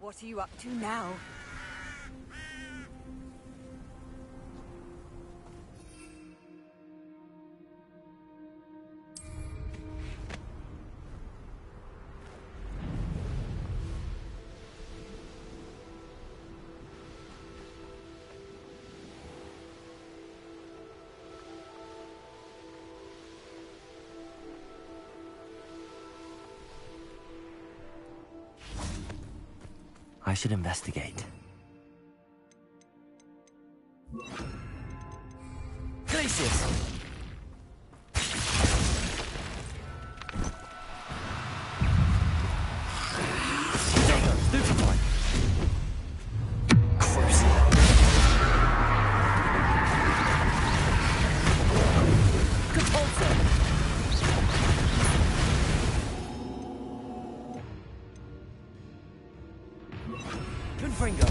What are you up to now? I should investigate. Glacius! Dago, stupefy! Crucible! Compulsor! Confringo!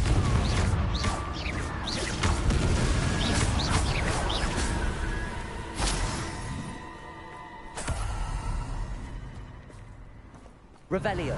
Revelio.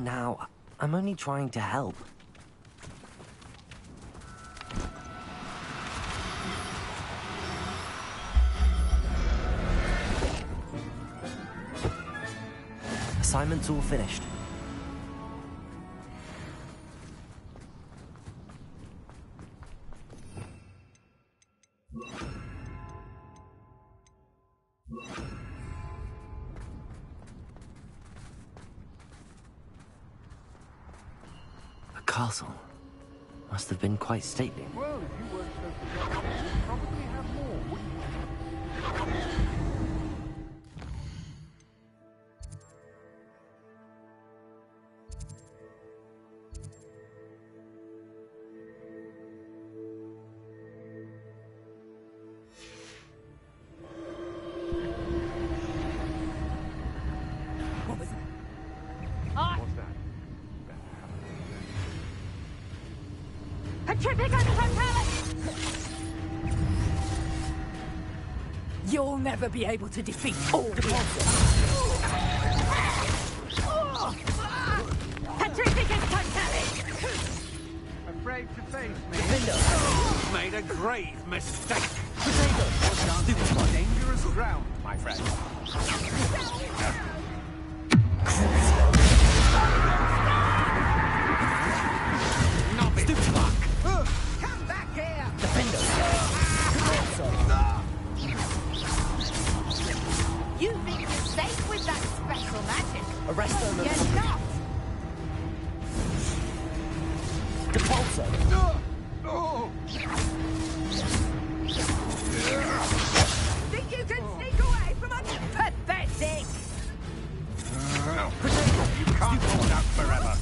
Now, I'm only trying to help. Assignment's all finished. A castle. Must have been quite stately. Well, if you weren't so forgetful, you'd probably have more, wouldn't you? You'll never be able to defeat all the Petrificus Totality! Afraid to face me? Defender! Made a grave mistake. Potato! Stupid. Dangerous ground, my friend. Stupid luck! Come back here! Defender! You think you're safe with that special magic? Arrest them! You're not! Depulso! Oh! Think you can sneak away from us? Pathetic! You can't hold out forever.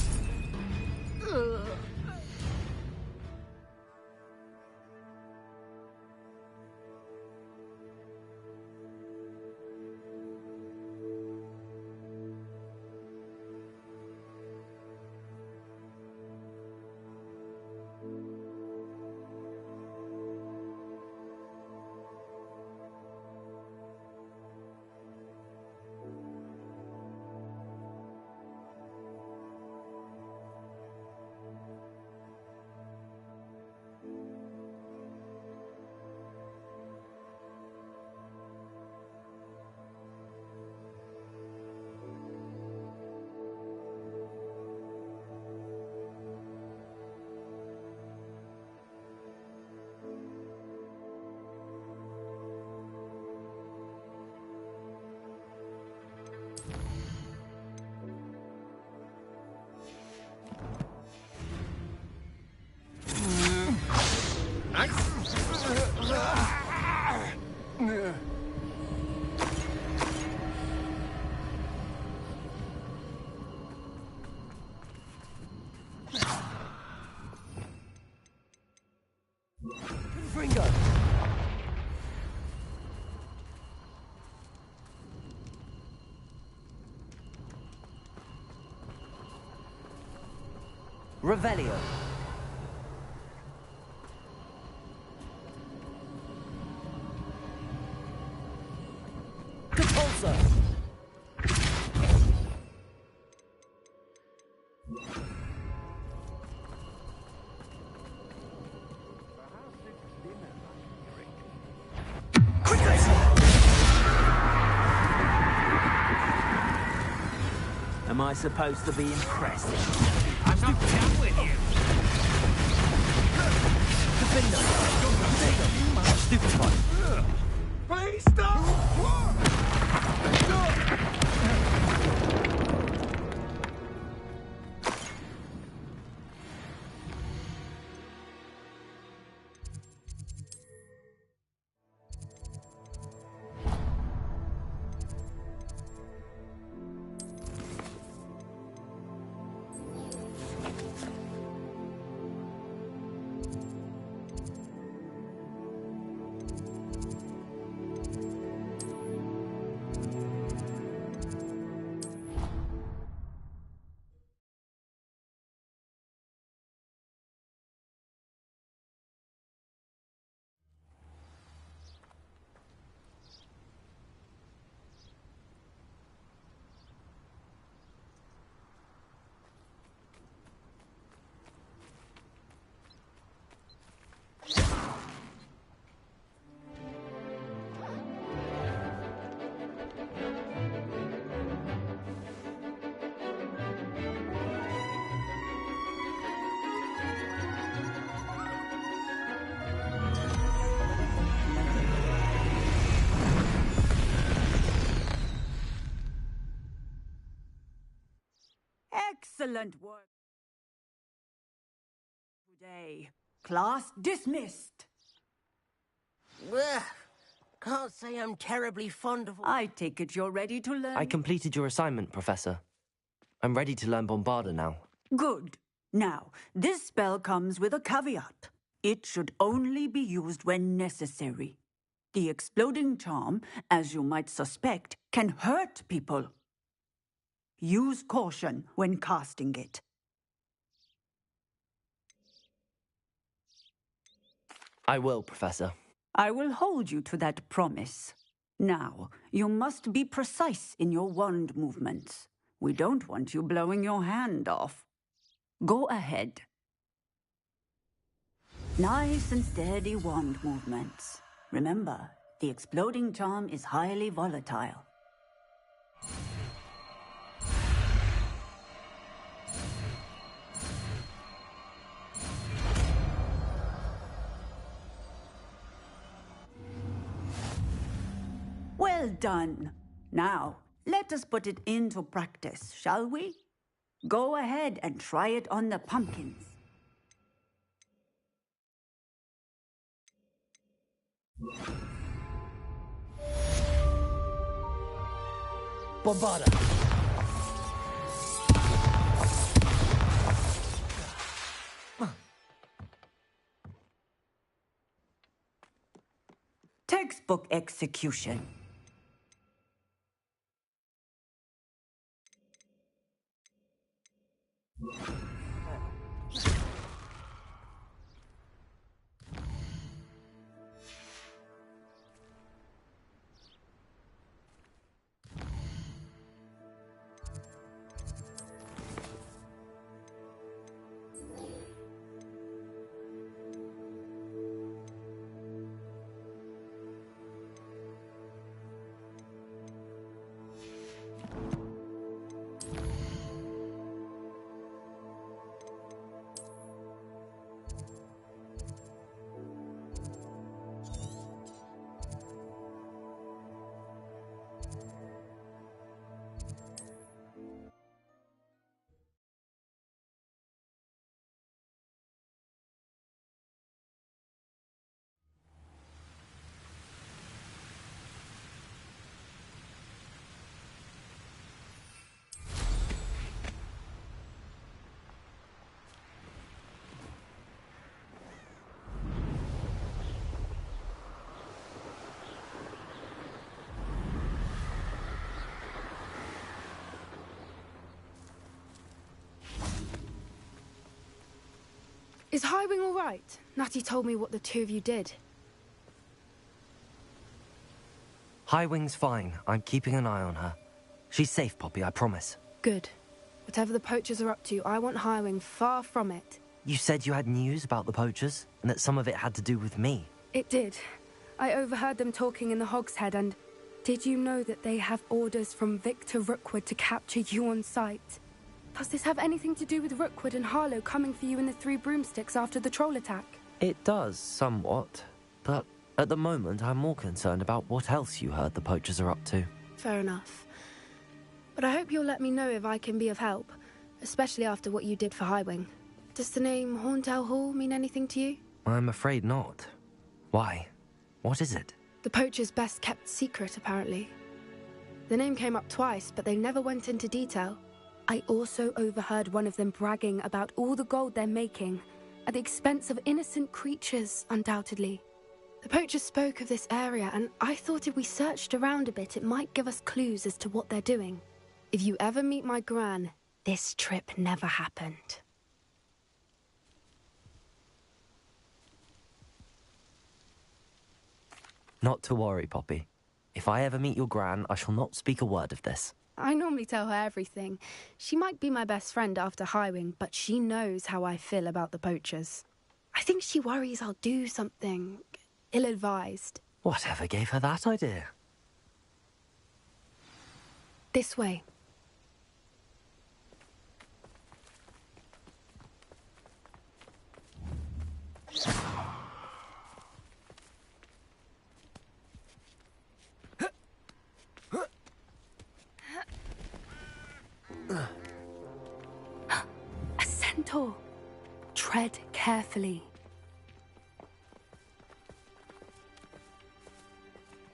Revelio. Repulsor. Am I supposed to be impressed? I'm not done with you. Stupefy. Please stop! Excellent work today. Class dismissed. Ugh. Can't say I'm terribly fond of... I take it you're ready to learn. I completed your assignment, Professor. I'm ready to learn Bombarda now. Good. Now, this spell comes with a caveat. It should only be used when necessary. The exploding charm, as you might suspect, can hurt people. Use caution when casting it. I will, Professor. I will hold you to that promise. Now, you must be precise in your wand movements. We don't want you blowing your hand off. Go ahead. Nice and steady wand movements. Remember, the exploding charm is highly volatile. Well done. Now, let us put it into practice, shall we? Go ahead and try it on the pumpkins. Bombarda! Textbook execution. Is Highwing all right? Natty told me what the two of you did. Highwing's fine. I'm keeping an eye on her. She's safe, Poppy, I promise. Good. Whatever the poachers are up to, I want Highwing far from it. You said you had news about the poachers, and that some of it had to do with me. It did. I overheard them talking in the Hogshead, and did you know that they have orders from Victor Rookwood to capture you on sight? Does this have anything to do with Rookwood and Harlow coming for you in the Three Broomsticks after the troll attack? It does, somewhat. But at the moment, I'm more concerned about what else you heard the poachers are up to. Fair enough. But I hope you'll let me know if I can be of help, especially after what you did for Highwing. Does the name Horndale Hall mean anything to you? I'm afraid not. Why? What is it? The poachers' best kept secret, apparently. The name came up twice, but they never went into detail. I also overheard one of them bragging about all the gold they're making, at the expense of innocent creatures, undoubtedly. The poachers spoke of this area, and I thought if we searched around a bit, it might give us clues as to what they're doing. If you ever meet my gran, this trip never happened. Not to worry, Poppy. If I ever meet your gran, I shall not speak a word of this. I normally tell her everything. She might be my best friend after Highwing, but she knows how I feel about the poachers. I think she worries I'll do something ill-advised. Whatever gave her that idea? This way. A centaur. Tread carefully.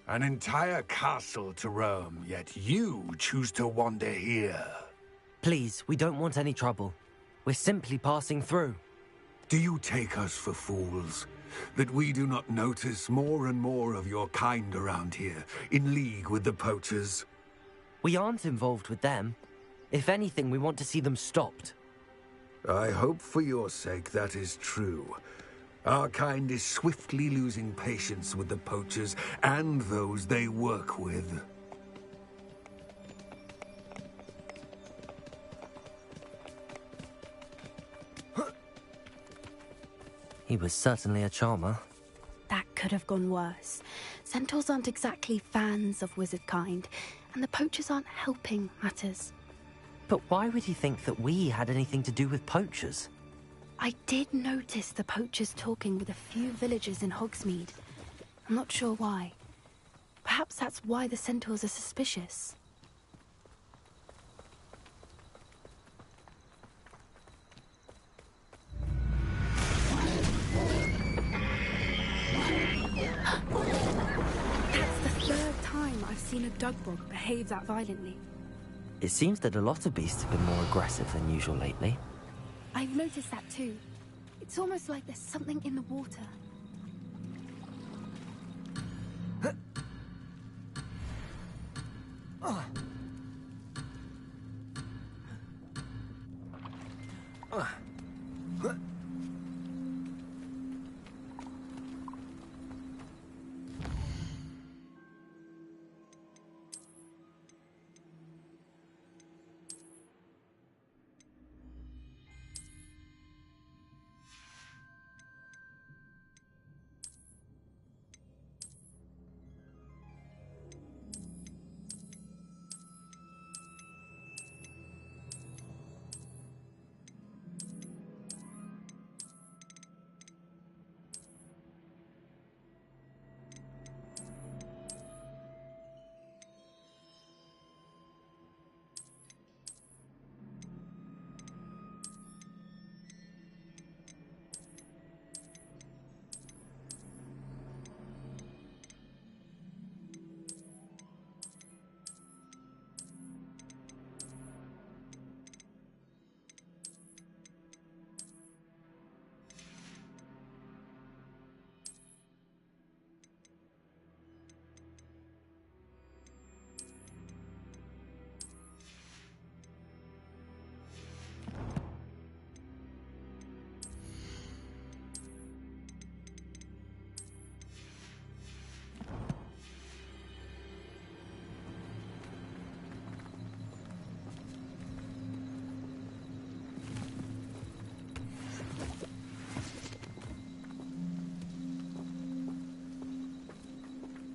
An entire castle to roam, yet you choose to wander here. Please, we don't want any trouble. We're simply passing through. Do you take us for fools? That we do not notice more and more of your kind around here, in league with the poachers? We aren't involved with them. If anything, we want to see them stopped. I hope for your sake that is true. Our kind is swiftly losing patience with the poachers and those they work with. He was certainly a charmer. That could have gone worse. Centaurs aren't exactly fans of wizard kind, and the poachers aren't helping matters. But why would he think that we had anything to do with poachers? I did notice the poachers talking with a few villagers in Hogsmeade. I'm not sure why. Perhaps that's why the centaurs are suspicious. That's the third time I've seen a dugbog behave that violently. It seems that a lot of beasts have been more aggressive than usual lately. I've noticed that too. It's almost like there's something in the water.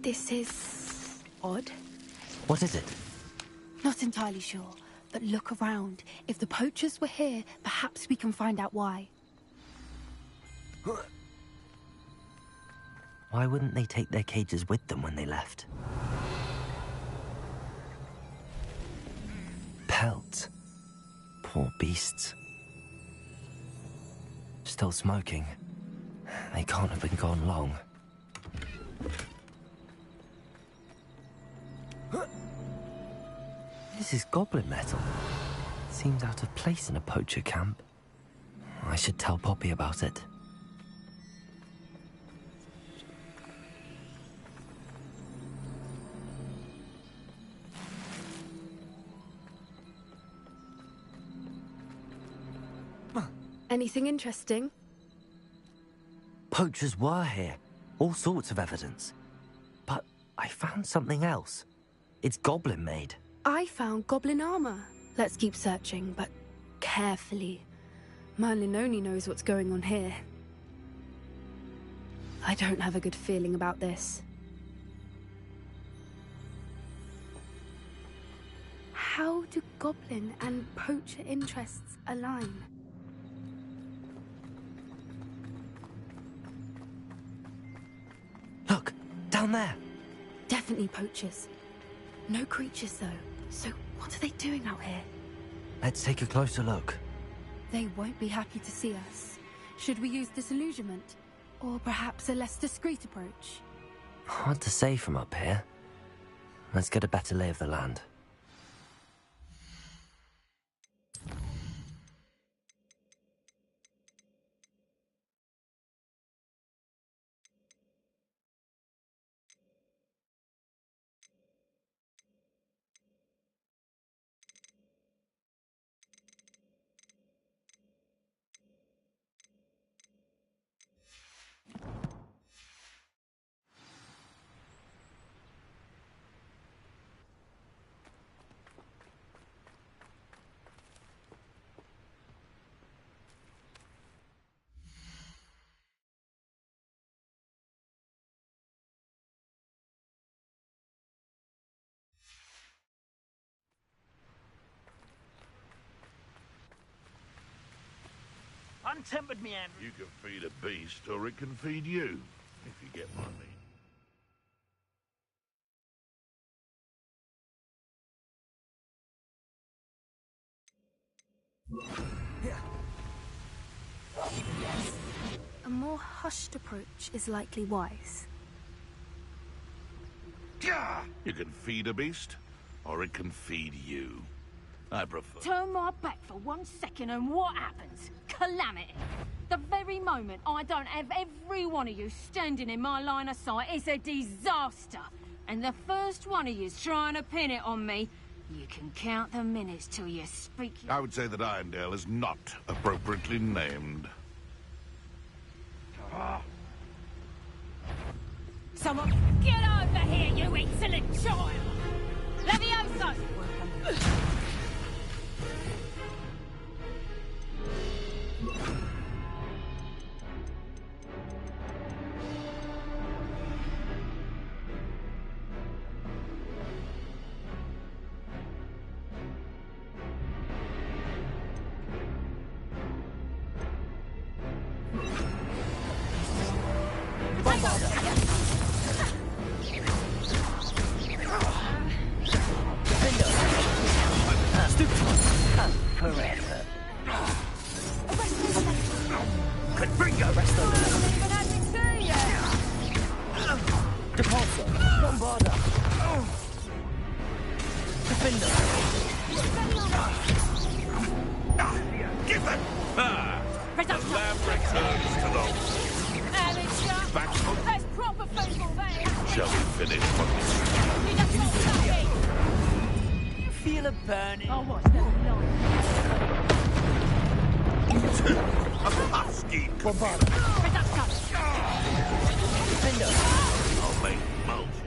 This is odd. What is it? Not entirely sure, but look around. If the poachers were here, perhaps we can find out why. Why wouldn't they take their cages with them when they left? Pelts. Poor beasts. Still smoking. They can't have been gone long. This is goblin metal. Seems out of place in a poacher camp. I should tell Poppy about it. Anything interesting? Poachers were here. All sorts of evidence. But I found something else. It's goblin-made. I found goblin armor. Let's keep searching, but carefully. Merlin only knows what's going on here. I don't have a good feeling about this. How do goblin and poacher interests align? Look, down there. Definitely poachers. No creatures, though. So what are they doing out here? Let's take a closer look. They won't be happy to see us. Should we use disillusionment? Or perhaps a less discreet approach? Hard to say from up here. Let's get a better lay of the land. Untempered me, Andrew. You can feed a beast, or it can feed you, if you get what I mean. A more hushed approach is likely wise. You can feed a beast, or it can feed you. I prefer... Turn my back for 1 second and what happens? Calamity. The very moment I don't have every one of you standing in my line of sight, it's a disaster. And the first one of you's trying to pin it on me, you can count the minutes till you speak. I would say that Irondale is not appropriately named. Someone get over here, you insolent child! Levioso! Shall we finish what You feel a burning? Oh, what's that a husky? noise? I'll make mulch.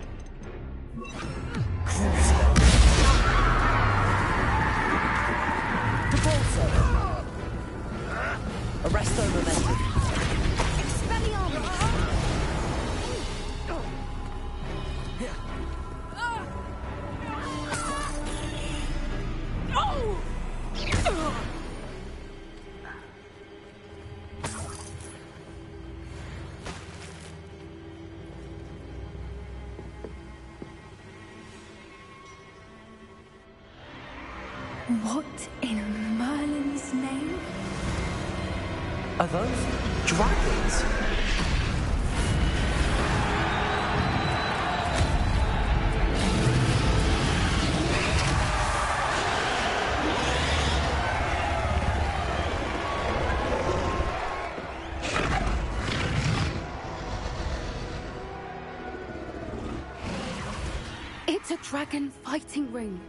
Arresto momentum. What in Merlin's name? Are those dragons? It's a dragon fighting ring.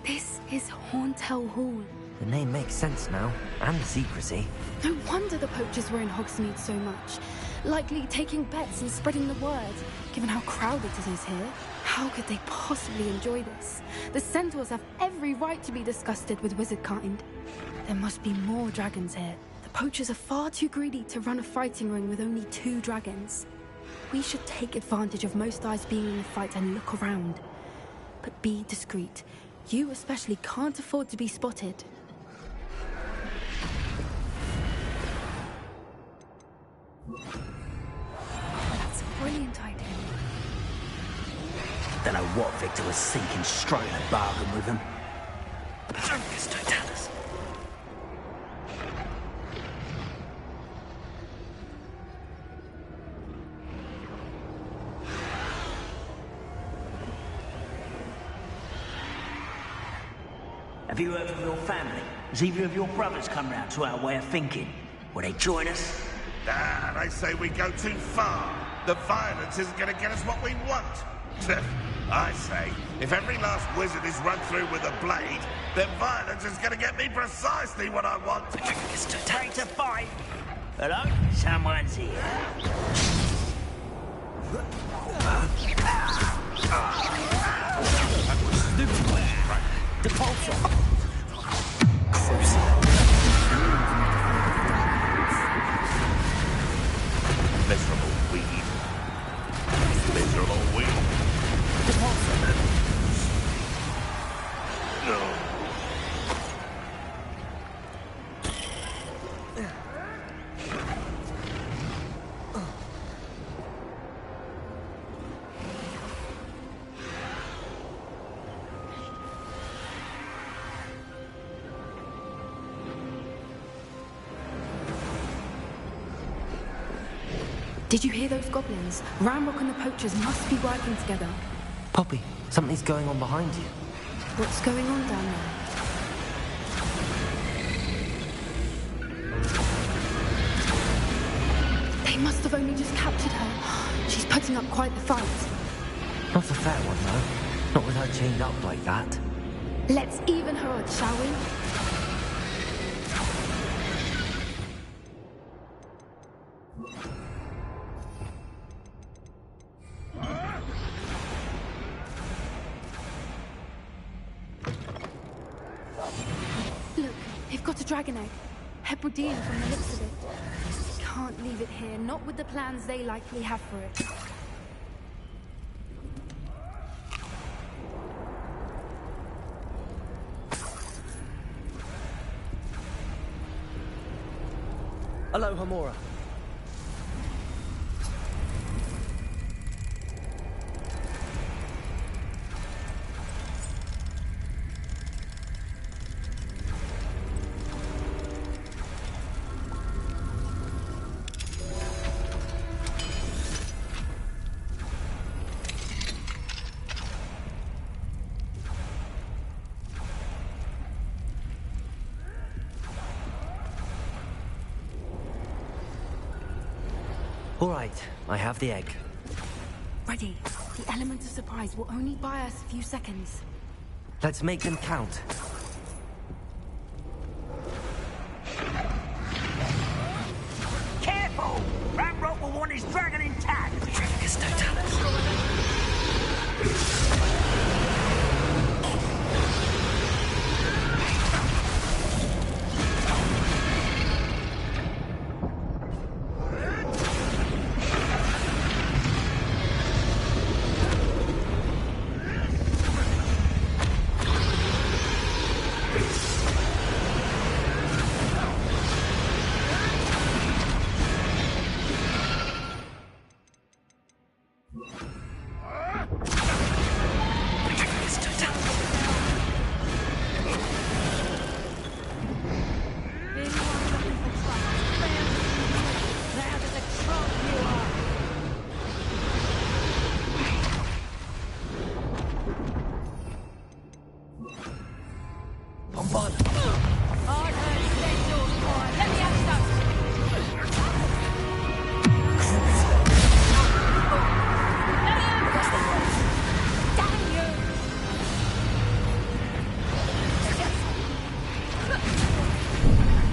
This is Hauntel Hall. The name makes sense now, and the secrecy. No wonder the poachers were in Hogsmeade so much. Likely taking bets and spreading the word, given how crowded it is here. How could they possibly enjoy this? The centaurs have every right to be disgusted with wizard kind. There must be more dragons here. The poachers are far too greedy to run a fighting ring with only 2 dragons. We should take advantage of most eyes being in the fight and look around. But be discreet. You especially can't afford to be spotted. That's a brilliant idea. Don't know what Victor was thinking, striking a bargain with him. Just don't tell us. Have you heard from your family? Has either of your brothers come round to our way of thinking? Will they join us? Ah, they say we go too far. The violence isn't going to get us what we want. I say, if every last wizard is run through with a blade, then violence is going to get me precisely what I want. Ready to fight? Hello? Someone's here. Miserable weed. Miserable weed. No. Did you hear those goblins? Ramrock and the poachers must be working together. Poppy, something's going on behind you. What's going on down there? They must have only just captured her. She's putting up quite the fight. Not a fair one, though. Not with her chained up like that. Let's even her odds, shall we? Look, they've got a dragon egg. Hebridean from the looks of it. Can't leave it here, not with the plans they likely have for it. Aloha, Mora. All right, I have the egg. Ready. The element of surprise will only buy us a few seconds. Let's make them count. Careful! Ramrock will want his dragon intact. Just don't tell us. violent. I've heard Spencer's boy. Let me have some. Damn you!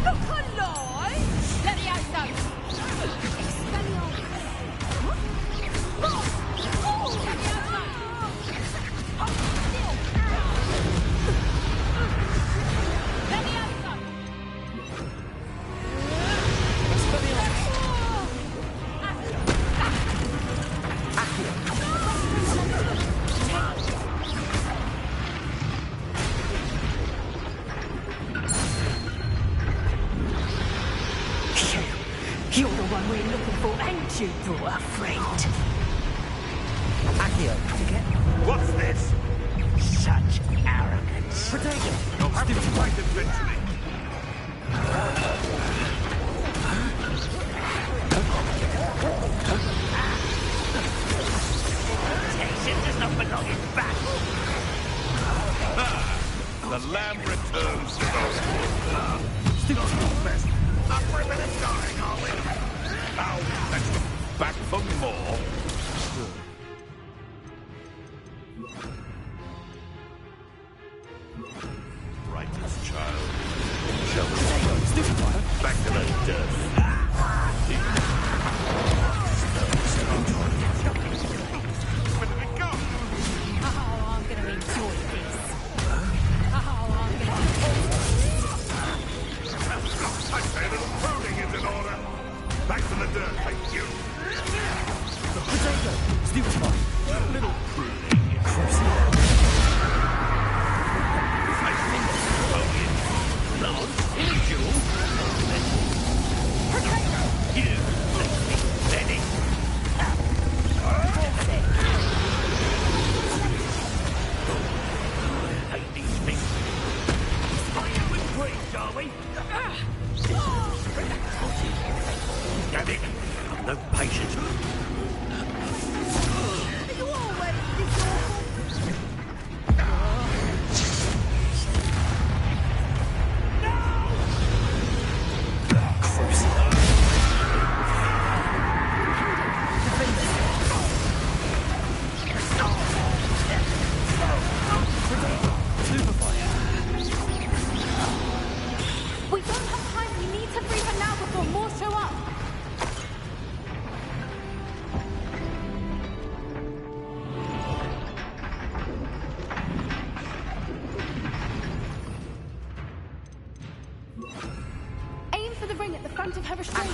Look alive! Let me have some. Expelliarmus. Let me have some. Let me have some. You're the one we're looking for, ain't you, brought a friend? Accio. What's this? Such arrogance. You'll have to fight eventually. It does not belong in battle. The lamb returns to the best. Up for a bit of dying, are we? Now, let's look back for more. Righteous child. Shall we back to the dirt? Where did it go? Oh, I'm gonna enjoy this. Oh, I'm gonna I say a little pruning is in order. Back to the dirt, thank you. Little pruning. Lance, in a duel. You, Lenny. Hate these things. Fire with breeze, are we? Damn it, I've no patience. you always this awful. We don't have time. We need to free her now before more show up. Aim for the ring at the front of her restraint.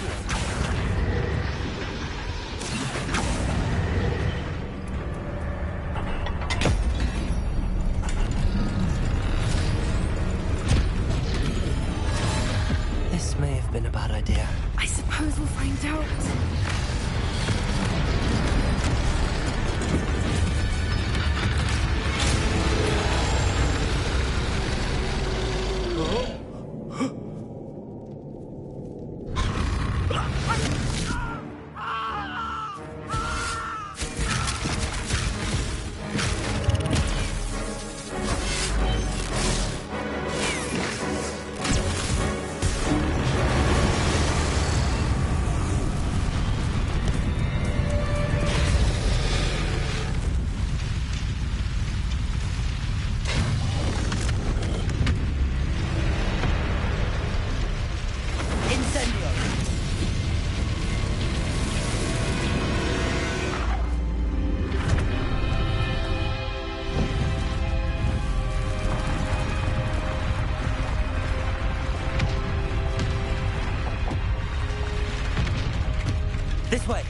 This may have been a bad idea. I suppose we'll find out. This way.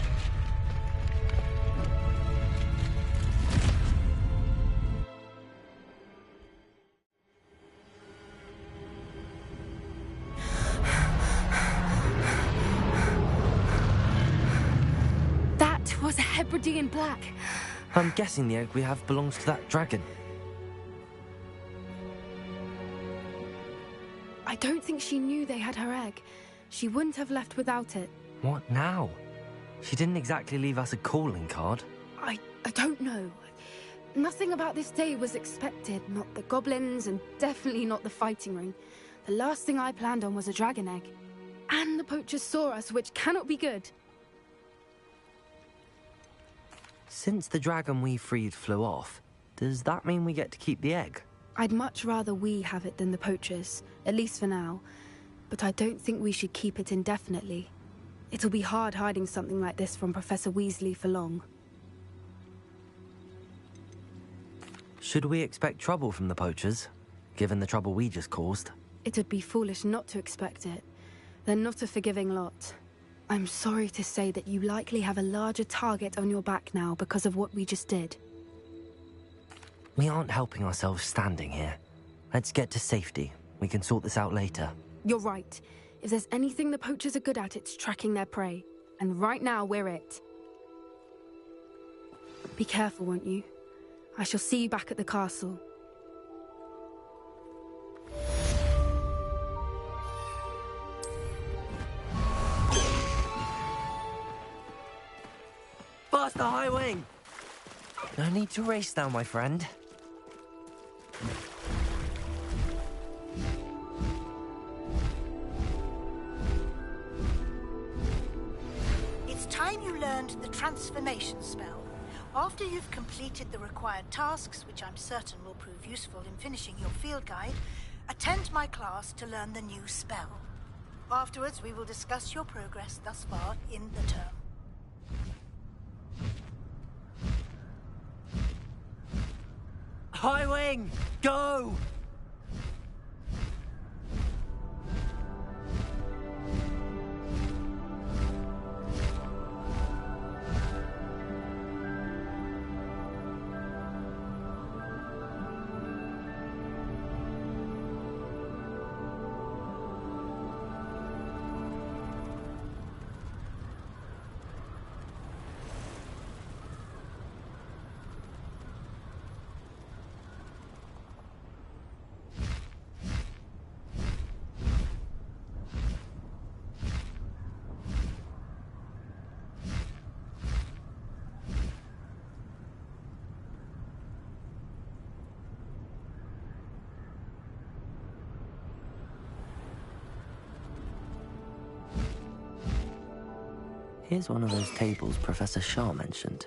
That was a Hebridean black. I'm guessing the egg we have belongs to that dragon. I don't think she knew they had her egg. She wouldn't have left without it. What now? She didn't exactly leave us a calling card. I don't know. Nothing about this day was expected. Not the goblins, and definitely not the fighting ring. The last thing I planned on was a dragon egg. And the poachers saw us, which cannot be good. Since the dragon we freed flew off, does that mean we get to keep the egg? I'd much rather we have it than the poachers, at least for now. But I don't think we should keep it indefinitely. It'll be hard hiding something like this from Professor Weasley for long. Should we expect trouble from the poachers, given the trouble we just caused? It'd be foolish not to expect it. They're not a forgiving lot. I'm sorry to say that you likely have a larger target on your back now because of what we just did. We aren't helping ourselves standing here. Let's get to safety. We can sort this out later. You're right. If there's anything the poachers are good at, it's tracking their prey. And right now, we're it. Be careful, won't you? I shall see you back at the castle. Faster, High Wing! No need to race now, my friend. It's time you learned the transformation spell. After you've completed the required tasks, which I'm certain will prove useful in finishing your field guide, attend my class to learn the new spell. Afterwards, we will discuss your progress thus far in the term. High Wing, go! Here's one of those tables Professor Shah mentioned.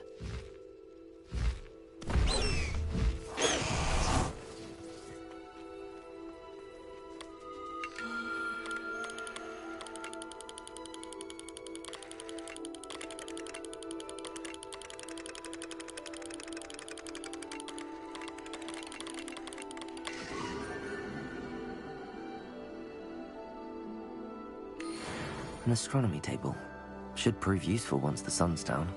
An astronomy table. Should prove useful once the sun's down.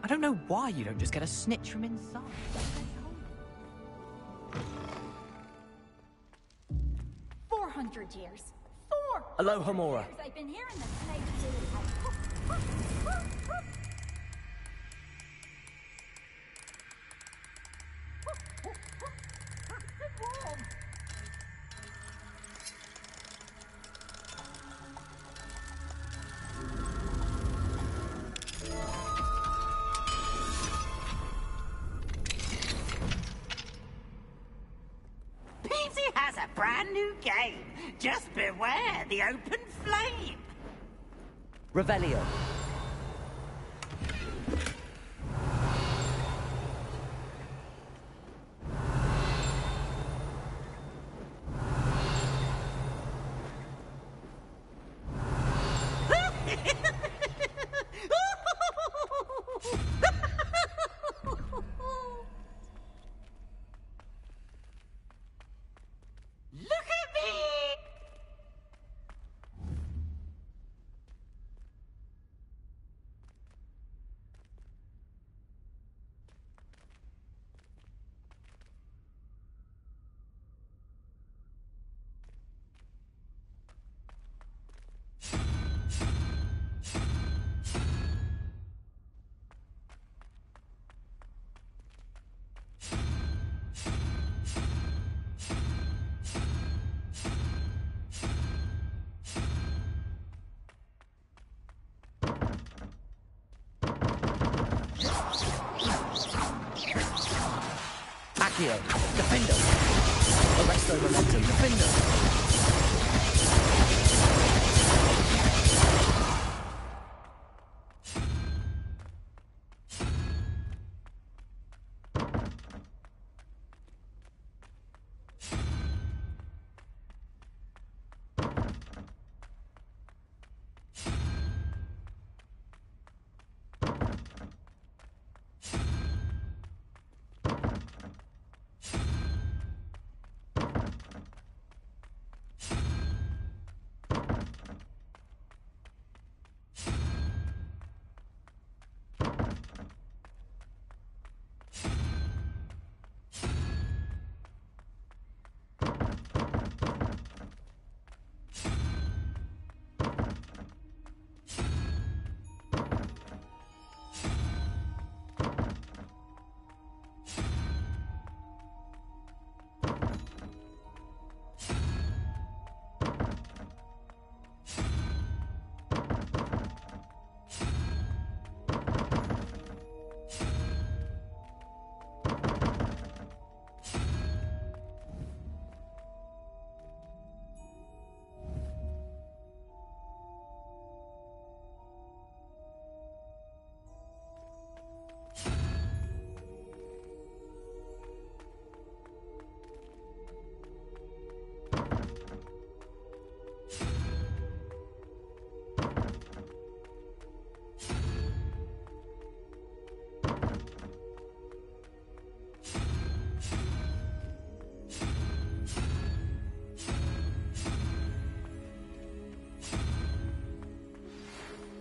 don't know why you don't just get a snitch from inside. 400 years. 400 Aloha, Mora. years I've been hearing the snake. Peasy has a brand new game. Just beware the open flame. Revelio. Look at me! Accio. Defender. Arresto Momentum. Defender.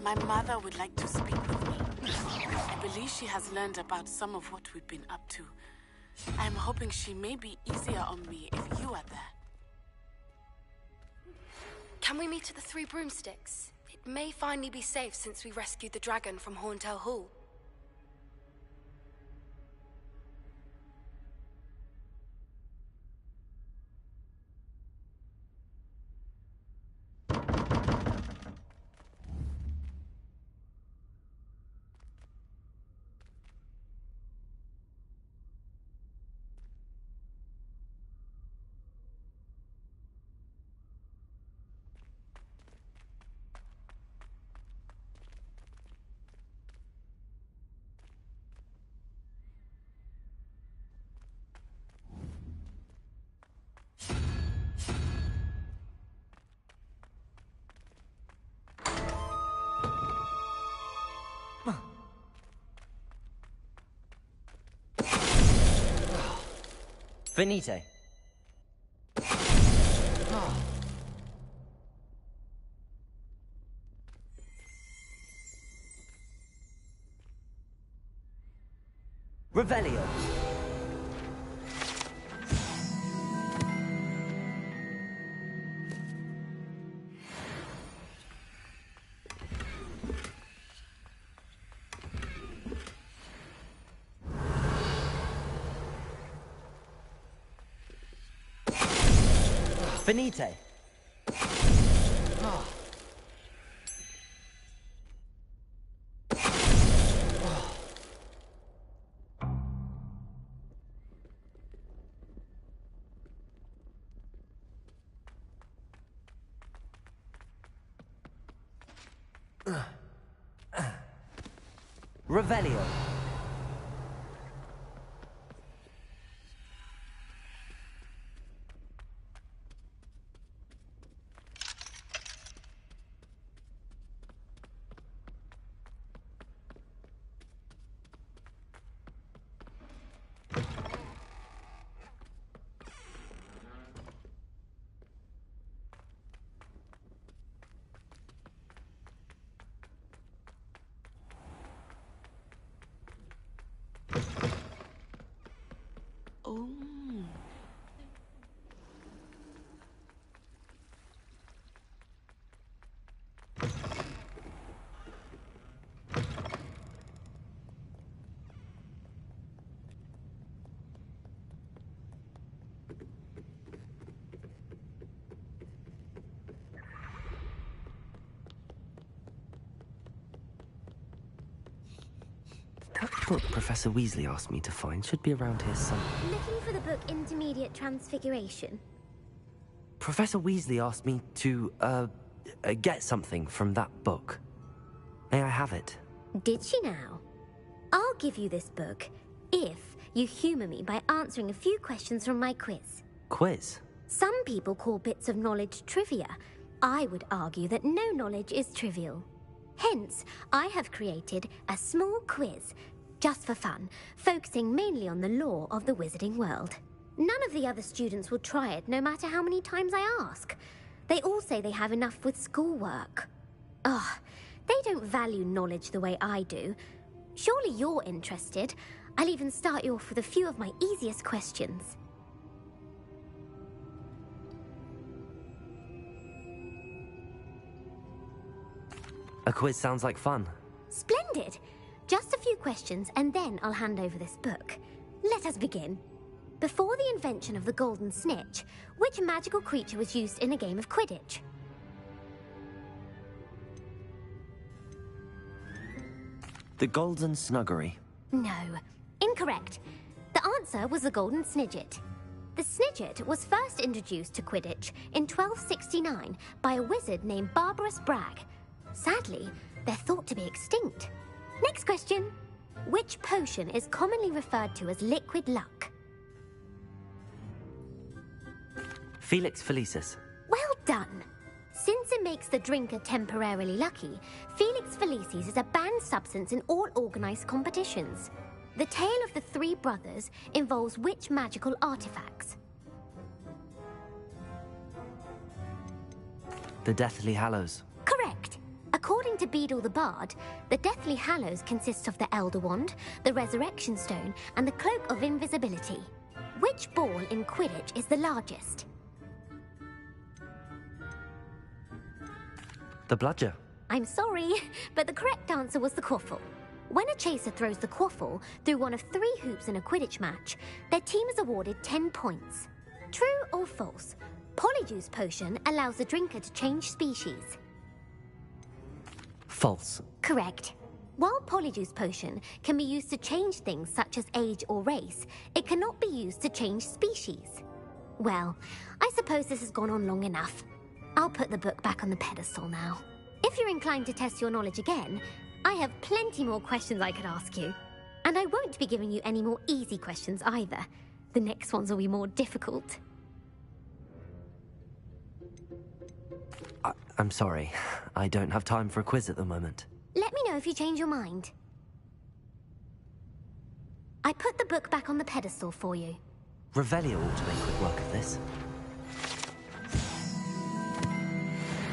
My mother would like to speak with me. I believe she has learned about some of what we've been up to. I'm hoping she may be easier on me if you are there. Can we meet at the Three Broomsticks? It may finally be safe since we rescued the dragon from Horntail Hall. Finite. Revelio. Finite. Revelio. Oh. That book Professor Weasley asked me to find should be around here somewhere. Looking for the book Intermediate Transfiguration? Professor Weasley asked me to, get something from that book. May I have it? Did she now? I'll give you this book if you humour me by answering a few questions from my quiz. Quiz? Some people call bits of knowledge trivia. I would argue that no knowledge is trivial. Hence, I have created a small quiz, just for fun, focusing mainly on the lore of the wizarding world. None of the other students will try it, no matter how many times I ask. They all say they have enough with schoolwork. Ugh, they don't value knowledge the way I do. Surely you're interested. I'll even start you off with a few of my easiest questions. A quiz sounds like fun. Splendid! Just a few questions and then I'll hand over this book. Let us begin. Before the invention of the golden snitch, which magical creature was used in a game of Quidditch? The Golden Snuggery. No. Incorrect. The answer was the golden snidget. The snidget was first introduced to Quidditch in 1269 by a wizard named Barbarous Bragg. Sadly, they're thought to be extinct. Next question. Which potion is commonly referred to as liquid luck? Felix Felicis. Well done. Since it makes the drinker temporarily lucky, Felix Felicis is a banned substance in all organised competitions. The tale of the three brothers involves which magical artifacts? The Deathly Hallows. Correct. According to Beedle the Bard, the Deathly Hallows consists of the Elder Wand, the Resurrection Stone, and the Cloak of Invisibility. Which ball in Quidditch is the largest? The Bludger. I'm sorry, but the correct answer was the quaffle. When a chaser throws the quaffle through one of 3 hoops in a Quidditch match, their team is awarded 10 points. True or false? Polyjuice Potion allows the drinker to change species. False. Correct. While Polyjuice Potion can be used to change things such as age or race, it cannot be used to change species. Well, I suppose this has gone on long enough. I'll put the book back on the pedestal now. If you're inclined to test your knowledge again, I have plenty more questions I could ask you. And I won't be giving you any more easy questions either. The next ones will be more difficult. I'm sorry. I don't have time for a quiz at the moment. Let me know if you change your mind. I put the book back on the pedestal for you. Revelio ought to make quick work of this.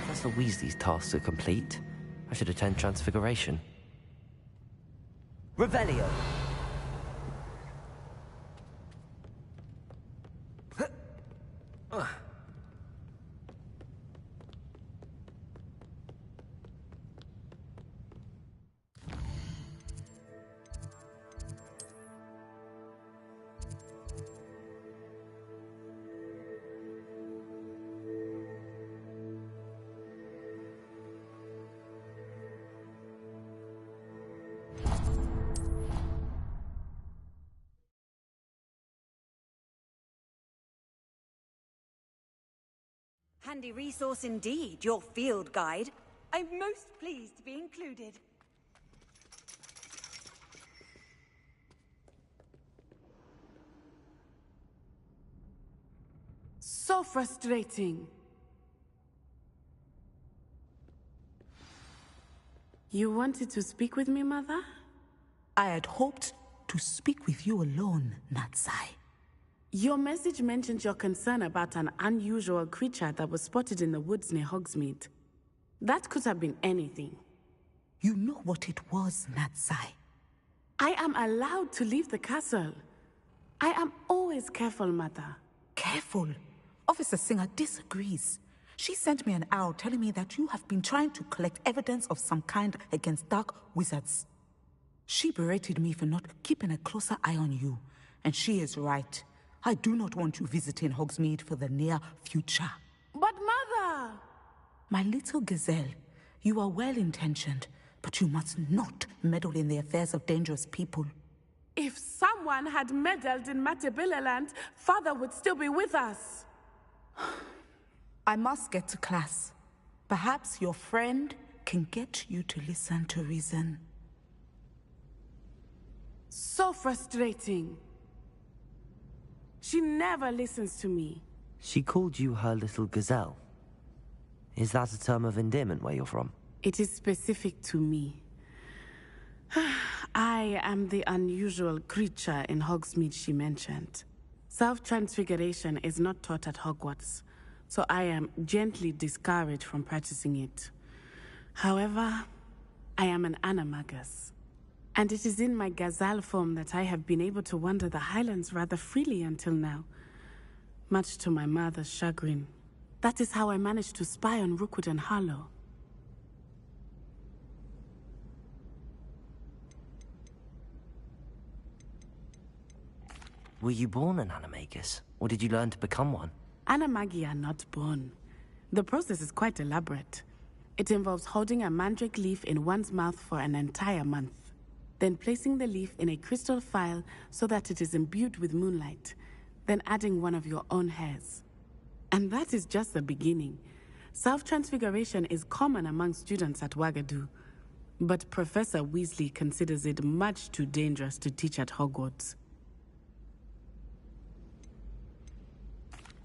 Professor Weasley's tasks are complete. I should attend Transfiguration. Revelio. Handy resource indeed, your field guide. I'm most pleased to be included. So frustrating. You wanted to speak with me, Mother? I had hoped to speak with you alone, Natsai. Your message mentioned your concern about an unusual creature that was spotted in the woods near Hogsmeade. That could have been anything. You know what it was, Natsai. I am allowed to leave the castle. I am always careful, Mother. Careful? Officer Singer disagrees. She sent me an owl telling me that you have been trying to collect evidence of some kind against dark wizards. She berated me for not keeping a closer eye on you, and she is right. I do not want you visiting Hogsmeade for the near future. But Mother! My little gazelle, you are well-intentioned, but you must not meddle in the affairs of dangerous people. If someone had meddled in Matabeleland, Father would still be with us. I must get to class. Perhaps your friend can get you to listen to reason. So frustrating. She never listens to me. She called you her little gazelle. Is that a term of endearment where you're from? It is specific to me. I am the unusual creature in Hogsmeade she mentioned. Self-transfiguration is not taught at Hogwarts, so I am gently discouraged from practicing it. However, I am an animagus, and it is in my gazelle form that I have been able to wander the Highlands rather freely until now, much to my mother's chagrin. That is how I managed to spy on Rookwood and Harlow. Were you born an animagus, or did you learn to become one? Animagi are not born. The process is quite elaborate. It involves holding a mandrake leaf in one's mouth for an entire month, then placing the leaf in a crystal phial so that it is imbued with moonlight, then adding one of your own hairs. And that is just the beginning. Self-transfiguration is common among students at Wagadu, but Professor Weasley considers it much too dangerous to teach at Hogwarts.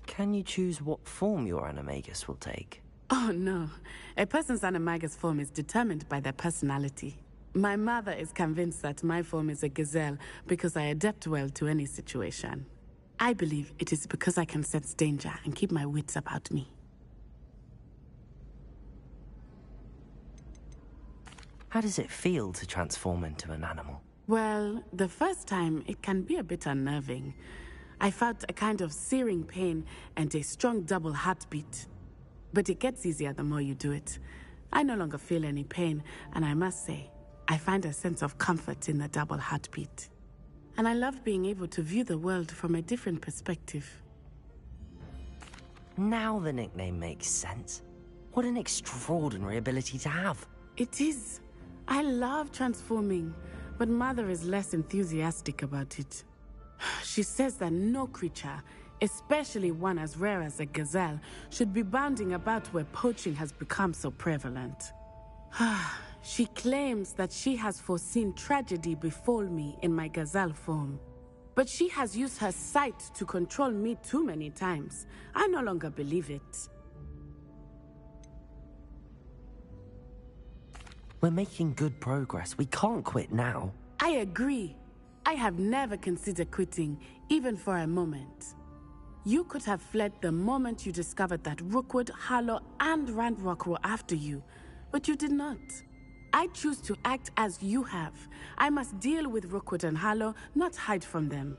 Can you choose what form your animagus will take? Oh no, a person's animagus form is determined by their personality. My mother is convinced that my form is a gazelle because I adapt well to any situation. I believe it is because I can sense danger and keep my wits about me. How does it feel to transform into an animal? Well, the first time it can be a bit unnerving. I felt a kind of searing pain and a strong double heartbeat. But it gets easier the more you do it. I no longer feel any pain, and I must say, I find a sense of comfort in the double heartbeat. And I love being able to view the world from a different perspective. Now the nickname makes sense. What an extraordinary ability to have. It is. I love transforming, but Mother is less enthusiastic about it. She says that no creature, especially one as rare as a gazelle, should be bounding about where poaching has become so prevalent. She claims that she has foreseen tragedy befall me in my gazelle form. But she has used her sight to control me too many times. I no longer believe it. We're making good progress. We can't quit now. I agree. I have never considered quitting, even for a moment. You could have fled the moment you discovered that Rookwood, Harlow, and Randrock were after you, but you did not. I choose to act as you have. I must deal with Rookwood and Harlow, not hide from them.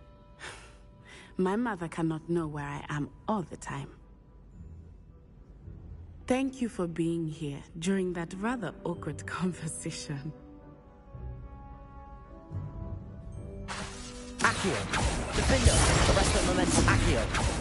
My mother cannot know where I am all the time. Thank you for being here during that rather awkward conversation. Accio! Defender! Arrest the momentum, Accio!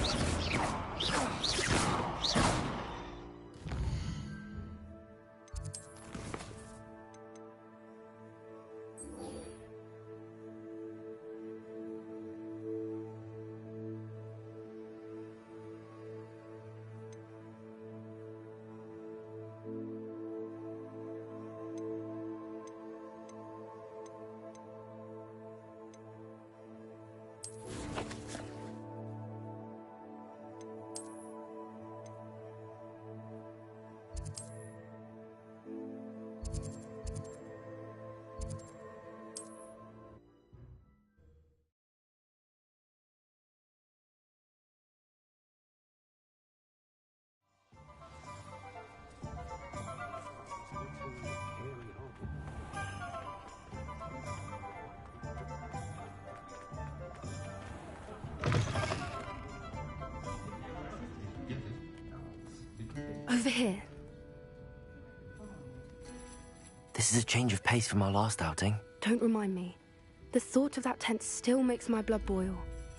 Over here. This is a change of pace from our last outing. Don't remind me. The thought of that tent still makes my blood boil.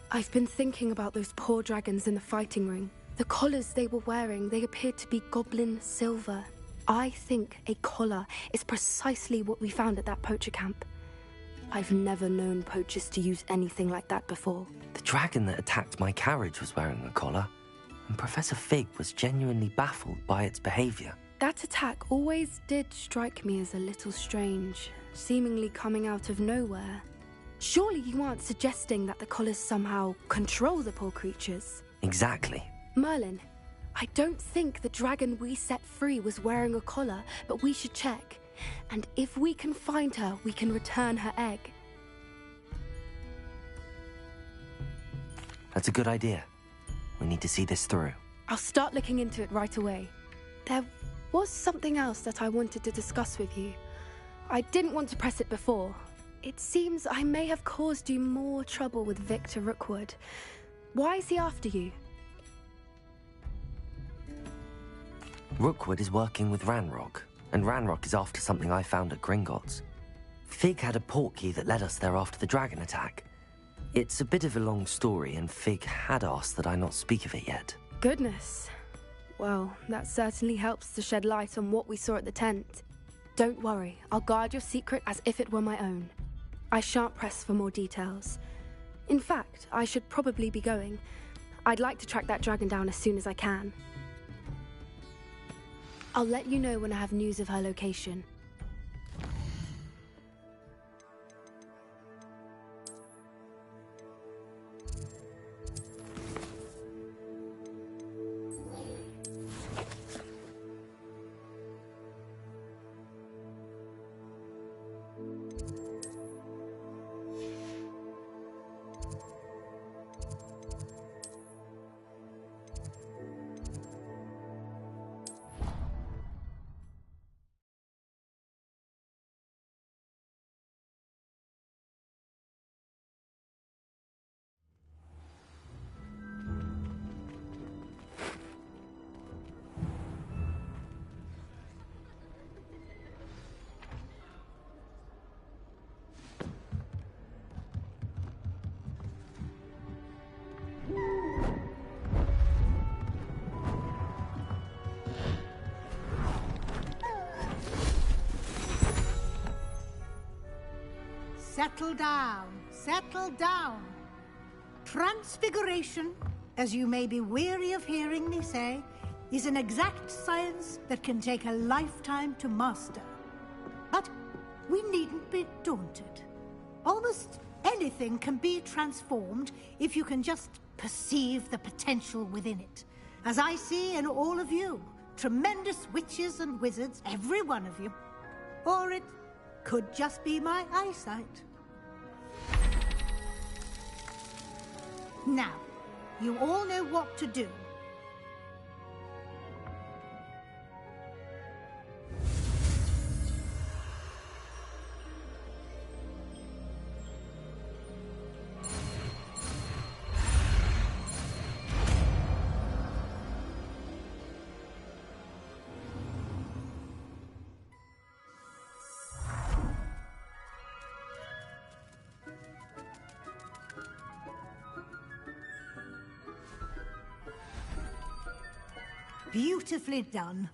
I've been thinking about those poor dragons in the fighting ring. The collars they were wearing, they appeared to be goblin silver. I think a collar is precisely what we found at that poacher camp. I've never known poachers to use anything like that before. The dragon that attacked my carriage was wearing a collar, and Professor Fig was genuinely baffled by its behavior. That attack always did strike me as a little strange, seemingly coming out of nowhere. Surely you aren't suggesting that the collars somehow control the poor creatures? Exactly. Merlin, I don't think the dragon we set free was wearing a collar, but we should check. And if we can find her, we can return her egg. That's a good idea. We need to see this through. I'll start looking into it right away. There was something else that I wanted to discuss with you. I didn't want to press it before. It seems I may have caused you more trouble with Victor Rookwood. Why is he after you? Rookwood is working with Ranrock, and Ranrock is after something I found at Gringotts. Fig had a portkey that led us there after the dragon attack. It's a bit of a long story, and Fig had asked that I not speak of it yet. Goodness. Well, that certainly helps to shed light on what we saw at the tent. Don't worry, I'll guard your secret as if it were my own. I shan't press for more details. In fact, I should probably be going. I'd like to track that dragon down as soon as I can. I'll let you know when I have news of her location. Settle down, settle down. Transfiguration, as you may be weary of hearing me say, is an exact science that can take a lifetime to master. But we needn't be daunted. Almost anything can be transformed if you can just perceive the potential within it. As I see in all of you, tremendous witches and wizards, every one of you. Or it could just be my eyesight. Now, you all know what to do. Beautifully done.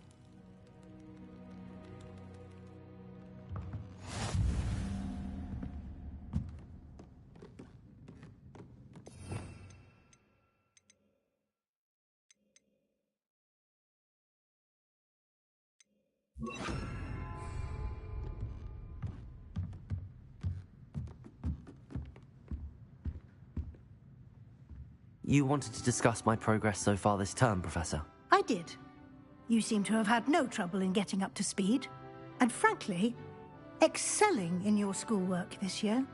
You wanted to discuss my progress so far this term, Professor? I did. You seem to have had no trouble in getting up to speed. And frankly, excelling in your schoolwork this year.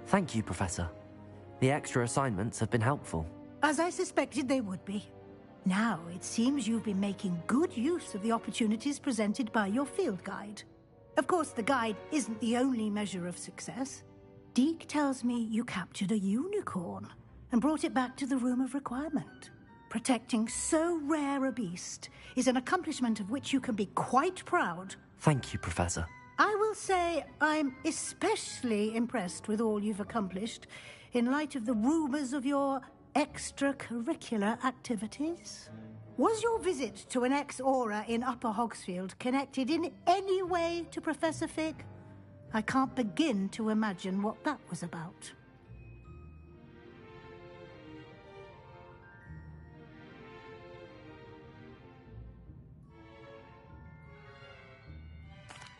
Thank you, Professor. The extra assignments have been helpful. As I suspected they would be. Now, it seems you've been making good use of the opportunities presented by your field guide. Of course, the guide isn't the only measure of success. Deke tells me you captured a unicorn and brought it back to the Room of Requirement. Protecting so rare a beast is an accomplishment of which you can be quite proud. Thank you, Professor. I will say I'm especially impressed with all you've accomplished in light of the rumors of your extracurricular activities. Was your visit to an ex-aura in Upper Hogsfield connected in any way to Professor Fig? I can't begin to imagine what that was about.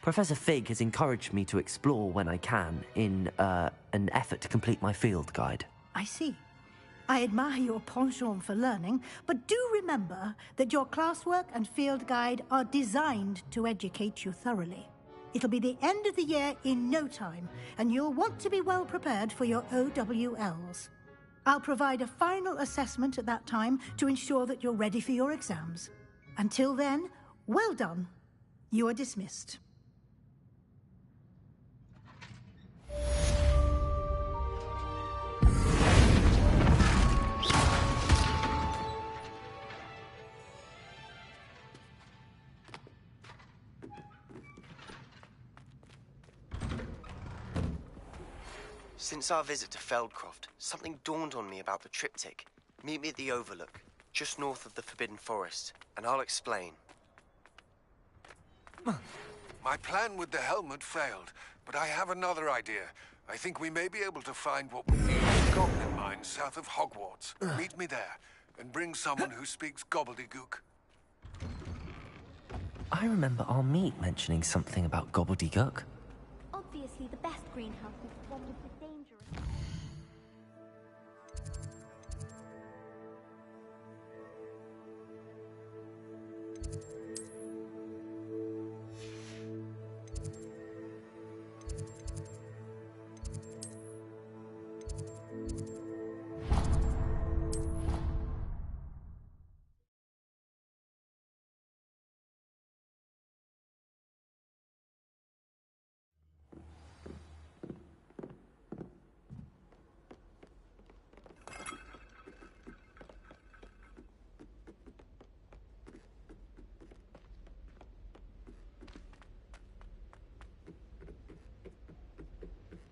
Professor Fig has encouraged me to explore when I can in an effort to complete my field guide. I see. I admire your penchant for learning, but do remember that your classwork and field guide are designed to educate you thoroughly. It'll be the end of the year in no time, and you'll want to be well prepared for your OWLs. I'll provide a final assessment at that time to ensure that you're ready for your exams. Until then, well done. You are dismissed. Since our visit to Feldcroft, something dawned on me about the triptych. Meet me at the Overlook, just north of the Forbidden Forest, and I'll explain. My plan with the helmet failed, but I have another idea. I think we may be able to find what we need in the goblin mine south of Hogwarts. Meet me there, and bring someone who speaks gobbledygook. I remember our meet mentioning something about gobbledygook. Obviously, the best greenhouse is the one with the dangerous.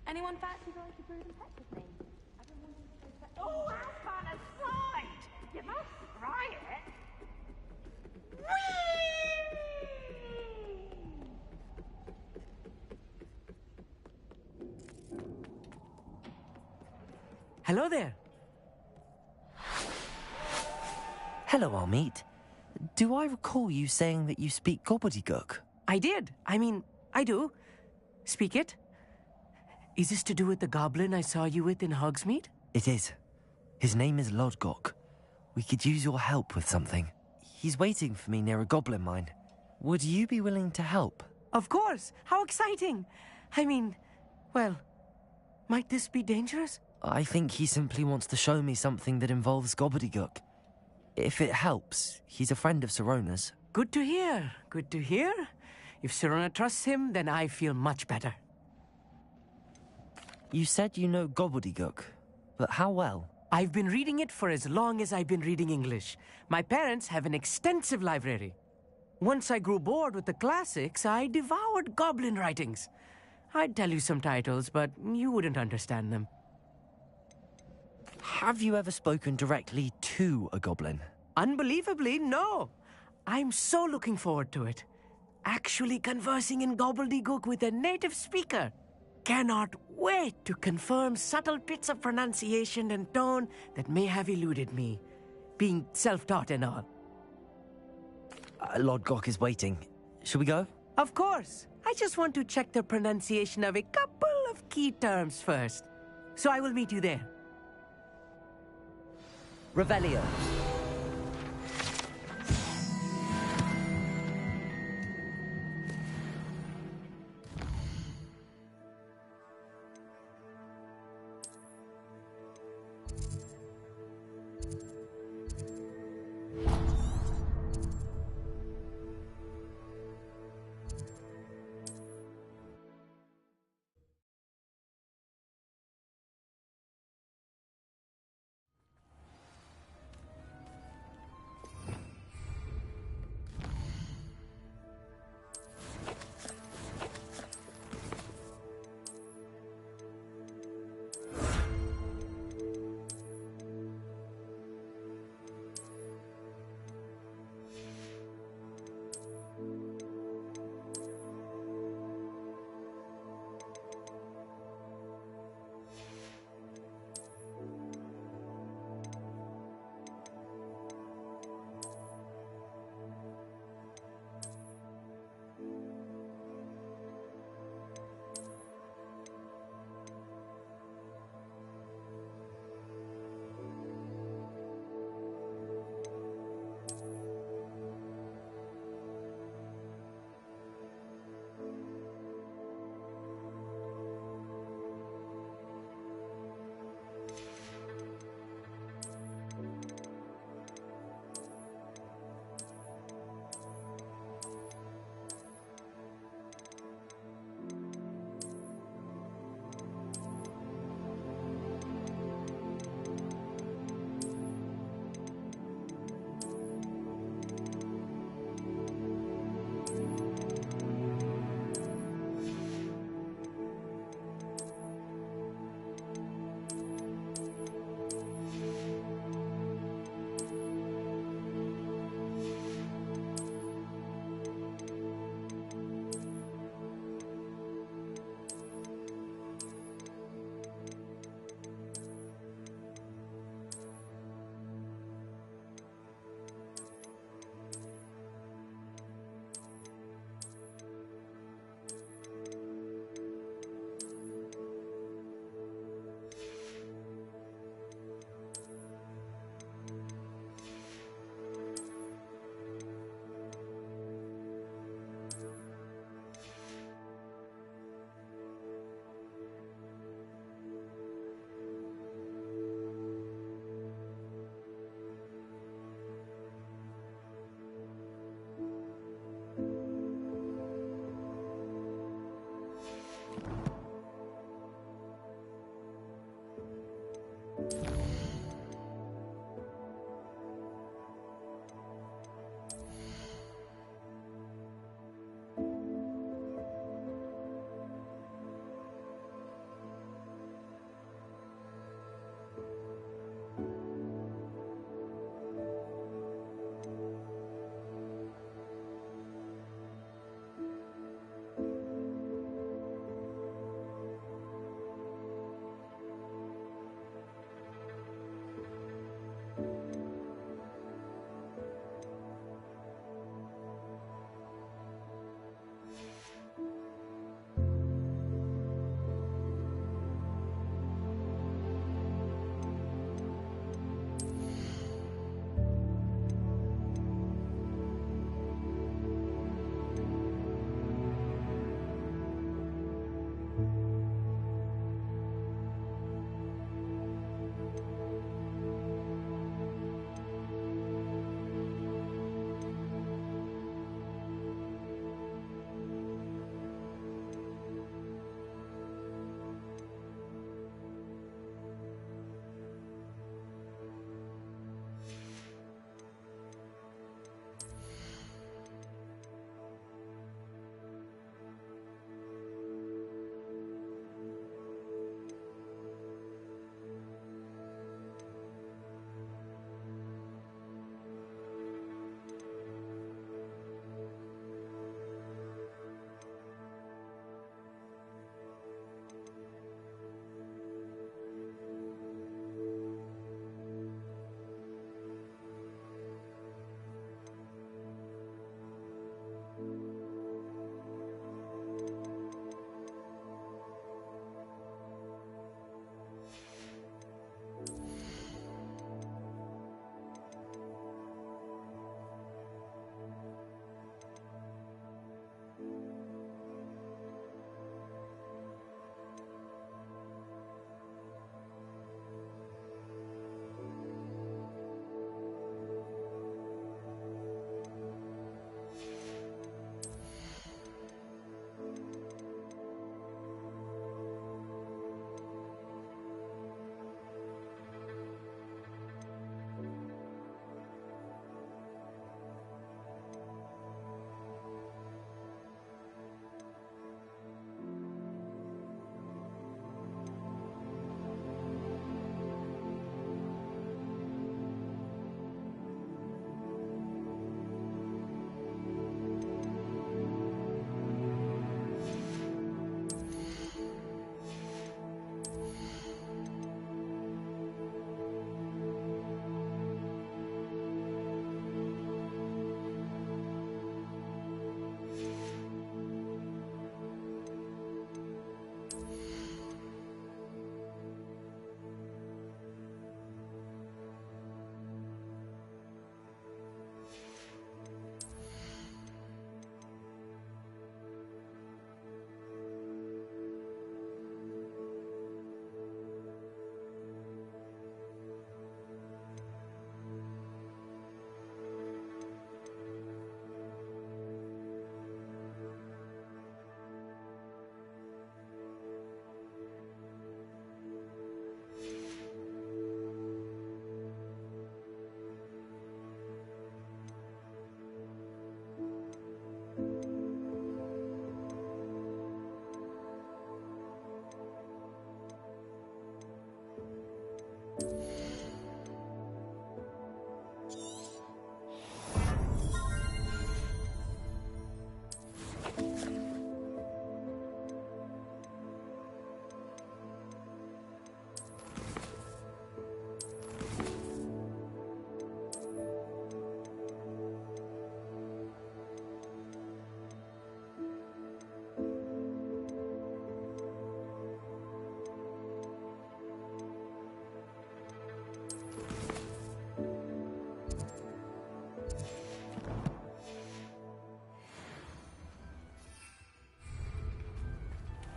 Anyone fancy going to Brood and Pet with me? I've been wanting to go for... Oh, how fun a slide! You must try it. Hello there. Hello, Armeet. Do I recall you saying that you speak gobbledygook? I did. I mean, I do. Speak it. Is this to do with the goblin I saw you with in Hogsmeade? It is. His name is Lodgok. We could use your help with something. He's waiting for me near a goblin mine. Would you be willing to help? Of course. How exciting. I mean, well, might this be dangerous? I think he simply wants to show me something that involves gobbledygook. If it helps, he's a friend of Sirona's. Good to hear. Good to hear. If Sirona trusts him, then I feel much better. You said you know gobbledygook, but how well? I've been reading it for as long as I've been reading English. My parents have an extensive library. Once I grew bored with the classics, I devoured goblin writings. I'd tell you some titles, but you wouldn't understand them. Have you ever spoken directly to a goblin? Unbelievably, no. I'm so looking forward to it. Actually conversing in gobbledygook with a native speaker. Cannot wait to confirm subtle bits of pronunciation and tone that may have eluded me, being self-taught and all. Lodgok is waiting. Shall we go? Of course. I just want to check the pronunciation of a couple of key terms first. So I will meet you there. Revelio.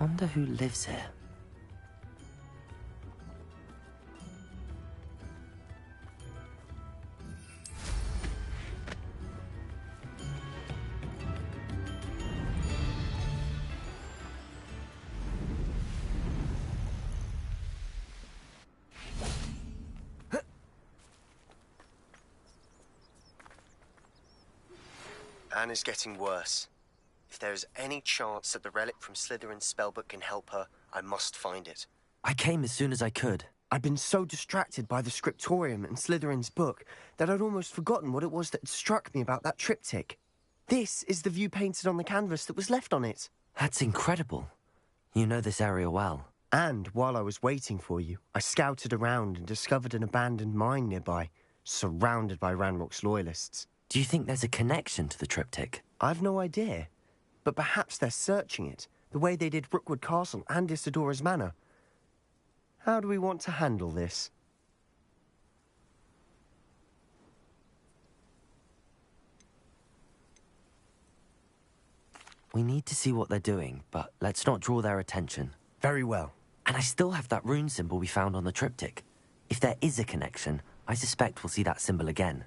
Wonder who lives here. Anna's getting worse. If there is any chance that the relic from Slytherin's spellbook can help her, I must find it. I came as soon as I could. I'd been so distracted by the scriptorium and Slytherin's book that I'd almost forgotten what it was that had struck me about that triptych. This is the view painted on the canvas that was left on it. That's incredible. You know this area well. And while I was waiting for you, I scouted around and discovered an abandoned mine nearby, surrounded by Ranrock's loyalists. Do you think there's a connection to the triptych? I've no idea. But perhaps they're searching it, the way they did Rookwood Castle and Isidora's Manor. How do we want to handle this? We need to see what they're doing, but let's not draw their attention. Very well. And I still have that rune symbol we found on the triptych. If there is a connection, I suspect we'll see that symbol again.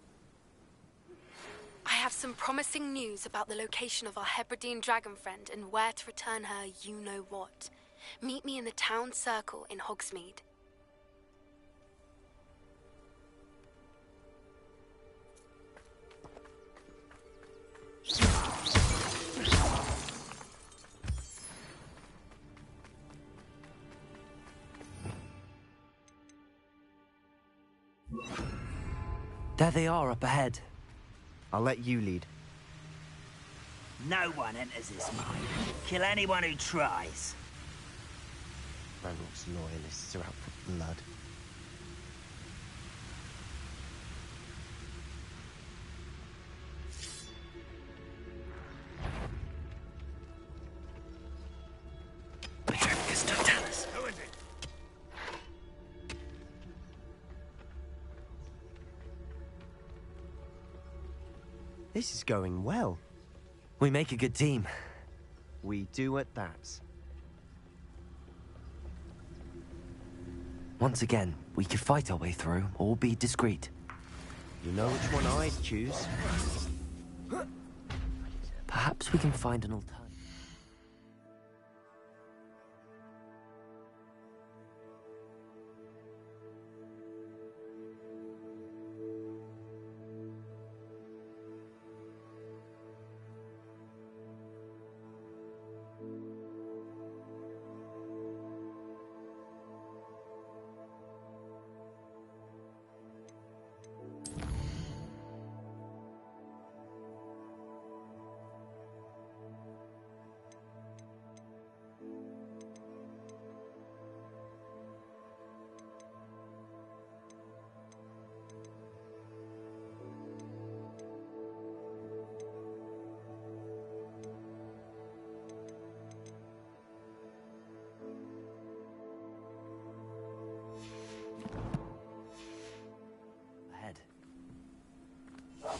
I have some promising news about the location of our Hebridean dragon friend and where to return her you-know-what. Meet me in the town circle in Hogsmeade. There they are, up ahead. I'll let you lead. No one enters this mine. Kill anyone who tries. Ranrock's loyalists are out for blood. Don't tell us. Who is it? This is going well. We make a good team. We do at that. Once again, we could fight our way through, or be discreet. You know which one I'd choose. Perhaps we can find an alternative.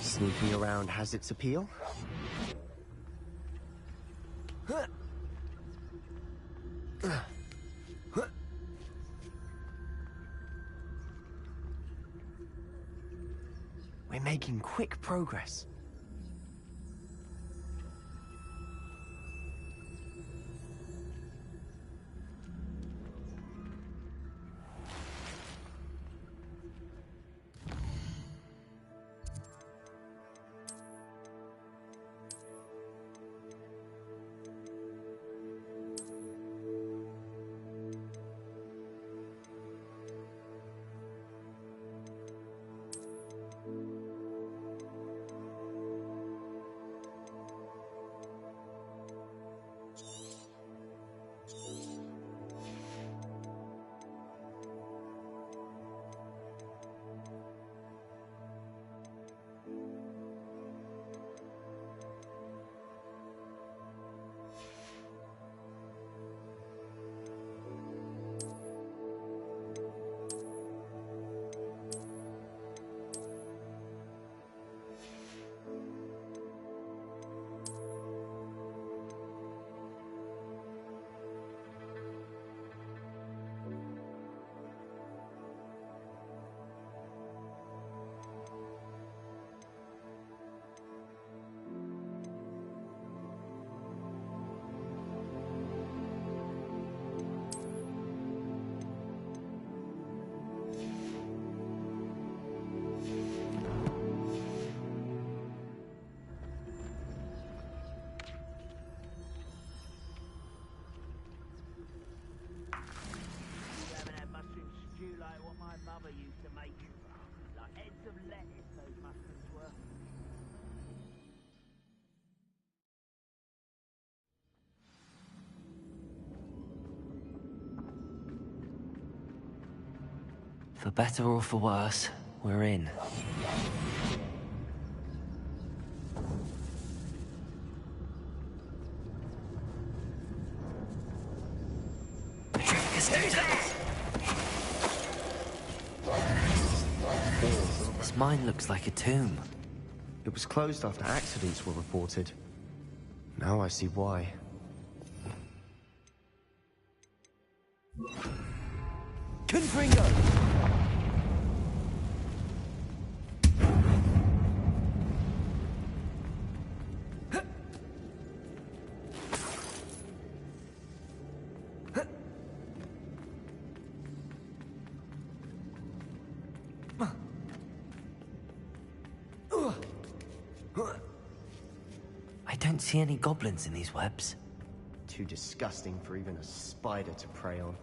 Sneaking around has its appeal. We're making quick progress. For better or for worse, we're in. This mine looks like a tomb. It was closed after accidents were reported. Now I see why. Confringo! I don't see any goblins in these webs. Too disgusting for even a spider to prey on.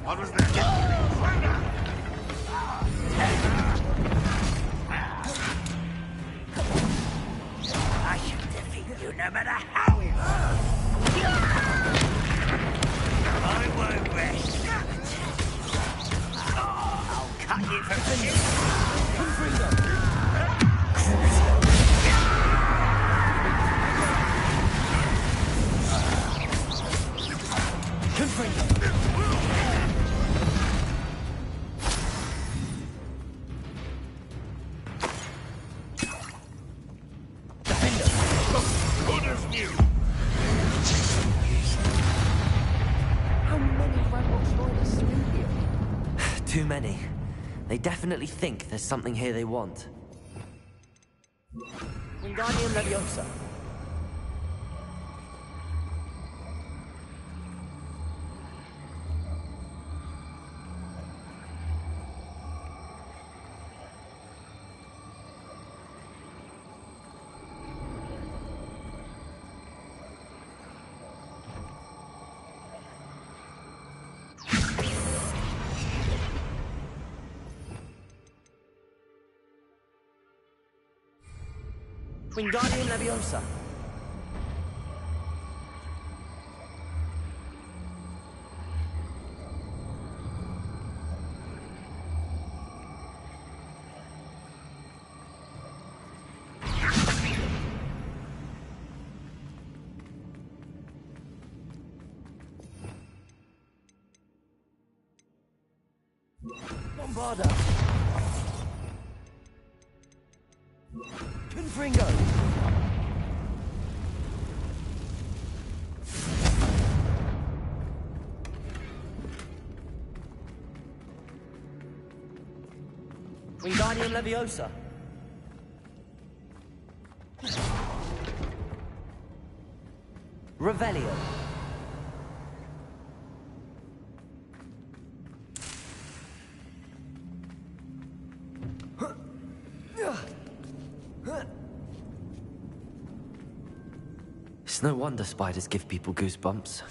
What was that? I shall defeat you no matter how you... I won't rest. I'll cut you from Good as new. How many Ranrock's loyalists are in here? Too many. They definitely think there's something here they want. Wingardium Leviosa. Wingardium Leviosa. Bombarda. Confringo. Wingardium Leviosa. Revelio. It's no wonder spiders give people goosebumps.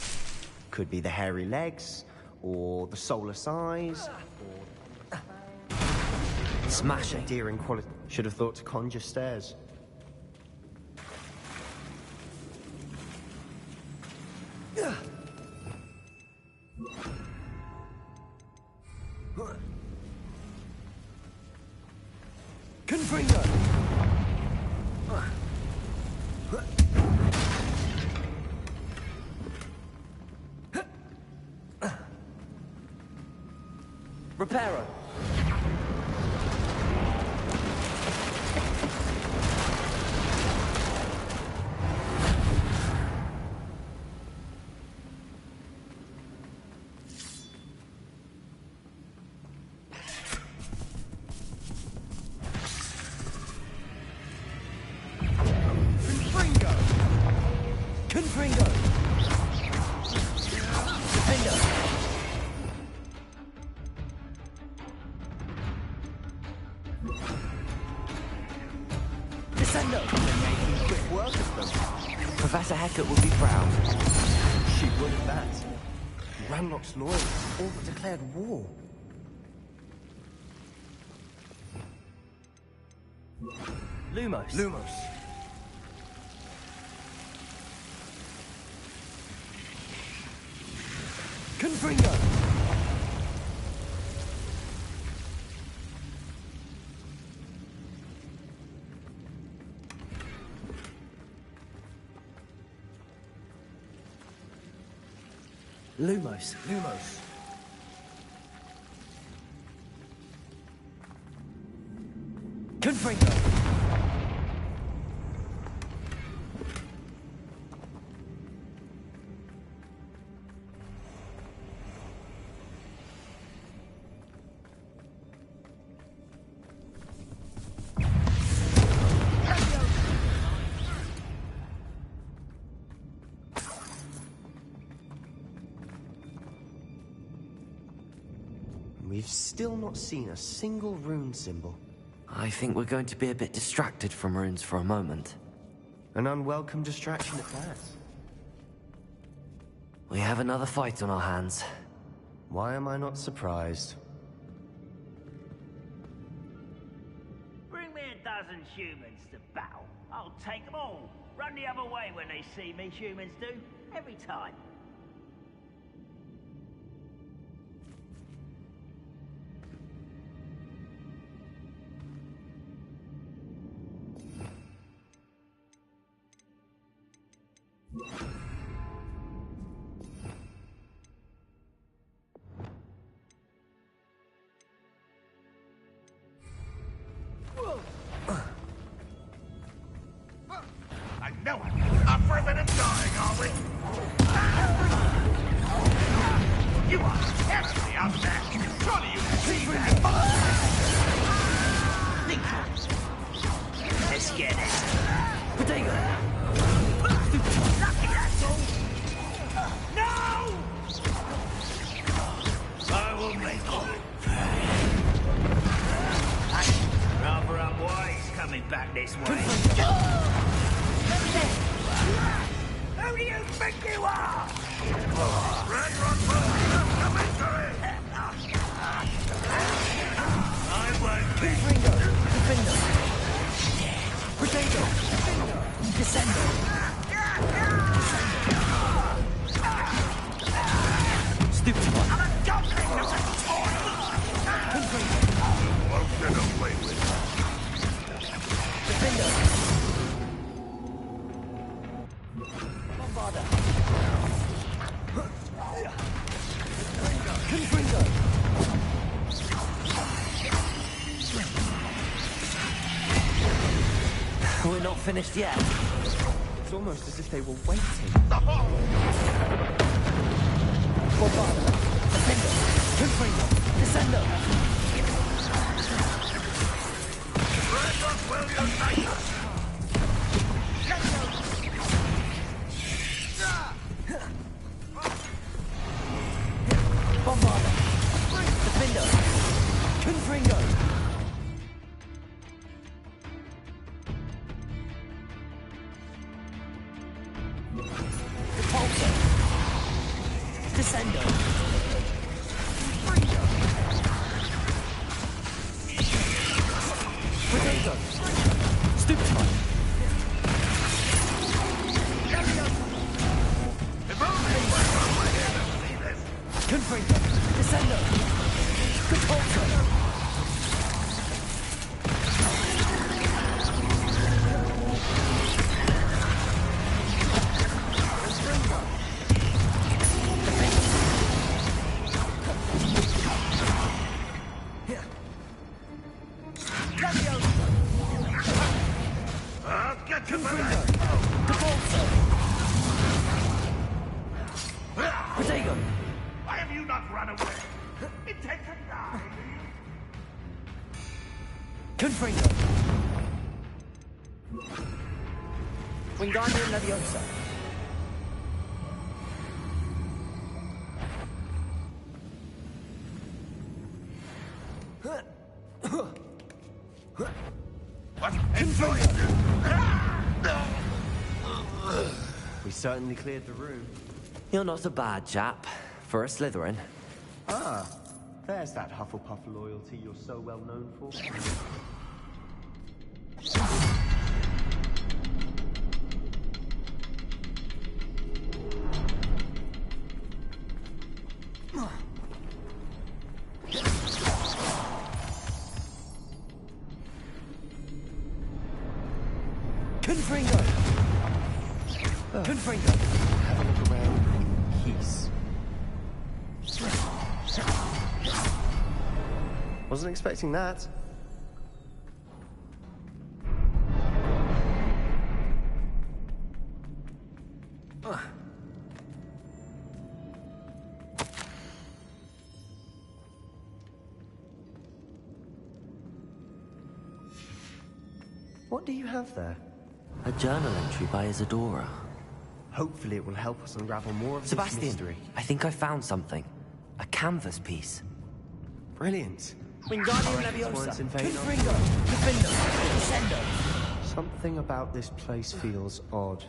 Could be the hairy legs, or the soulless eyes, or... Smashing. Endearing quality. Should have thought to conjure stairs. Confringo. Reparo. Confringo. Defender. Descendo. They're making quick work of them. Professor Hecat would be proud. She would at that. Ranrock's loyalists all but declared war. Lumos. Lumos. Confringo! Lumos. Lumos. Confringo! We've still not seen a single rune symbol. I think we're going to be a bit distracted from runes for a moment. An unwelcome distraction at that. We have another fight on our hands. Why am I not surprised? Bring me a dozen humans to battle. I'll take them all. Run the other way when they see me, humans do. Every time. I know it. Up for a bit of dying, are we? You are terribly up there. Surely you can see that. Let's get it. Potato! Lucky that's all. No! I will make it. Rather unwise coming back this way. Who do you think you are? Red Rock will the victory! I won't be. Confringo! Defendo! Potato! Descendo! Stupid one! I'm a goblin, not a toy! Confringo! Won't get away with it. Defendo! Bombarda! Confringo! We're not finished yet. It's almost as if they were waiting. Bombarda! Defendo! Confringo! Descendo! Red Rock will unite us! Bombarda! Defendo! Confringo! Repulsor! Descendo! Potato! Stupid one! If only Red Rock were here to see this! Confringo! Descendo! Repulsor! I'll get you for Confringo! that! Repulsor! Potato! Why have you not run away? Intend to die, do you? Confringo! Wingardium Leviosa. What? Enjoy it! We certainly cleared the room. You're not a bad chap for a Slytherin. Ah, there's that Hufflepuff loyalty you're so well known for. Confringo! Confringo! Have a look around in peace. Wasn't expecting that. What do you have there? A journal entry by Isadora. Hopefully it will help us unravel more of this Sebastian, mystery. I think I found something. A canvas piece. Brilliant. Wingardium Leviosa! Confringo! Defendo! Descendo! Something about this place feels odd.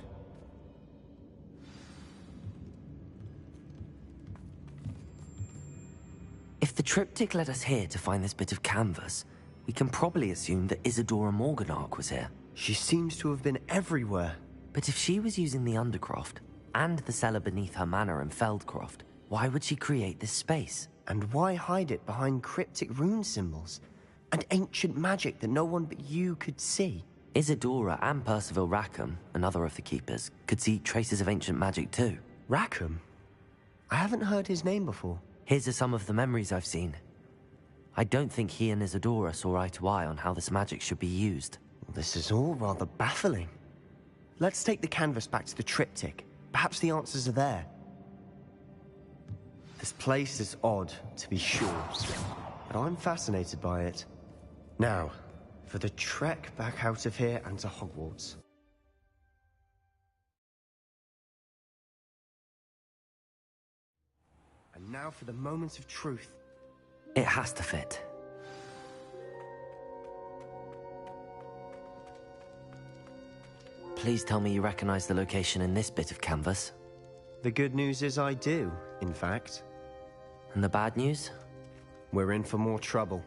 If the triptych led us here to find this bit of canvas, we can probably assume that Isadora Morganach was here. She seems to have been everywhere. But if she was using the Undercroft, and the cellar beneath her manor in Feldcroft, why would she create this space? And why hide it behind cryptic rune symbols? And ancient magic that no one but you could see? Isadora and Percival Rackham, another of the Keepers, could see traces of ancient magic too. Rackham? I haven't heard his name before. Here's some of the memories I've seen. I don't think he and Isadora saw eye to eye on how this magic should be used. This is all rather baffling. Let's take the canvas back to the triptych. Perhaps the answers are there. This place is odd, to be sure, but I'm fascinated by it. Now, for the trek back out of here and to Hogwarts. And now for the moment of truth. It has to fit. Please tell me you recognize the location in this bit of canvas. The good news is I do, in fact. And the bad news? We're in for more trouble.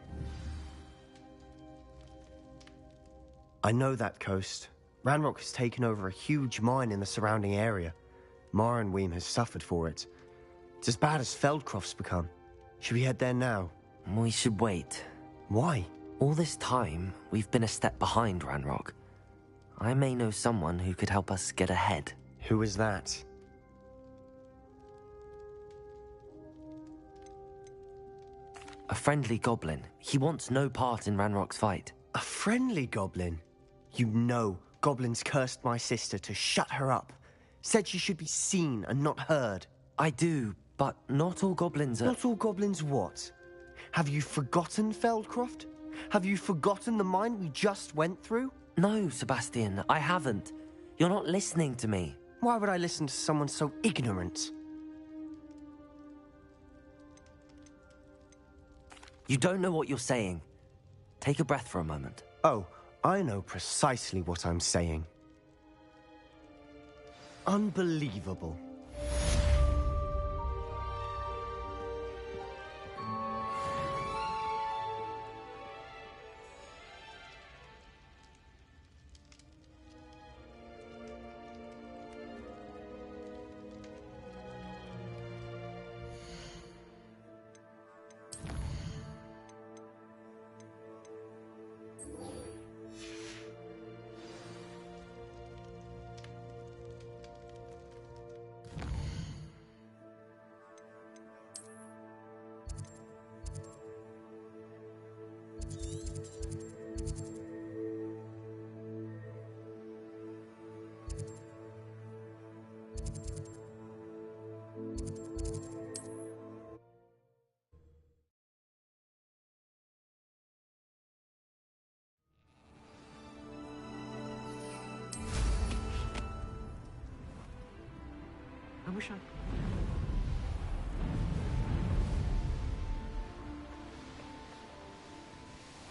I know that coast. Ranrock has taken over a huge mine in the surrounding area. Marrenweem has suffered for it. It's as bad as Feldcroft's become. Should we head there now? We should wait. Why? All this time, we've been a step behind Ranrock. I may know someone who could help us get ahead. Who is that? A friendly goblin. He wants no part in Ranrock's fight. A friendly goblin? You know, goblins cursed my sister to shut her up. Said she should be seen and not heard. I do, but not all goblins are... Not all goblins what? Have you forgotten Feldcroft? Have you forgotten the mine we just went through? No, Sebastian, I haven't. You're not listening to me. Why would I listen to someone so ignorant? You don't know what you're saying. Take a breath for a moment. Oh, I know precisely what I'm saying. Unbelievable. I wish I...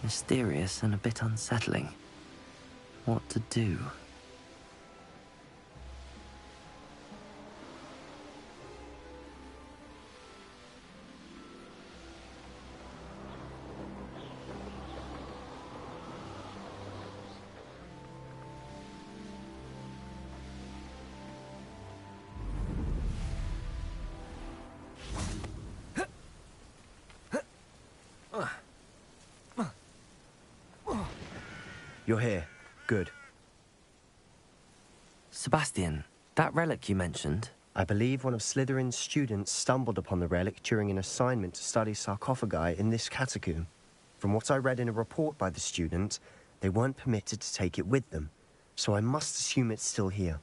Mysterious and a bit unsettling. What to do? You're here. Good. Sebastian, that relic you mentioned... I believe one of Slytherin's students stumbled upon the relic during an assignment to study sarcophagi in this catacomb. From what I read in a report by the student, they weren't permitted to take it with them, so I must assume it's still here.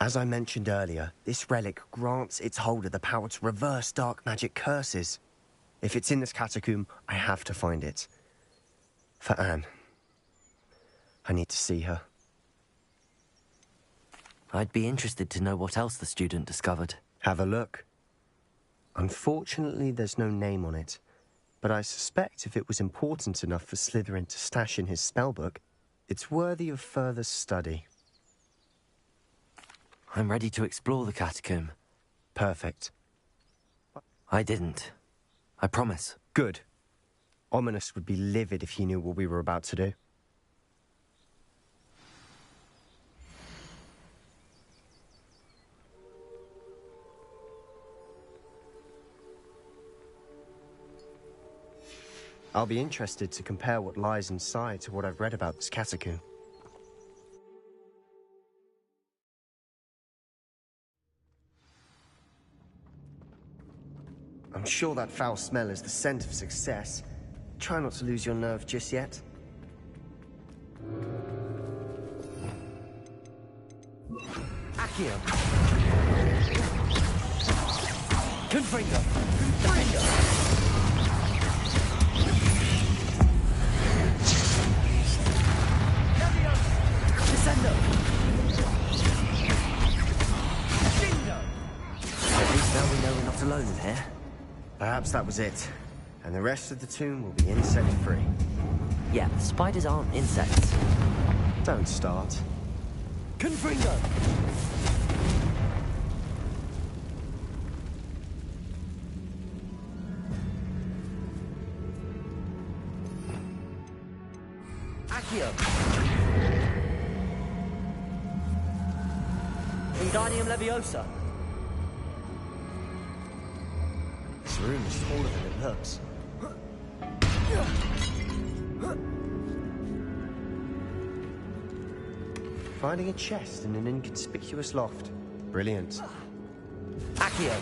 As I mentioned earlier, this relic grants its holder the power to reverse dark magic curses. If it's in this catacomb, I have to find it. For Anne. I need to see her. I'd be interested to know what else the student discovered. Have a look. Unfortunately, there's no name on it, but I suspect if it was important enough for Slytherin to stash in his spellbook, it's worthy of further study. I'm ready to explore the catacomb. Perfect. I didn't. I promise. Good. Ominous would be livid if he knew what we were about to do. I'll be interested to compare what lies inside to what I've read about this catacomb. I'm sure that foul smell is the scent of success. Try not to lose your nerve just yet. Accio! Confringo! Confringo! Descendo! Bingo! At least now we know we're not alone in here. Perhaps that was it. And the rest of the tomb will be insect-free. Yeah, spiders aren't insects. Don't start. Confringo! Accio! Wingardium Leviosa! This room is taller than it looks. Finding a chest in an inconspicuous loft. Brilliant. Accio!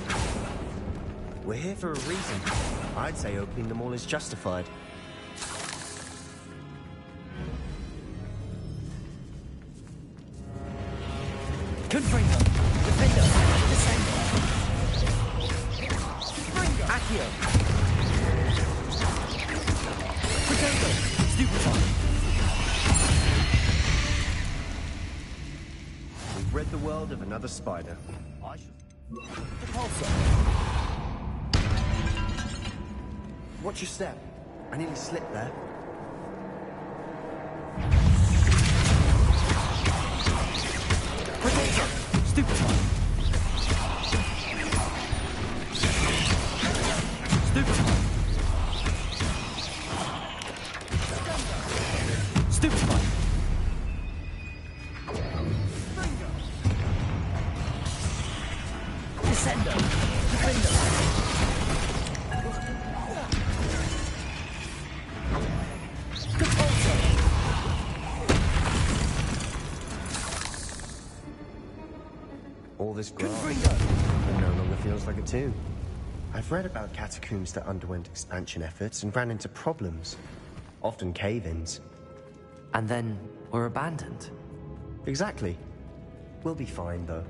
We're here for a reason. I'd say opening them all is justified. Confringo! Defendo! Descendo! Accio! Pretendo! Stupefy! We've rid the world of another spider. I should... Repulsor! Watch your step. I nearly slipped there. Potato! Stupefy! Stupefy! Stupefy! Descendo! Defendo! All this grass no longer feels like a tomb. I've read about catacombs that underwent expansion efforts and ran into problems. Often cave-ins. And then were abandoned. Exactly. We'll be fine, though.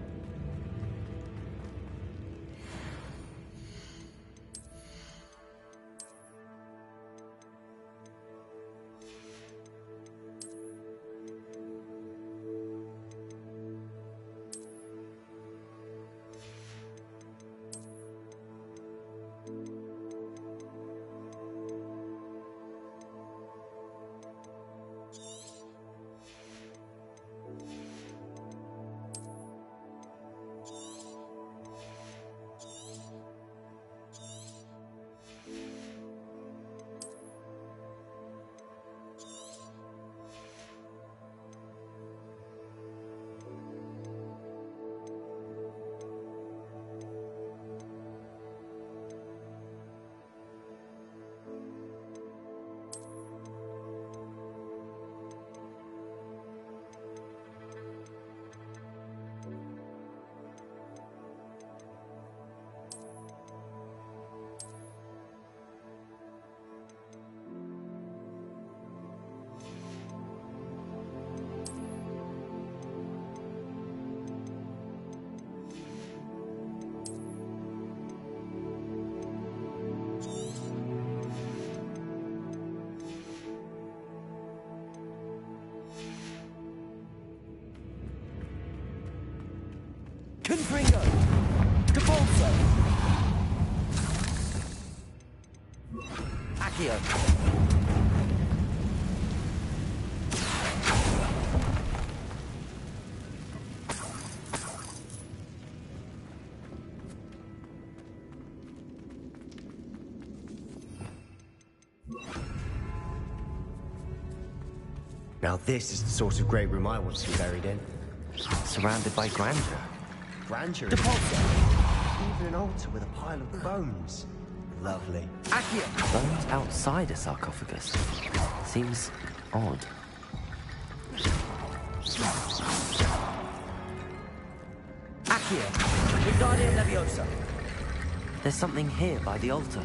Confringo! Depulso! Accio! Now this is the sort of great room I want to be buried in. Surrounded by grandeur. Grandeur? Depulso! Even an altar with a pile of bones. Lovely. Accio! Bones outside a sarcophagus. Seems odd. Accio! Wingardium Leviosa! There's something here by the altar.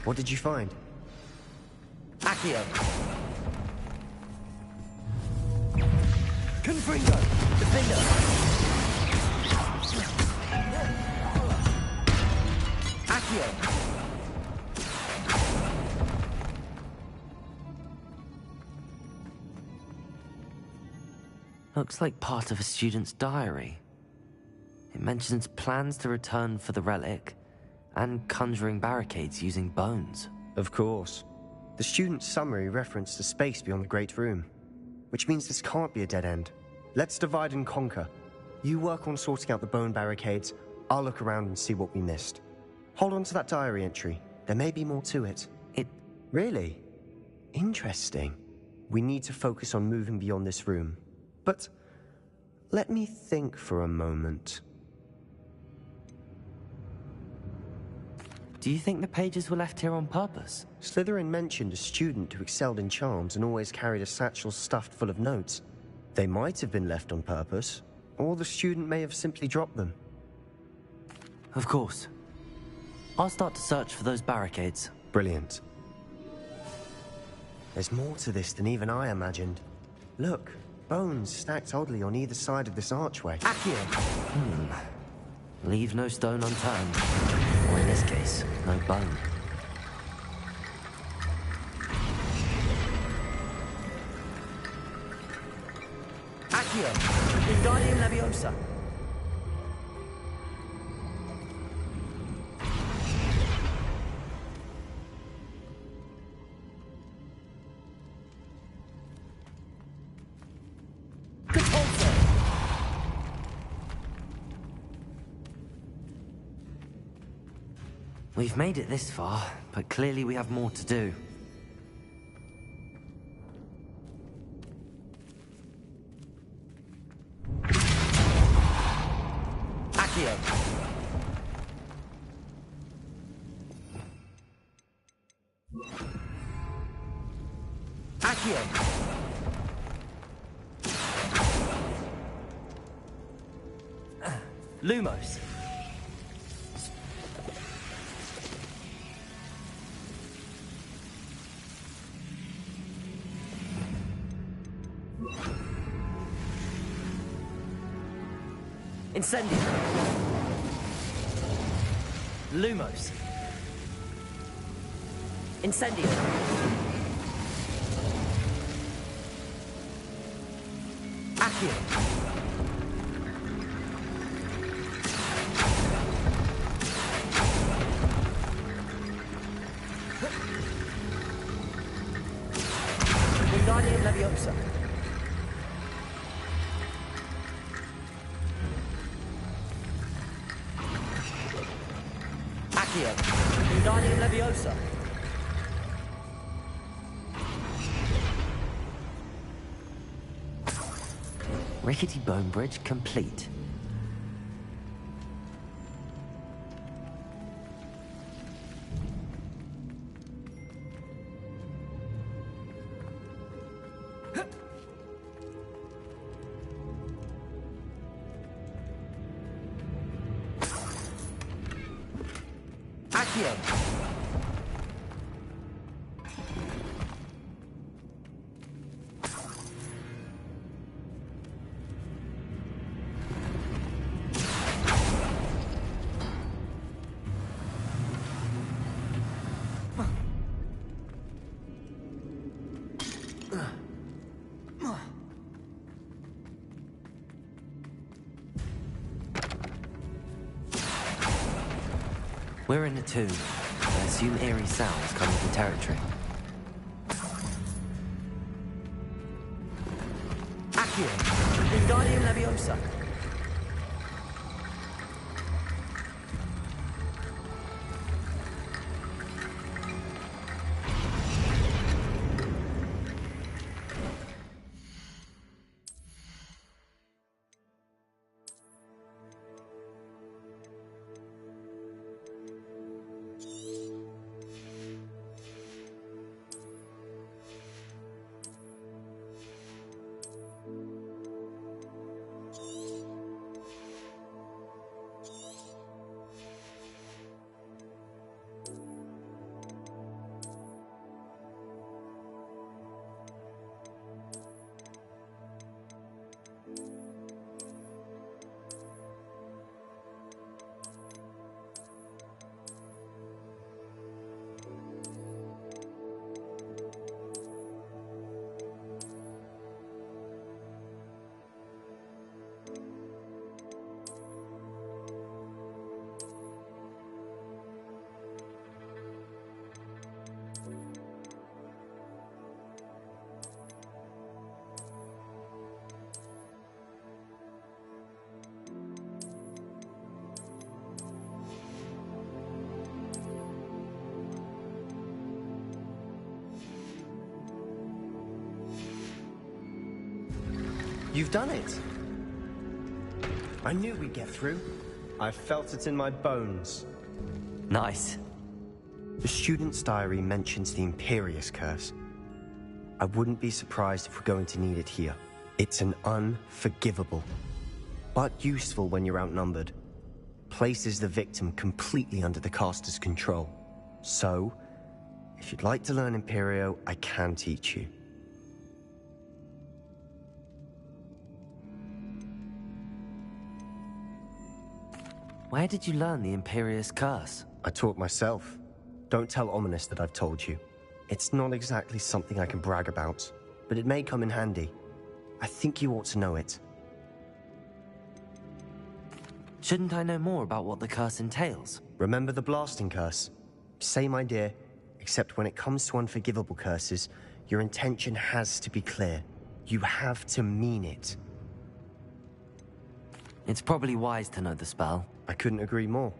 What did you find? Accio! Confringo! Defender! Accio! Looks like part of a student's diary. It mentions plans to return for the relic and conjuring barricades using bones. Of course. The student's summary referenced a space beyond the Great Room, which means this can't be a dead end. Let's divide and conquer. You work on sorting out the bone barricades, I'll look around and see what we missed. Hold on to that diary entry. There may be more to it. Really? Interesting. We need to focus on moving beyond this room. But let me think for a moment. Do you think the pages were left here on purpose? Slytherin mentioned a student who excelled in charms and always carried a satchel stuffed full of notes. They might have been left on purpose, or the student may have simply dropped them. Of course. I'll start to search for those barricades. Brilliant. There's more to this than even I imagined. Look, bones stacked oddly on either side of this archway. Accio! Leave no stone unturned. Or in this case, no bone. Accio! Wingardium Leviosa! We've made it this far, but clearly we have more to do. Accio! Accio! Lumos! Incendio! Lumos! Incendio! Accio! Wingardium Leviosa! Accio! Wingardium Leviosa! Rickety bone bridge complete. Accio! We're in a tomb. I assume eerie sounds come with the territory. Accio. Wingardium Leviosa. You've done it! I knew we'd get through. I felt it in my bones. Nice. The student's diary mentions the Imperious Curse. I wouldn't be surprised if we're going to need it here. It's an unforgivable, but useful when you're outnumbered. Places the victim completely under the caster's control. So, if you'd like to learn Imperio, I can teach you. Where did you learn the Imperious Curse? I taught myself. Don't tell Ominous that I've told you. It's not exactly something I can brag about, but it may come in handy. I think you ought to know it. Shouldn't I know more about what the curse entails? Remember the blasting curse? Same idea, except when it comes to unforgivable curses, your intention has to be clear. You have to mean it. It's probably wise to know the spell. I couldn't agree more.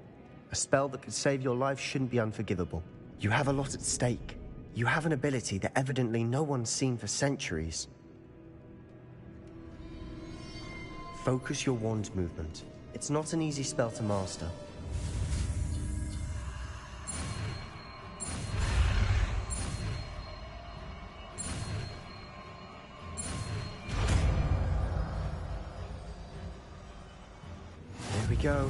A spell that could save your life shouldn't be unforgivable. You have a lot at stake. You have an ability that evidently no one's seen for centuries. Focus your wand movement. It's not an easy spell to master. There we go.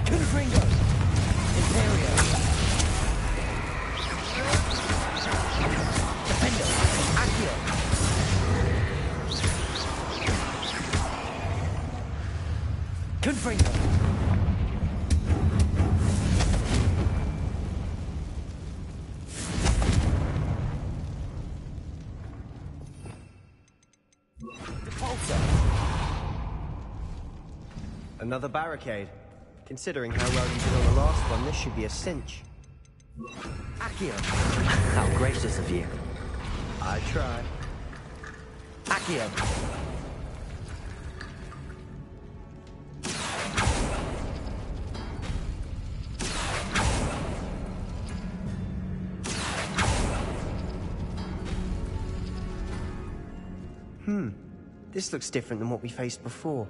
Confringo! Imperio! Defendo! Accio! Confringo! Another barricade. Considering how well you did on the last one, this should be a cinch. Accio! How gracious of you. I try. Accio! This looks different than what we faced before.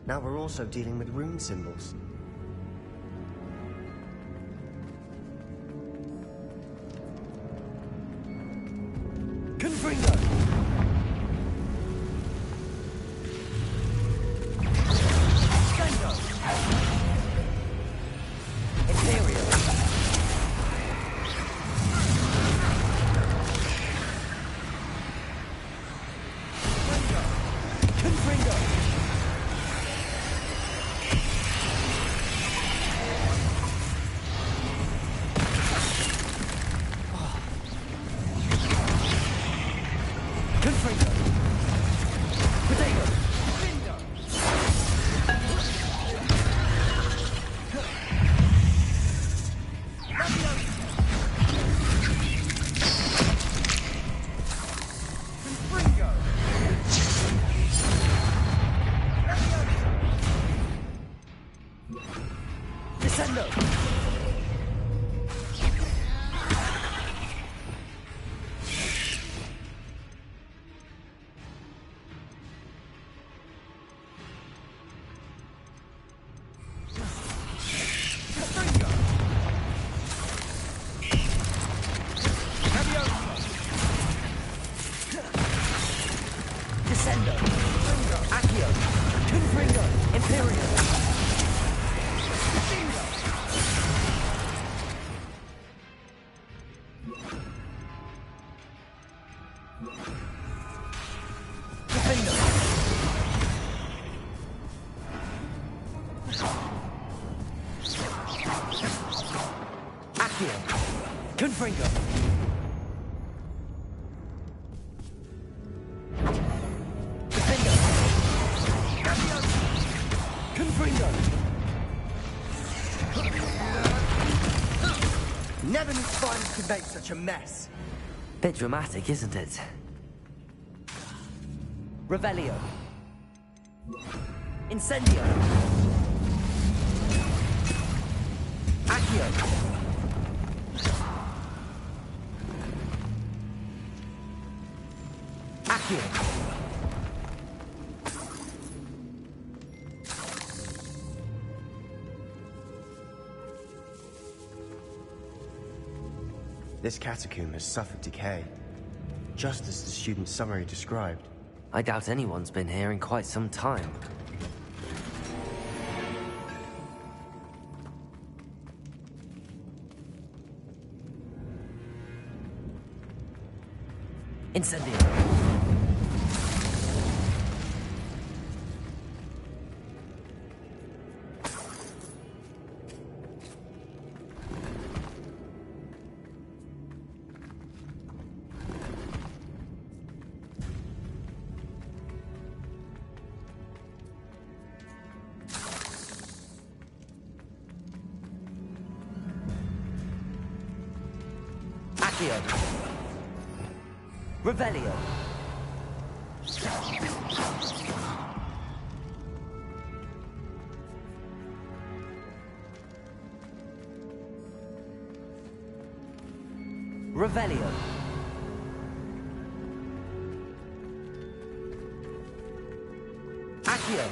Now we're also dealing with rune symbols. Confringo! Stendo! Imperio! Confringo! Descendo! Descendo! Accio! Confringo! Imperial! Defendo! Accio! Confringo! Never knew spiders could make such a mess. Bit dramatic, isn't it? Revelio. Incendio. Accio. Accio. This catacomb has suffered decay, just as the student's summary described. I doubt anyone's been here in quite some time. Incendio. Accio. Revelio. Revelio. Accio.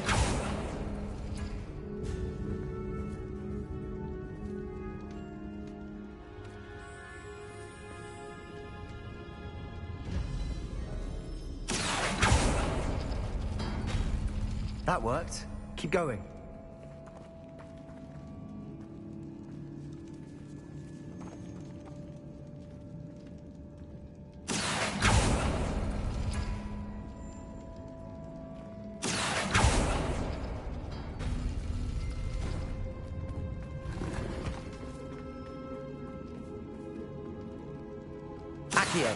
That worked. Keep going. Accio.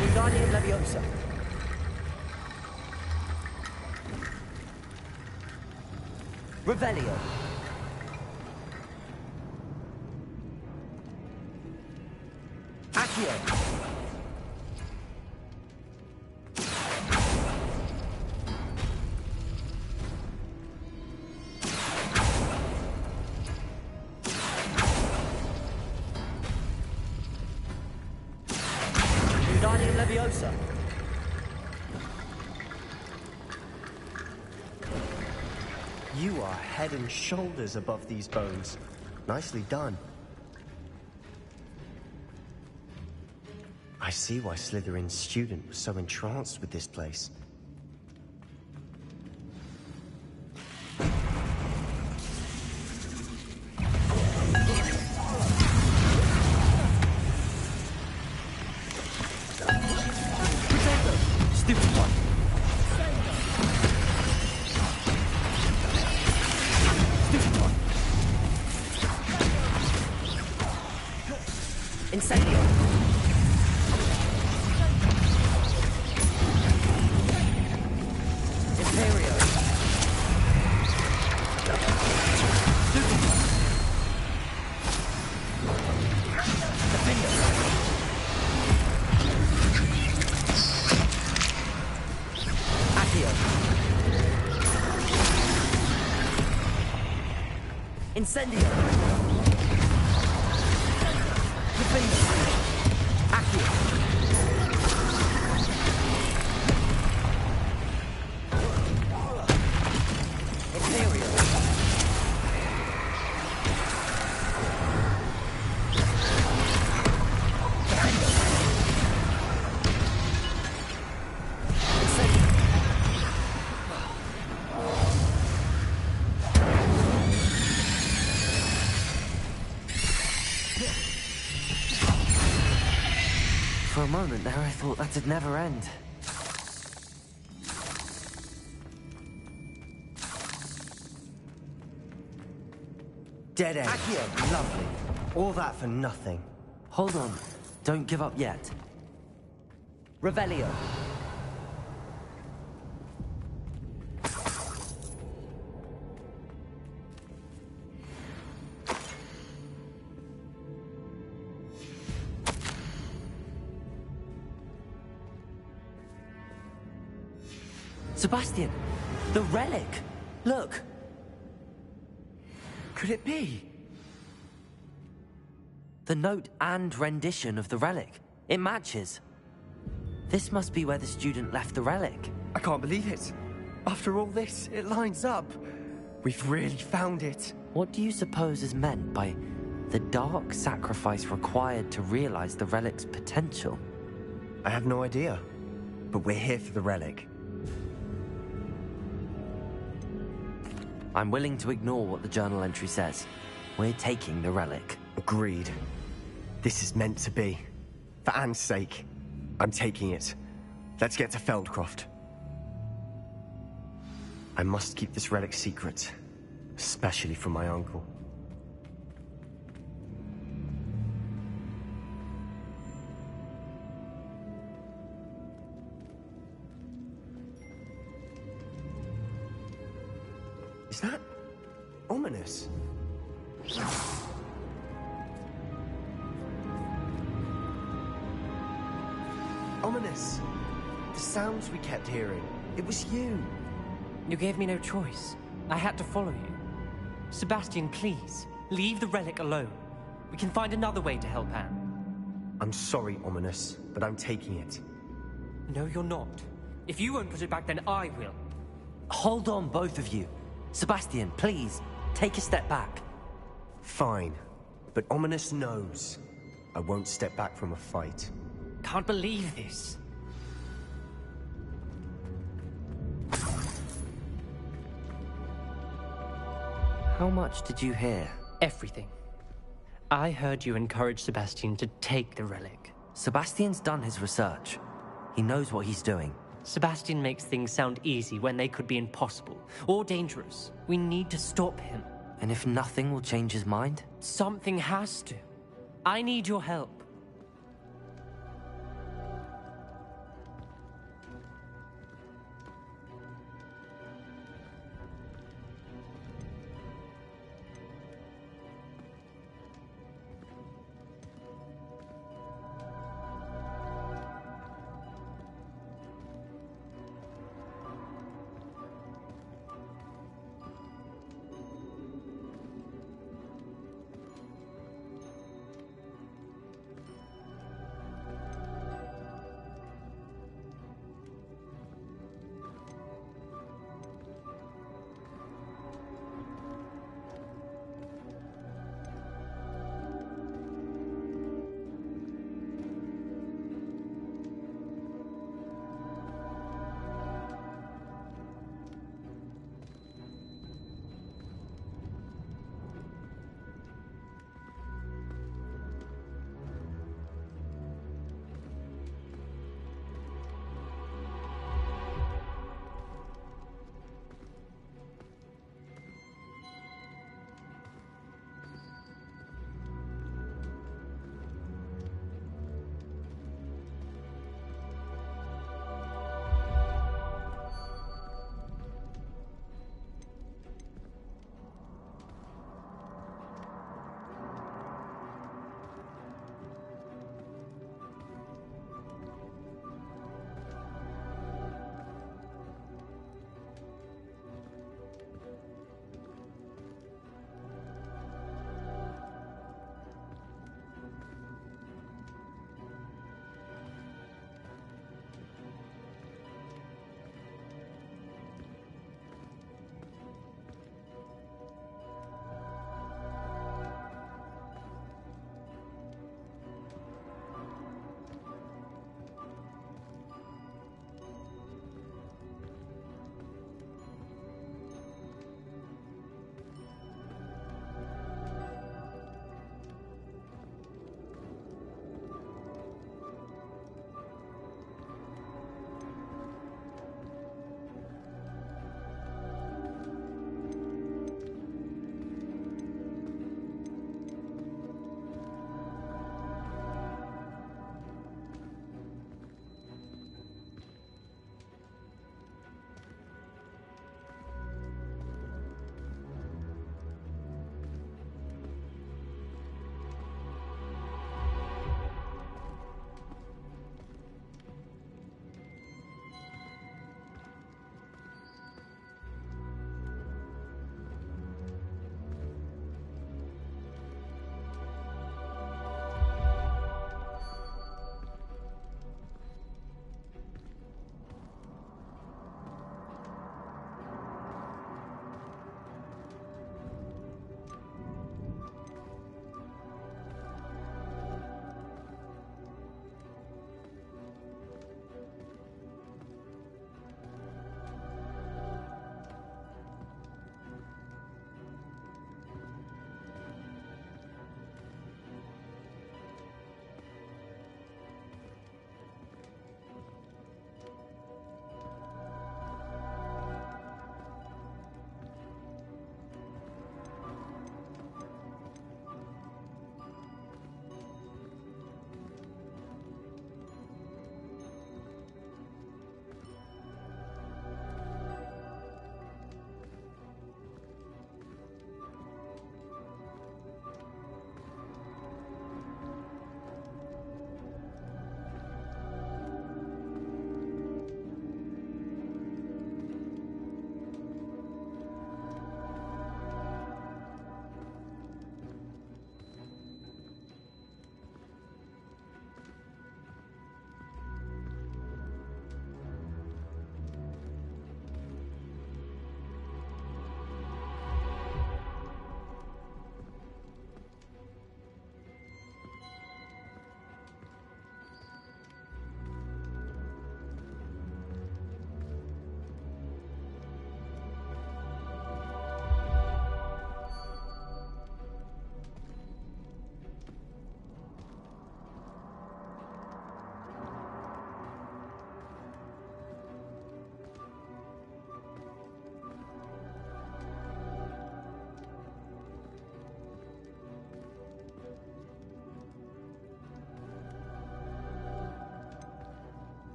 Wingardium Leviosa. Revelio. Accio. Wingardium Leviosa. You are head and shoulders above these bones. Nicely done. I see why Slytherin's student was so entranced with this place. Stupid one. Stupid one. Incendio. Imperio. Stupid one. Defender. Incendio! Defender! Accio! Imperial! For a moment there, I thought that'd never end. Dead end. Accio. Lovely. All that for nothing. Hold on. Don't give up yet. Revelio. Sebastian! The relic! Look! Could it be? The note and rendition of the relic. It matches. This must be where the student left the relic. I can't believe it. After all this, it lines up. We've really found it. What do you suppose is meant by the dark sacrifice required to realize the relic's potential? I have no idea. But we're here for the relic. I'm willing to ignore what the journal entry says. We're taking the relic. Agreed. This is meant to be. For Anne's sake, I'm taking it. Let's get to Feldcroft. I must keep this relic secret, especially from my uncle. Is that ominous? Ominous. The sounds we kept hearing. It was you. You gave me no choice. I had to follow you. Sebastian, please, leave the relic alone. We can find another way to help Anne. I'm sorry, Ominous, but I'm taking it. No, you're not. If you won't put it back, then I will. Hold on, both of you. Sebastian, please, take a step back. Fine, but Ominous knows I won't step back from a fight. Can't believe this. How much did you hear? Everything. I heard you encourage Sebastian to take the relic. Sebastian's done his research. He knows what he's doing. Sebastian makes things sound easy when they could be impossible or dangerous. We need to stop him. And if nothing will change his mind? Something has to. I need your help.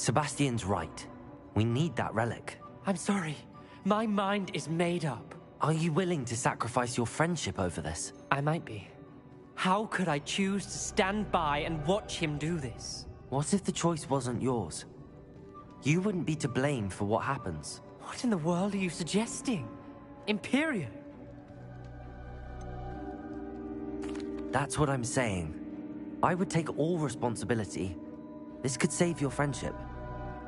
Sebastian's right. We need that relic. I'm sorry. My mind is made up. Are you willing to sacrifice your friendship over this? I might be. How could I choose to stand by and watch him do this? What if the choice wasn't yours? You wouldn't be to blame for what happens. What in the world are you suggesting? Imperium? That's what I'm saying. I would take all responsibility. This could save your friendship.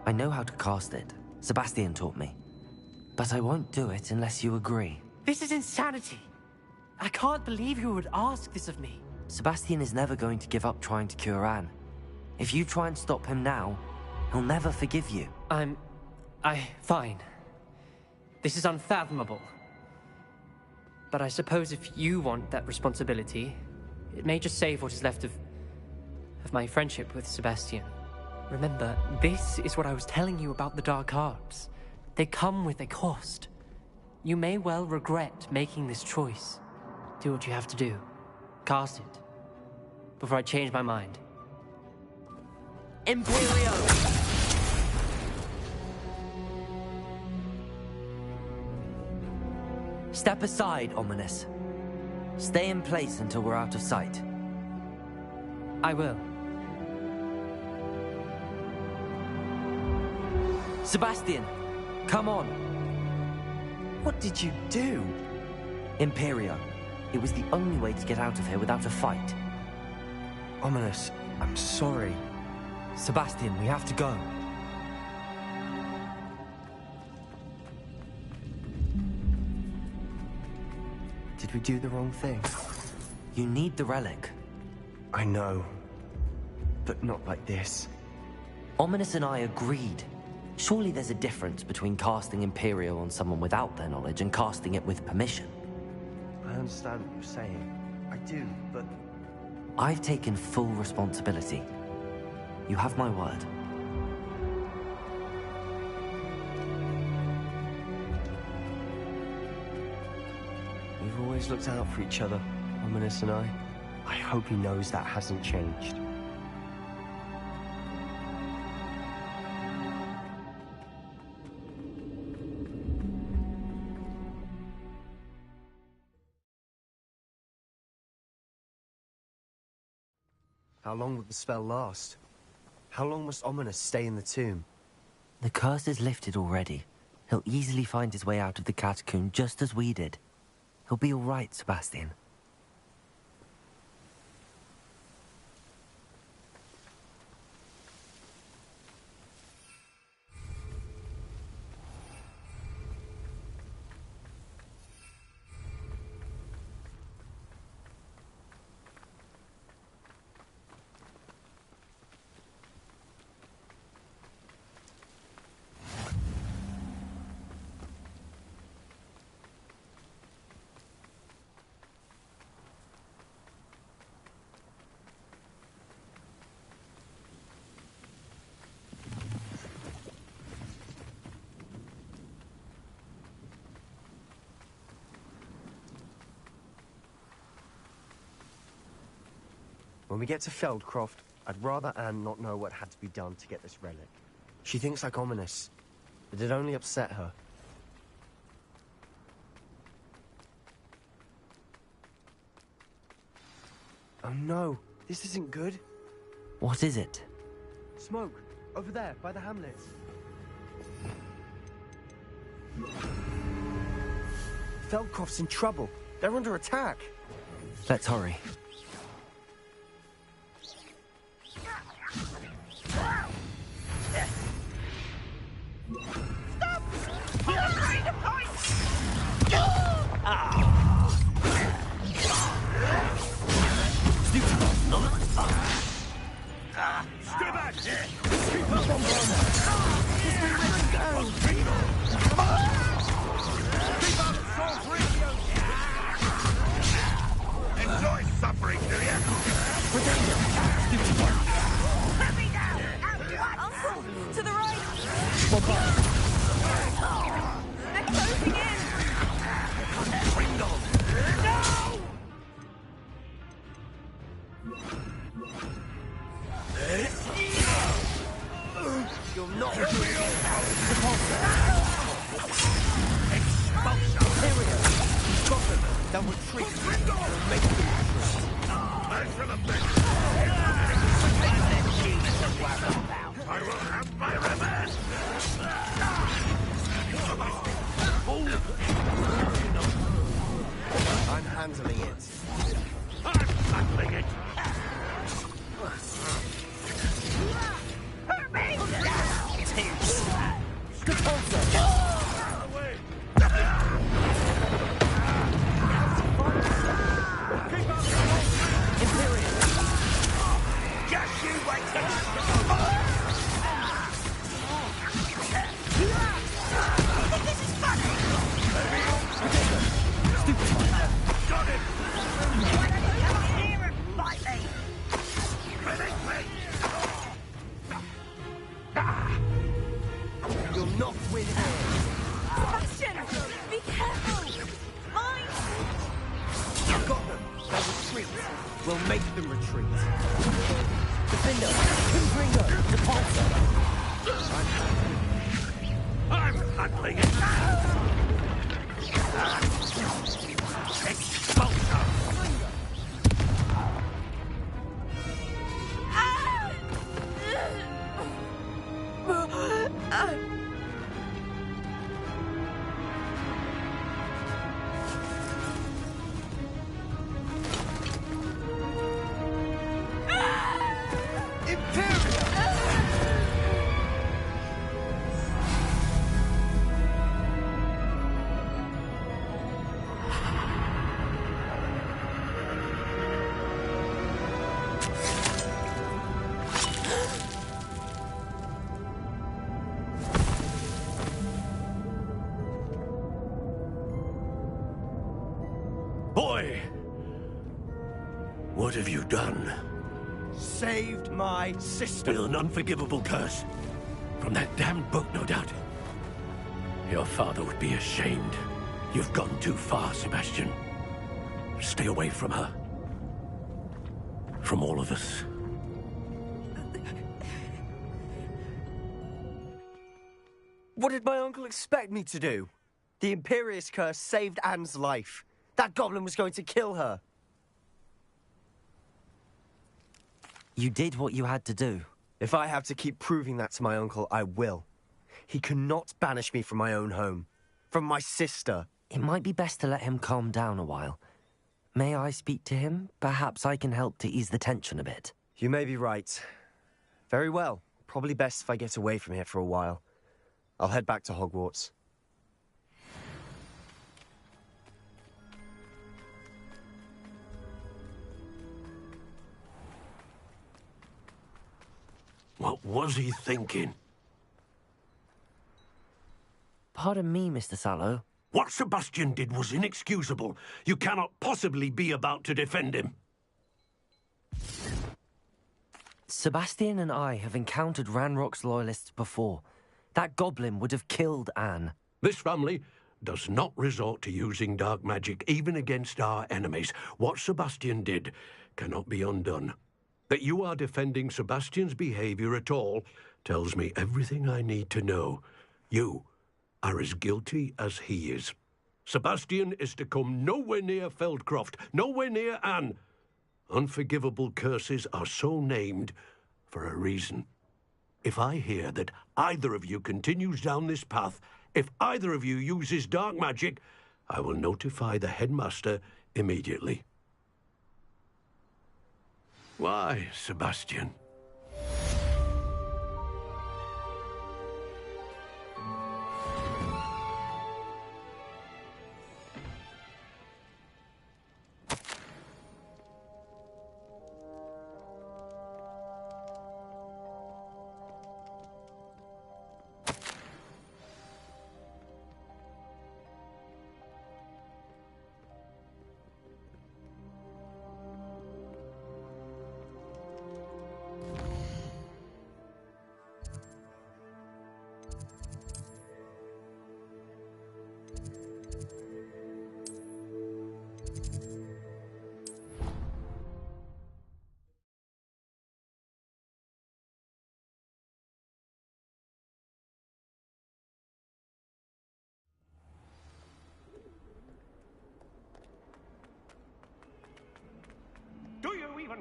I know how to cast it. Sebastian taught me. But I won't do it unless you agree. This is insanity. I can't believe you would ask this of me. Sebastian is never going to give up trying to cure Anne. If you try and stop him now, he'll never forgive you. Fine. This is unfathomable. But I suppose if you want that responsibility, it may just save what is left of my friendship with Sebastian. Remember, this is what I was telling you about the dark arts. They come with a cost. You may well regret making this choice. Do what you have to do. Cast it. Before I change my mind. Imperio! Step aside, Ominous. Stay in place until we're out of sight. I will. Sebastian, come on. What did you do? Imperio. It was the only way to get out of here without a fight. Ominous, I'm sorry. Sebastian, we have to go. Did we do the wrong thing? You need the relic. I know. But not like this. Ominous and I agreed. Surely there's a difference between casting Imperio on someone without their knowledge and casting it with permission. I understand what you're saying. I do, but... I've taken full responsibility. You have my word. We've always looked out for each other, Ominous and I. I hope he knows that hasn't changed. How long will the spell last? How long must Ominous stay in the tomb? The curse is lifted already. He'll easily find his way out of the catacomb just as we did. He'll be all right, Sebastian. When we get to Feldcroft, I'd rather Anne not know what had to be done to get this relic. She thinks like Ominous, but it only upset her. Oh no, this isn't good. What is it? Smoke, over there, by the hamlets. Feldcroft's in trouble. They're under attack. Let's hurry. Enjoy suffering, do you? Let me down! Uncle, to the right! They're closing in! No! You'll not win. Expulsion! Got them. They'll retreat. We'll make them retreat. I will have my revenge! I'm handling it. I'm handling it! Just you wait till this is funny! Got him! Why don't you come here and fight me? Release me! You'll not win here. Sebastian! Be careful! Mine! Got them. They'll retreat. We'll make them retreat. Defender! Confringo! Repulsor! I'm handling it! Expulsion! Boy! What have you done? Saved my sister. With an unforgivable curse. From that damned book, no doubt. Your father would be ashamed. You've gone too far, Sebastian. Stay away from her. From all of us. What did my uncle expect me to do? The Imperious curse saved Anne's life. That goblin was going to kill her. You did what you had to do. If I have to keep proving that to my uncle, I will. He cannot banish me from my own home. From my sister. It might be best to let him calm down a while. May I speak to him? Perhaps I can help to ease the tension a bit. You may be right. Very well. Probably best if I get away from here for a while. I'll head back to Hogwarts. What was he thinking? Pardon me, Mr. Sallow. What Sebastian did was inexcusable. You cannot possibly be about to defend him. Sebastian and I have encountered Ranrock's loyalists before. That goblin would have killed Anne. This family does not resort to using dark magic, even against our enemies. What Sebastian did cannot be undone. That you are defending Sebastian's behavior at all tells me everything I need to know. You are as guilty as he is. Sebastian is to come nowhere near Feldcroft, nowhere near Anne. Unforgivable curses are so named for a reason. If I hear that either of you continues down this path, if either of you uses dark magic, I will notify the headmaster immediately. Why, Sebastian?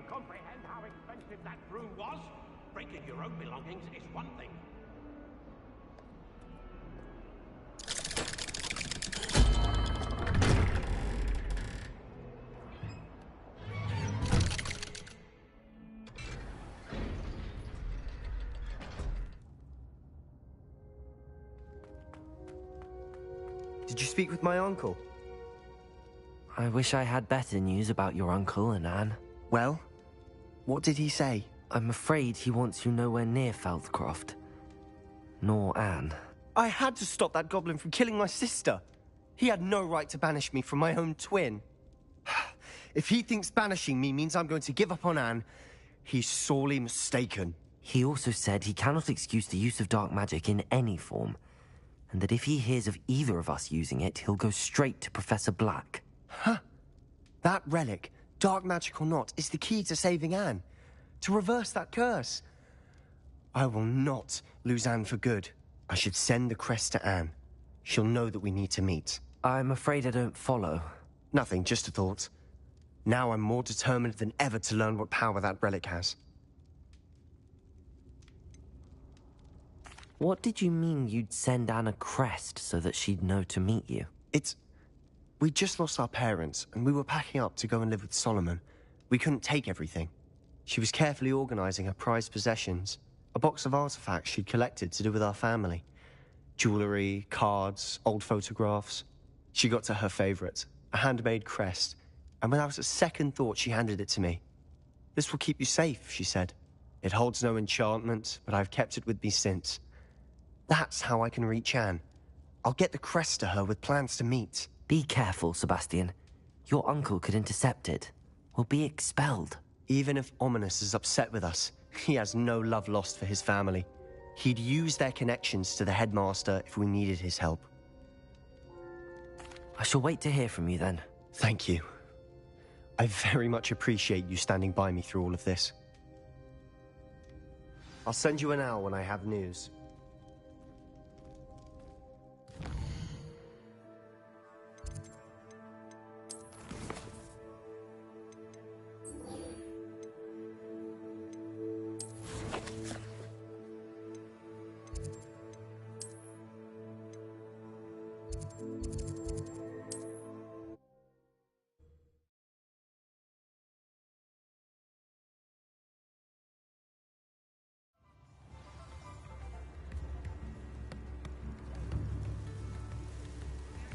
comprehend how expensive that broom was? Breaking your own belongings is one thing. Did you speak with my uncle? I wish I had better news about your uncle and Anne. Well, what did he say? I'm afraid he wants you nowhere near Feldcroft. Nor Anne. I had to stop that goblin from killing my sister. He had no right to banish me from my own twin. If he thinks banishing me means I'm going to give up on Anne, he's sorely mistaken. He also said he cannot excuse the use of dark magic in any form, and that if he hears of either of us using it, he'll go straight to Professor Black. Huh. That relic, dark magic or not, is the key to saving Anne. To reverse that curse. I will not lose Anne for good. I should send the crest to Anne. She'll know that we need to meet. I'm afraid I don't follow. Nothing, just a thought. Now I'm more determined than ever to learn what power that relic has. What did you mean you'd send Anne a crest so that she'd know to meet you? We just lost our parents, and we were packing up to go and live with Solomon. We couldn't take everything. She was carefully organizing her prized possessions, a box of artifacts she'd collected to do with our family. Jewelry, cards, old photographs. She got to her favorite, a handmade crest, and without a second thought, she handed it to me. "This will keep you safe," she said. "It holds no enchantment, but I've kept it with me since. That's how I can reach Anne. I'll get the crest to her with plans to meet." Be careful, Sebastian. Your uncle could intercept it. We'll be expelled. Even if Ominous is upset with us, he has no love lost for his family. He'd use their connections to the headmaster if we needed his help. I shall wait to hear from you then. Thank you. I very much appreciate you standing by me through all of this. I'll send you an owl when I have news.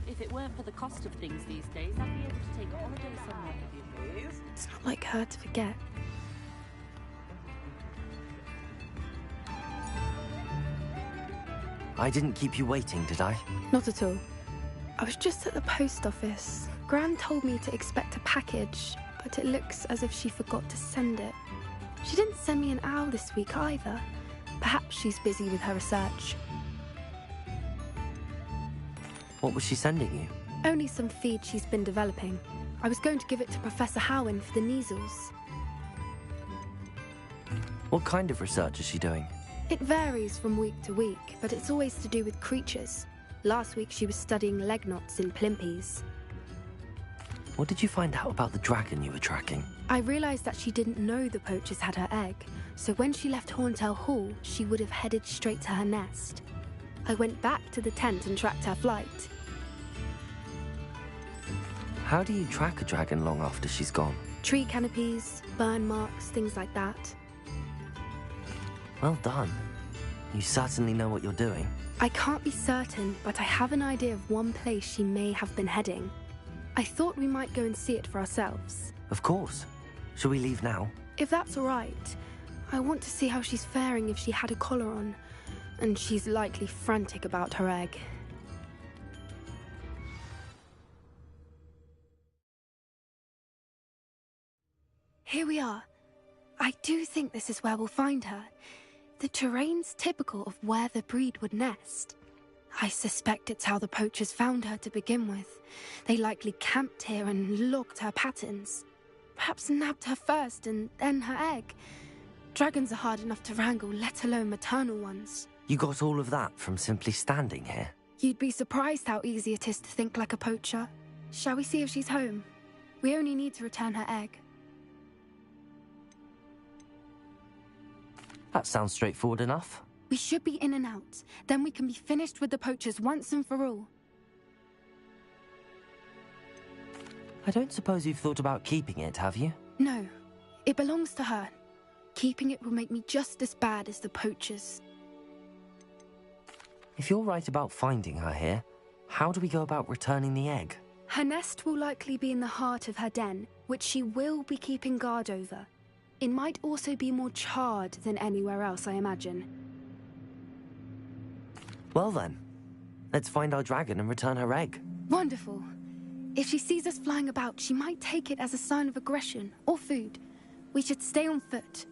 If it weren't for the cost of things these days, I'd be able to take a holiday somewhere with you, please. It's not like her to forget. I didn't keep you waiting, did I? Not at all. I was just at the post office. Gran told me to expect a package, but it looks as if she forgot to send it. She didn't send me an owl this week either. Perhaps she's busy with her research. What was she sending you? Only some feed she's been developing. I was going to give it to Professor Howin for the measles. What kind of research is she doing? It varies from week to week, but it's always to do with creatures. Last week she was studying leg knots in plimpies. What did you find out about the dragon you were tracking? I realised that she didn't know the poachers had her egg, so when she left Horntail Hall, she would have headed straight to her nest. I went back to the tent and tracked her flight. How do you track a dragon long after she's gone? Tree canopies, burn marks, things like that. Well done. You certainly know what you're doing. I can't be certain, but I have an idea of one place she may have been heading. I thought we might go and see it for ourselves. Of course. Shall we leave now? If that's all right. I want to see how she's faring if she had a collar on. And she's likely frantic about her egg. Here we are. I do think this is where we'll find her. The terrain's typical of where the breed would nest. I suspect it's how the poachers found her to begin with. They likely camped here and logged her patterns. Perhaps nabbed her first and then her egg. Dragons are hard enough to wrangle, let alone maternal ones. You got all of that from simply standing here? You'd be surprised how easy it is to think like a poacher. Shall we see if she's home? We only need to return her egg. That sounds straightforward enough. We should be in and out. Then we can be finished with the poachers once and for all. I don't suppose you've thought about keeping it, have you? No, it belongs to her. Keeping it will make me just as bad as the poachers. If you're right about finding her here, how do we go about returning the egg? Her nest will likely be in the heart of her den, which she will be keeping guard over. It might also be more charred than anywhere else, I imagine. Well then, let's find our dragon and return her egg. Wonderful. If she sees us flying about, she might take it as a sign of aggression or food. We should stay on foot.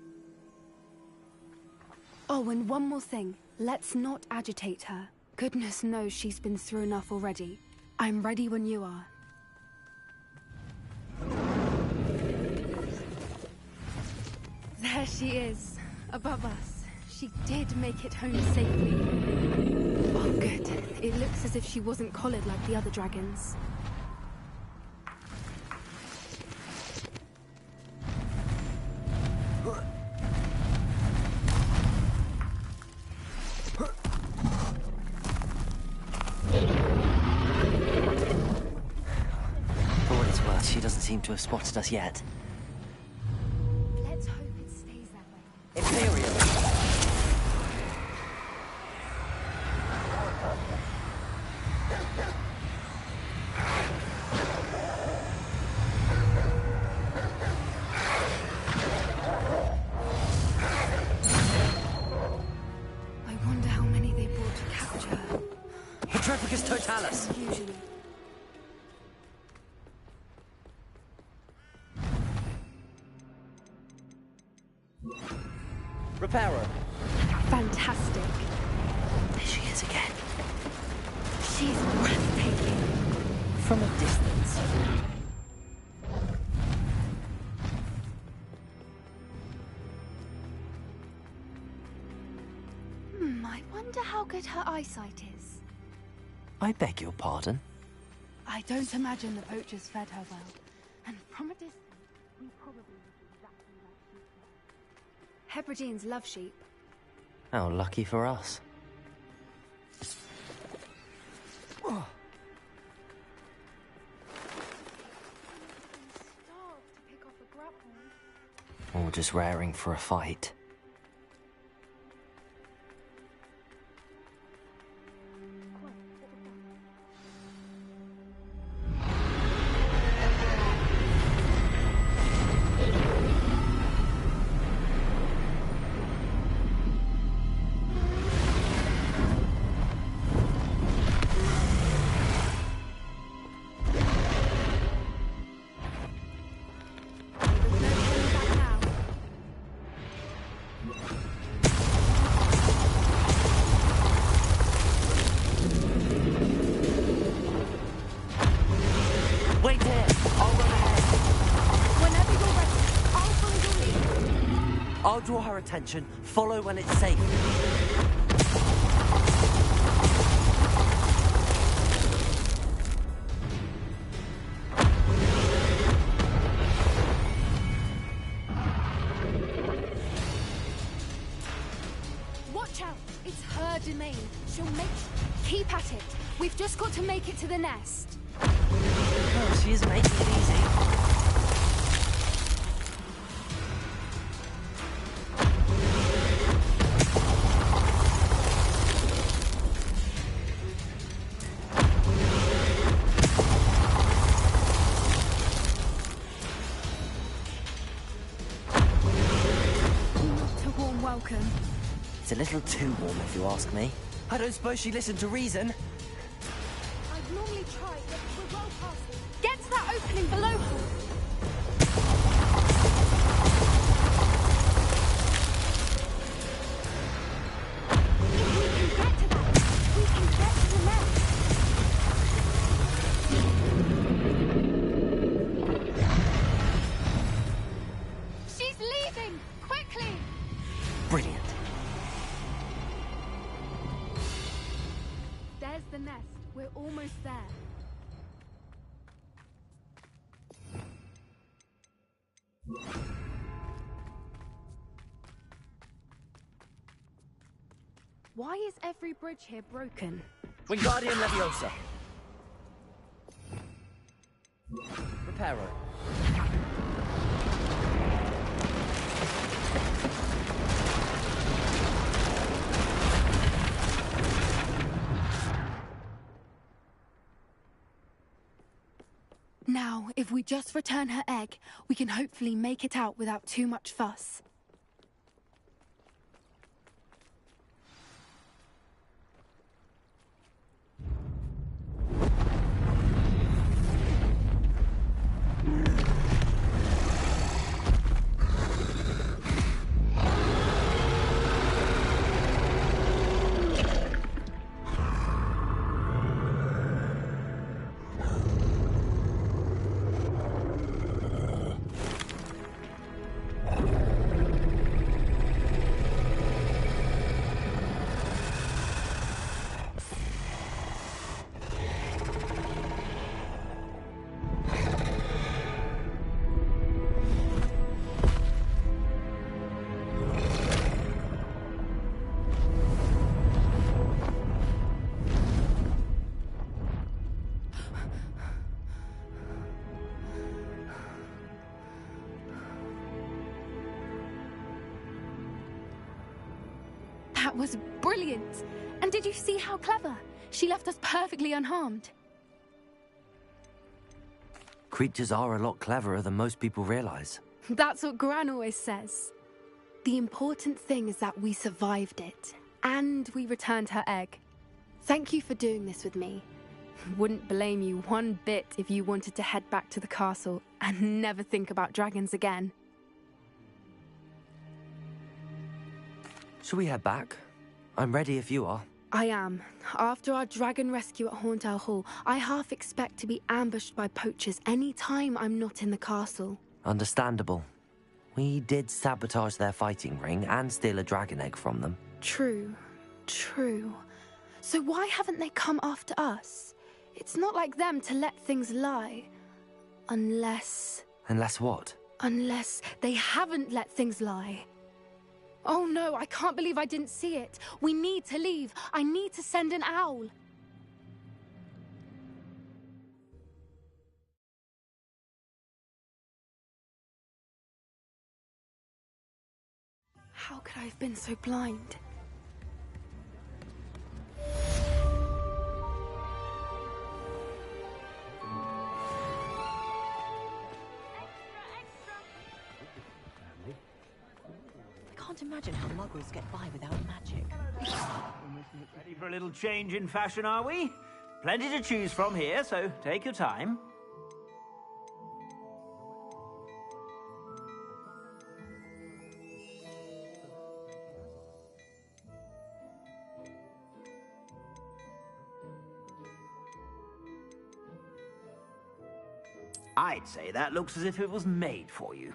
Oh, and one more thing. Let's not agitate her. Goodness knows she's been through enough already. I'm ready when you are. There she is, above us. She did make it home safely. Oh, good. It looks as if she wasn't collared like the other dragons. She doesn't seem to have spotted us yet. Let's hope it stays that way. Imperial! I wonder how many they brought to capture her. Petrificus totalis! Usually. Reparo. Fantastic. There she is again. She's breathtaking. From a distance. I wonder how good her eyesight is. I beg your pardon? I don't imagine the poachers fed her well. And from a distance, we probably look exactly like sheep. Hebrideans love sheep. How lucky for us. Or just raring for a fight. Wait here! I'll run ahead! Whenever you're ready, I'll follow your lead. I'll draw her attention. Follow when it's safe. Watch out! It's her domain. She'll make... Keep at it. We've just got to make it to the nest. Oh, she is making it easy. Not a warm welcome. It's a little too warm if you ask me. I don't suppose she listened to reason. I'd normally try, but we're well past it. Get to that opening below her. If we can get to that, we can get to the nest. She's leaving! Quickly! Brilliant. There's the nest. We're almost there. Why is every bridge here broken? Wingardium Leviosa. Reparo. Now, if we just return her egg, we can hopefully make it out without too much fuss. That was brilliant! And did you see how clever? She left us perfectly unharmed. Creatures are a lot cleverer than most people realize. That's what Gran always says. The important thing is that we survived it, and we returned her egg. Thank you for doing this with me. Wouldn't blame you one bit if you wanted to head back to the castle and never think about dragons again. Shall we head back? I'm ready if you are. I am. After our dragon rescue at Hauntowl Hall, I half expect to be ambushed by poachers any time I'm not in the castle. Understandable. We did sabotage their fighting ring and steal a dragon egg from them. True. So why haven't they come after us? It's not like them to let things lie. Unless... Unless what? Unless they haven't let things lie. Oh no, I can't believe I didn't see it. We need to leave. I need to send an owl. How could I have been so blind? I can't imagine how muggles get by without magic. Ready for a little change in fashion, are we? Plenty to choose from here, so take your time. I'd say that looks as if it was made for you.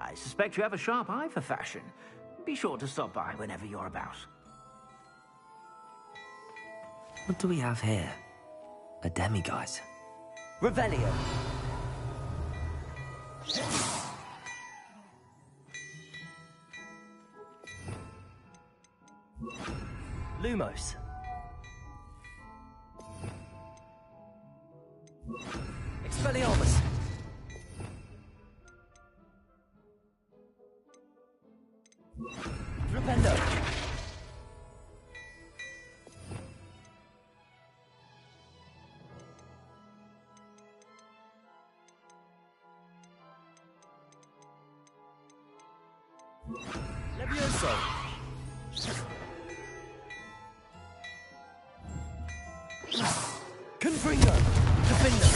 I suspect you have a sharp eye for fashion. Be sure to stop by whenever you're about. What do we have here? A demiguise. Revelio. Lumos. Expelliarmus. Rependo. Levioso. Confringo. Defender.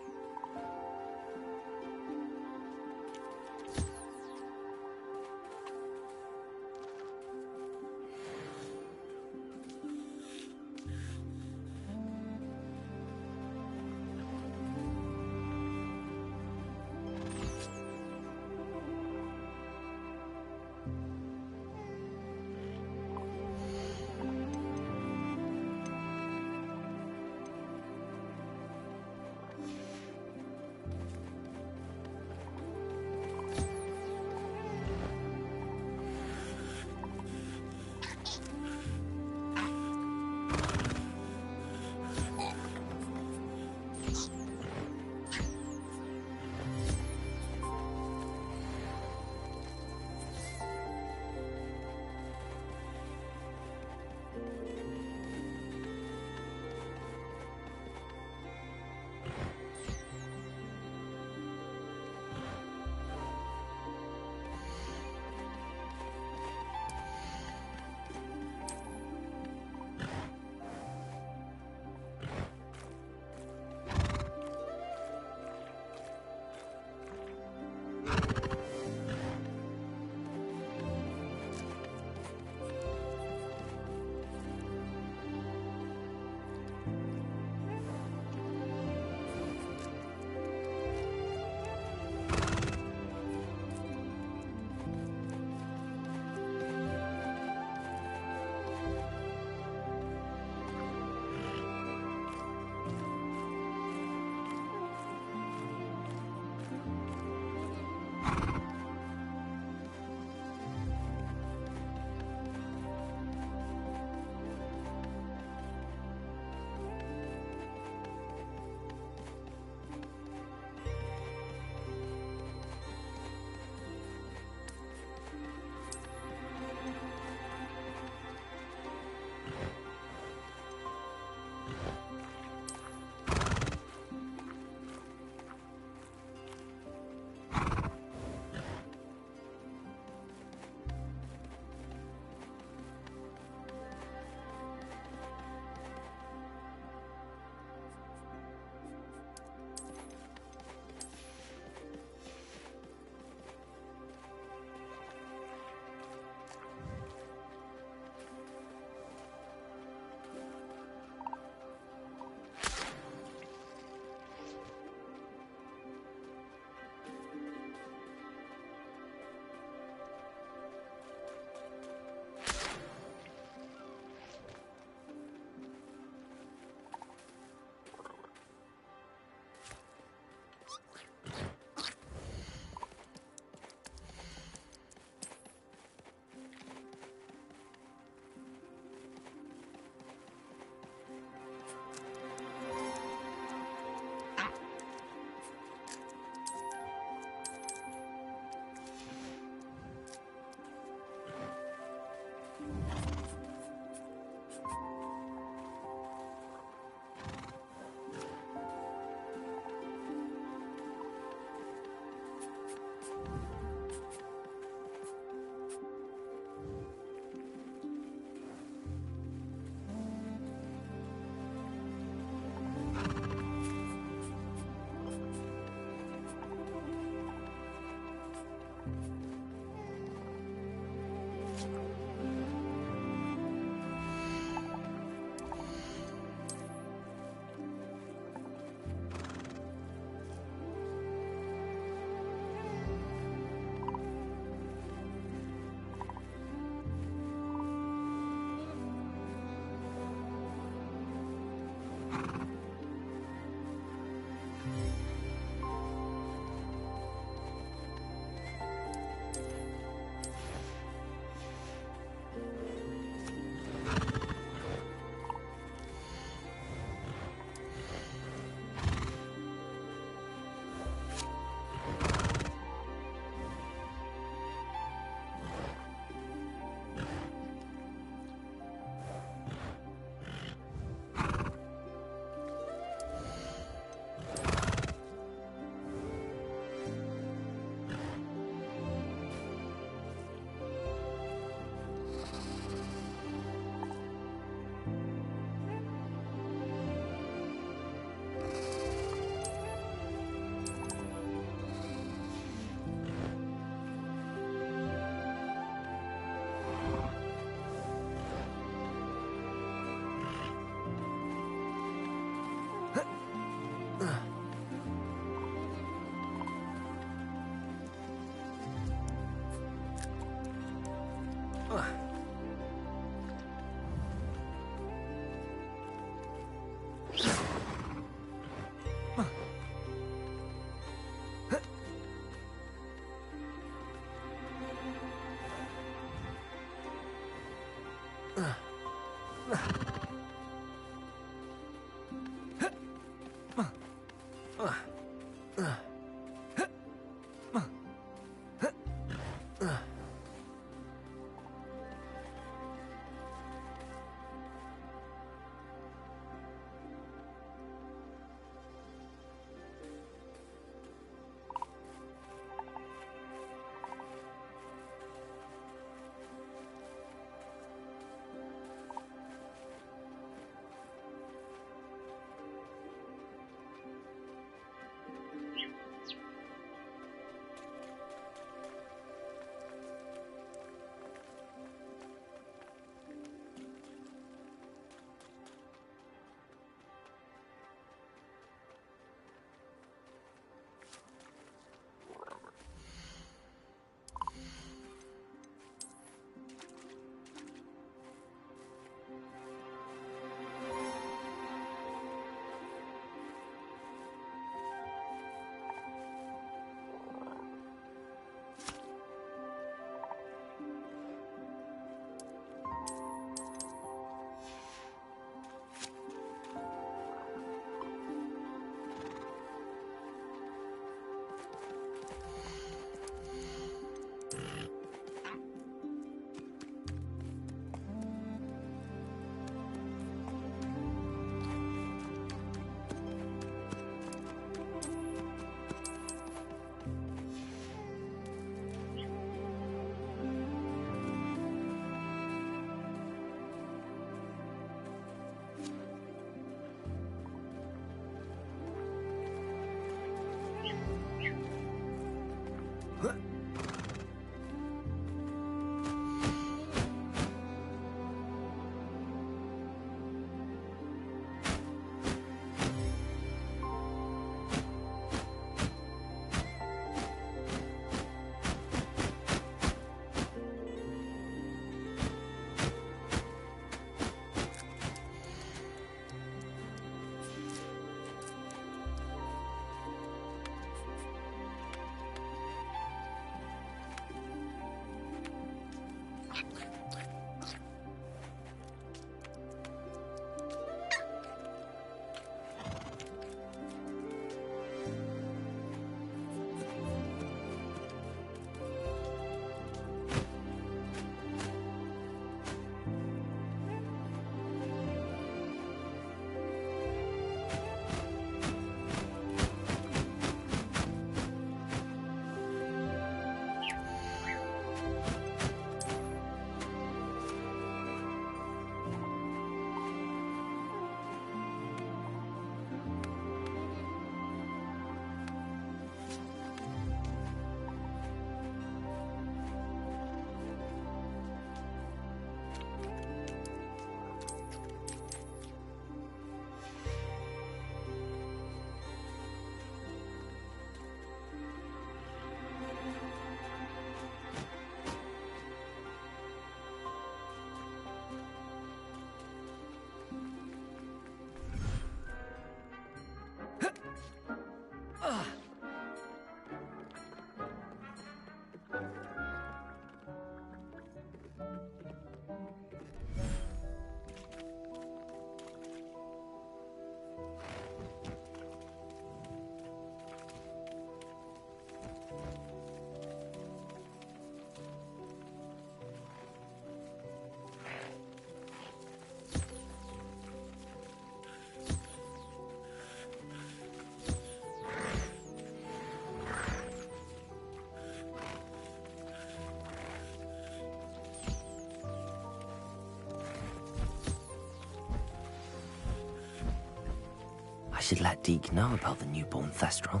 I should let Deke know about the newborn Thestral.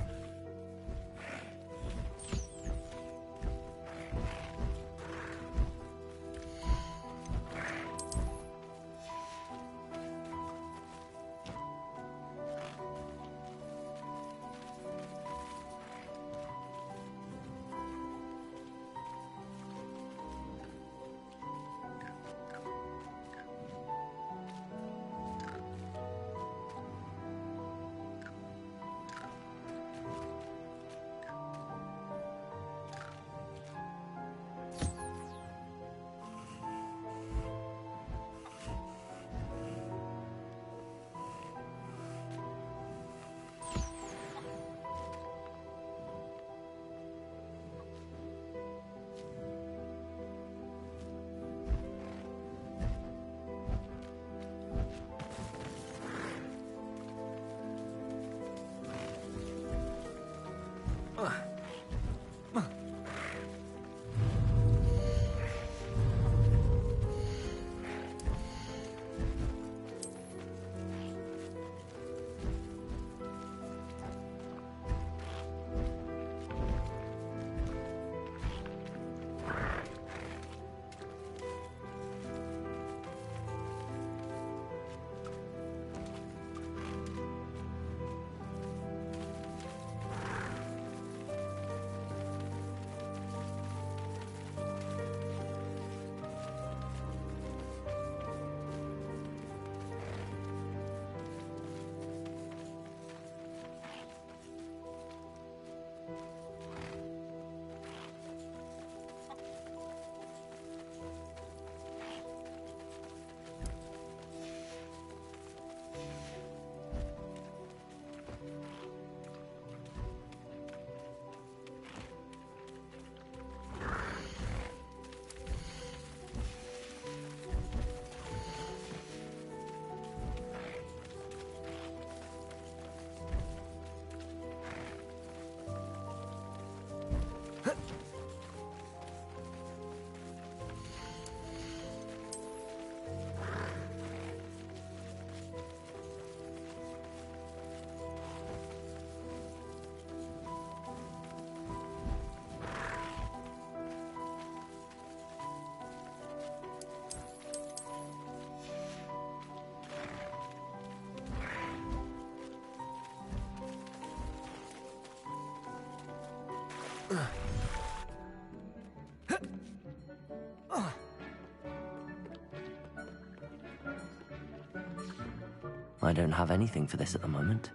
I don't have anything for this at the moment.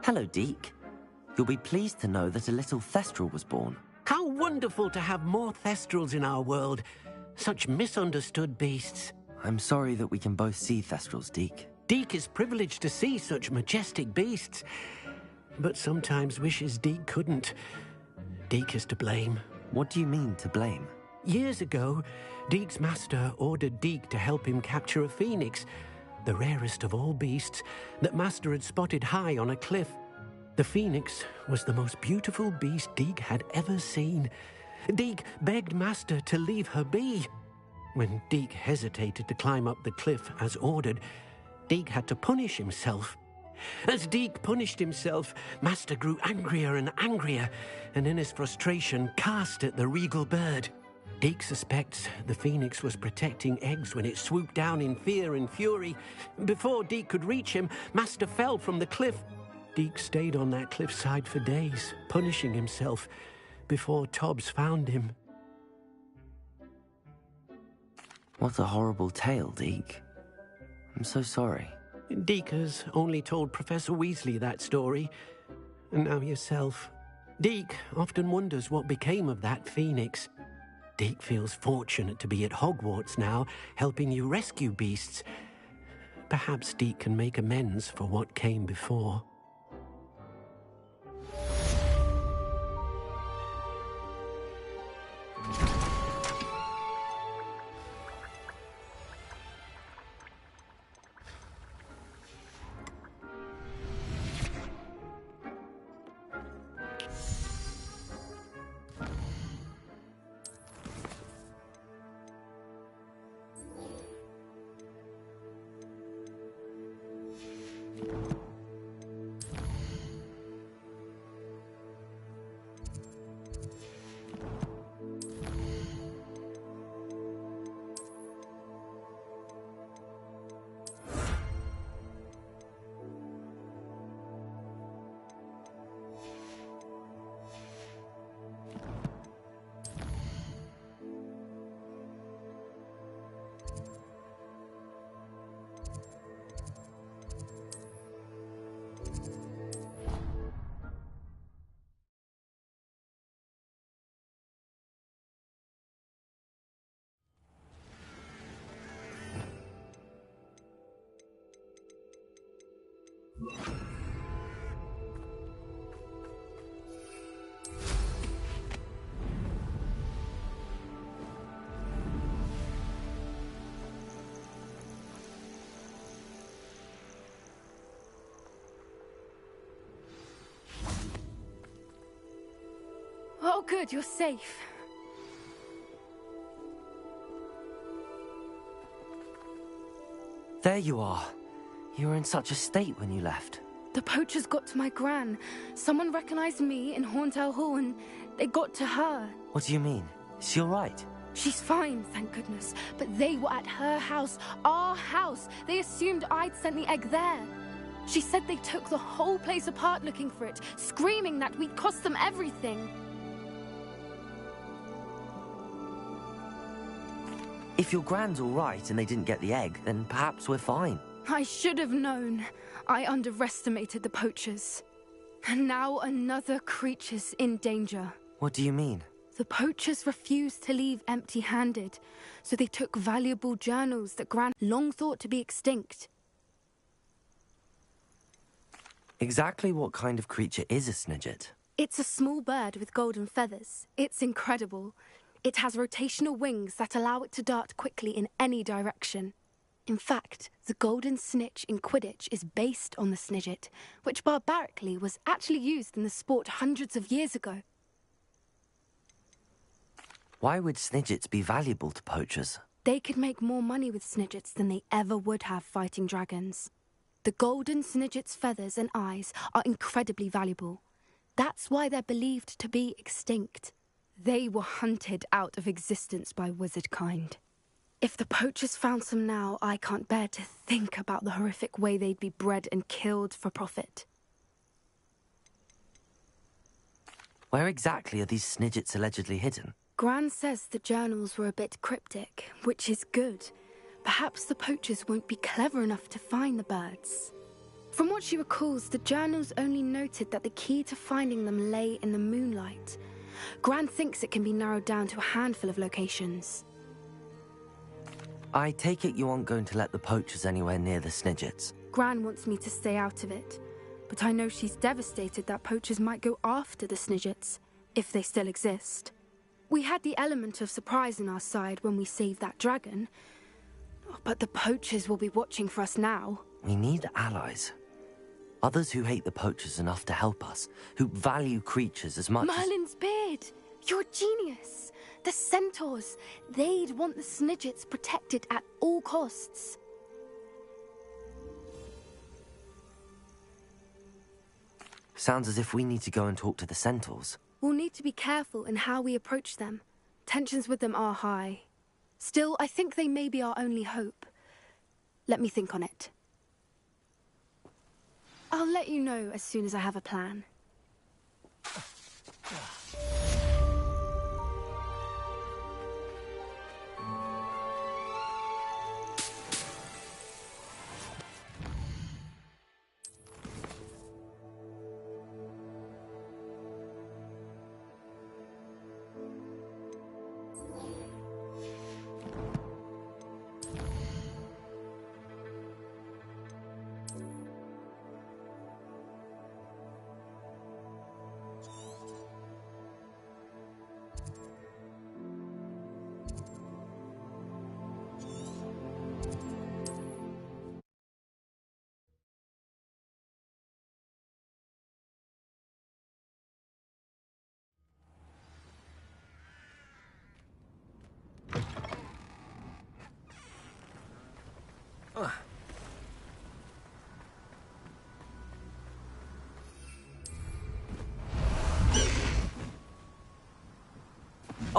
Hello, Deke. You'll be pleased to know that a little Thestral was born. How wonderful to have more Thestrals in our world. Such misunderstood beasts. I'm sorry that we can both see Thestrals, Deke. Deke is privileged to see such majestic beasts, but sometimes wishes Deke couldn't. Deke is to blame. What do you mean, to blame? Years ago, Deke's master ordered Deke to help him capture a phoenix, the rarest of all beasts that Master had spotted high on a cliff. The phoenix was the most beautiful beast Deke had ever seen. Deke begged Master to leave her be. When Deke hesitated to climb up the cliff as ordered, Deke had to punish himself. As Deke punished himself, Master grew angrier and angrier, and in his frustration cast at the regal bird. Deke suspects the phoenix was protecting eggs when it swooped down in fear and fury. Before Deke could reach him, Master fell from the cliff. Deke stayed on that cliffside for days, punishing himself, before Tobbs found him. What a horrible tale, Deke. I'm so sorry. Deke has only told Professor Weasley that story, and now yourself. Deke often wonders what became of that phoenix. Deke feels fortunate to be at Hogwarts now, helping you rescue beasts. Perhaps Deke can make amends for what came before. Oh, good, you're safe. There you are. You were in such a state when you left. The poachers got to my gran. Someone recognized me in Horntail Hall and they got to her. What do you mean? Is she all right? She's fine, thank goodness. But they were at her house, our house. They assumed I'd sent the egg there. She said they took the whole place apart looking for it, screaming that we'd cost them everything. If your gran's all right and they didn't get the egg, then perhaps we're fine. I should have known. I underestimated the poachers. And now another creature's in danger. What do you mean? The poachers refused to leave empty-handed, so they took valuable journals that Gran long thought to be extinct. Exactly what kind of creature is a snidget? It's a small bird with golden feathers. It's incredible. It has rotational wings that allow it to dart quickly in any direction. In fact, the golden snitch in Quidditch is based on the snidget, which barbarically was actually used in the sport hundreds of years ago. Why would snidgets be valuable to poachers? They could make more money with snidgets than they ever would have fighting dragons. The golden snidget's feathers and eyes are incredibly valuable. That's why they're believed to be extinct. They were hunted out of existence by wizard kind. If the poachers found some now, I can't bear to think about the horrific way they'd be bred and killed for profit. Where exactly are these snidgets allegedly hidden? Gran says the journals were a bit cryptic, which is good. Perhaps the poachers won't be clever enough to find the birds. From what she recalls, the journals only noted that the key to finding them lay in the moonlight. Gran thinks it can be narrowed down to a handful of locations. I take it you aren't going to let the poachers anywhere near the snidgets. Gran wants me to stay out of it, but I know she's devastated that poachers might go after the snidgets, if they still exist. We had the element of surprise on our side when we saved that dragon, but the poachers will be watching for us now. We need allies. Others who hate the poachers enough to help us, who value creatures as much Merlin's beard! You're a genius! The centaurs! They'd want the snidgets protected at all costs. Sounds as if we need to go and talk to the centaurs. We'll need to be careful in how we approach them. Tensions with them are high. Still, I think they may be our only hope. Let me think on it. I'll let you know as soon as I have a plan.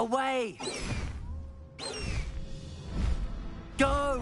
Away! Go!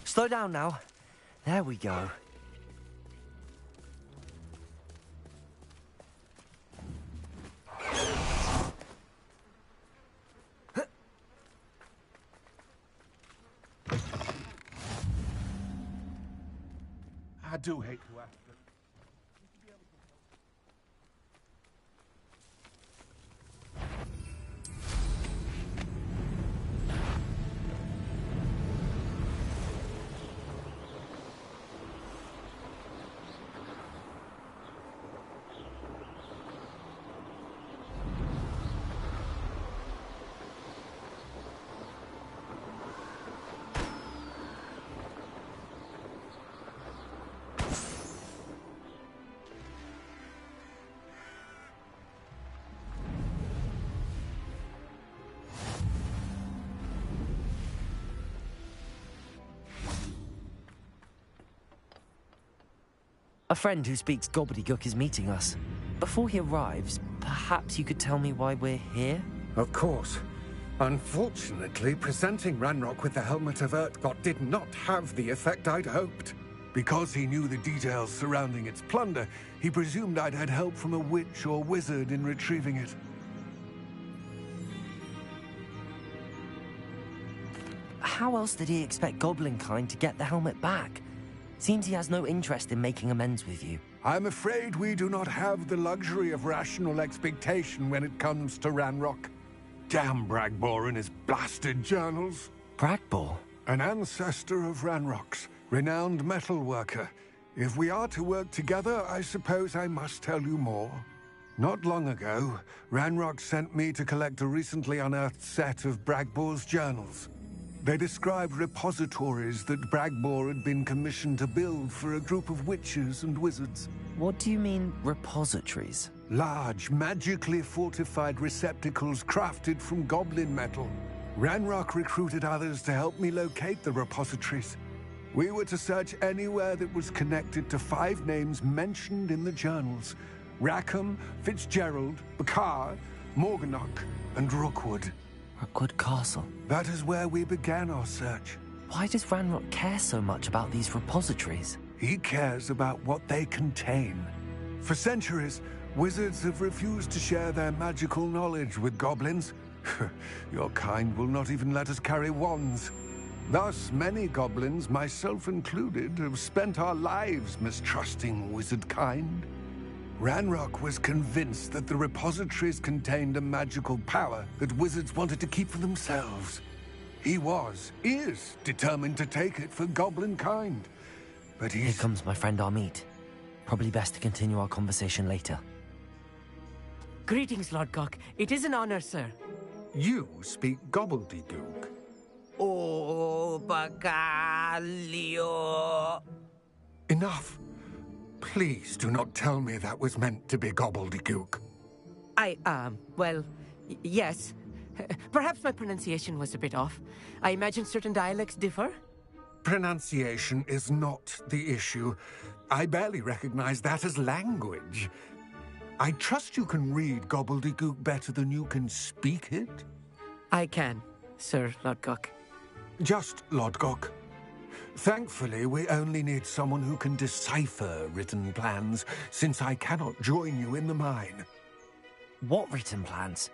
Slow down now. There we go. I do hate to ask. A friend who speaks gobbledygook is meeting us. Before he arrives, perhaps you could tell me why we're here? Of course. Unfortunately, presenting Ranrock with the Helmet of Urtkot did not have the effect I'd hoped. Because he knew the details surrounding its plunder, he presumed I'd had help from a witch or wizard in retrieving it. How else did he expect Goblinkind to get the helmet back? Seems he has no interest in making amends with you. I'm afraid we do not have the luxury of rational expectation when it comes to Ranrock. Damn Bragbor and his blasted journals. Bragbor? An ancestor of Ranrock's, renowned metal worker. If we are to work together, I suppose I must tell you more. Not long ago, Ranrock sent me to collect a recently unearthed set of Bragbor's journals. They described repositories that Bragbor had been commissioned to build for a group of witches and wizards. What do you mean, repositories? Large, magically fortified receptacles crafted from goblin metal. Ranrock recruited others to help me locate the repositories. We were to search anywhere that was connected to 5 names mentioned in the journals: Rackham, Fitzgerald, Bakar, Morganach, and Rookwood. Rookwood Castle? That is where we began our search. Why does Ranrock care so much about these repositories? He cares about what they contain. For centuries, wizards have refused to share their magical knowledge with goblins. Your kind will not even let us carry wands. Thus, many goblins, myself included, have spent our lives mistrusting wizard kind. Ranrock was convinced that the repositories contained a magical power that wizards wanted to keep for themselves. He is determined to take it for goblin kind. But Here comes my friend Amit. Probably best to continue our conversation later. Greetings, Lord Gok. It is an honor, sir. You speak gobbledygook. Oh, Bagalio. Enough. Please do not tell me that was meant to be gobbledygook. Well, yes. Perhaps my pronunciation was a bit off. I imagine certain dialects differ? Pronunciation is not the issue. I barely recognize that as language. I trust you can read gobbledygook better than you can speak it. I can, Sir Lodgok. Just Lodgok. Thankfully, we only need someone who can decipher written plans, since I cannot join you in the mine. What written plans?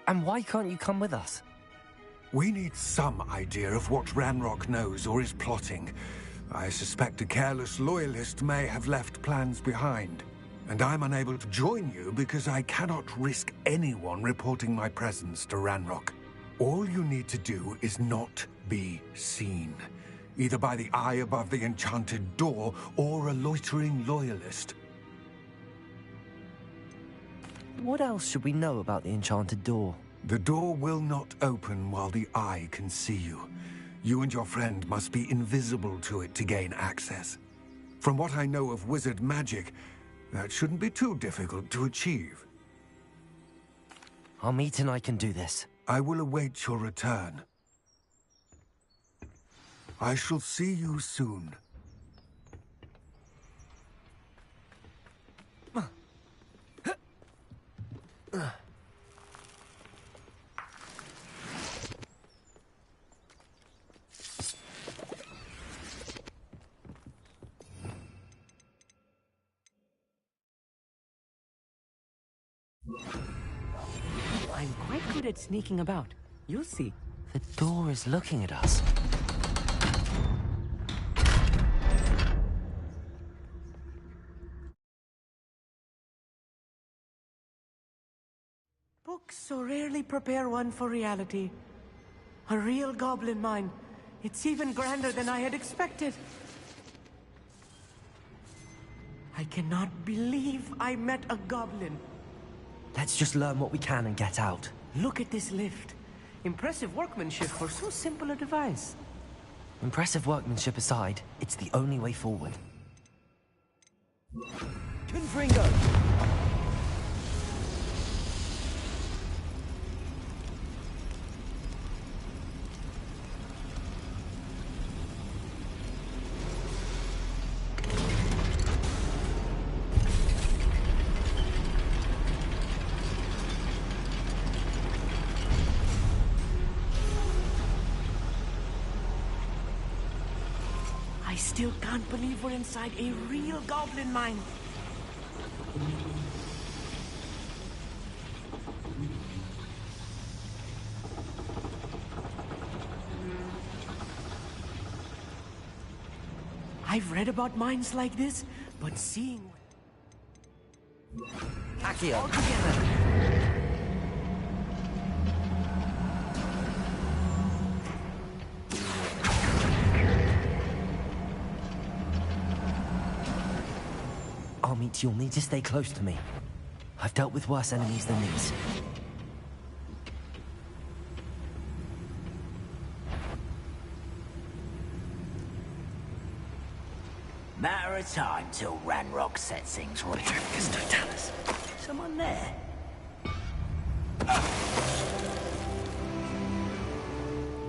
And why can't you come with us? We need some idea of what Ranrock knows or is plotting. I suspect a careless loyalist may have left plans behind. And I'm unable to join you because I cannot risk anyone reporting my presence to Ranrock. All you need to do is not be seen, either by the eye above the enchanted door or a loitering loyalist. What else should we know about the enchanted door? The door will not open while the eye can see you. You and your friend must be invisible to it to gain access. From what I know of wizard magic, that shouldn't be too difficult to achieve. Amit and I can do this. I will await your return. I shall see you soon. I'm quite good at sneaking about. You'll see. The door is looking at us. Books so rarely prepare one for reality. A real goblin mine. It's even grander than I had expected. I cannot believe I met a goblin. Let's just learn what we can and get out. Look at this lift. Impressive workmanship for so simple a device. Impressive workmanship aside, it's the only way forward. Confringo! I still can't believe we're inside a real goblin mine. I've read about mines like this, but seeing... Accio. All together. Amit, you'll need to stay close to me. I've dealt with worse enemies than these. Matter of time till Ranrock sets things right. Someone there?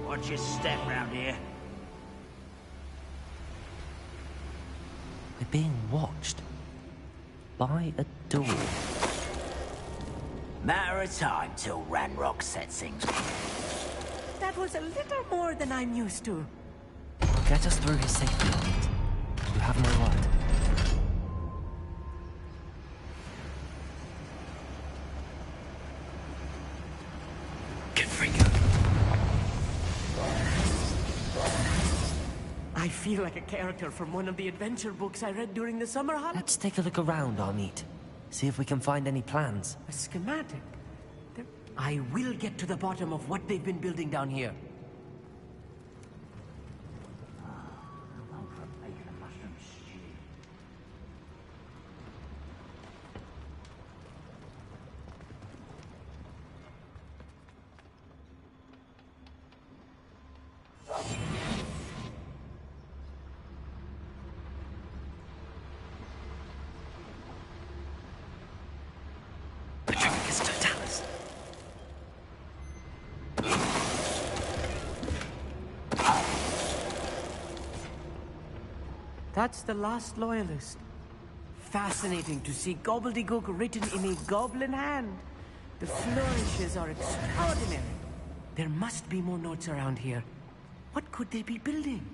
Watch your step round here. We're being watched. By a door. Matter of time till Ranrock sets things. That was a little more than I'm used to. I'll get us through his safety, Amit. You have my word. Confringo. I feel like a character from one of the adventure books I read during the summer holiday. Let's take a look around, Amit. See if we can find any plans. A schematic. I will get to the bottom of what they've been building down here. That's the last loyalist. Fascinating to see gobbledygook written in a goblin hand. The flourishes are extraordinary. There must be more notes around here. What could they be building?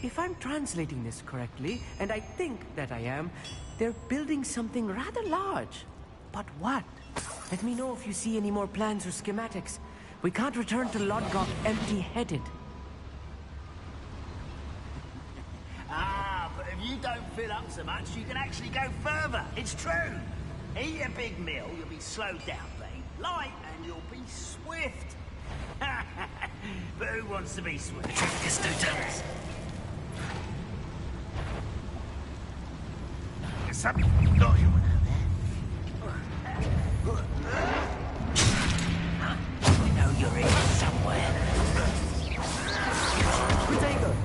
If I'm translating this correctly, and I think that I am, they're building something rather large. But what? Let me know if you see any more plans or schematics. We can't return to Lodgok empty-headed. But if you don't fill up so much, you can actually go further. It's true. Eat a big meal, you'll be slowed down, babe. Light, and you'll be swift. But who wants to be swift? Just don't tell us. There's something not you out there. You know you're here somewhere. Potato!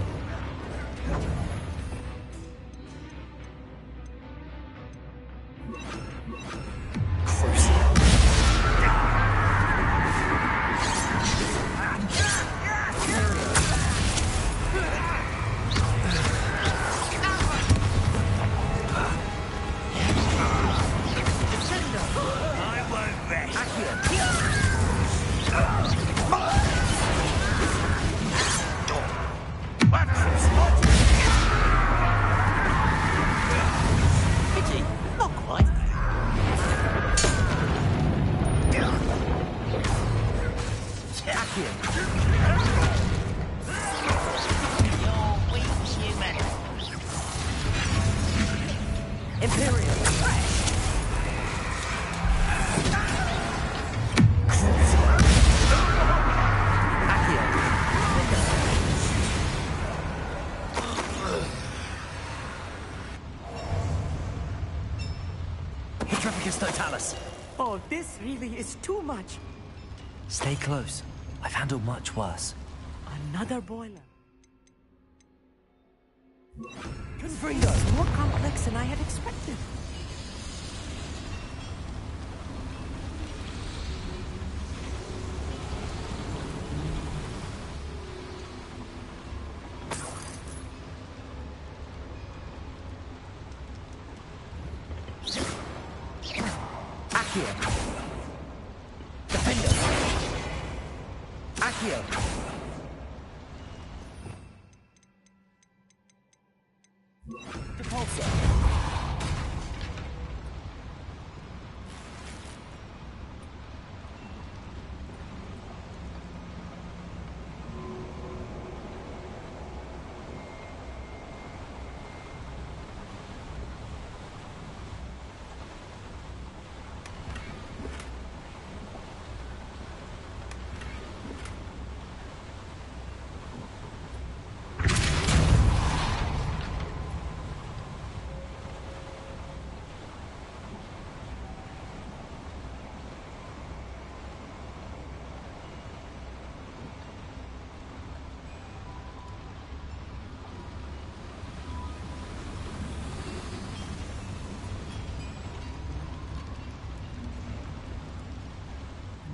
Oh, this really is too much. Stay close. I've handled much worse. Another boiler. Confringo, more complex than I had expected. Defender! Accio! Depulsor!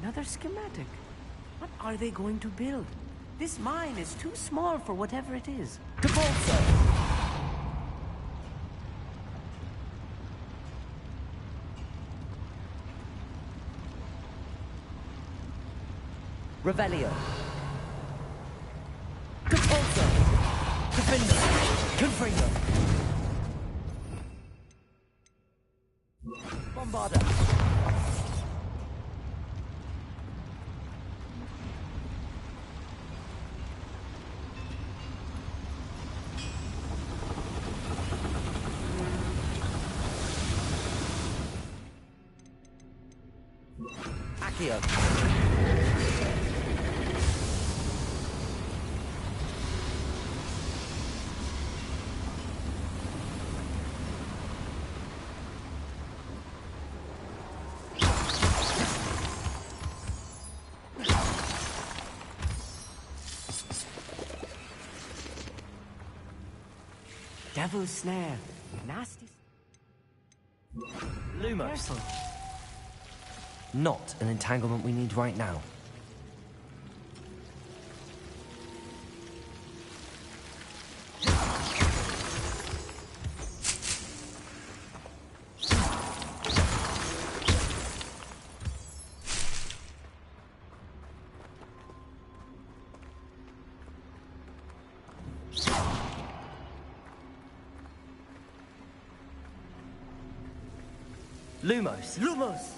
Another schematic. What are they going to build? This mine is too small for whatever it is. Depulsor! Revelio! Depulsor! Defender! Confringo! Bombarder! Accio. Devil's snare. Nasty. Lumos. Not an entanglement we need right now. Lumos! Lumos!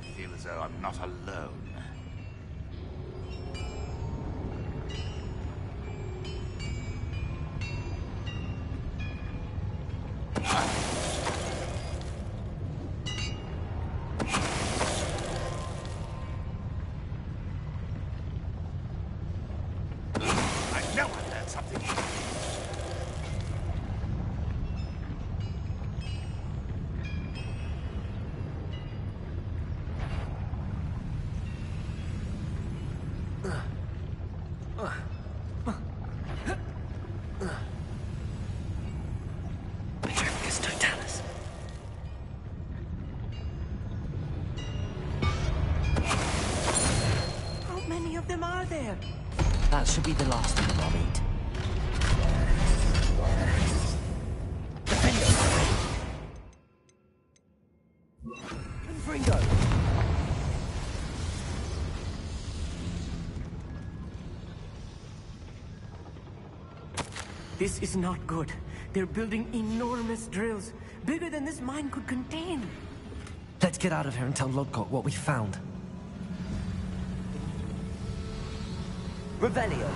I feel as though I'm not alone. I know I learned something. How many of them are there? That should be the last of them I'll meet. Fringo! This is not good. They're building enormous drills, bigger than this mine could contain. Let's get out of here and tell Lodgok what we found. Revelio.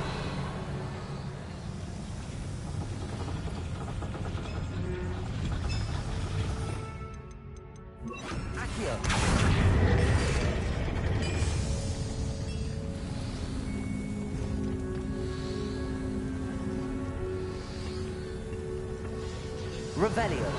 Revelio.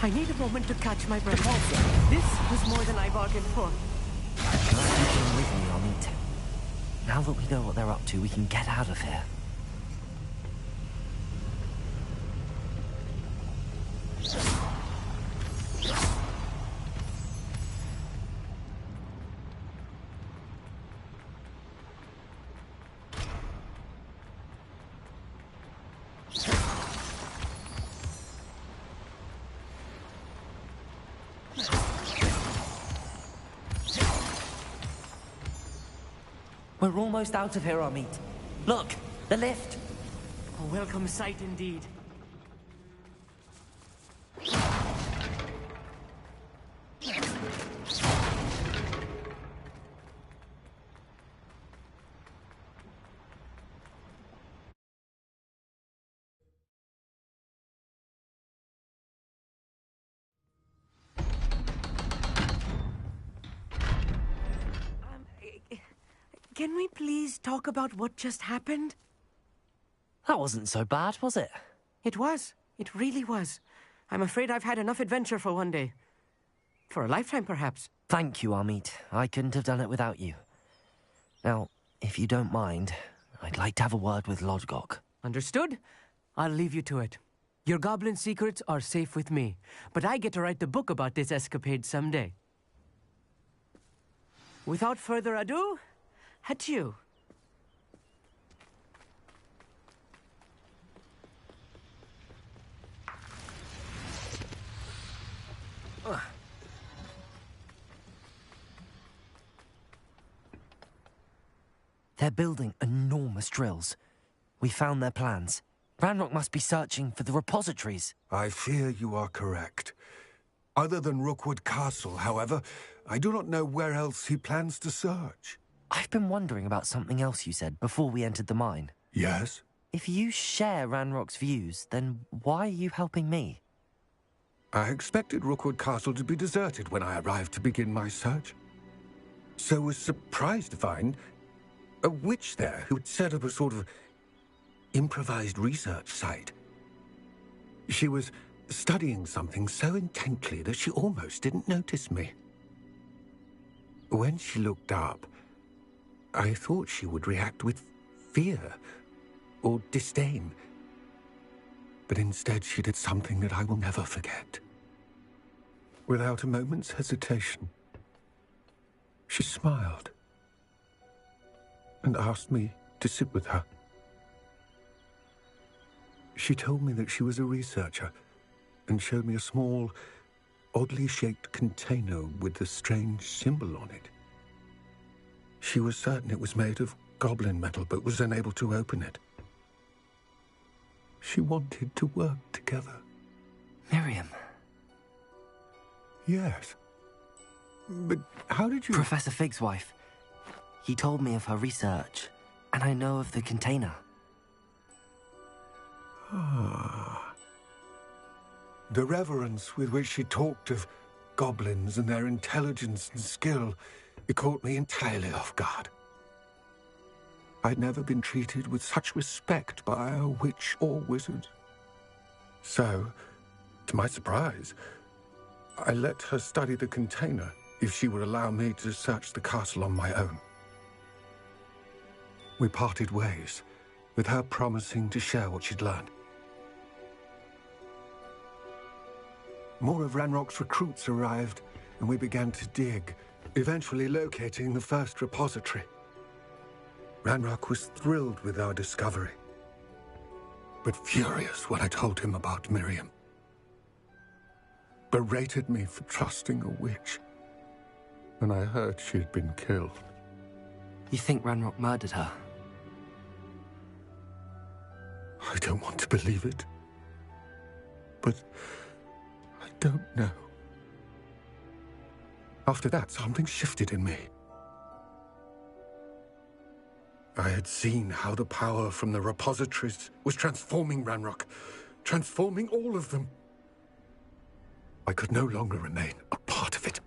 I need a moment to catch my breath. This was more than I bargained for. Glad you came with me, Amit. Now that we know what they're up to, we can get out of here. We're almost out of here, Amit. Look, the lift. A welcome sight indeed. Can we please talk about what just happened? That wasn't so bad, was it? It was. It really was. I'm afraid I've had enough adventure for one day. For a lifetime, perhaps. Thank you, Amit. I couldn't have done it without you. Now, if you don't mind, I'd like to have a word with Lodgok. Understood? I'll leave you to it. Your goblin secrets are safe with me, but I get to write the book about this escapade someday. Without further ado, adieu. They're building enormous drills. We found their plans. Ranrock must be searching for the repositories. I fear you are correct. Other than Rookwood Castle, however, I do not know where else he plans to search. I've been wondering about something else you said before we entered the mine. Yes? If you share Ranrock's views, then why are you helping me? I expected Rookwood Castle to be deserted when I arrived to begin my search. So was surprised to find a witch there who had set up a sort of improvised research site. She was studying something so intently that she almost didn't notice me. When she looked up, I thought she would react with fear or disdain. But instead she did something that I will never forget. Without a moment's hesitation, she smiled and asked me to sit with her. She told me that she was a researcher and showed me a small, oddly shaped container with a strange symbol on it. She was certain it was made of goblin metal, but was unable to open it. She wanted to work together. Miriam. Yes. But how did you... Professor Fig's wife. He told me of her research, and I know of the container. Ah. The reverence with which she talked of goblins and their intelligence and skill, it caught me entirely off guard. I'd never been treated with such respect by a witch or wizard. So, to my surprise, I let her study the container if she would allow me to search the castle on my own. We parted ways, with her promising to share what she'd learned. More of Ranrock's recruits arrived, and we began to dig, eventually locating the first repository. Ranrock was thrilled with our discovery, but furious when I told him about Miriam. Berated me for trusting a witch when I heard she'd been killed. You think Ranrock murdered her? I don't want to believe it, but I don't know. After that, something shifted in me. I had seen how the power from the repositories was transforming Ranrock, transforming all of them. I could no longer remain a part of it.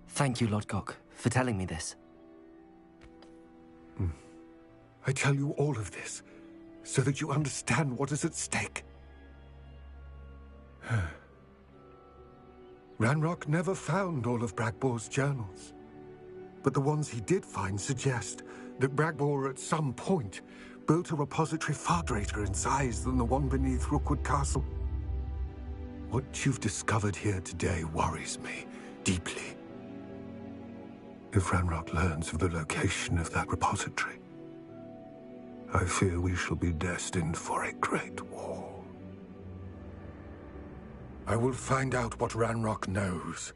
Thank you, Lodgok, for telling me this. I tell you all of this so that you understand what is at stake. Ranrock never found all of Bragbor's journals, but the ones he did find suggest that Bragbor at some point built a repository far greater in size than the one beneath Rookwood Castle. What you've discovered here today worries me deeply. If Ranrock learns of the location of that repository, I fear we shall be destined for a great war. I will find out what Ranrock knows.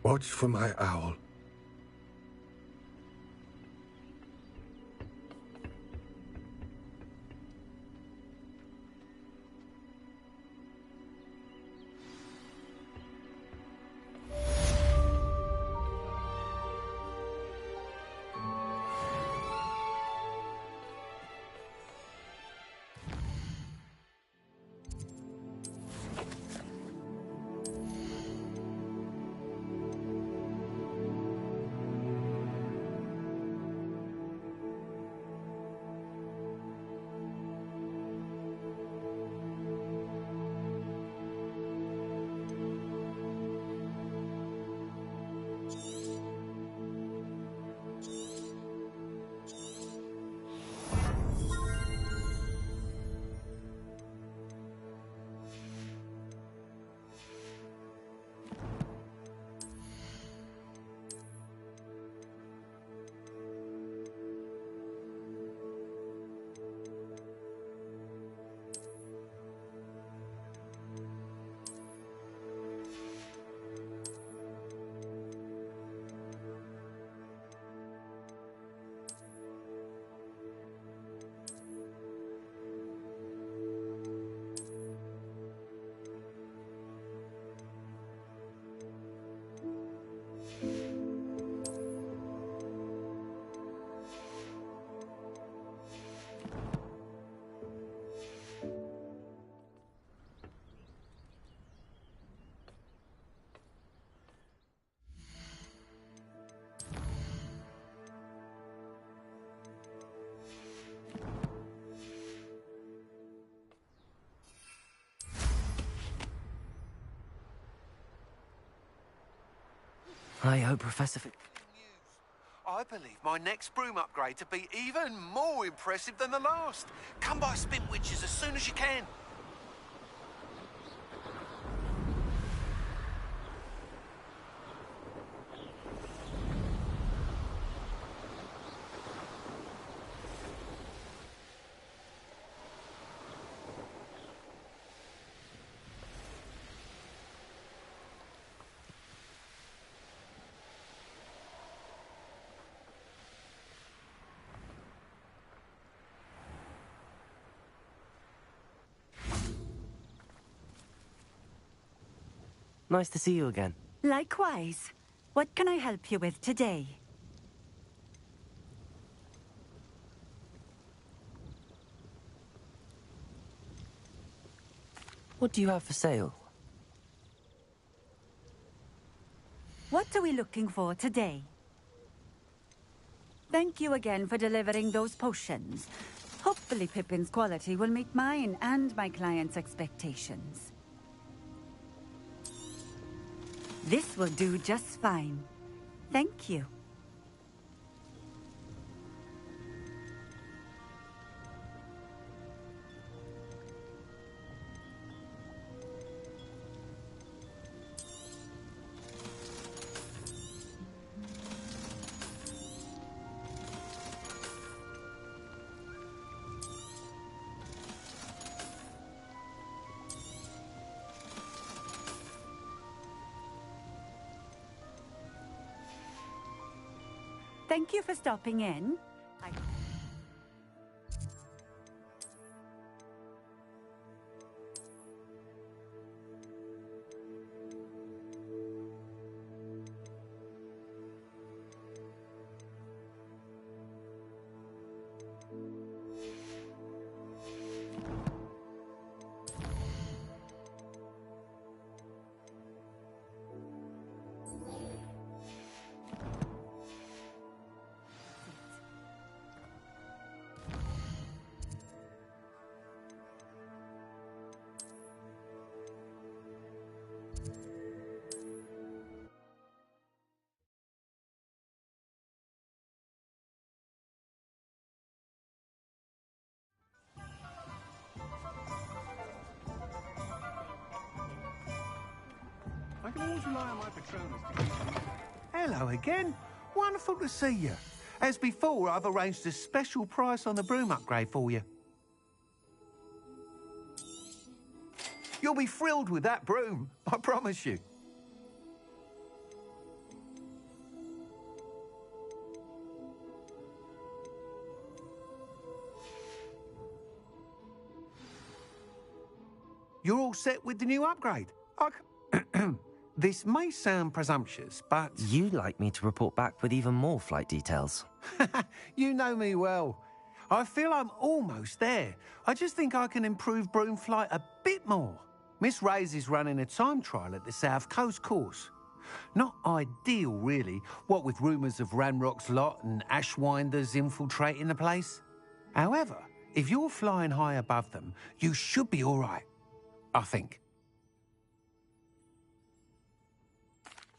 Watch for my owl. I hope Professor... I believe my next broom upgrade to be even more impressive than the last. Come by Spin Witches as soon as you can. Nice to see you again. Likewise. What can I help you with today? What do you have for sale? What are we looking for today? Thank you again for delivering those potions. Hopefully Pippin's quality will meet mine and my client's expectations. This will do just fine. Thank you. Thank you for stopping in. I can always rely on my Patronus. Hello again. Wonderful to see you. As before, I've arranged a special price on the broom upgrade for you. You'll be thrilled with that broom, I promise you. You're all set with the new upgrade. This may sound presumptuous, but... You'd like me to report back with even more flight details. You know me well. I feel I'm almost there. I just think I can improve broom flight a bit more. Miss Ray's is running a time trial at the South Coast course. Not ideal, really, what with rumours of Ranrock's lot and Ashwinders infiltrating the place. However, if you're flying high above them, you should be all right, I think.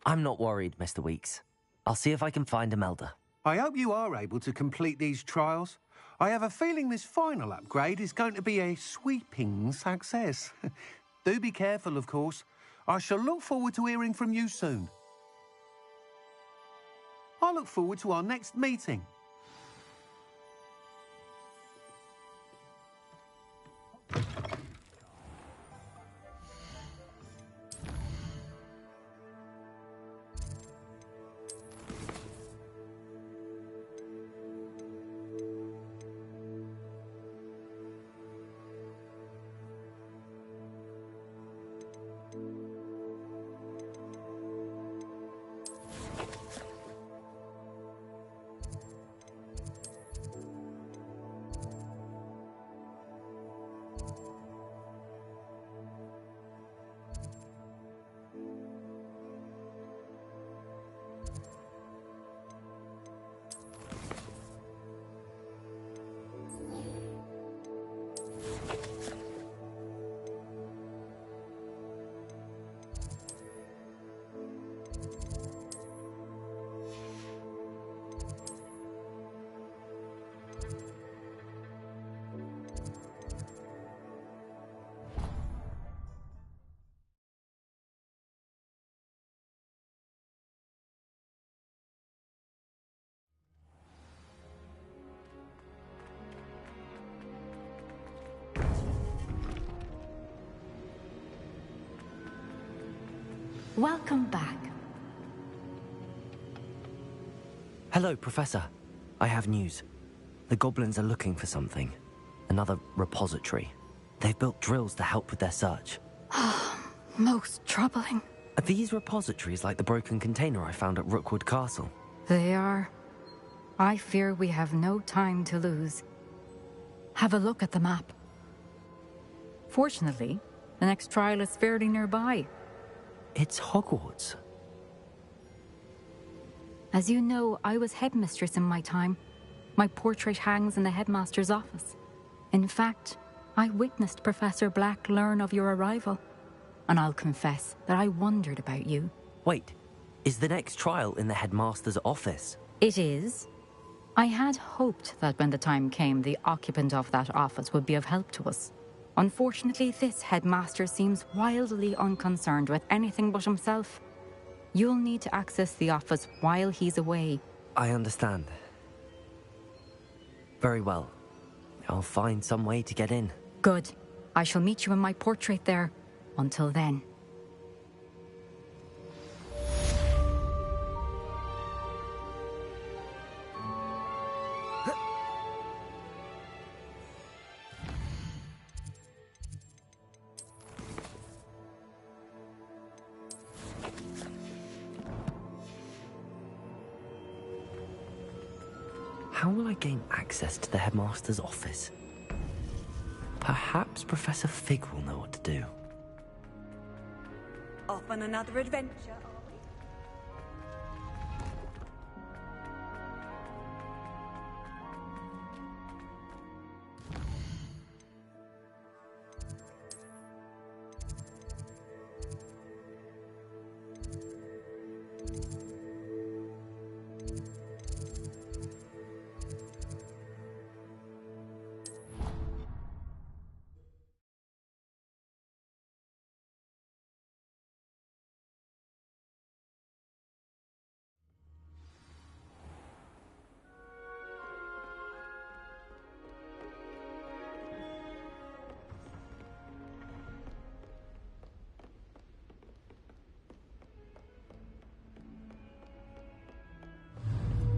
I'm not worried, Mr. Weeks. I'll see if I can find Imelda. I hope you are able to complete these trials. I have a feeling this final upgrade is going to be a sweeping success. Do be careful, of course. I shall look forward to hearing from you soon. I look forward to our next meeting. Welcome back. Hello, Professor. I have news. The goblins are looking for something. Another repository. They've built drills to help with their search. Most troubling. Are these repositories like the broken container I found at Rookwood Castle? They are. I fear we have no time to lose. Have a look at the map. Fortunately, the next trial is fairly nearby. It's Hogwarts. As you know, I was headmistress in my time. My portrait hangs in the headmaster's office. In fact, I witnessed Professor Black learn of your arrival. And I'll confess that I wondered about you. Wait, is the next trial in the headmaster's office? It is. I had hoped that when the time came, the occupant of that office would be of help to us. Unfortunately, this headmaster seems wildly unconcerned with anything but himself. You'll need to access the office while he's away. I understand. Very well. I'll find some way to get in. Good. I shall meet you in my portrait there. Until then. How will I gain access to the headmaster's office? Perhaps Professor Fig will know what to do. Off on another adventure, are we?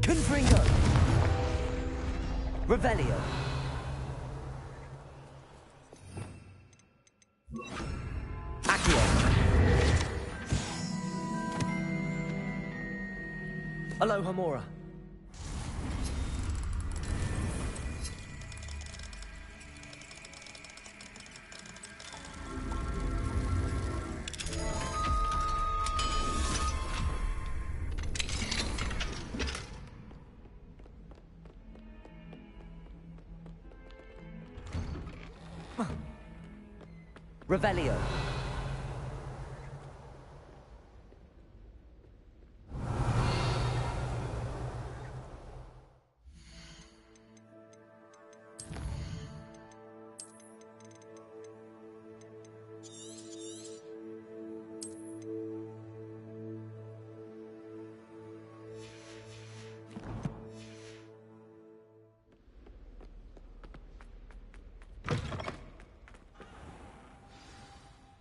Confringo! Revelio! Accio! Aloha Mora! Revelio.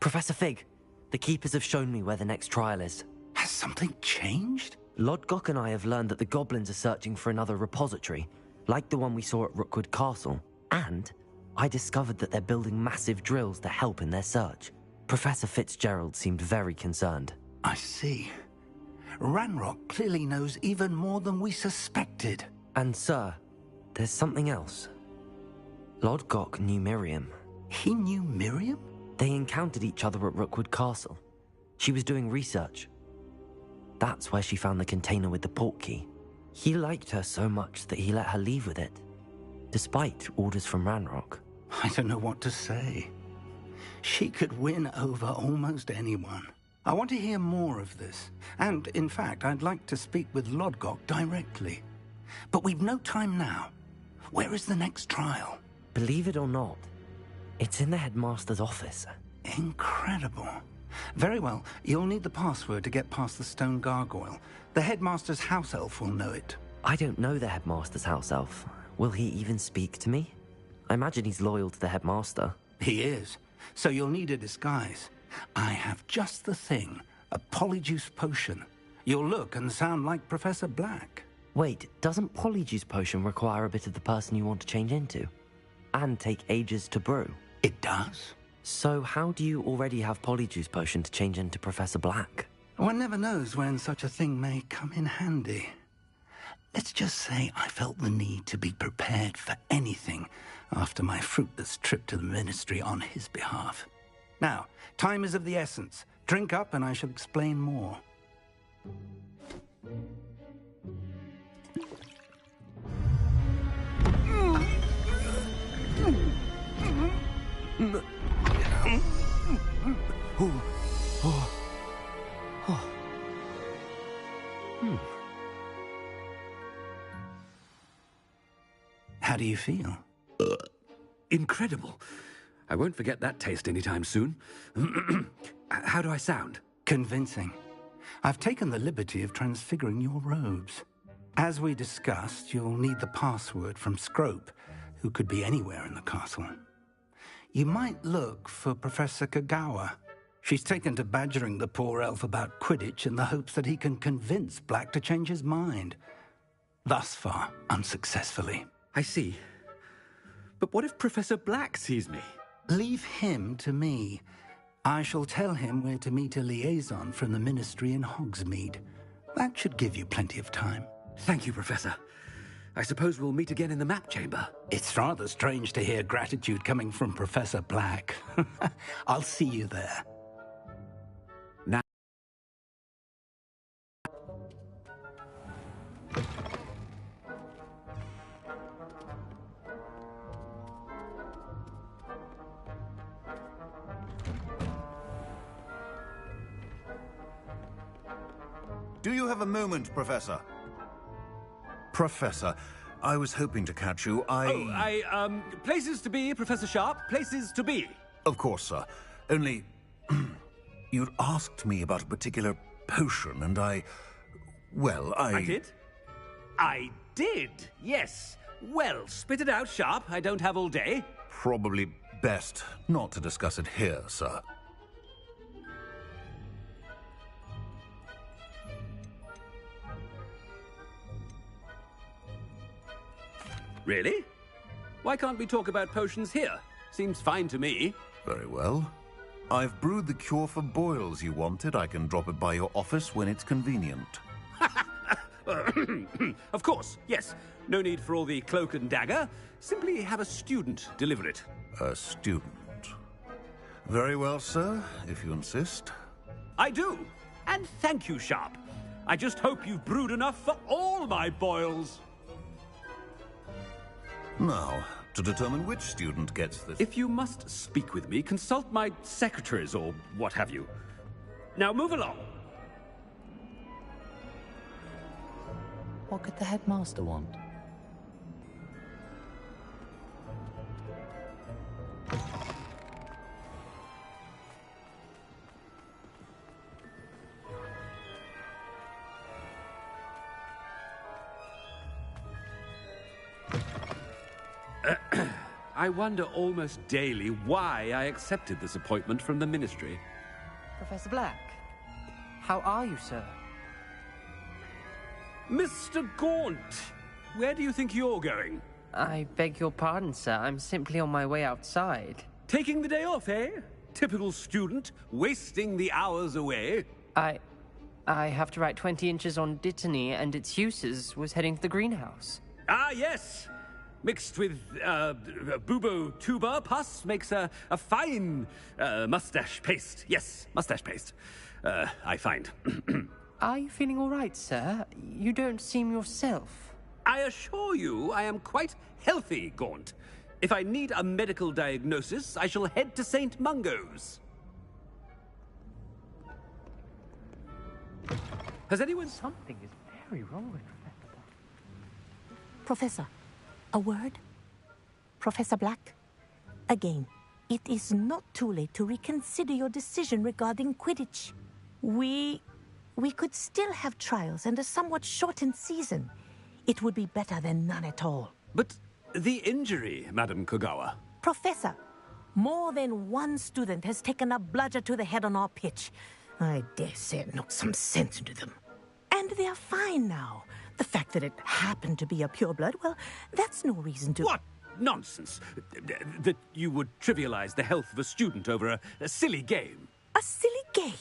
Professor Fig, the Keepers have shown me where the next trial is. Has something changed? Lodgok and I have learned that the goblins are searching for another repository, like the one we saw at Rookwood Castle. And I discovered that they're building massive drills to help in their search. Professor Fitzgerald seemed very concerned. I see. Ranrock clearly knows even more than we suspected. And sir, there's something else. Lodgok knew Miriam. He knew Miriam? They encountered each other at Rookwood Castle. She was doing research. That's where she found the container with the portkey. He liked her so much that he let her leave with it, despite orders from Ranrock. I don't know what to say. She could win over almost anyone. I want to hear more of this. And, in fact, I'd like to speak with Lodgok directly. But we've no time now. Where is the next trial? Believe it or not, it's in the headmaster's office. Incredible. Very well. You'll need the password to get past the stone gargoyle. The headmaster's house elf will know it. I don't know the headmaster's house elf. Will he even speak to me? I imagine he's loyal to the headmaster. He is. So you'll need a disguise. I have just the thing. A polyjuice potion. You'll look and sound like Professor Black. Wait, doesn't polyjuice potion require a bit of the person you want to change into? And take ages to brew? It does. So how do you already have polyjuice potion to change into Professor Black? One never knows when such a thing may come in handy. Let's just say I felt the need to be prepared for anything after my fruitless trip to the Ministry on his behalf. Now, time is of the essence. Drink up and I shall explain more. How do you feel? Incredible. I won't forget that taste anytime soon. How do I sound? Convincing. I've taken the liberty of transfiguring your robes. As we discussed, you'll need the password from Scrope, who could be anywhere in the castle. You might look for Professor Kagawa. She's taken to badgering the poor elf about Quidditch in the hopes that he can convince Black to change his mind. Thus far, unsuccessfully. I see. But what if Professor Black sees me? Leave him to me. I shall tell him where to meet a liaison from the Ministry in Hogsmeade. That should give you plenty of time. Thank you, Professor. I suppose we'll meet again in the map chamber. It's rather strange to hear gratitude coming from Professor Black. I'll see you there. Now. Do you have a moment, Professor? Professor, I was hoping to catch you. Places to be, Professor Sharp. Places to be. Of course, sir. Only, you'd asked me about a particular potion, and I did? I did, yes. Well, spit it out, Sharp. I don't have all day. Probably best not to discuss it here, sir. Really? Why can't we talk about potions here? Seems fine to me. Very well. I've brewed the cure for boils you wanted. I can drop it by your office when it's convenient. Of course, yes. No need for all the cloak and dagger. Simply have a student deliver it. A student? Very well, sir, if you insist. I do. And thank you, Sharp. I just hope you've brewed enough for all my boils. Now, to determine which student gets this... If you must speak with me, consult my secretaries or what have you. Now move along. What could the headmaster want? I wonder almost daily why I accepted this appointment from the Ministry. Professor Black, how are you, sir? Mr. Gaunt, where do you think you're going? I beg your pardon, sir. I'm simply on my way outside. Taking the day off, eh? Typical student, wasting the hours away. I have to write 20 inches on Dittany and its uses. Was heading to the greenhouse. Ah, yes. Mixed with bubo tuber pus makes a fine mustache paste. Yes, mustache paste. I find. Are you feeling all right, sir? You don't seem yourself. I assure you I am quite healthy, Gaunt. If I need a medical diagnosis, I shall head to St. Mungo's. Has anyone... Something is very wrong with Professor, a word? Professor Black? Again, it is not too late to reconsider your decision regarding Quidditch. We could still have trials and a somewhat shortened season. It would be better than none at all. But the injury, Madam Kogawa. Professor, more than one student has taken a bludger to the head on our pitch. I dare say it knocked some sense into them. And they're fine now. The fact that it happened to be a pureblood, well, that's no reason to... What nonsense! That you would trivialize the health of a student over a silly game. A silly game?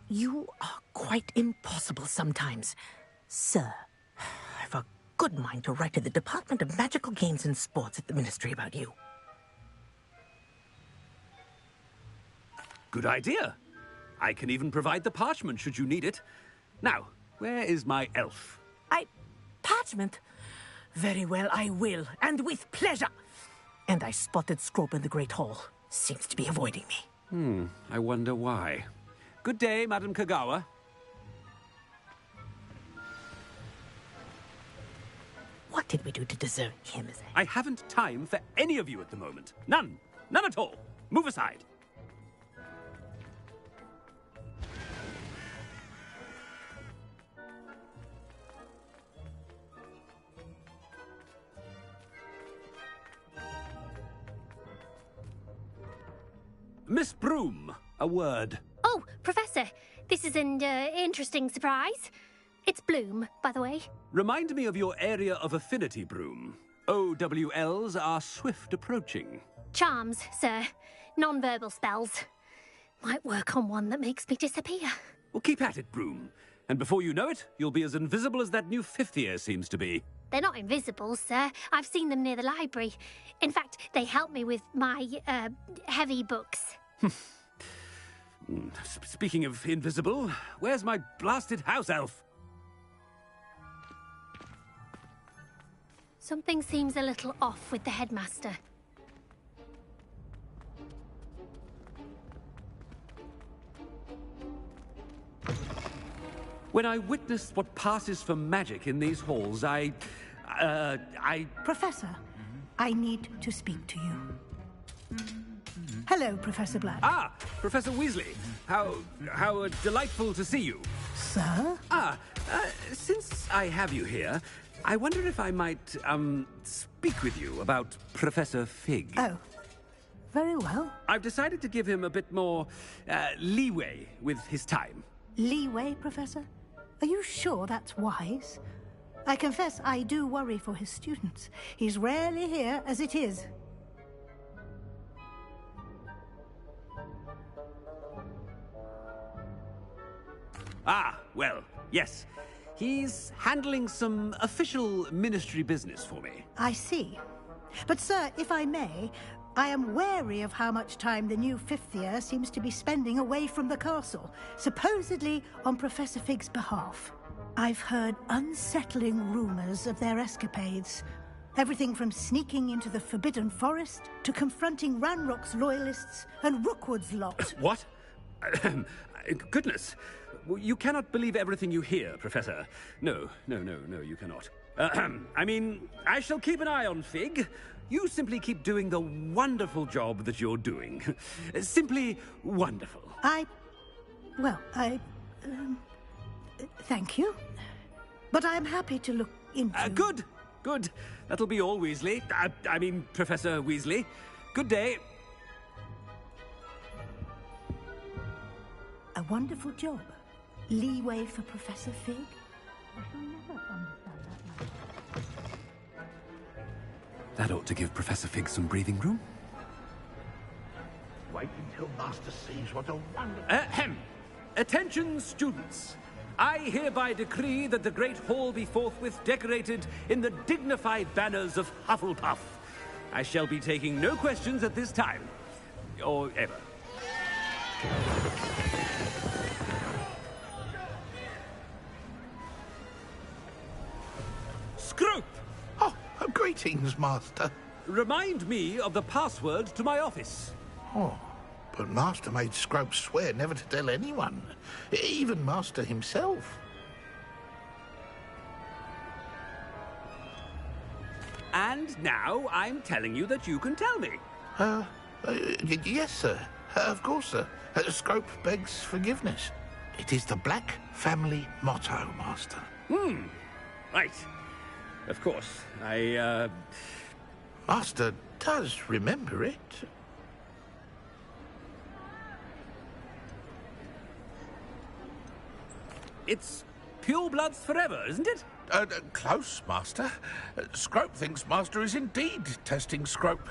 You are quite impossible sometimes. Sir, I've a good mind to write to the Department of Magical Games and Sports at the Ministry about you. Good idea. I can even provide the parchment should you need it. Now, where is my elf? Parchment? Very well, I will, and with pleasure. And I spotted Scrope in the Great Hall. Seems to be avoiding me. I wonder why. Good day, Madam Kagawa. What did we do to deserve him as I haven't time for any of you at the moment. None. None at all. Move aside. Miss Broom, a word. Oh, Professor, this is an interesting surprise. It's Bloom, by the way. Remind me of your area of affinity, Broom. OWLs are swift approaching. Charms, sir. Non-verbal spells. Might work on one that makes me disappear. Well, keep at it, Broom. And before you know it, you'll be as invisible as that new fifth year seems to be. They're not invisible, sir. I've seen them near the library. In fact, they help me with my, heavy books. Speaking of invisible, where's my blasted house elf? Something seems a little off with the headmaster. When I witness what passes for magic in these halls, I... Professor, I need to speak to you. Hello, Professor Black. Ah, Professor Weasley. How delightful to see you. Sir? Since I have you here, I wonder if I might, speak with you about Professor Fig. Oh, very well. I've decided to give him a bit more, leeway with his time. Leeway, Professor? Are you sure that's wise? I confess I do worry for his students. He's rarely here as it is. Ah, well, yes. He's handling some official ministry business for me. I see. But, sir, if I may, I am wary of how much time the new fifth year seems to be spending away from the castle, supposedly on Professor Fig's behalf. I've heard unsettling rumors of their escapades. Everything from sneaking into the Forbidden Forest to confronting Ranrock's loyalists and Rookwood's lot. What? Goodness. You cannot believe everything you hear, Professor. No, you cannot. I mean, I shall keep an eye on Fig. You simply keep doing the wonderful job that you're doing. Simply wonderful. Thank you. But I'm happy to look into... Good. That'll be all, Weasley. I mean, Professor Weasley. Good day. A wonderful job. Leeway for Professor Fig? I shall never understand that much. That ought to give Professor Fig some breathing room. Wait until Master sees what a wonderful... Ahem! Attention, students! I hereby decree that the Great Hall be forthwith decorated in the dignified banners of Hufflepuff. I shall be taking no questions at this time. Or ever. Scrope! Oh, greetings, Master. Remind me of the password to my office. Oh, but Master made Scrope swear never to tell anyone, even Master himself. And now I'm telling you that you can tell me. Yes, sir. Of course, sir. Scrope begs forgiveness. It is the Black family motto, Master. Right. Of course. Master does remember it. It's pure bloods forever, isn't it? Close, Master. Scrope thinks Master is indeed testing Scrope.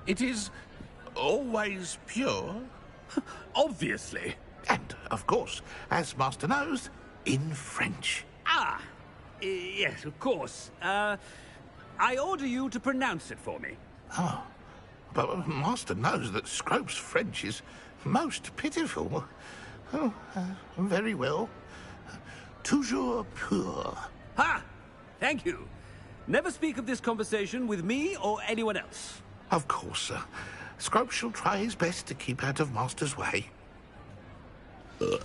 It is always pure. Obviously. And, of course, as Master knows, in French. Ah, yes, of course. I order you to pronounce it for me. Oh, but Master knows that Scrope's French is most pitiful. Oh, very well. Toujours pur. Ha! Thank you. Never speak of this conversation with me or anyone else. Of course, sir. Scrope shall try his best to keep out of Master's way. The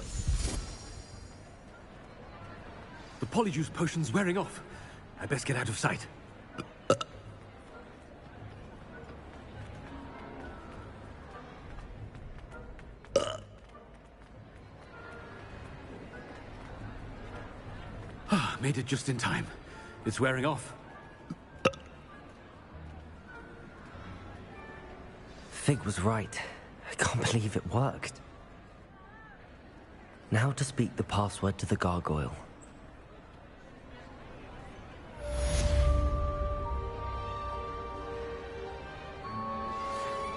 polyjuice potion's wearing off. I best get out of sight. Made it just in time. It's wearing off. Fig was right. I can't believe it worked. Now to speak the password to the gargoyle.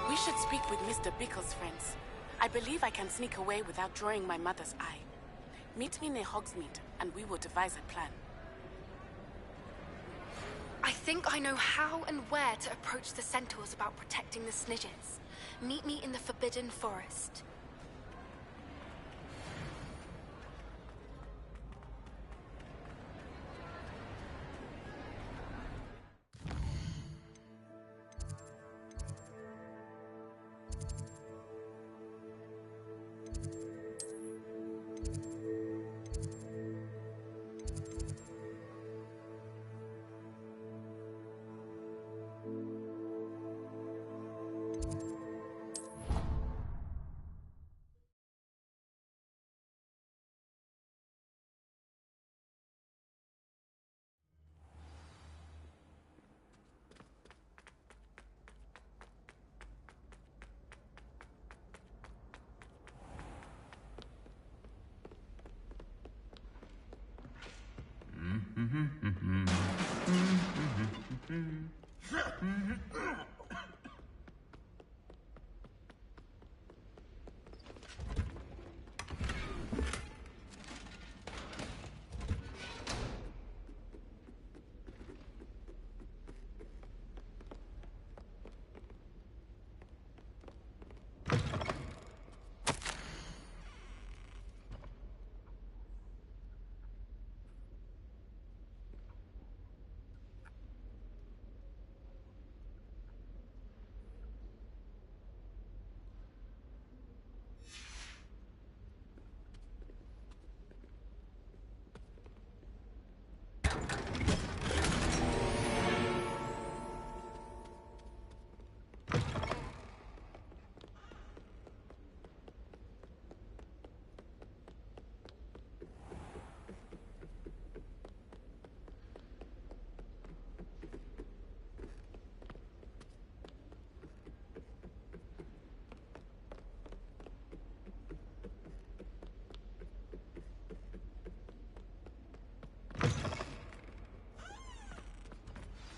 We should speak with Mr. Bickle's friends. I believe I can sneak away without drawing my mother's eye. Meet me near Hogsmeade, and we will devise a plan. I think I know how and where to approach the centaurs about protecting the Snidgets. Meet me in the Forbidden Forest.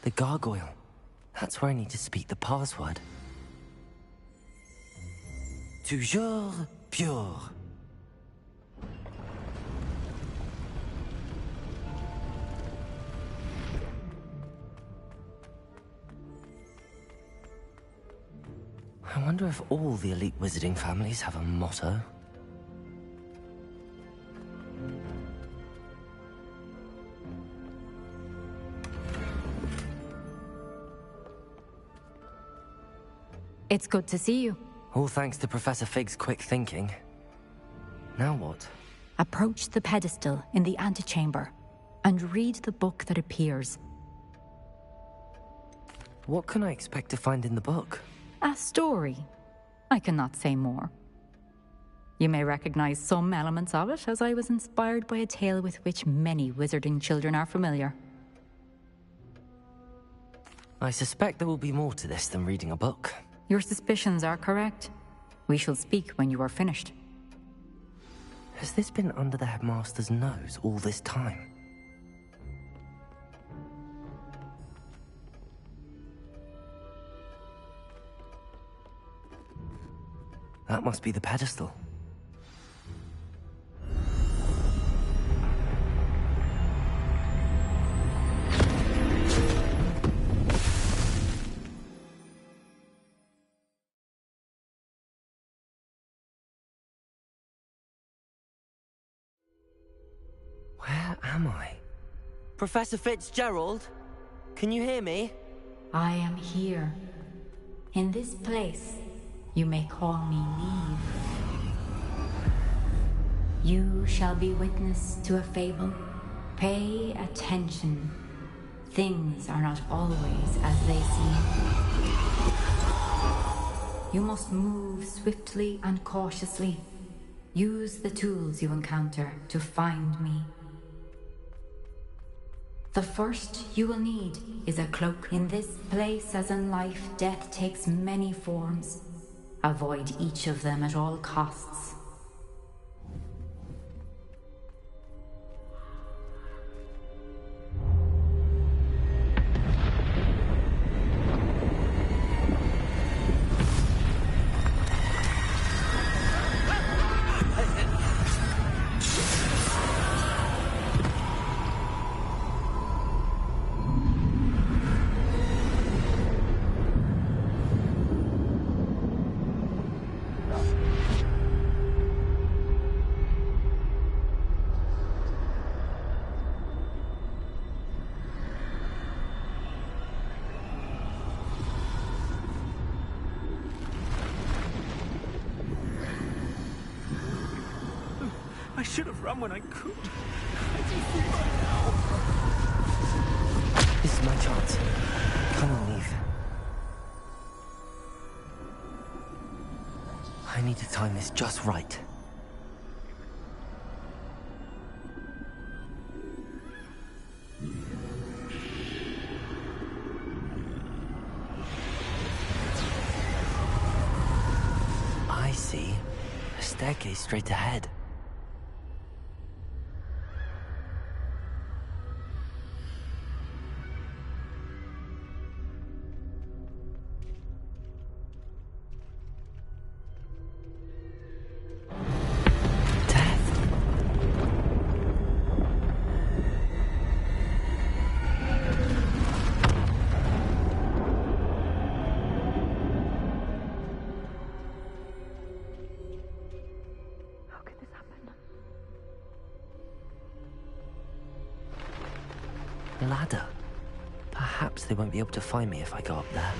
The gargoyle. That's where I need to speak the password. Toujours pure. I wonder if all the elite wizarding families have a motto. It's good to see you. All thanks to Professor Fig's quick thinking. Now what? Approach the pedestal in the antechamber and read the book that appears. What can I expect to find in the book? A story. I cannot say more. You may recognize some elements of it, as I was inspired by a tale with which many wizarding children are familiar. I suspect there will be more to this than reading a book. Your suspicions are correct. We shall speak when you are finished. Has this been under the headmaster's nose all this time? That must be the pedestal. Where am I? Professor Fitzgerald? Can you hear me? I am here. In this place, you may call me Neve. You shall be witness to a fable. Pay attention. Things are not always as they seem. You must move swiftly and cautiously. Use the tools you encounter to find me. The first you will need is a cloak. In this place, as in life, death takes many forms. Avoid each of them at all costs. I should have run when I could. I can see right now. This is my chance. Come on, Neve. I need to time this just right. I see. A staircase straight ahead. Ladder. Perhaps they won't be able to find me if I go up there.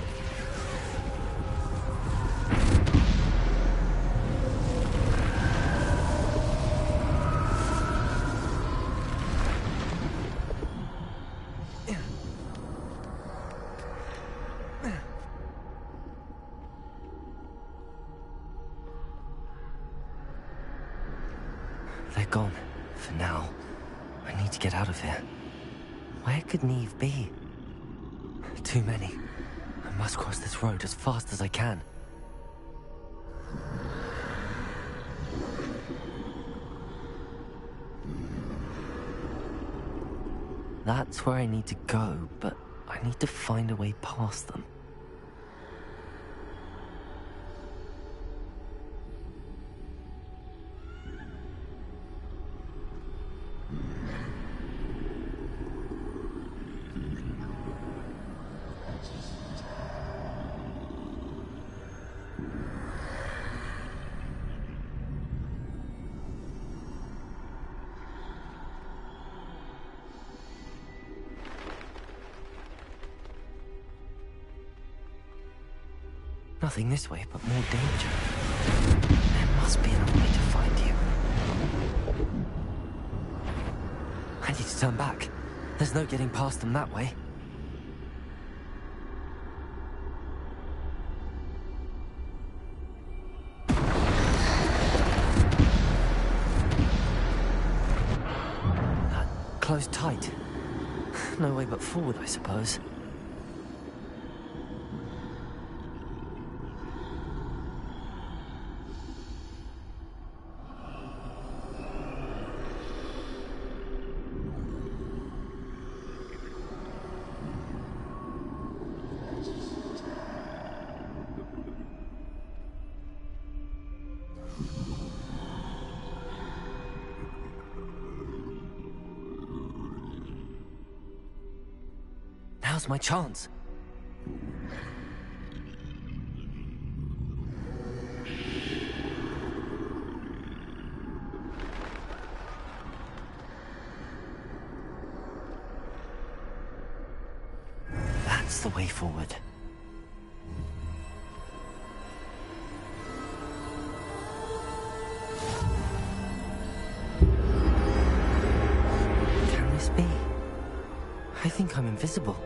They're gone. For now. I need to get out of here. Where could Neve be? Too many. I must cross this road as fast as I can. That's where I need to go, but I need to find a way past them. Nothing this way, but more danger. There must be another way to find you. I need to turn back. There's no getting past them that way. Closed tight. No way but forward, I suppose. Now's my chance. That's the way forward. Can this be? I think I'm invisible.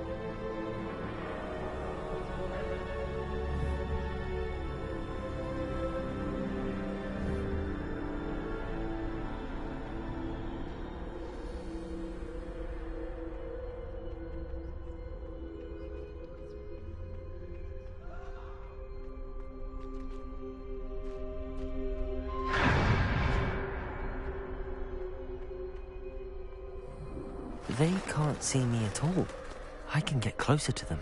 They can't see me at all. I can get closer to them.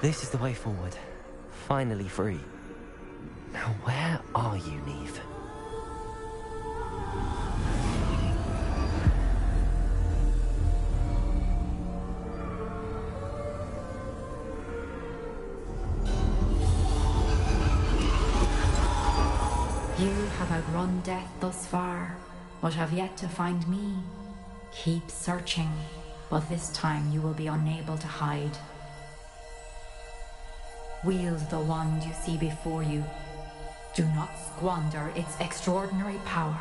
This is the way forward. Finally free. Now where are you, Neve? You have outrun death thus far, but have yet to find me. Keep searching, but this time you will be unable to hide. Wield the wand you see before you. Do not squander its extraordinary power.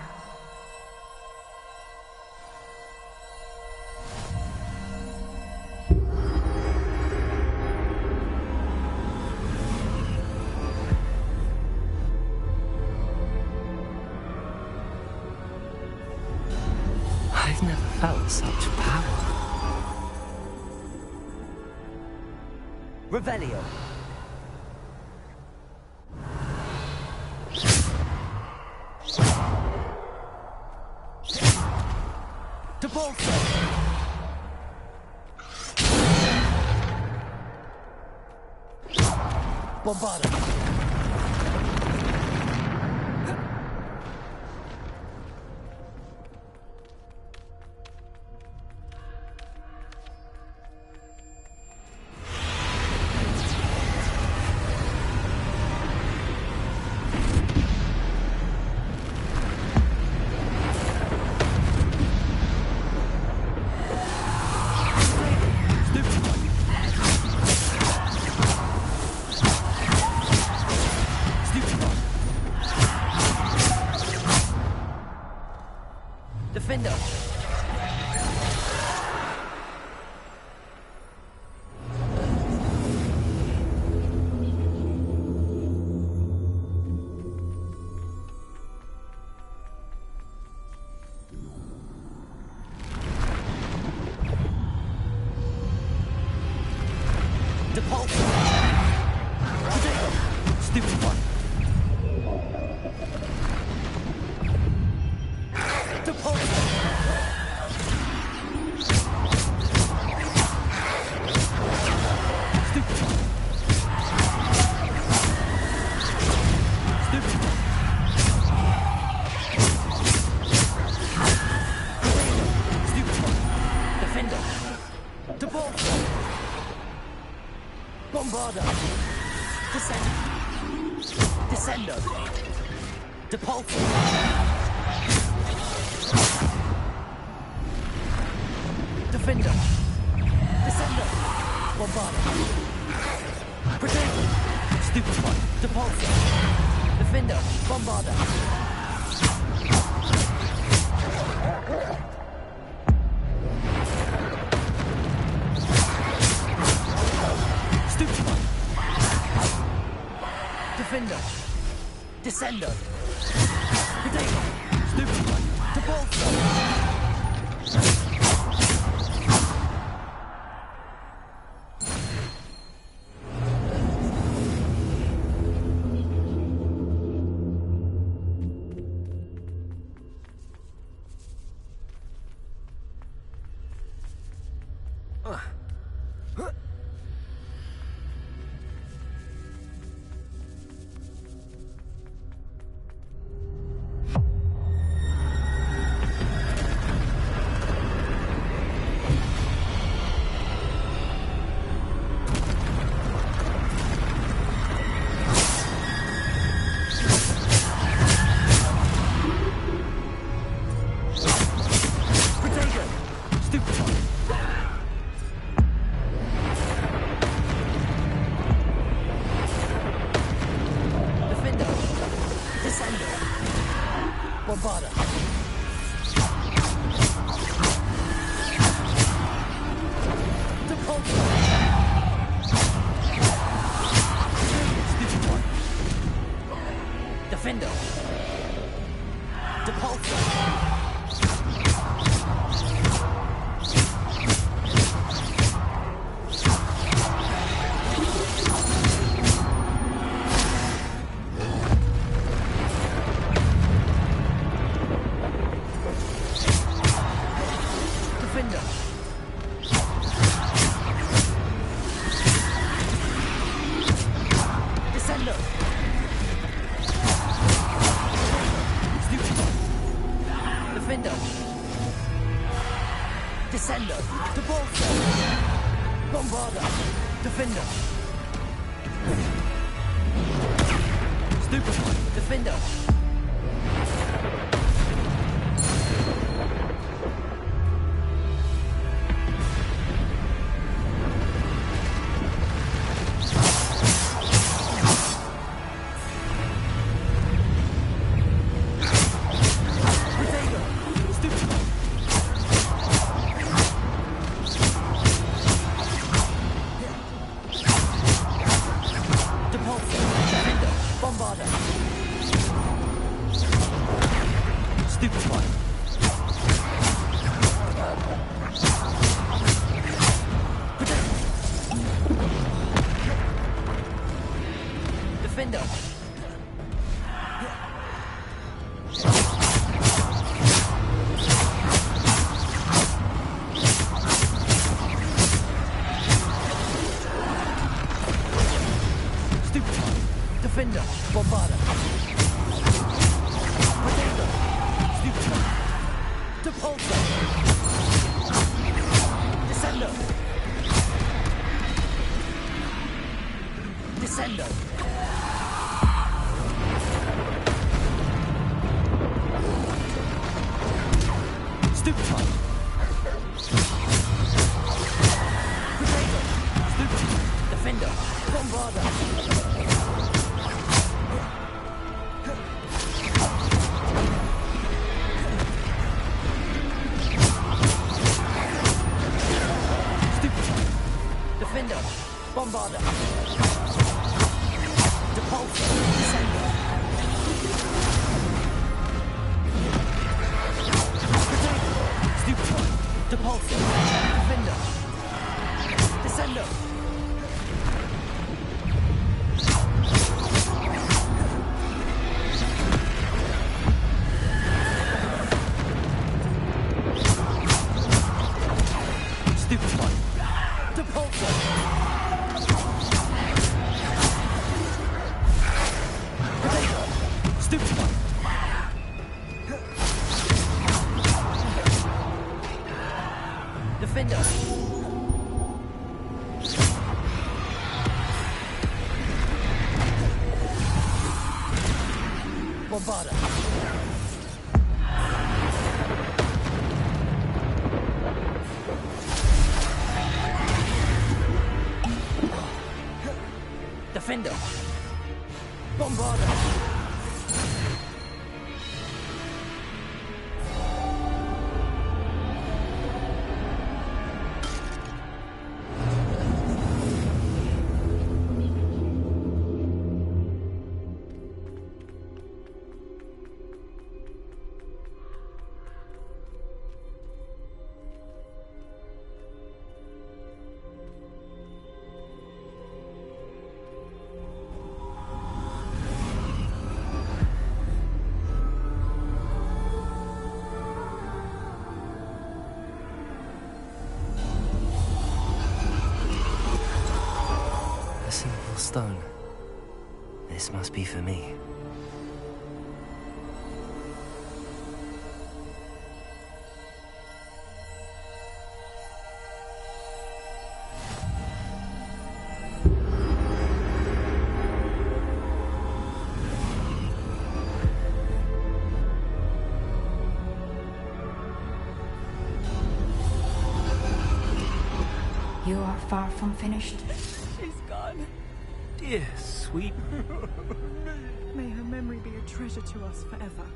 I've never felt such power. Revelio. Bombarda. Defender. Depulsor. Stupid one. Depulsor. Bombarda! Descendo! Depulsor! Defender! Descendo! Bombarda! Protego! Stupid one! Depulsor! Defender! Bombarda! Stupid one! Defender! Descendo! Protego! Stupid one! Depulsor! Defender. Descender. Defender. Descender. Depulsor. Bombarder. Defender. Stupefy. Defender. Defender. Bombarder. Stone. This must be for me. You are far from finished. She's gone. Dear sweet. May her memory be a treasure to us forever.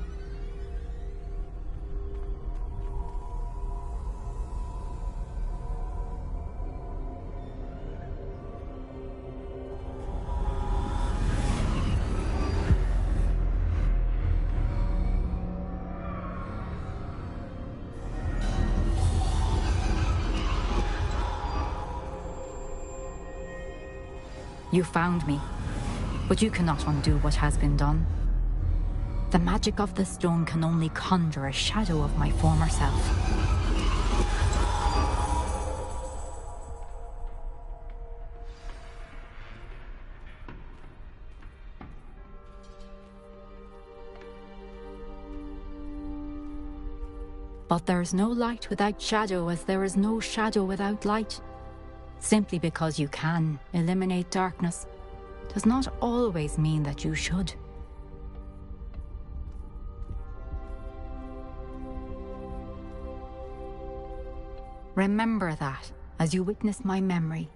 You found me, but you cannot undo what has been done. The magic of the stone can only conjure a shadow of my former self. But there's no light without shadow, as there is no shadow without light. Simply because you can eliminate darkness does not always mean that you should. Remember that as you witness my memory.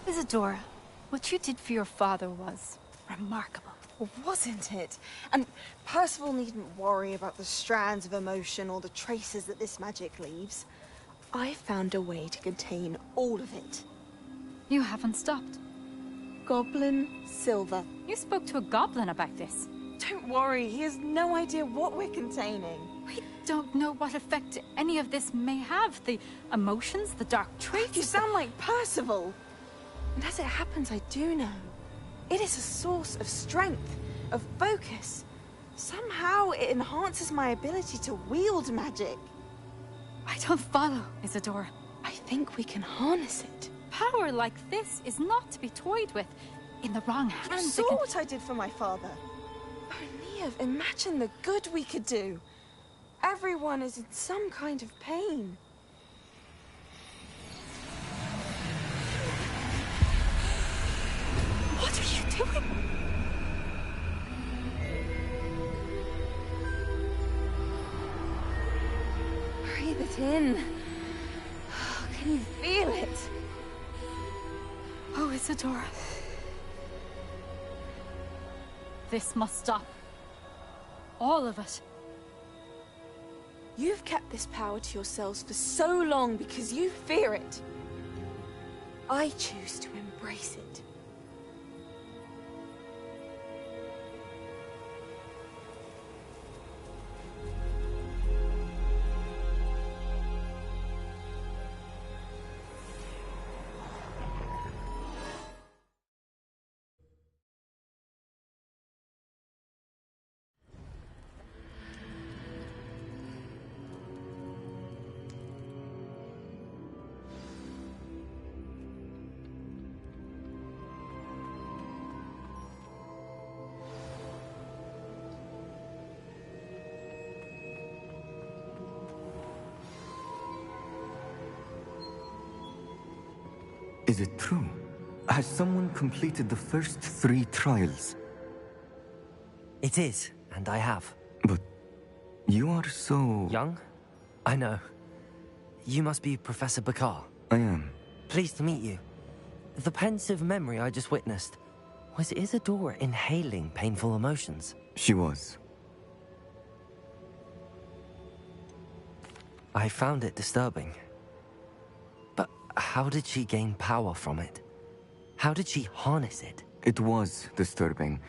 Isadora, what you did for your father was remarkable. Well, wasn't it? And Percival needn't worry about the strands of emotion or the traces that this magic leaves. I found a way to contain all of it. You haven't stopped. Goblin Silver. You spoke to a goblin about this. Don't worry, he has no idea what we're containing. We don't know what effect any of this may have. The emotions, the dark traits. You sound like Percival. And as it happens, I do know. It is a source of strength, of focus. Somehow it enhances my ability to wield magic. I don't follow, Isadora. I think we can harness it. Power like this is not to be toyed with. In the wrong hands, You saw what I did for my father. Oh, Neve, imagine the good we could do. Everyone is in some kind of pain. What are you doing? Breathe it in. Can you feel it? Oh, Isadora. This must stop. All of it. You've kept this power to yourselves for so long because you fear it. I choose to embrace it. Is it true? Has someone completed the first 3 trials? It is, and I have. But you are so... Young? I know. You must be Professor Bakar. I am. Pleased to meet you. The pensive memory I just witnessed, was Isadora inhaling painful emotions? She was. I found it disturbing. But how did she gain power from it? How did she harness it? It was disturbing.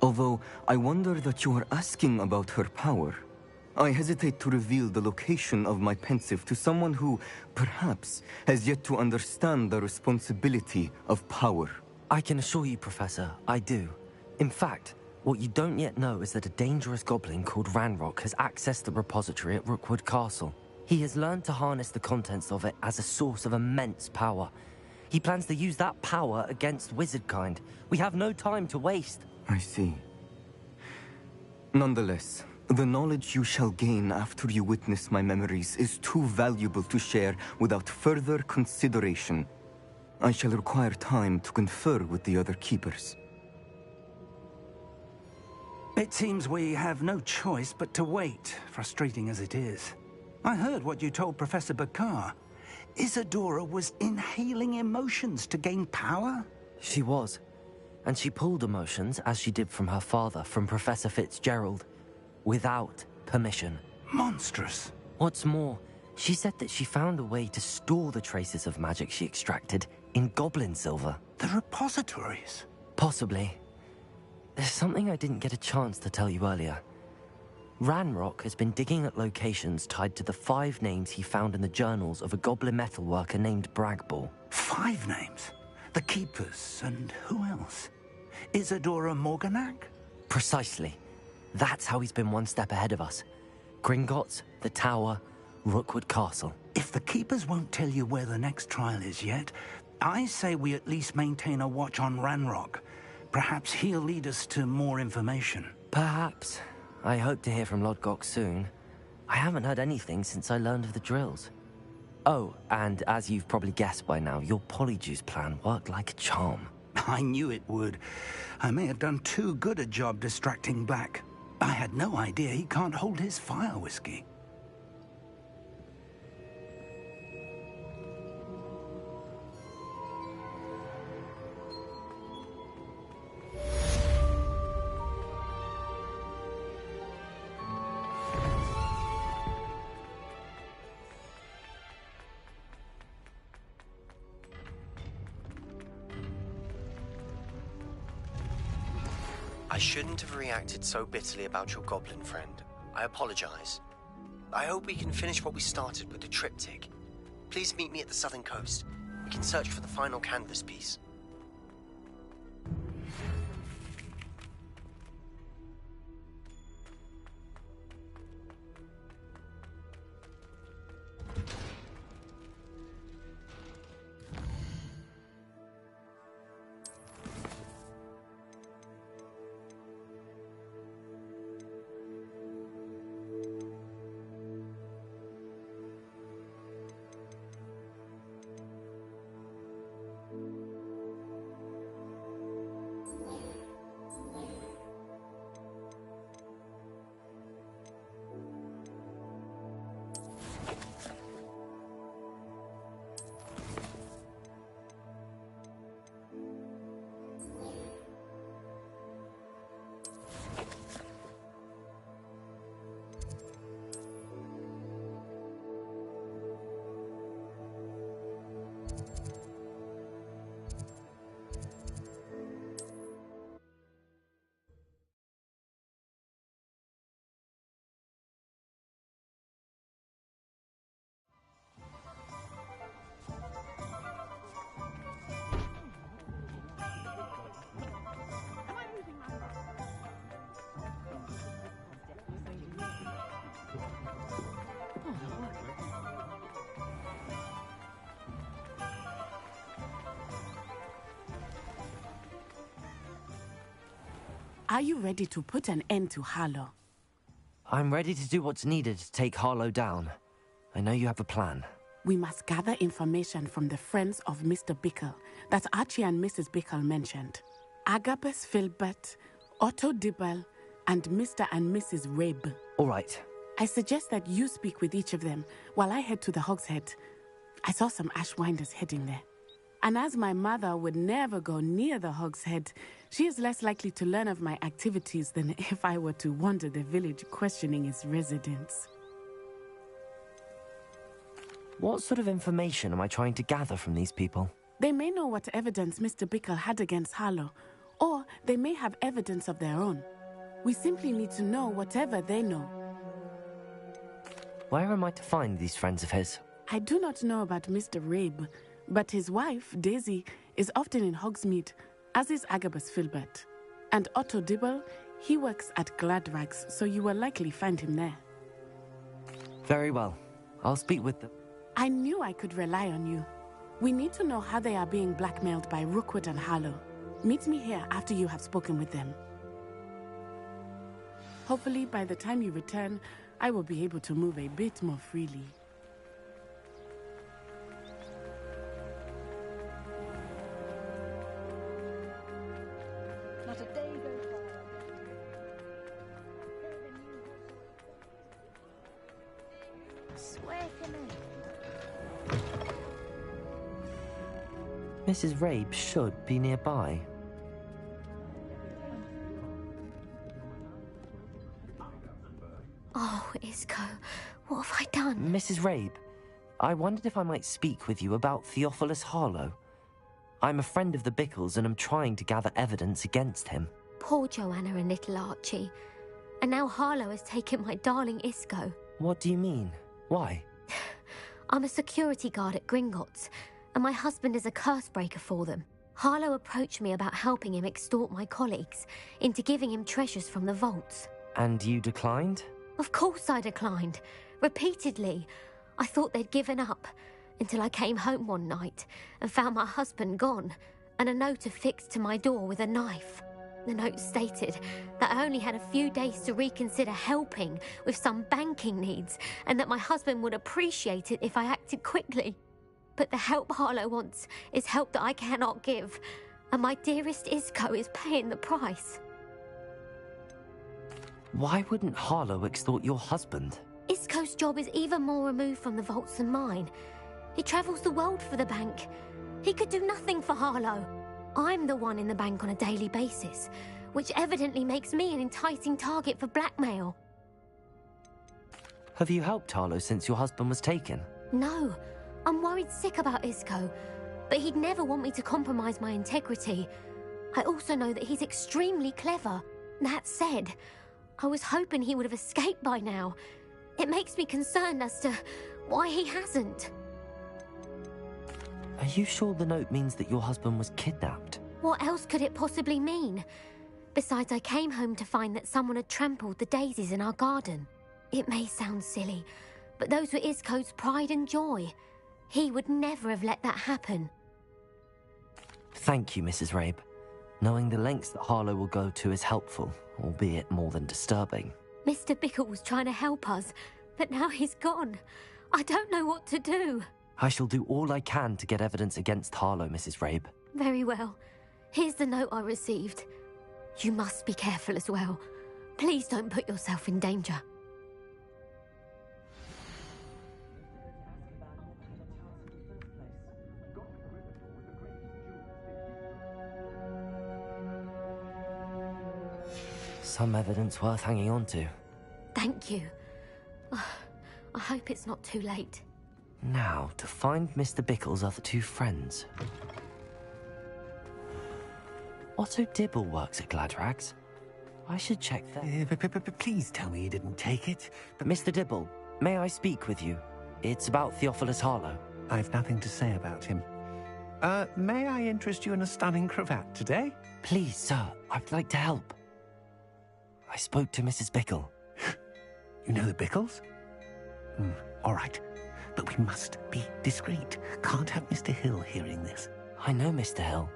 Although, I wonder that you are asking about her power. I hesitate to reveal the location of my pensive to someone who, perhaps, has yet to understand the responsibility of power. I can assure you, Professor, I do. In fact, what you don't yet know is that a dangerous goblin called Ranrock has accessed the repository at Rookwood Castle. He has learned to harness the contents of it as a source of immense power. He plans to use that power against wizardkind. We have no time to waste. I see. Nonetheless, the knowledge you shall gain after you witness my memories is too valuable to share without further consideration. I shall require time to confer with the other keepers. It seems we have no choice but to wait, frustrating as it is. I heard what you told Professor Bakar. Isadora was inhaling emotions to gain power? She was. And she pulled emotions, as she did from her father, from Professor Fitzgerald, without permission. Monstrous. What's more, She said that she found a way to store the traces of magic she extracted in goblin silver. The repositories? Possibly. There's something I didn't get a chance to tell you earlier. Ranrock has been digging at locations tied to the 5 names he found in the journals of a goblin metalworker named Bragball. 5 names? The Keepers, and who else? Isadora Morganac? Precisely. That's how he's been one step ahead of us. Gringotts, the Tower, Rookwood Castle. If the Keepers won't tell you where the next trial is yet, I say we at least maintain a watch on Ranrock. Perhaps he'll lead us to more information. Perhaps. I hope to hear from Lodgok soon. I haven't heard anything since I learned of the drills. Oh, and as you've probably guessed by now, your Polyjuice plan worked like a charm. I knew it would. I may have done too good a job distracting Black. I had no idea he can't hold his fire whiskey. I shouldn't have reacted so bitterly about your goblin friend. I apologize. I hope we can finish what we started with the triptych. Please meet me at the southern coast. We can search for the final canvas piece. Are you ready to put an end to Harlow? I'm ready to do what's needed to take Harlow down. I know you have a plan. We must gather information from the friends of Mr. Bickle that Archie and Mrs. Bickle mentioned. Agabus Filbert, Otto Dibble, and Mr. and Mrs. Rabe. All right. I suggest that you speak with each of them while I head to the Hogshead. I saw some Ashwinders heading there. And as my mother would never go near the Hogshead, she is less likely to learn of my activities than if I were to wander the village questioning its residents. What sort of information am I trying to gather from these people? They may know what evidence Mr. Bickle had against Harlow, or they may have evidence of their own. We simply need to know whatever they know. Where am I to find these friends of his? I do not know about Mr. Rabe, but his wife, Daisy, is often in Hogsmeade, as is Agabus Filbert. And Otto Dibble, he works at Gladrags, so you will likely find him there. Very well. I'll speak with them. I knew I could rely on you. We need to know how they are being blackmailed by Rookwood and Harlow. Meet me here after you have spoken with them. Hopefully, by the time you return, I will be able to move a bit more freely. Not a day goes Mrs. Rabe should be nearby. Oh, Isco, what have I done? Mrs. Rabe, I wondered if I might speak with you about Theophilus Harlow. I'm a friend of the Bickles and am trying to gather evidence against him. Poor Joanna and little Archie. And now Harlow has taken my darling Isco. What do you mean? Why? I'm a security guard at Gringotts, and my husband is a curse breaker for them. Harlow approached me about helping him extort my colleagues into giving him treasures from the vaults. And you declined? Of course I declined. Repeatedly. I thought they'd given up, until I came home one night and found my husband gone, and a note affixed to my door with a knife. The note stated that I only had a few days to reconsider helping with some banking needs, and that my husband would appreciate it if I acted quickly. But the help Harlow wants is help that I cannot give, and my dearest Isco is paying the price. Why wouldn't Harlow extort your husband? Isco's job is even more removed from the vaults than mine. He travels the world for the bank. He could do nothing for Harlow. I'm the one in the bank on a daily basis, which evidently makes me an enticing target for blackmail. Have you helped Harlow since your husband was taken? No, I'm worried sick about Isco, but he'd never want me to compromise my integrity. I also know that he's extremely clever. That said, I was hoping he would have escaped by now. It makes me concerned as to why he hasn't. Are you sure the note means that your husband was kidnapped? What else could it possibly mean? Besides, I came home to find that someone had trampled the daisies in our garden. It may sound silly, but those were Isco's pride and joy. He would never have let that happen. Thank you, Mrs. Rabe. Knowing the lengths that Harlow will go to is helpful, albeit more than disturbing. Mr. Bickle was trying to help us, but now he's gone. I don't know what to do. I shall do all I can to get evidence against Harlow, Mrs. Rabe. Very well. Here's the note I received. You must be careful as well. Please don't put yourself in danger. Some evidence worth hanging on to. Thank you. I hope it's not too late. Now, to find Mr. Bickle's other two friends. Otto Dibble works at Gladrags. I should check that. Please tell me you didn't take it. Mr. Dibble, may I speak with you? It's about Theophilus Harlow. I've nothing to say about him. May I interest you in a stunning cravat today? Please, sir, I'd like to help. I spoke to Mrs. Bickle. You know the Bickles? All right. But we must be discreet. Can't have Mr. Hill hearing this. I know Mr. Hill.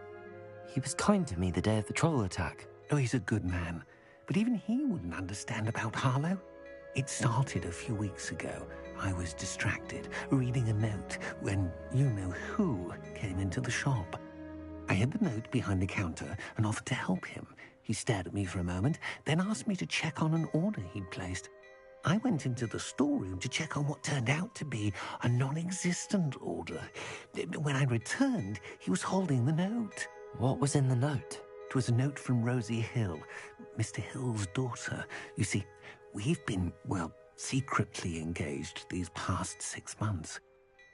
He was kind to me the day of the troll attack. Oh, he's a good man. But even he wouldn't understand about Harlow. It started a few weeks ago. I was distracted, reading a note, when you-know-who came into the shop. I hid the note behind the counter and offered to help him. He stared at me for a moment, then asked me to check on an order he'd placed. I went into the storeroom to check on what turned out to be a non-existent order. When I returned, he was holding the note. What was in the note? It was a note from Rosie Hill, Mr. Hill's daughter. You see, we've been, well, secretly engaged these past 6 months.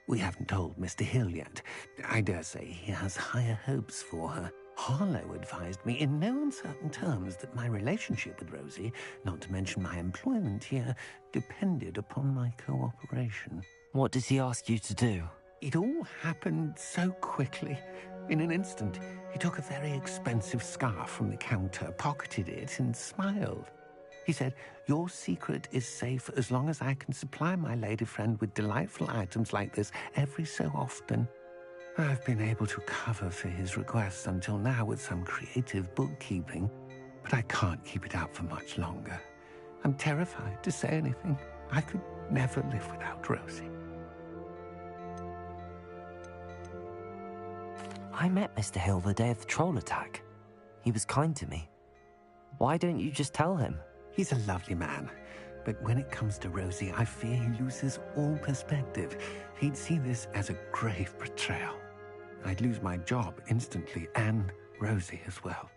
We haven't told Mr. Hill yet. I dare say he has higher hopes for her. Harlow advised me in no uncertain terms that my relationship with Rosie, not to mention my employment here, depended upon my cooperation. What does he ask you to do? It all happened so quickly. In an instant, he took a very expensive scarf from the counter, pocketed it, and smiled. He said, "Your secret is safe as long as I can supply my lady friend with delightful items like this every so often." I've been able to cover for his requests until now with some creative bookkeeping, but I can't keep it up for much longer. I'm terrified to say anything. I could never live without Rosie. I met Mr. Hill the day of the troll attack. He was kind to me. Why don't you just tell him? He's a lovely man, but when it comes to Rosie, I fear he loses all perspective. He'd see this as a grave betrayal. I'd lose my job instantly, and Rosie as well.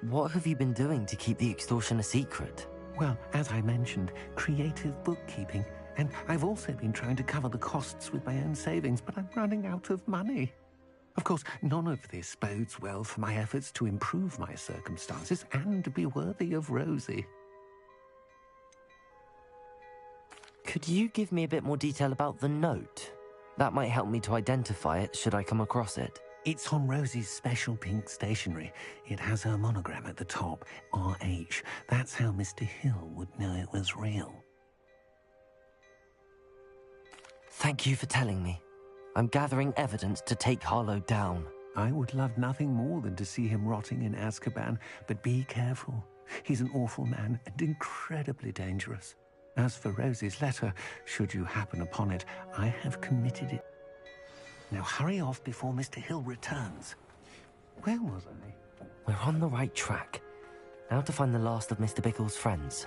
What have you been doing to keep the extortion a secret? Well, as I mentioned, creative bookkeeping And I've also been trying to cover the costs with my own savings, but I'm running out of money. Of course, none of this bodes well for my efforts to improve my circumstances and be worthy of Rosie. Could you give me a bit more detail about the note? That might help me to identify it should I come across it. It's on Rosie's special pink stationery. It has her monogram at the top, RH. That's how Mr. Hill would know it was real. Thank you for telling me. I'm gathering evidence to take Harlow down. I would love nothing more than to see him rotting in Azkaban, but be careful. He's an awful man and incredibly dangerous. As for Rosie's letter, should you happen upon it, I have committed it. Now hurry off before Mr. Hill returns. Where was I? We're on the right track. Now to find the last of Mr. Bickle's friends.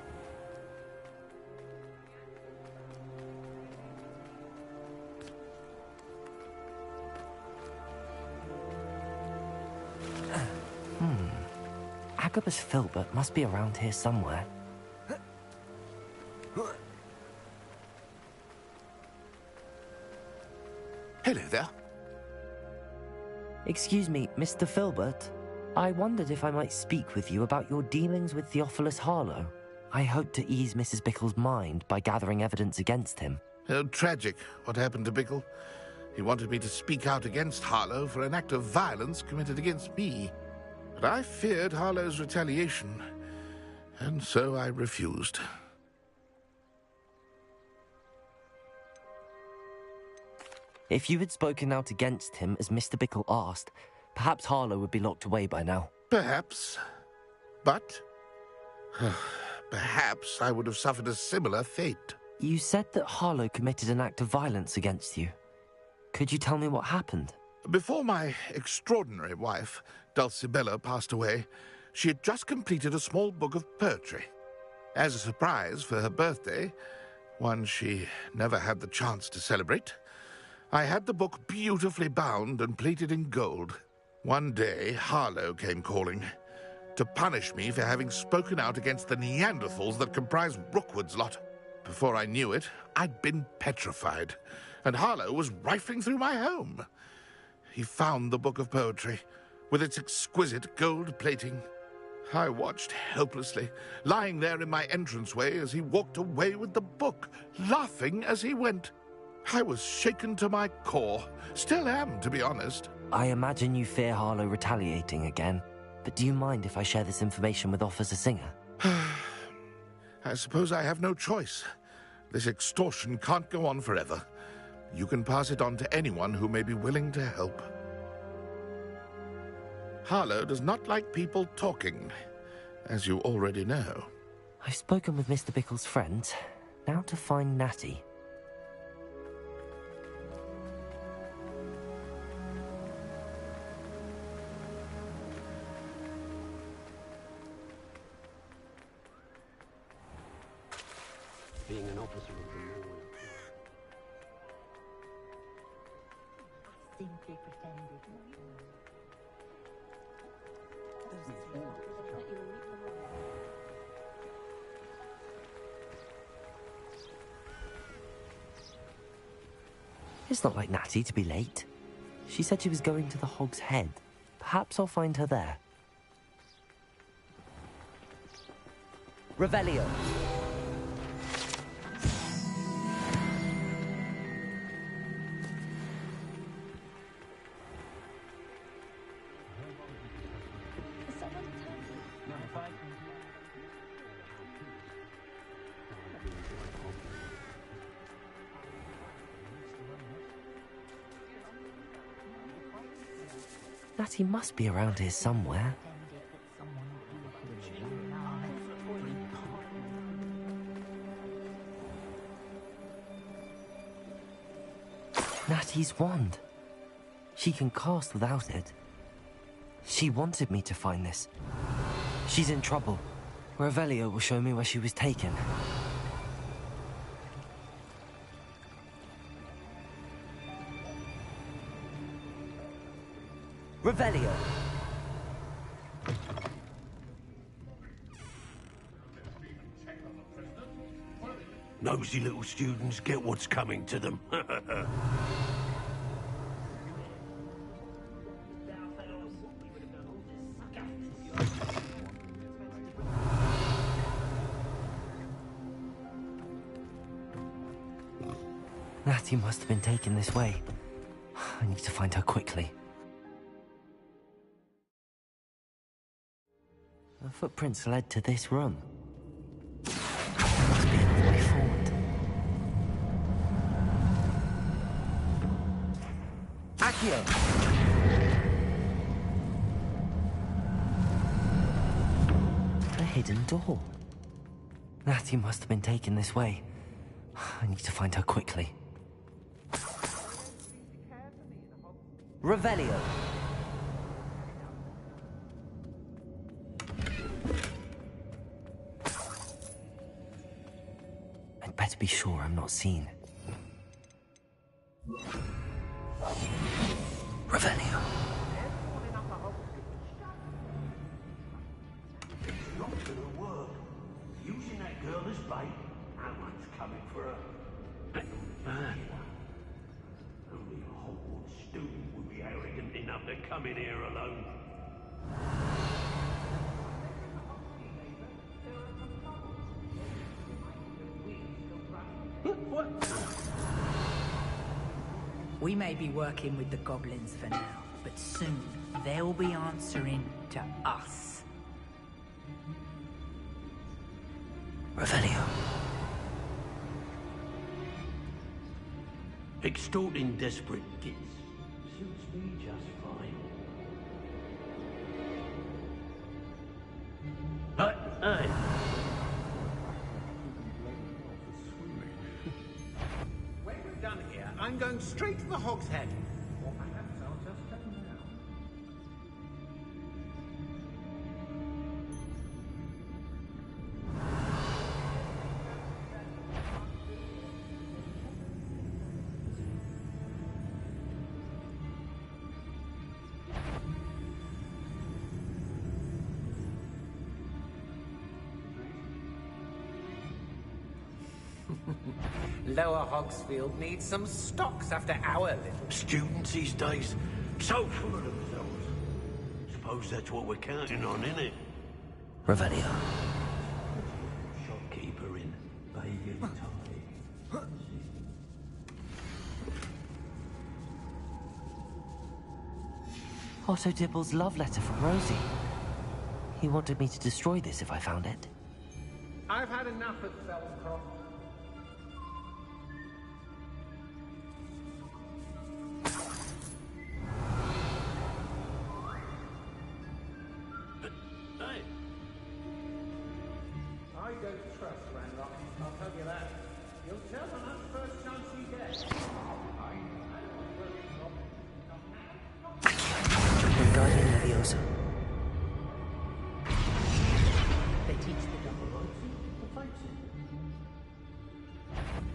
Agabus Filbert must be around here somewhere. Hello there. Excuse me, Mr. Filbert. I wondered if I might speak with you about your dealings with Theophilus Harlow. I hope to ease Mrs. Bickle's mind by gathering evidence against him. Oh, tragic what happened to Bickle. He wanted me to speak out against Harlow for an act of violence committed against me. But I feared Harlow's retaliation, and so I refused. If you had spoken out against him as Mr. Bickle asked, perhaps Harlow would be locked away by now. Perhaps. But perhaps I would have suffered a similar fate. You said that Harlow committed an act of violence against you. Could you tell me what happened? Before my extraordinary wife, Dulcibella, passed away, she had just completed a small book of poetry. As a surprise for her birthday, one she never had the chance to celebrate, I had the book beautifully bound and plated in gold. One day, Harlow came calling to punish me for having spoken out against the Neanderthals that comprise Rookwood's lot. Before I knew it, I'd been petrified, and Harlow was rifling through my home. He found the book of poetry, with its exquisite gold plating. I watched helplessly, lying there in my entranceway as he walked away with the book, laughing as he went. I was shaken to my core. Still am, to be honest. I imagine you fear Harlow retaliating again, but do you mind if I share this information with Officer Singer? I suppose I have no choice. This extortion can't go on forever. You can pass it on to anyone who may be willing to help. Harlow does not like people talking, as you already know. I've spoken with Mr. Bickle's friends. Now to find Natty. Being an officer of the law. Simply pretended. It's not like Natty to be late. She said she was going to the Hog's Head. Perhaps I'll find her there. Revelio. Natty must be around here somewhere. Natty's wand. She can cast without it. She wanted me to find this. She's in trouble. Revelio will show me where she was taken. Revelio. No nosy little students get what's coming to them. Natty must have been taken this way. I need to find her quickly. The footprints led to this room. There must be another way forward. Accio! A hidden door. Natty must have been taken this way. I need to find her quickly. Revelio. I'd better be sure I'm not seen. Revelio. It's not gonna work. Using that girl as bait, no one's coming for her. Only a Hogwarts student would be arrogant enough to come in here alone. We may be working with the goblins for now, but soon they'll be answering to us. Revelio. Extorting desperate kids suits me just fine. Hey! When we're done here, I'm going straight to the Hog's Head. Or perhaps I'll just go now. Lower Hogsfield needs some stocks after our little... Students these days, so full of themselves. Suppose that's what we're counting on, innit? Revelio. Shopkeeper in baby tie. Otto Dibble's love letter from Rosie. He wanted me to destroy this if I found it. I've had enough of Felcroft. I don't trust Ranrock, I'll tell you that. You'll tell on that first chance you get. Wingardium Leviosa. They teach the double road.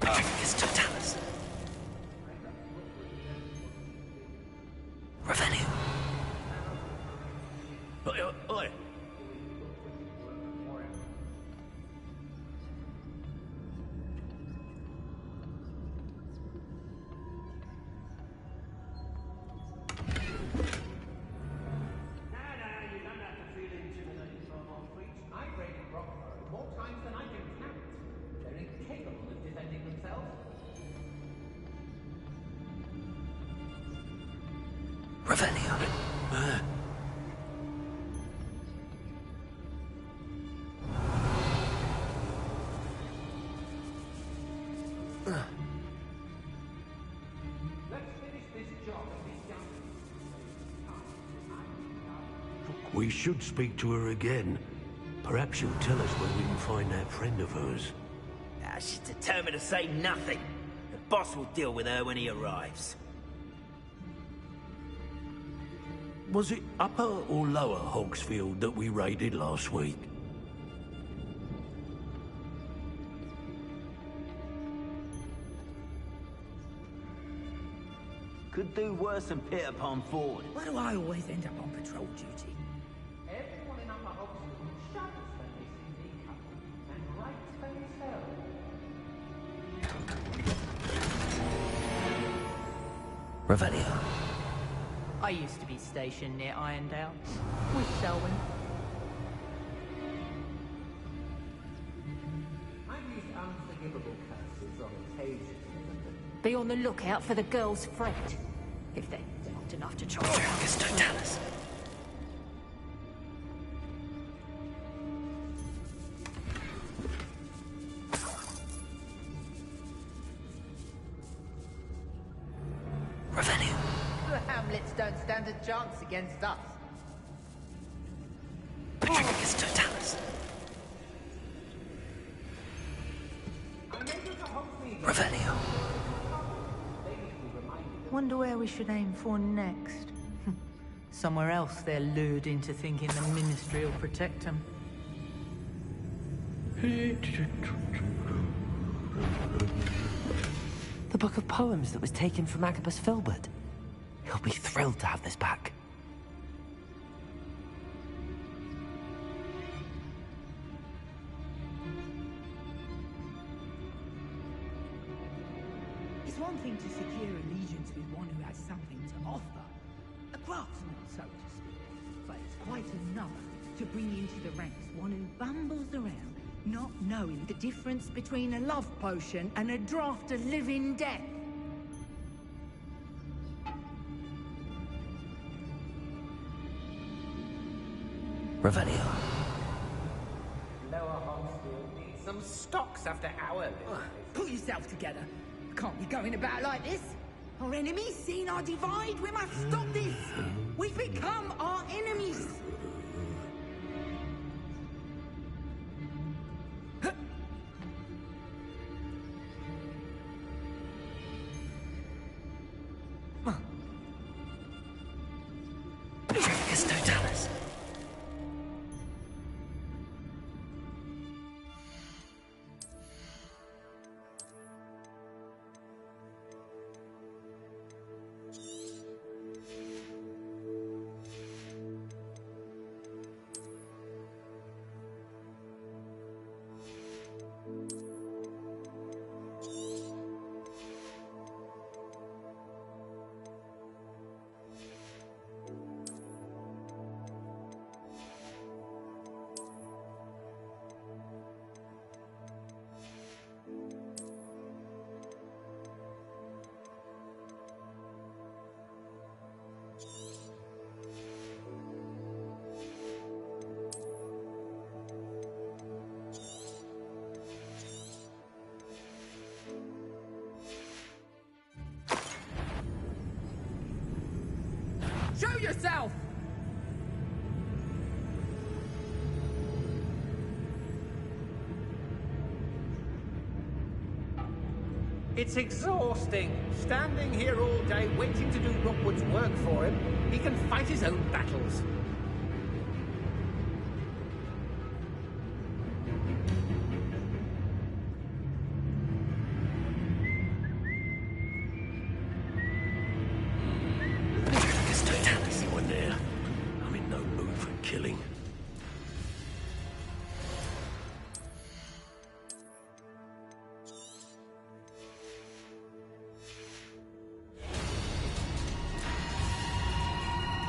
Patricus Totalis. Revelio. Oi! Revelio. We should speak to her again. Perhaps she'll tell us where we can find that friend of hers. She's determined to say nothing. The boss will deal with her when he arrives. Was it upper or lower Hogsfield that we raided last week? Could do worse than Peter Pan Ford. Why do I always end up on patrol duty? Everyone in Upper Hogsfield shudders when they see me coming, and right they tell. Revelio. I used to be stationed near Irondale with Selwyn. I've used unforgivable curses on occasion. Be on the lookout for the girl's friend. If they're daft enough to try. Totalis. Revelio. The Hamlets don't stand a chance against us. Patricus Totalis. Revelio. Wonder where we should aim for next. Somewhere else they're lured into thinking the Ministry will protect them. The book of poems that was taken from Agabus Filbert. He'll be thrilled to have this back. It's one thing to secure allegiance with one who has something to offer, a craftsman, so to speak. But it's quite another to bring into the ranks one who bumbles around, not knowing the difference between a love potion and a draught of living death. Revelio. Lower Hogsfield needs some stocks after our little. Pull yourself together. Can't be going about like this. Our enemies seen our divide. We must stop this. We've become our enemies. Patricus Totalis. Show yourself! It's exhausting, standing here all day waiting to do Rookwood's work for him. He can fight his own battles. Anyone there? I'm in no mood for killing.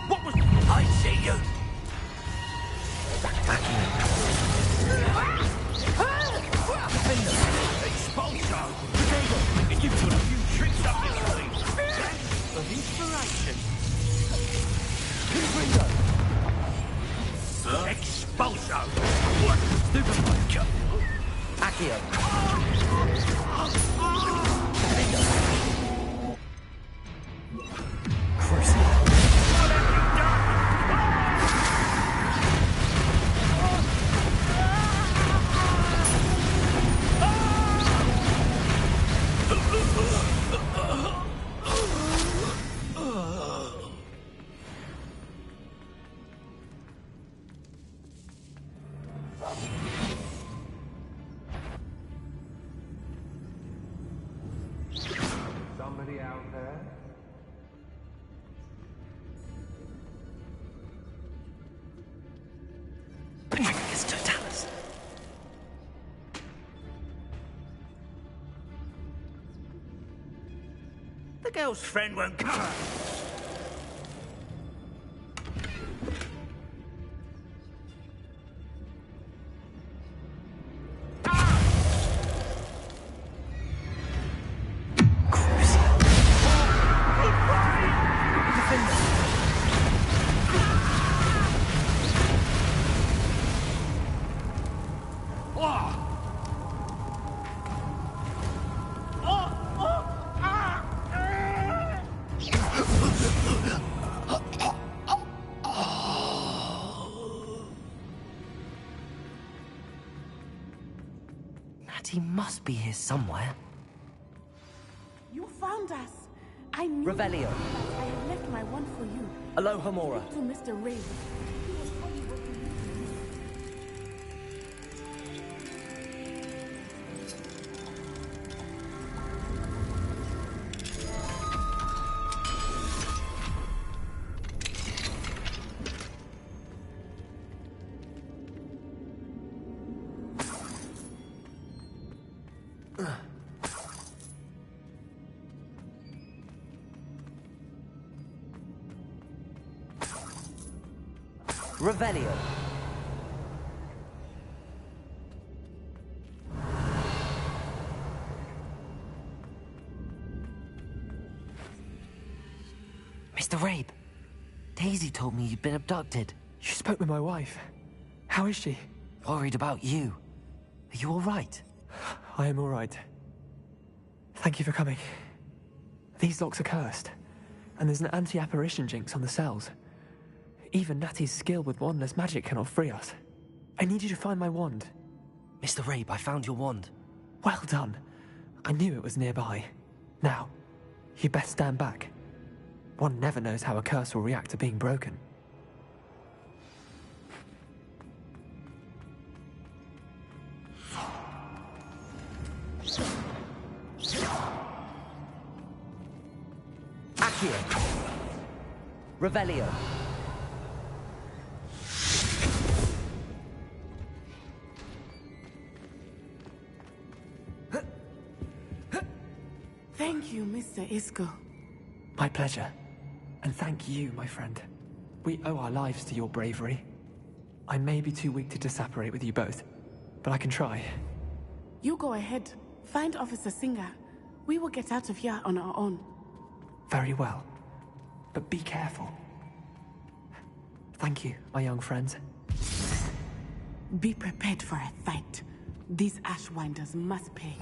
What was... I see you! Back in. Expulso! You put a few tricks up your sleeve. Of inspiration. Expulso! What? Stupid. Accio. The girl's friend won't come. Natty must be here somewhere. You found us. I knew Revelio. I had left my wand for you. Aloha Mora. To Mr. Ray. Revelio. Mr. Rabe, Daisy told me you'd been abducted. You spoke with my wife. How is she? Worried about you. Are you all right? I am all right. Thank you for coming. These locks are cursed, and there's an anti-apparition jinx on the cells. Even Natty's skill with wandless magic cannot free us. I need you to find my wand. Mr. Rabe, I found your wand. Well done. I knew it was nearby. Now, you best stand back. One never knows how a curse will react to being broken. Accio. Revelio. Thank you, Mr. Isco. My pleasure. And thank you, my friend. We owe our lives to your bravery. I may be too weak to disapparate with you both, but I can try. You go ahead. Find Officer Singer. We will get out of here on our own. Very well. But be careful. Thank you, my young friends. Be prepared for a fight. These Ashwinders must pay.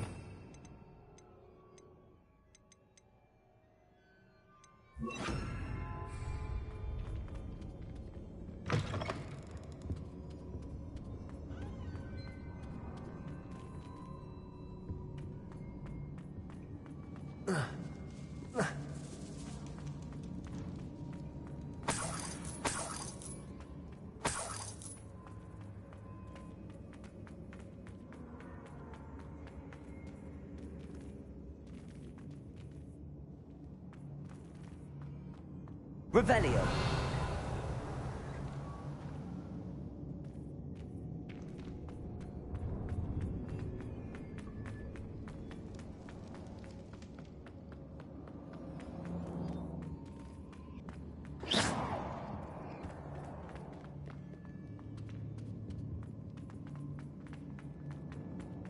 Revelio.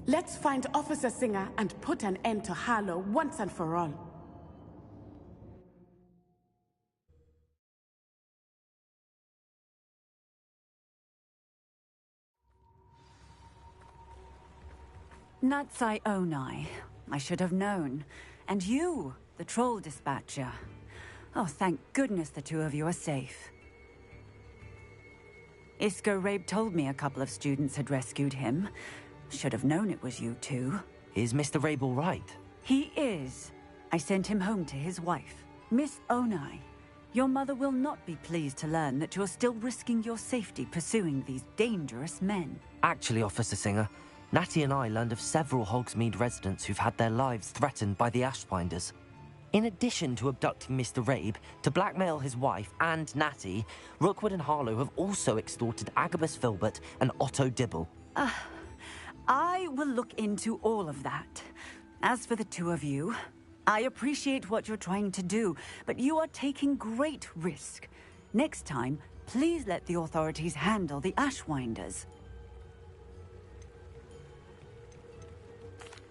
Let's find Officer Singer and put an end to Harlow once and for all. Natsai Onai. I should have known. And you, the troll dispatcher. Oh, thank goodness the two of you are safe. Isco Rabe told me a couple of students had rescued him. Should have known it was you two. Is Mr. Rabe all right? He is. I sent him home to his wife. Miss Onai, your mother will not be pleased to learn that you're still risking your safety pursuing these dangerous men. Actually, Officer Singer, Natty and I learned of several Hogsmeade residents who've had their lives threatened by the Ashwinders. In addition to abducting Mr. Rabe, to blackmail his wife and Natty, Rookwood and Harlow have also extorted Agabus Filbert and Otto Dibble. I will look into all of that. As for the two of you, I appreciate what you're trying to do, but you are taking great risk. Next time, please let the authorities handle the Ashwinders.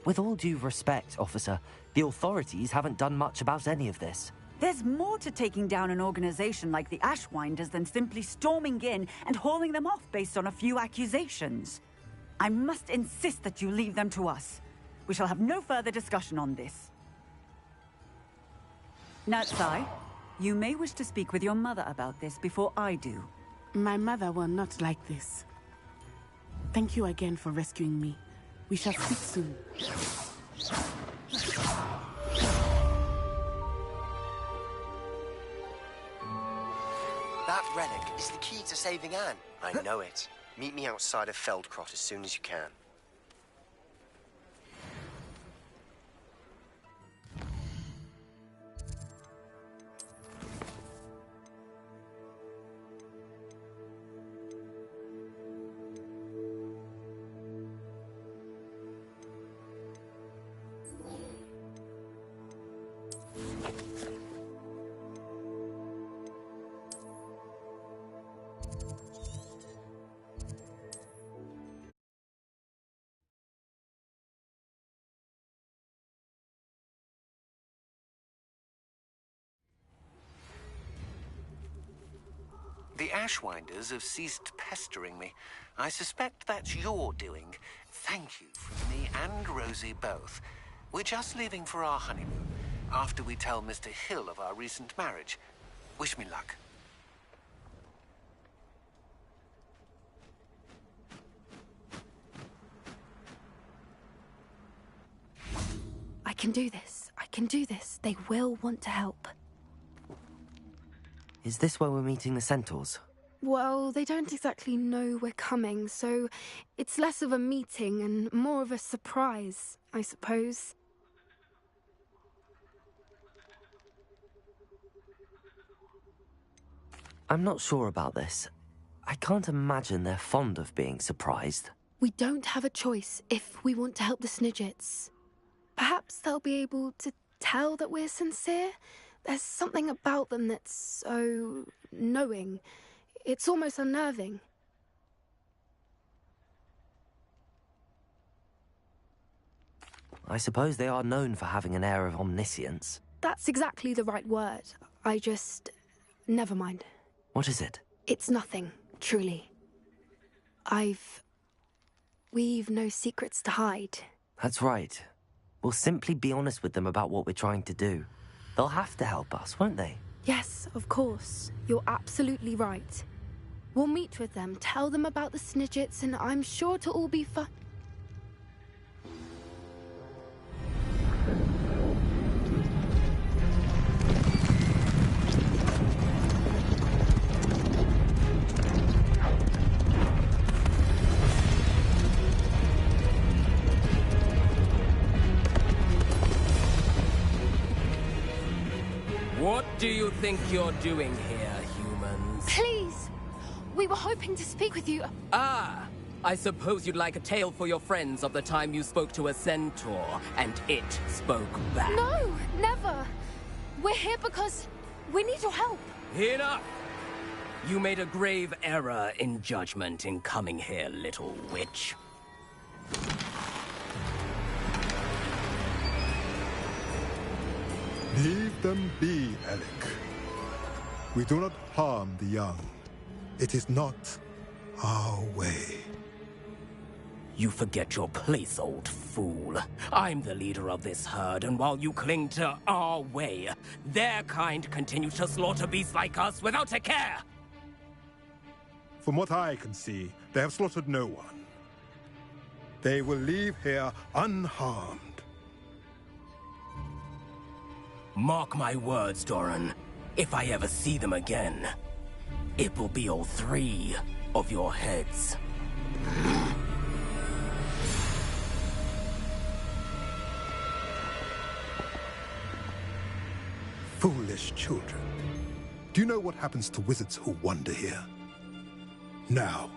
With all due respect, officer, the authorities haven't done much about any of this. There's more to taking down an organization like the Ashwinders than simply storming in and hauling them off based on a few accusations. I must insist that you leave them to us. We shall have no further discussion on this. Natsai, you may wish to speak with your mother about this before I do. My mother will not like this. Thank you again for rescuing me. We shall speak soon. That relic is the key to saving Anne. I know it. Meet me outside of Feldcrot as soon as you can. The Ashwinders have ceased pestering me. I suspect that's your doing. Thank you from me and Rosie both. We're just leaving for our honeymoon, after we tell Mr. Hill of our recent marriage. Wish me luck. I can do this. I can do this. They will want to help. Is this where we're meeting the Centaurs? Well, they don't exactly know we're coming, so it's less of a meeting and more of a surprise, I suppose. I'm not sure about this. I can't imagine they're fond of being surprised. We don't have a choice if we want to help the Snidgets. Perhaps they'll be able to tell that we're sincere. There's something about them that's so knowing. It's almost unnerving. I suppose they are known for having an air of omniscience. That's exactly the right word. Never mind. What is it? It's nothing, truly. We've no secrets to hide. That's right. We'll simply be honest with them about what we're trying to do. They'll have to help us, won't they? Yes, of course. You're absolutely right. We'll meet with them, tell them about the Snidgets, and I'm sure to all be fun. What do you think you're doing here, humans? Please! We were hoping to speak with you. Ah! I suppose you'd like a tale for your friends of the time you spoke to a centaur, and it spoke back. No, never! We're here because we need your help. Enough! You made a grave error in judgment in coming here, little witch. Leave them be, Alec. We do not harm the young. It is not our way. You forget your place, old fool. I'm the leader of this herd, and while you cling to our way, their kind continue to slaughter beasts like us without a care! From what I can see, they have slaughtered no one. They will leave here unharmed. Mark my words, Doran. If I ever see them again, it will be all 3 of your heads. Foolish children. Do you know what happens to wizards who wander here? Now,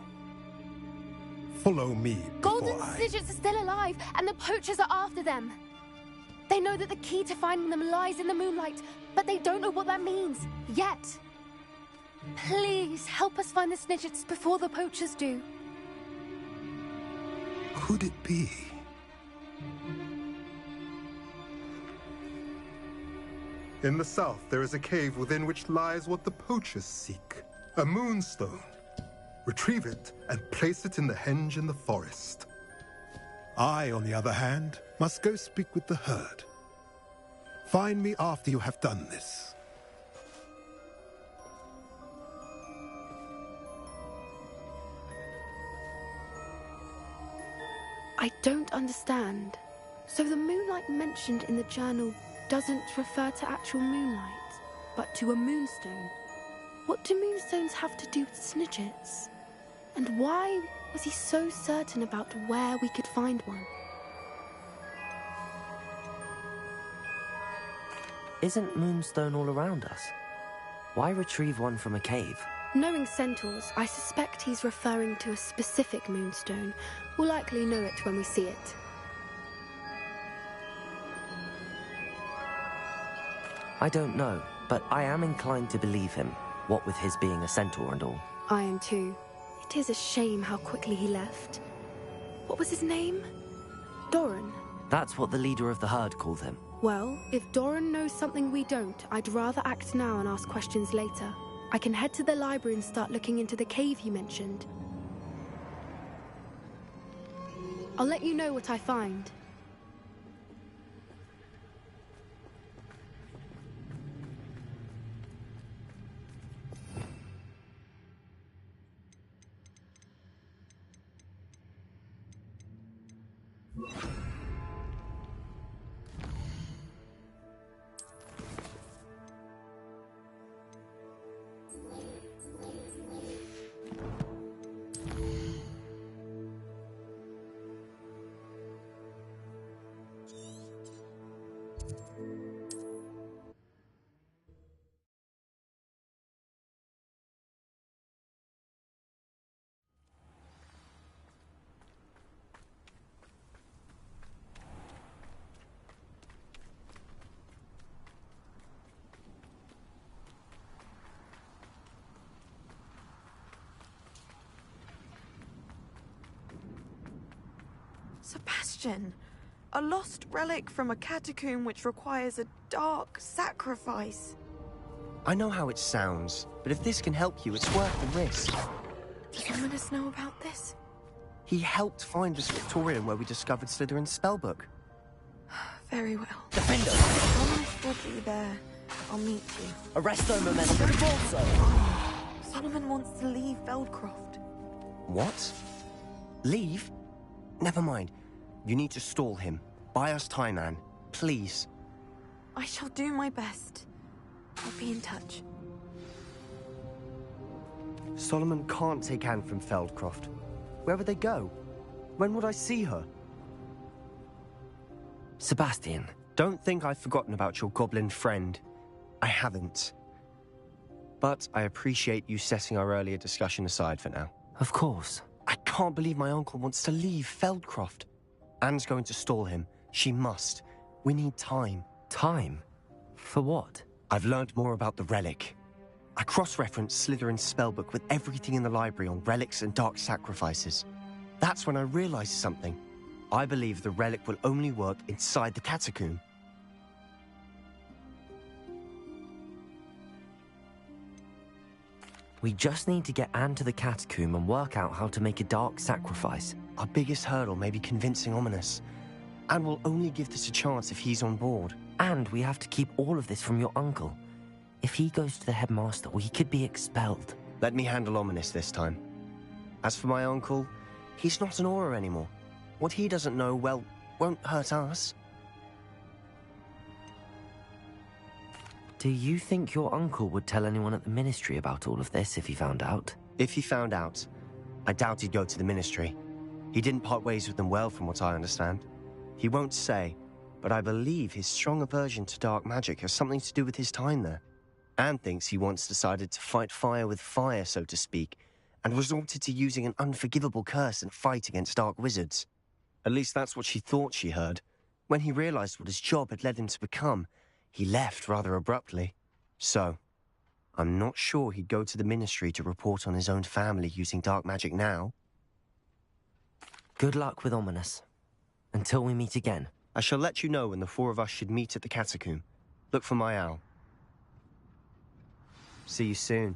follow me Golden Snidgets are still alive, and the poachers are after them. They know that the key to finding them lies in the moonlight, but they don't know what that means, yet. Please, help us find the Snidgets before the poachers do. Could it be? In the south, there is a cave within which lies what the poachers seek. A moonstone. Retrieve it and place it in the henge in the forest. I, on the other hand, must go speak with the herd. Find me after you have done this. I don't understand. So the moonlight mentioned in the journal doesn't refer to actual moonlight, but to a moonstone. What do moonstones have to do with Snidgets? And why was he so certain about where we could find one? Isn't moonstone all around us? Why retrieve one from a cave? Knowing centaurs, I suspect he's referring to a specific moonstone. We'll likely know it when we see it. I don't know, but I am inclined to believe him, what with his being a centaur and all. I am too. It is a shame how quickly he left. What was his name? Doran? That's what the leader of the herd called him. Well, if Doran knows something we don't, I'd rather act now and ask questions later. I can head to the library and start looking into the cave you mentioned. I'll let you know what I find. Sebastian, a lost relic from a catacomb which requires a dark sacrifice. I know how it sounds, but if this can help you, it's worth the risk. Does Ominous know about this? He helped find this Victorian where we discovered Slytherin's spellbook. Very well. Defender! Ominous will be there. I'll meet you. Arresto Memento also! Solomon wants to leave Feldcroft. What? Leave? Never mind. You need to stall him. Buy us time, Anne. Please. I shall do my best. I'll be in touch. Solomon can't take Anne from Feldcroft. Where would they go? When would I see her? Sebastian. Don't think I've forgotten about your goblin friend. I haven't. But I appreciate you setting our earlier discussion aside for now. Of course. I can't believe my uncle wants to leave Feldcroft. Anne's going to stall him. She must. We need time. Time? For what? I've learned more about the relic. I cross-referenced Slytherin's spellbook with everything in the library on relics and dark sacrifices. That's when I realized something. I believe the relic will only work inside the catacomb. We just need to get Anne to the catacomb and work out how to make a dark sacrifice. Our biggest hurdle may be convincing Ominous. Anne will only give this a chance if he's on board. And we have to keep all of this from your uncle. If he goes to the headmaster, we could be expelled. Let me handle Ominous this time. As for my uncle, he's not an Auror anymore. What he doesn't know, well, won't hurt us. Do you think your uncle would tell anyone at the Ministry about all of this if he found out? If he found out, I doubt he'd go to the Ministry. He didn't part ways with them well, from what I understand. He won't say, but I believe his strong aversion to dark magic has something to do with his time there. Anne thinks he once decided to fight fire with fire, so to speak, and resorted to using an unforgivable curse in a fight against dark wizards. At least that's what she thought she heard. When he realized what his job had led him to become, he left rather abruptly. So, I'm not sure he'd go to the Ministry to report on his own family using dark magic now. Good luck with Ominous. Until we meet again. I shall let you know when the four of us should meet at the catacomb. Look for my owl. See you soon.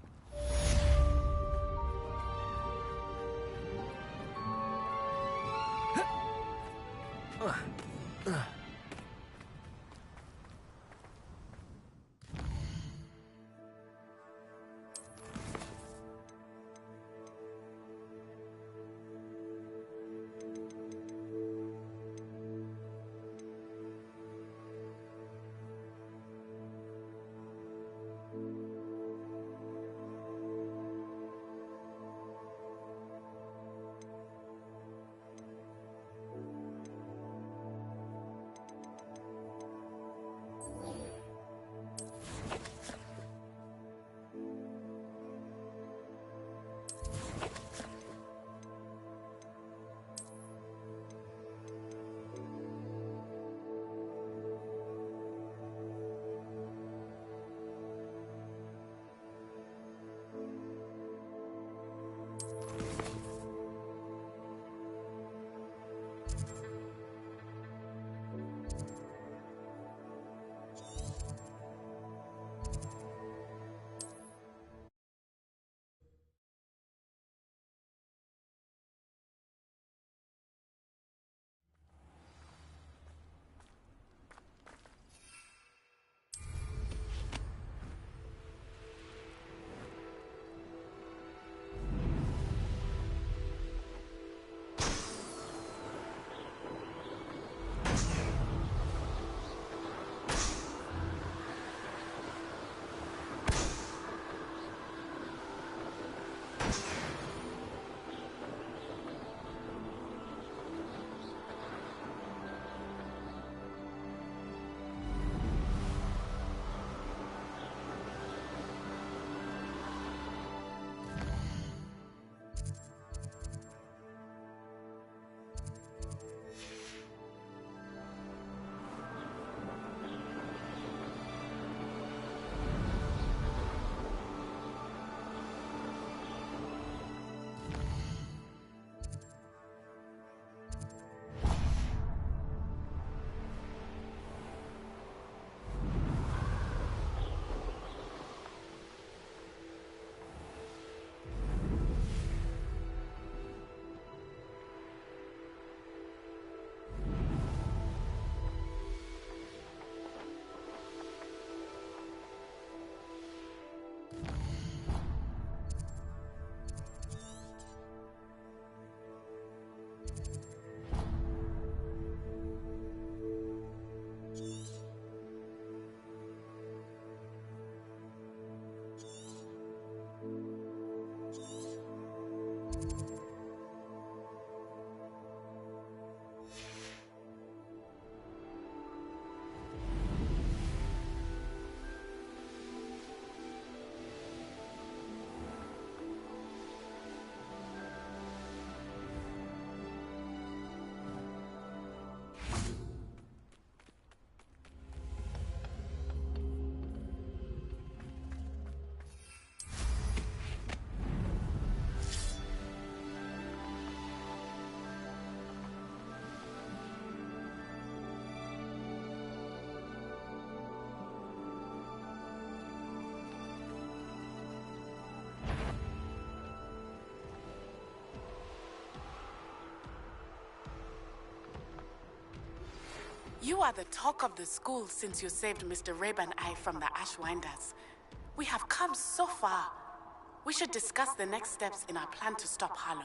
You are the talk of the school since you saved Mr. Rabe and I from the Ashwinders. We have come so far. We should discuss the next steps in our plan to stop Harlow.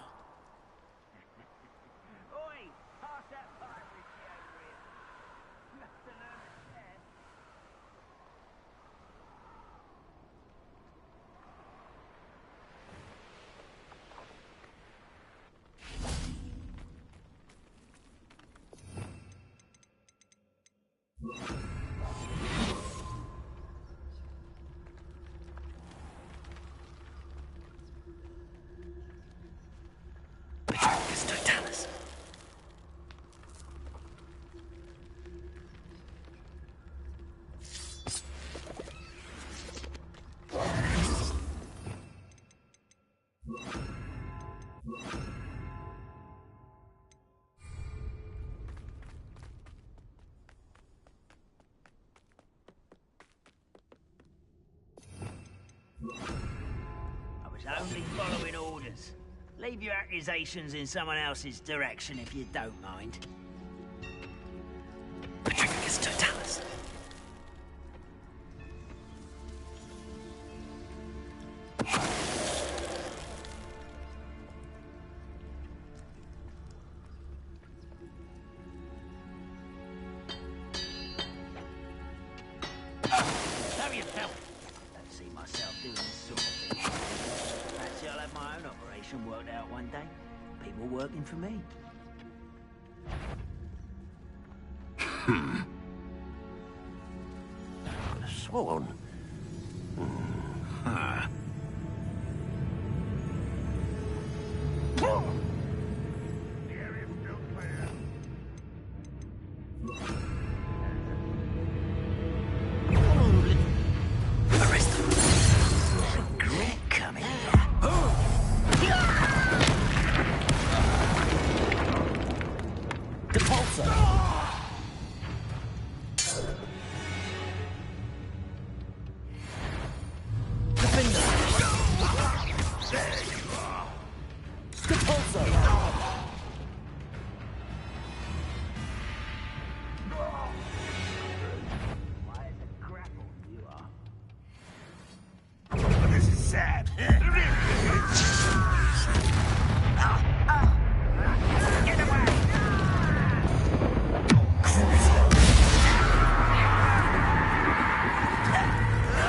was only following orders. Leave your accusations in someone else's direction if you don't mind. Patricius Totalis. How you felt? Don't see myself doing this sort of thing. Perhaps I'll have my own operation worked out one day. People working for me. Could have sworn. This is sad. Get away!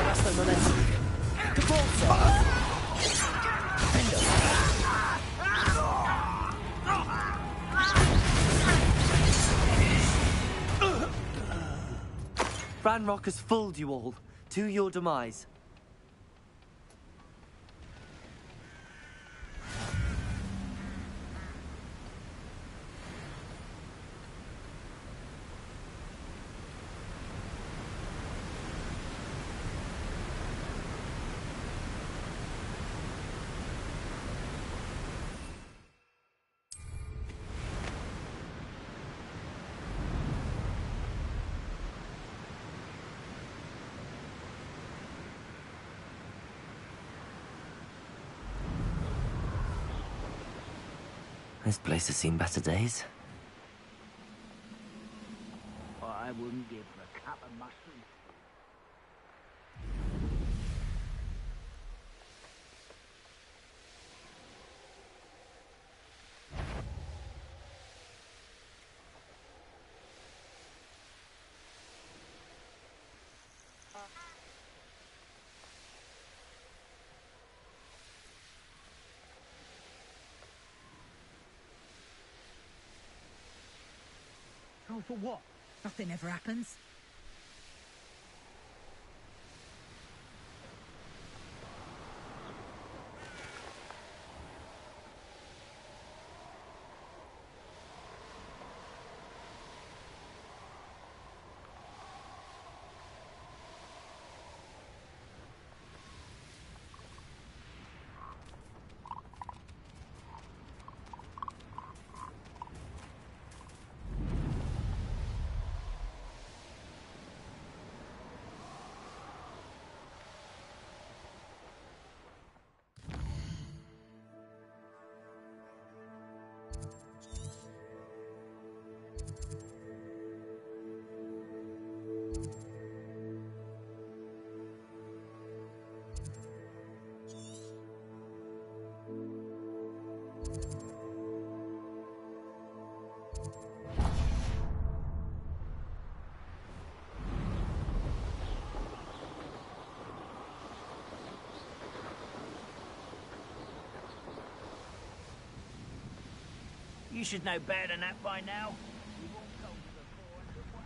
That's the momentum. Ranrock has fooled you all, to your demise. This place has seen better days. I wouldn't give for a cup of mushroom. Oh, for what? Nothing ever happens. You should know better than that by now. We've all told you before.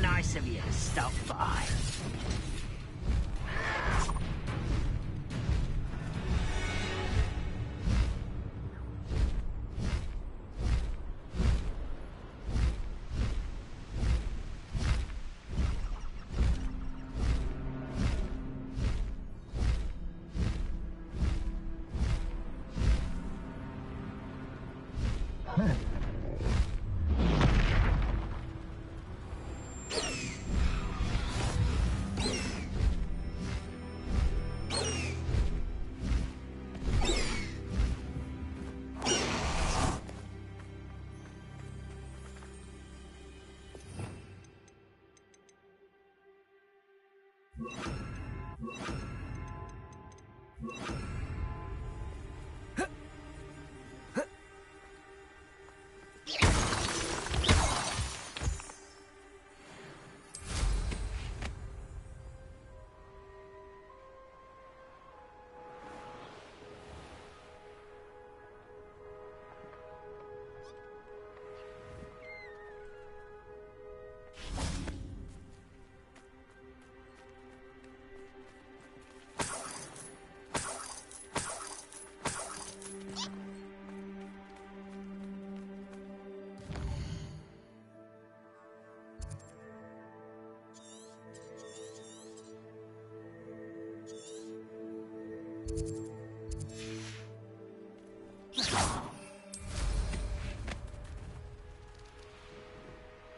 nice of you to stop by.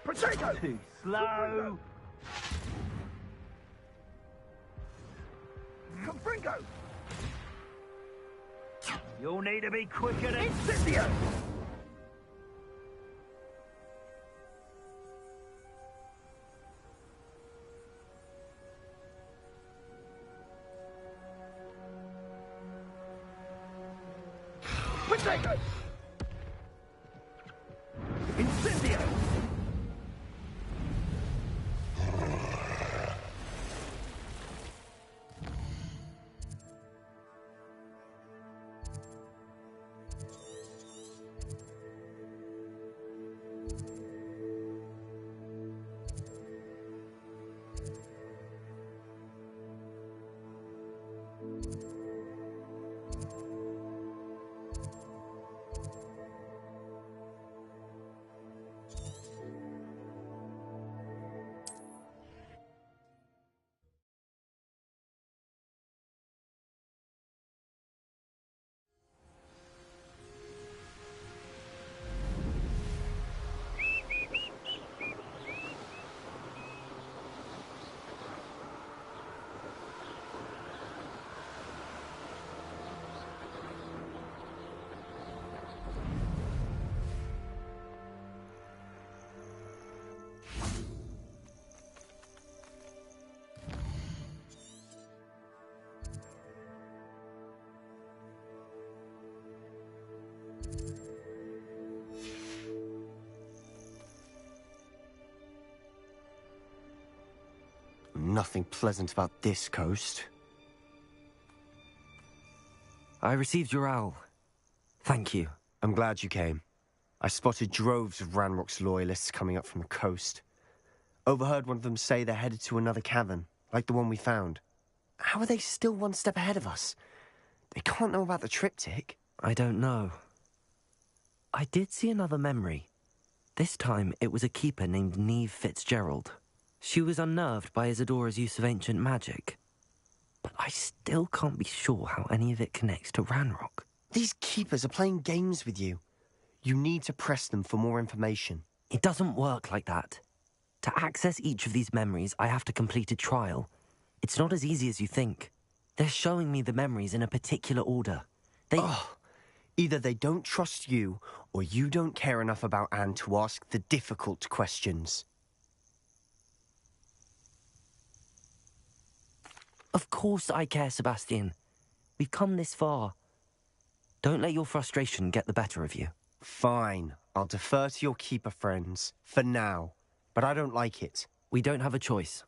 Potato! Too slow. Confringo! You'll need to be quicker than... Incendio! Potato! Incendio! Nothing pleasant about this coast. I received your owl. Thank you. I'm glad you came. I spotted droves of Ranrock's loyalists coming up from the coast. Overheard one of them say they're headed to another cavern, like the one we found. How are they still one step ahead of us? They can't know about the triptych. I don't know. I did see another memory. This time, it was a keeper named Neve Fitzgerald. She was unnerved by Isadora's use of ancient magic. But I still can't be sure how any of it connects to Ranrock. These keepers are playing games with you. You need to press them for more information. It doesn't work like that. To access each of these memories, I have to complete a trial. It's not as easy as you think. They're showing me the memories in a particular order. Either they don't trust you, or you don't care enough about Anne to ask the difficult questions. Of course I care, Sebastian. We've come this far. Don't let your frustration get the better of you. Fine. I'll defer to your keeper friends. For now. But I don't like it. We don't have a choice.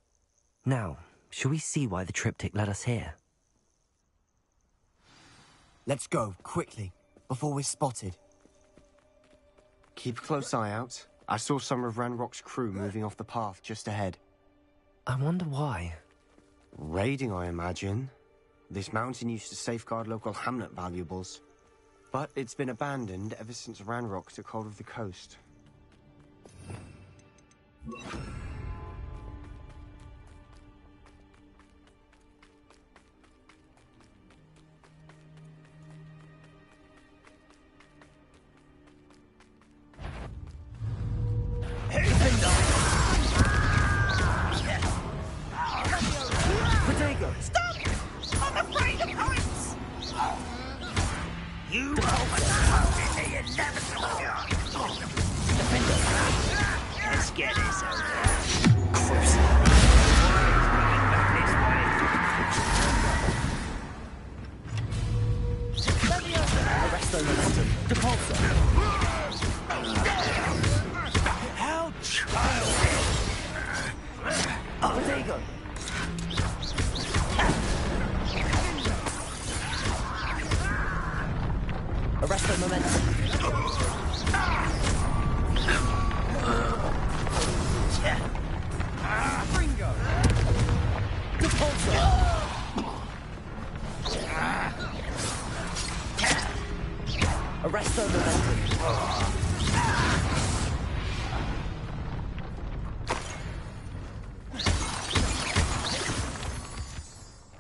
Now, shall we see why the triptych led us here? Let's go, quickly, before we're spotted. Keep a close eye out. I saw some of Ranrock's crew moving off the path just ahead. I wonder why. Raiding, I imagine. This mountain used to safeguard local hamlet valuables. But it's been abandoned ever since Ranrock took hold of the coast. Stop! I'm afraid of heights! You almost the inevitable. Let's get this over. Arrest the momentum. Depulsor. How Potato. Arrest the momentum. Ringo! Depulsor. Arrest the momentum.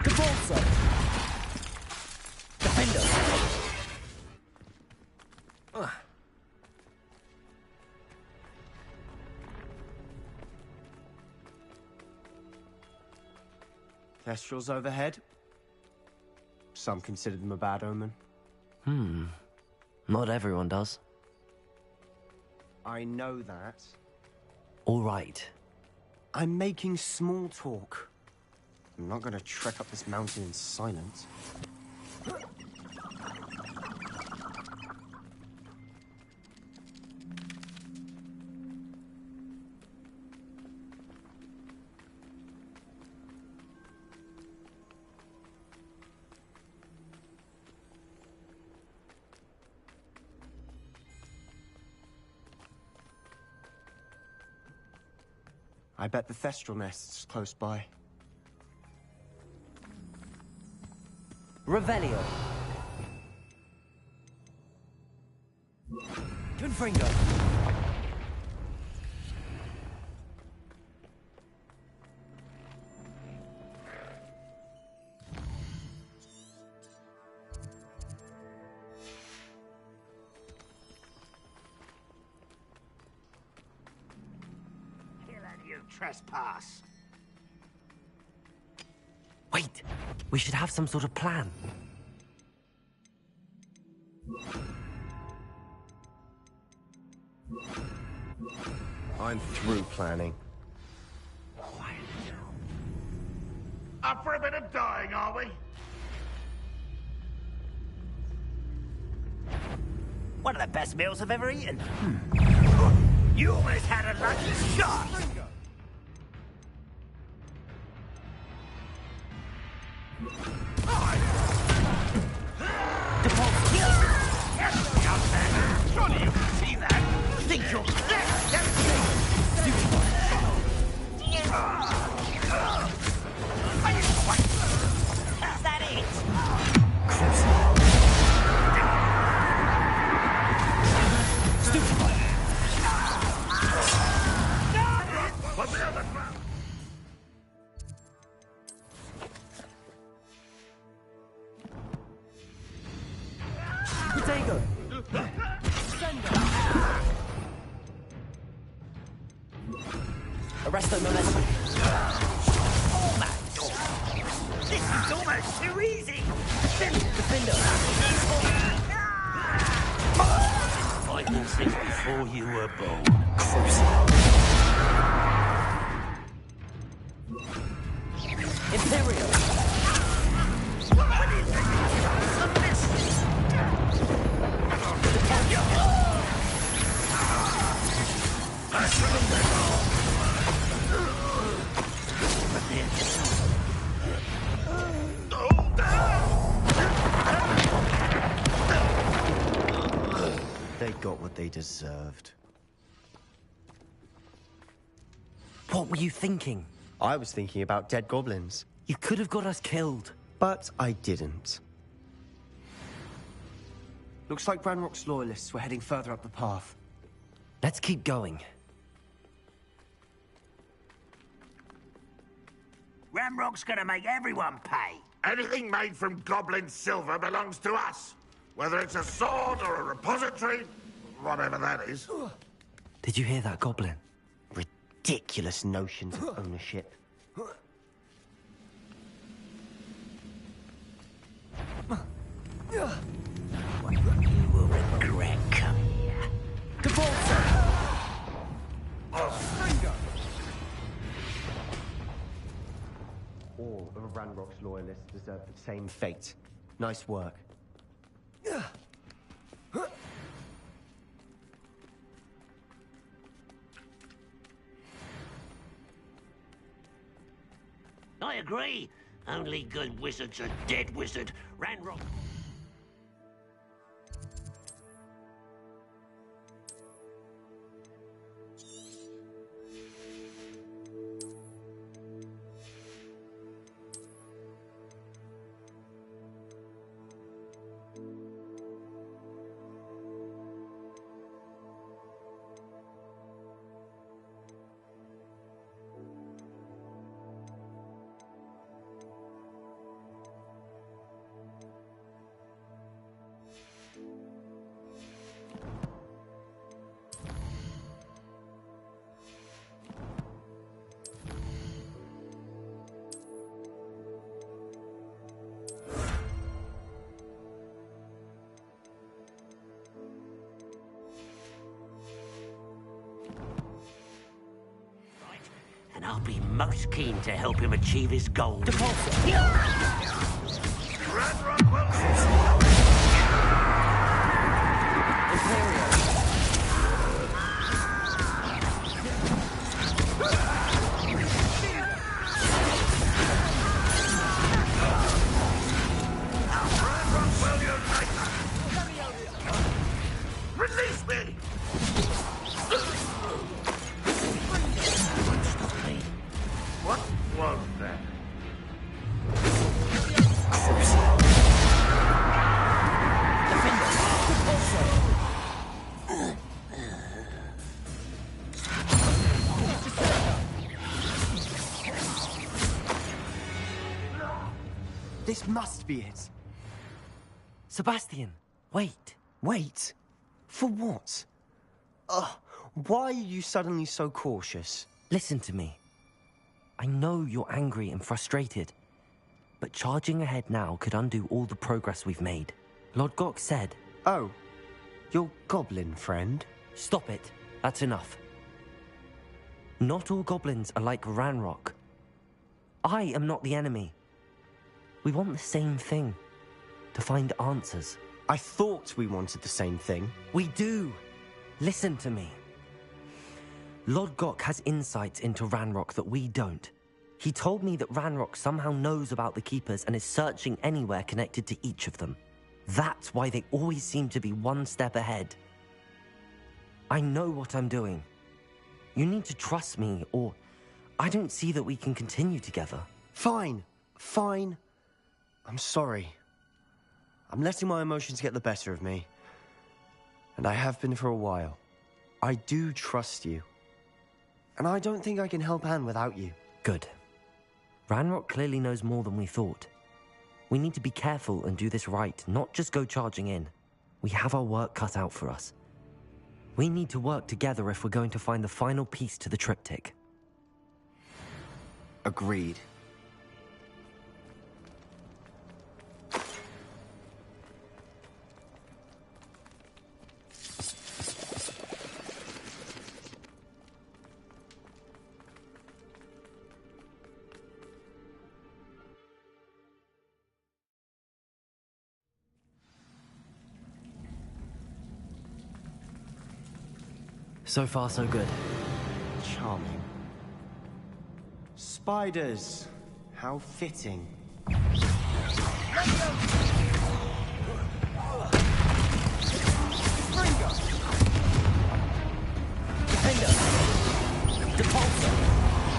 Depulsor. Defender. Kestrels overhead. Some consider them a bad omen. Not everyone does. I know that. All right. I'm making small talk. I'm not going to trek up this mountain in silence. I bet the Thestral nest's close by. Revelio. Confringo. Trespass. Wait, we should have some sort of plan. I'm through planning. Up for a bit of dying, are we? One of the best meals I've ever eaten. You almost had a lucky shot. Surely you can see that. Think you're Is that it? What's the other plan? Potato. Arrest the momentum. Oh my God. This is almost too easy. Defender. Fighting since before you were born. Imperial. They got what they deserved. What were you thinking? I was thinking about dead goblins. You could have got us killed. But I didn't. Looks like Ranrock's loyalists were heading further up the path. Let's keep going. Ranrock's gonna make everyone pay. Anything made from goblin silver belongs to us. Whether it's a sword or a repository, whatever that is. Did you hear that, Goblin? Ridiculous notions of ownership. What you will regret coming here. All of Ranrock's loyalists deserve the same fate. Nice work. I agree. Only good wizards are dead wizard. Ranrock. And I'll be most keen to help him achieve his goals. Release me! What was that? This must be it. Sebastian, wait. Wait? For what? Why are you suddenly so cautious? Listen to me. I know you're angry and frustrated, but charging ahead now could undo all the progress we've made. Lodgok said... Oh, your goblin friend? Stop it. That's enough. Not all goblins are like Ranrock. I am not the enemy. We want the same thing. To find answers. I thought we wanted the same thing. We do. Listen to me. Lodgok has insights into Ranrock that we don't. He told me that Ranrock somehow knows about the Keepers and is searching anywhere connected to each of them. That's why they always seem to be one step ahead. I know what I'm doing. You need to trust me, or I don't see that we can continue together. Fine. Fine. I'm sorry. I'm letting my emotions get the better of me. And I have been for a while. I do trust you. And I don't think I can help Anne without you. Good. Ranrock clearly knows more than we thought. We need to be careful and do this right, not just go charging in. We have our work cut out for us. We need to work together if we're going to find the final piece to the triptych. Agreed. So far, so good. Charming. Spiders. How fitting. Defender! Depulsor!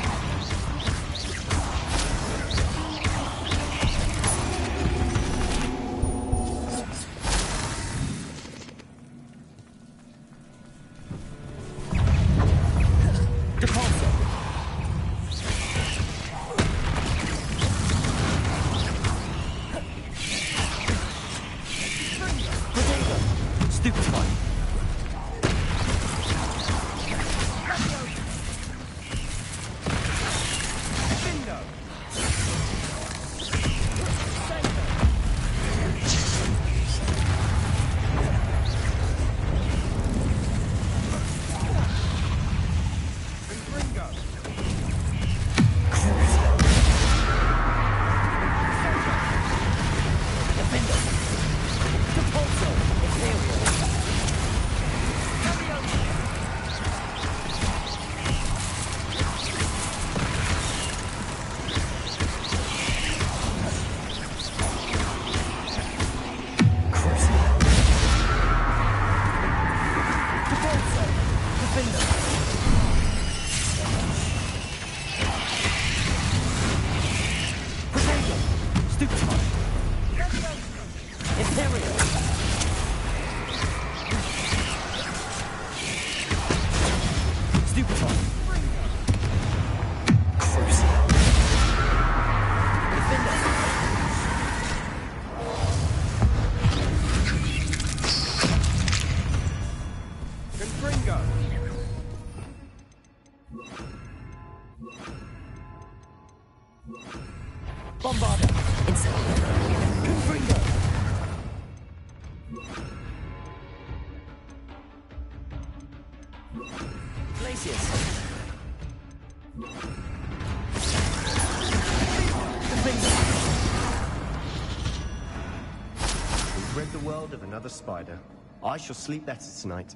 We've rid the world of another spider. I shall sleep better tonight.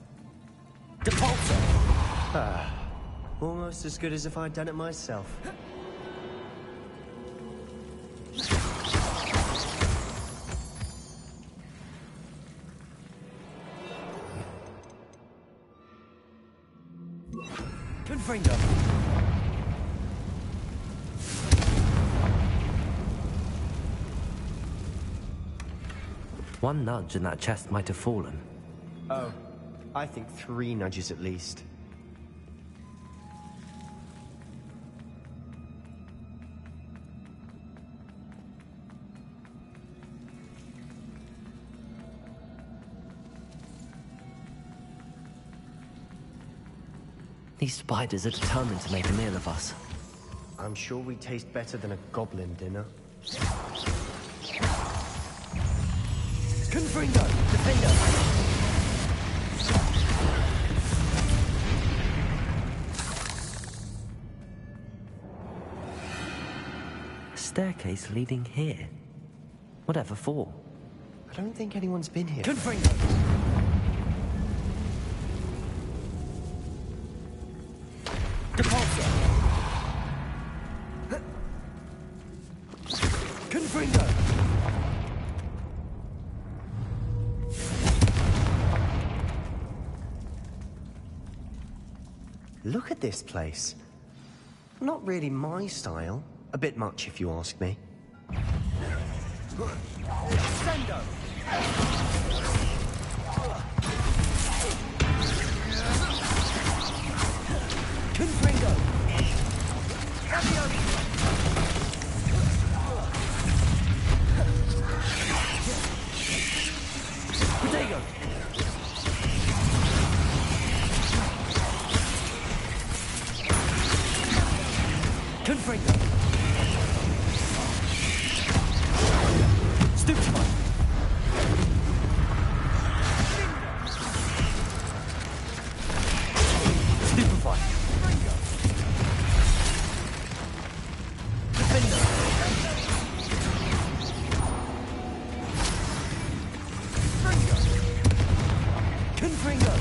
Almost as good as if I'd done it myself. Confringo. One nudge and that chest might have fallen. Oh, I think 3 nudges at least. These spiders are determined to make a meal of us. I'm sure we taste better than a goblin dinner. Confringo! Defender! A staircase leading here. Whatever for? I don't think anyone's been here. Confringo! Depulsor! Confringo! Look at this place. Not really my style. A bit much, if you ask me. Sendo! Confringo! Potato! Confringo! Stupefy! Stupefy! Defender! Confringo!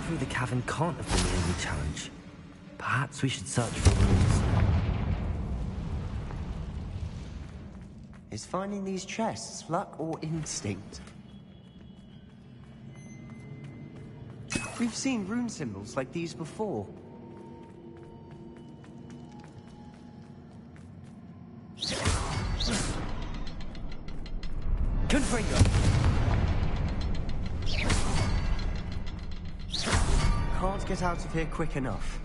through the cavern can't have been the only challenge. Perhaps we should search for rooms. Is finding these chests luck or instinct? We've seen rune symbols like these before. Confringo! Can't get out of here quick enough.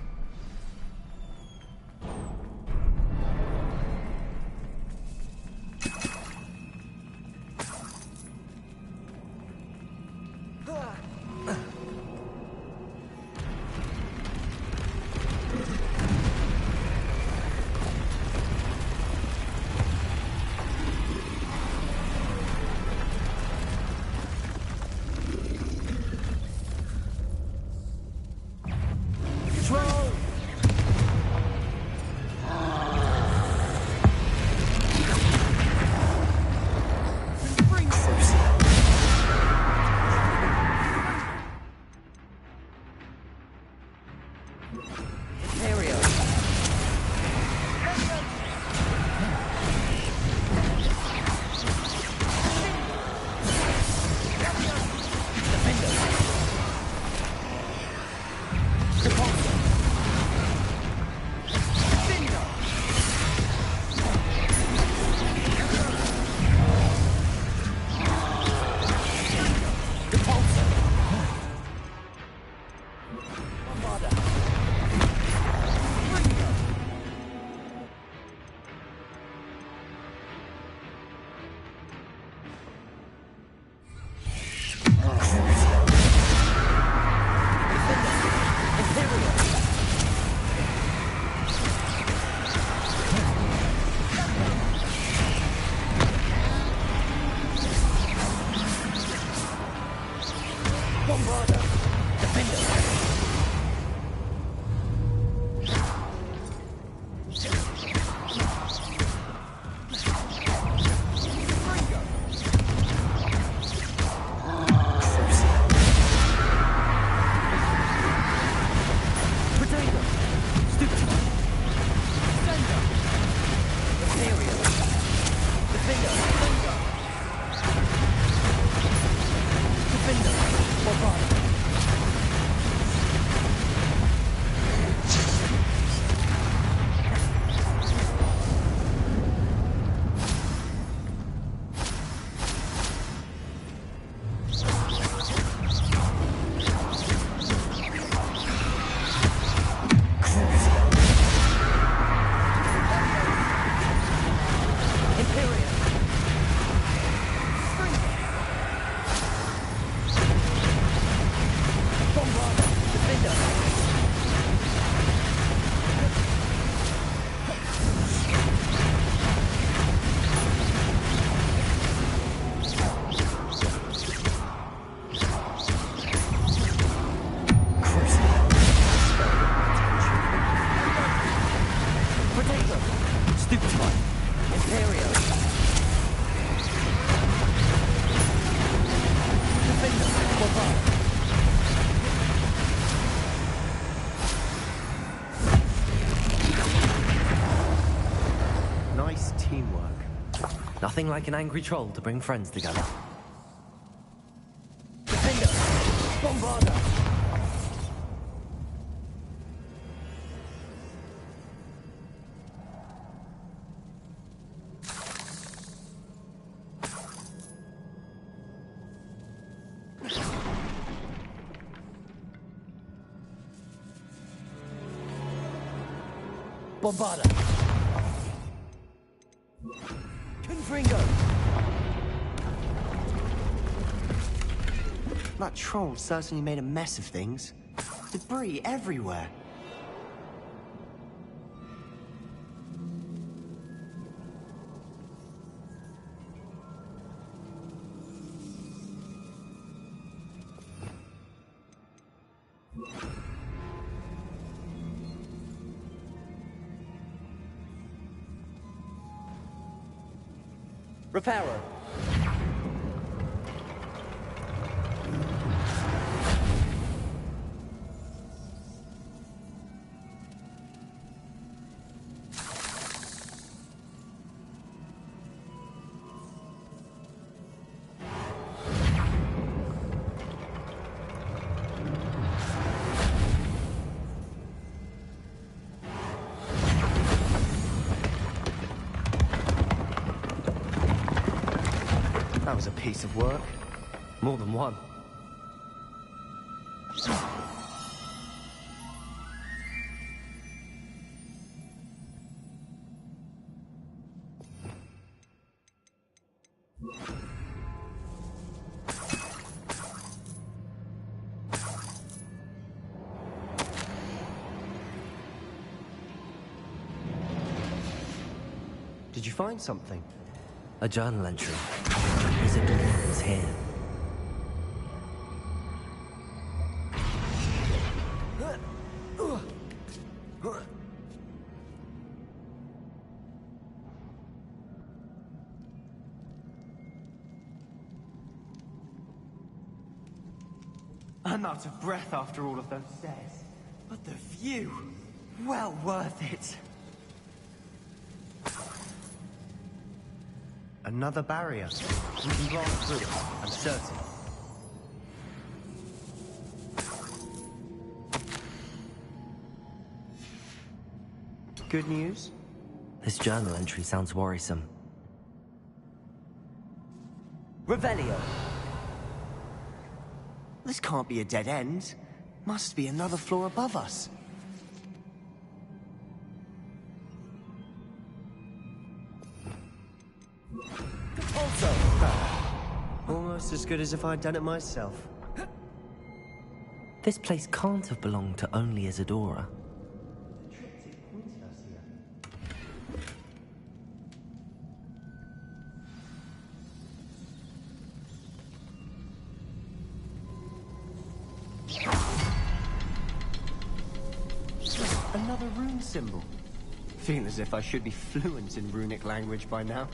Nothing like an angry troll to bring friends together. Defender! Bombarder! Bombarder! Confringo! That troll certainly made a mess of things. Debris everywhere. Repairer. piece of work. More than one. Did you find something? A journal entry. Isadora is here. I'm out of breath after all of those stairs. But the view, well worth it. Another barrier. We can blast through it, I'm certain. Good news? This journal entry sounds worrisome. Revelio! This can't be a dead end. Must be another floor above us. Also, almost as good as if I'd done it myself. This place can't have belonged to only Isadora. Another rune symbol. Feel as if I should be fluent in runic language by now.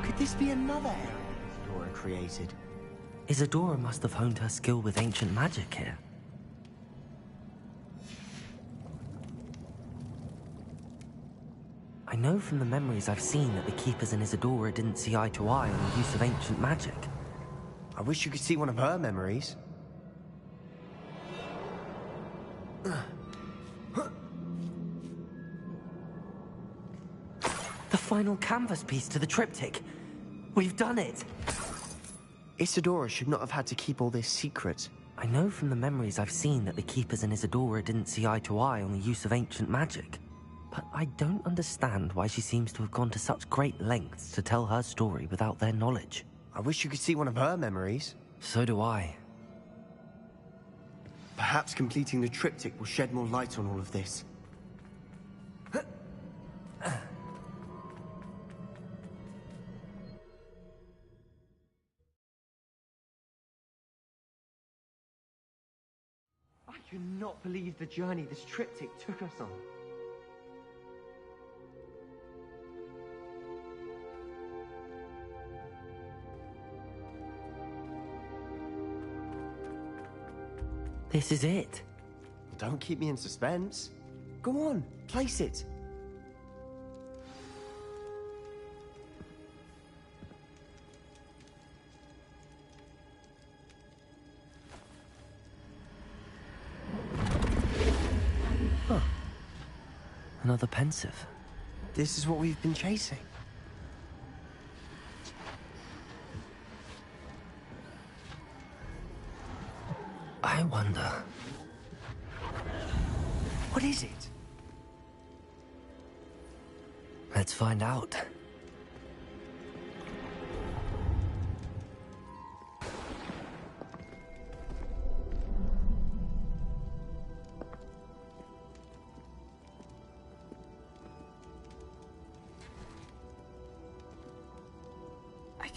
Could this be another area Isadora created? Isadora must have honed her skill with ancient magic here. I know from the memories I've seen that the Keepers and Isadora didn't see eye to eye on the use of ancient magic. I wish you could see one of her memories. The final canvas piece to the triptych. We've done it! Isadora should not have had to keep all this secret. I know from the memories I've seen that the Keepers and Isadora didn't see eye to eye on the use of ancient magic. But I don't understand why she seems to have gone to such great lengths to tell her story without their knowledge. I wish you could see one of her memories. So do I. Perhaps completing the triptych will shed more light on all of this. I cannot believe the journey this triptych took us on. This is it. Don't keep me in suspense. Go on, place it. Huh. Another pensive. This is what we've been chasing. I wonder... What is it? Let's find out.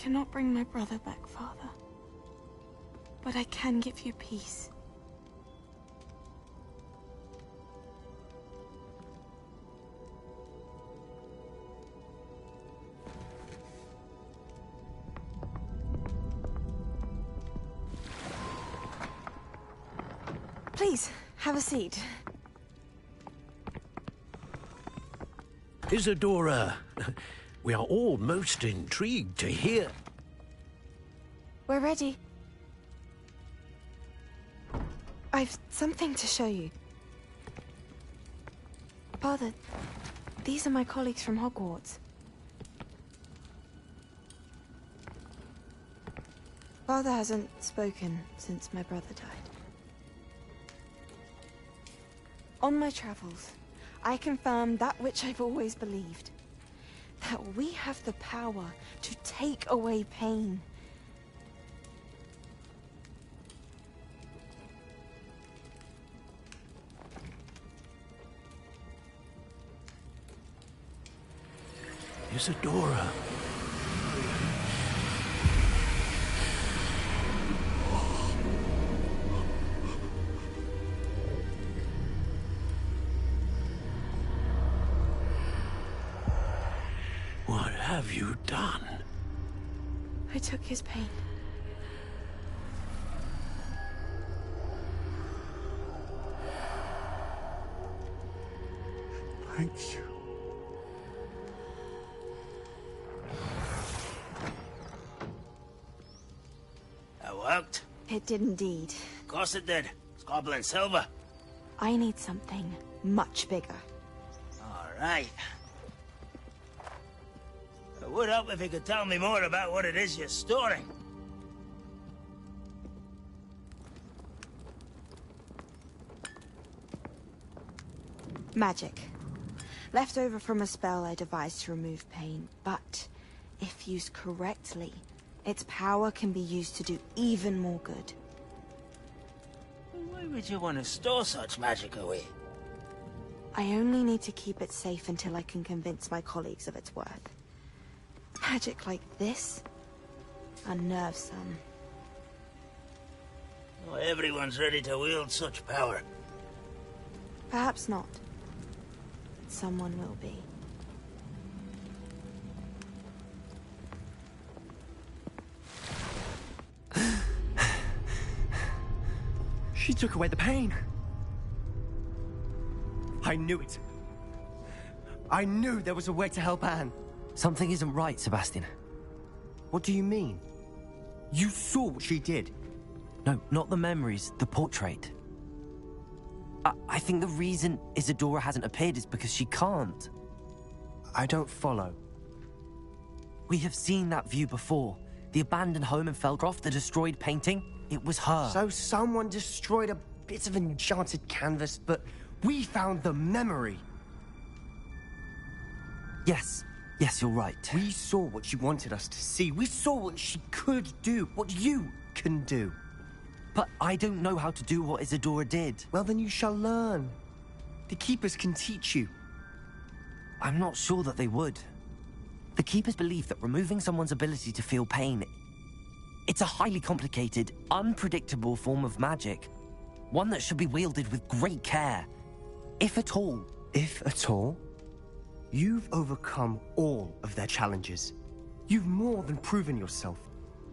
cannot bring my brother back, Father. But I can give you peace. Please, have a seat. Isadora, we are all most intrigued to hear. We're ready. I've something to show you. Father, these are my colleagues from Hogwarts. Father hasn't spoken since my brother died. On my travels, I confirmed that which I've always believed. That we have the power to take away pain. Isadora. What have you done? I took his pain. Thank you. That worked? It did indeed. Of course it did. It's goblin silver. I need something much bigger. All right. It would help if you could tell me more about what it is you're storing. Magic. Left over from a spell I devised to remove pain, but if used correctly, its power can be used to do even more good. Why would you want to store such magic away? I only need to keep it safe until I can convince my colleagues of its worth. Magic like this unnerves some. Not everyone's ready to wield such power. Perhaps not. Someone will be. She took away the pain. I knew it. I knew there was a way to help Anne. Something isn't right, Sebastian. What do you mean? You saw what she did. No, not the memories, the portrait. I think the reason Isadora hasn't appeared is because she can't. I don't follow. We have seen that view before. The abandoned home in Felgroth, the destroyed painting. It was her. So someone destroyed a bit of enchanted canvas, but we found the memory. Yes. Yes, you're right. We saw what she wanted us to see. We saw what she could do, what you can do. But I don't know how to do what Isadora did. Well, then you shall learn. The Keepers can teach you. I'm not sure that they would. The Keepers believe that removing someone's ability to feel pain, it's a highly complicated, unpredictable form of magic. One that should be wielded with great care. If at all. If at all? You've overcome all of their challenges. You've more than proven yourself.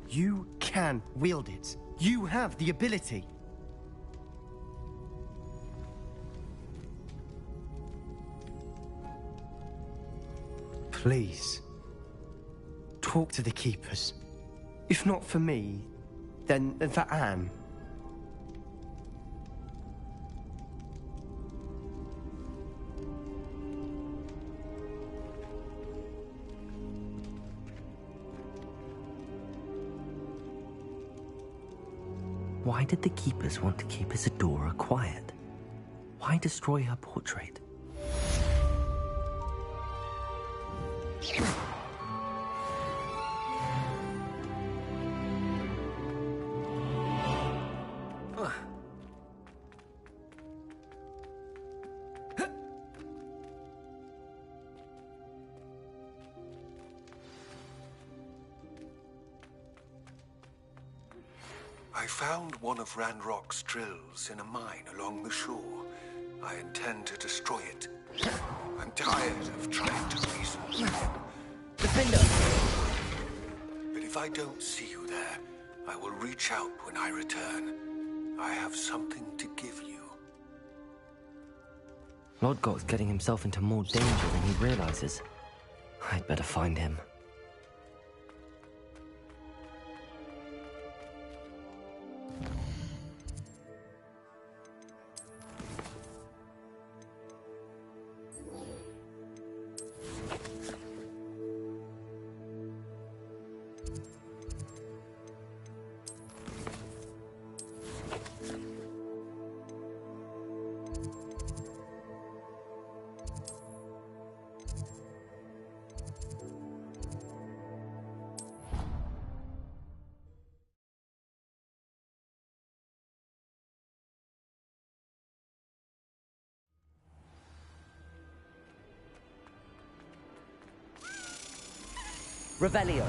You can wield it. You have the ability. Please, talk to the Keepers. If not for me, then for Anne. Why did the Keepers want to keep Isadora quiet? Why destroy her portrait? I found one of Ranrock's drills in a mine along the shore. I intend to destroy it. I'm tired of trying to reason with him. But if I don't see you there, I will reach out when I return. I have something to give you. Lodgok's getting himself into more danger than he realizes. I'd better find him. Revelio.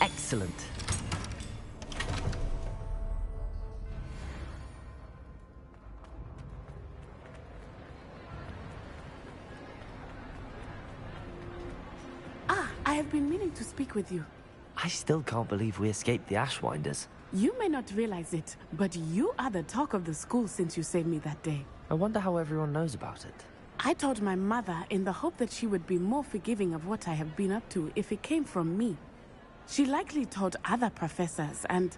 Excellent. I have been meaning to speak with you. I still can't believe we escaped the Ashwinders. You may not realize it, but you are the talk of the school since you saved me that day. I wonder how everyone knows about it. I told my mother in the hope that she would be more forgiving of what I have been up to if it came from me. She likely told other professors, and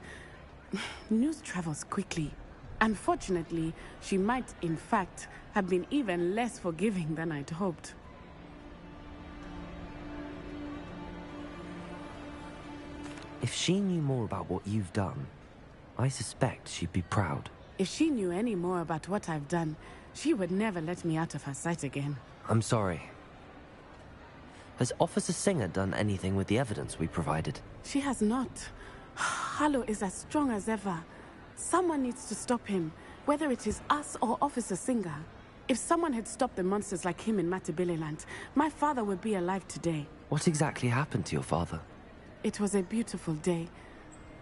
news travels quickly. Unfortunately, she might, in fact, have been even less forgiving than I'd hoped. If she knew more about what you've done, I suspect she'd be proud. If she knew any more about what I've done, she would never let me out of her sight again. I'm sorry. Has Officer Singer done anything with the evidence we provided? She has not. Harlow is as strong as ever. Someone needs to stop him, whether it is us or Officer Singer. If someone had stopped the monsters like him in Matabeleland, my father would be alive today. What exactly happened to your father? It was a beautiful day.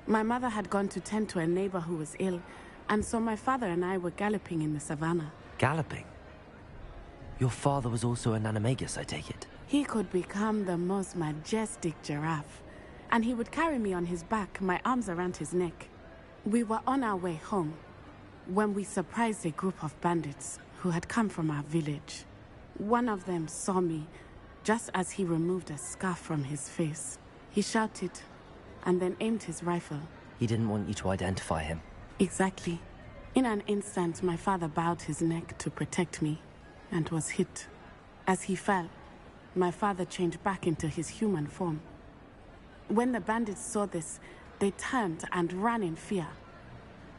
My mother had gone to tend to a neighbor who was ill, and so my father and I were galloping in the savannah. Galloping? Your father was also an animagus, I take it? He could become the most majestic giraffe, and he would carry me on his back, my arms around his neck. We were on our way home when we surprised a group of bandits who had come from our village. One of them saw me just as he removed a scarf from his face. He shouted and then aimed his rifle. He didn't want you to identify him. Exactly. In an instant, my father bowed his neck to protect me and was hit. As he fell, my father changed back into his human form. When the bandits saw this, they turned and ran in fear.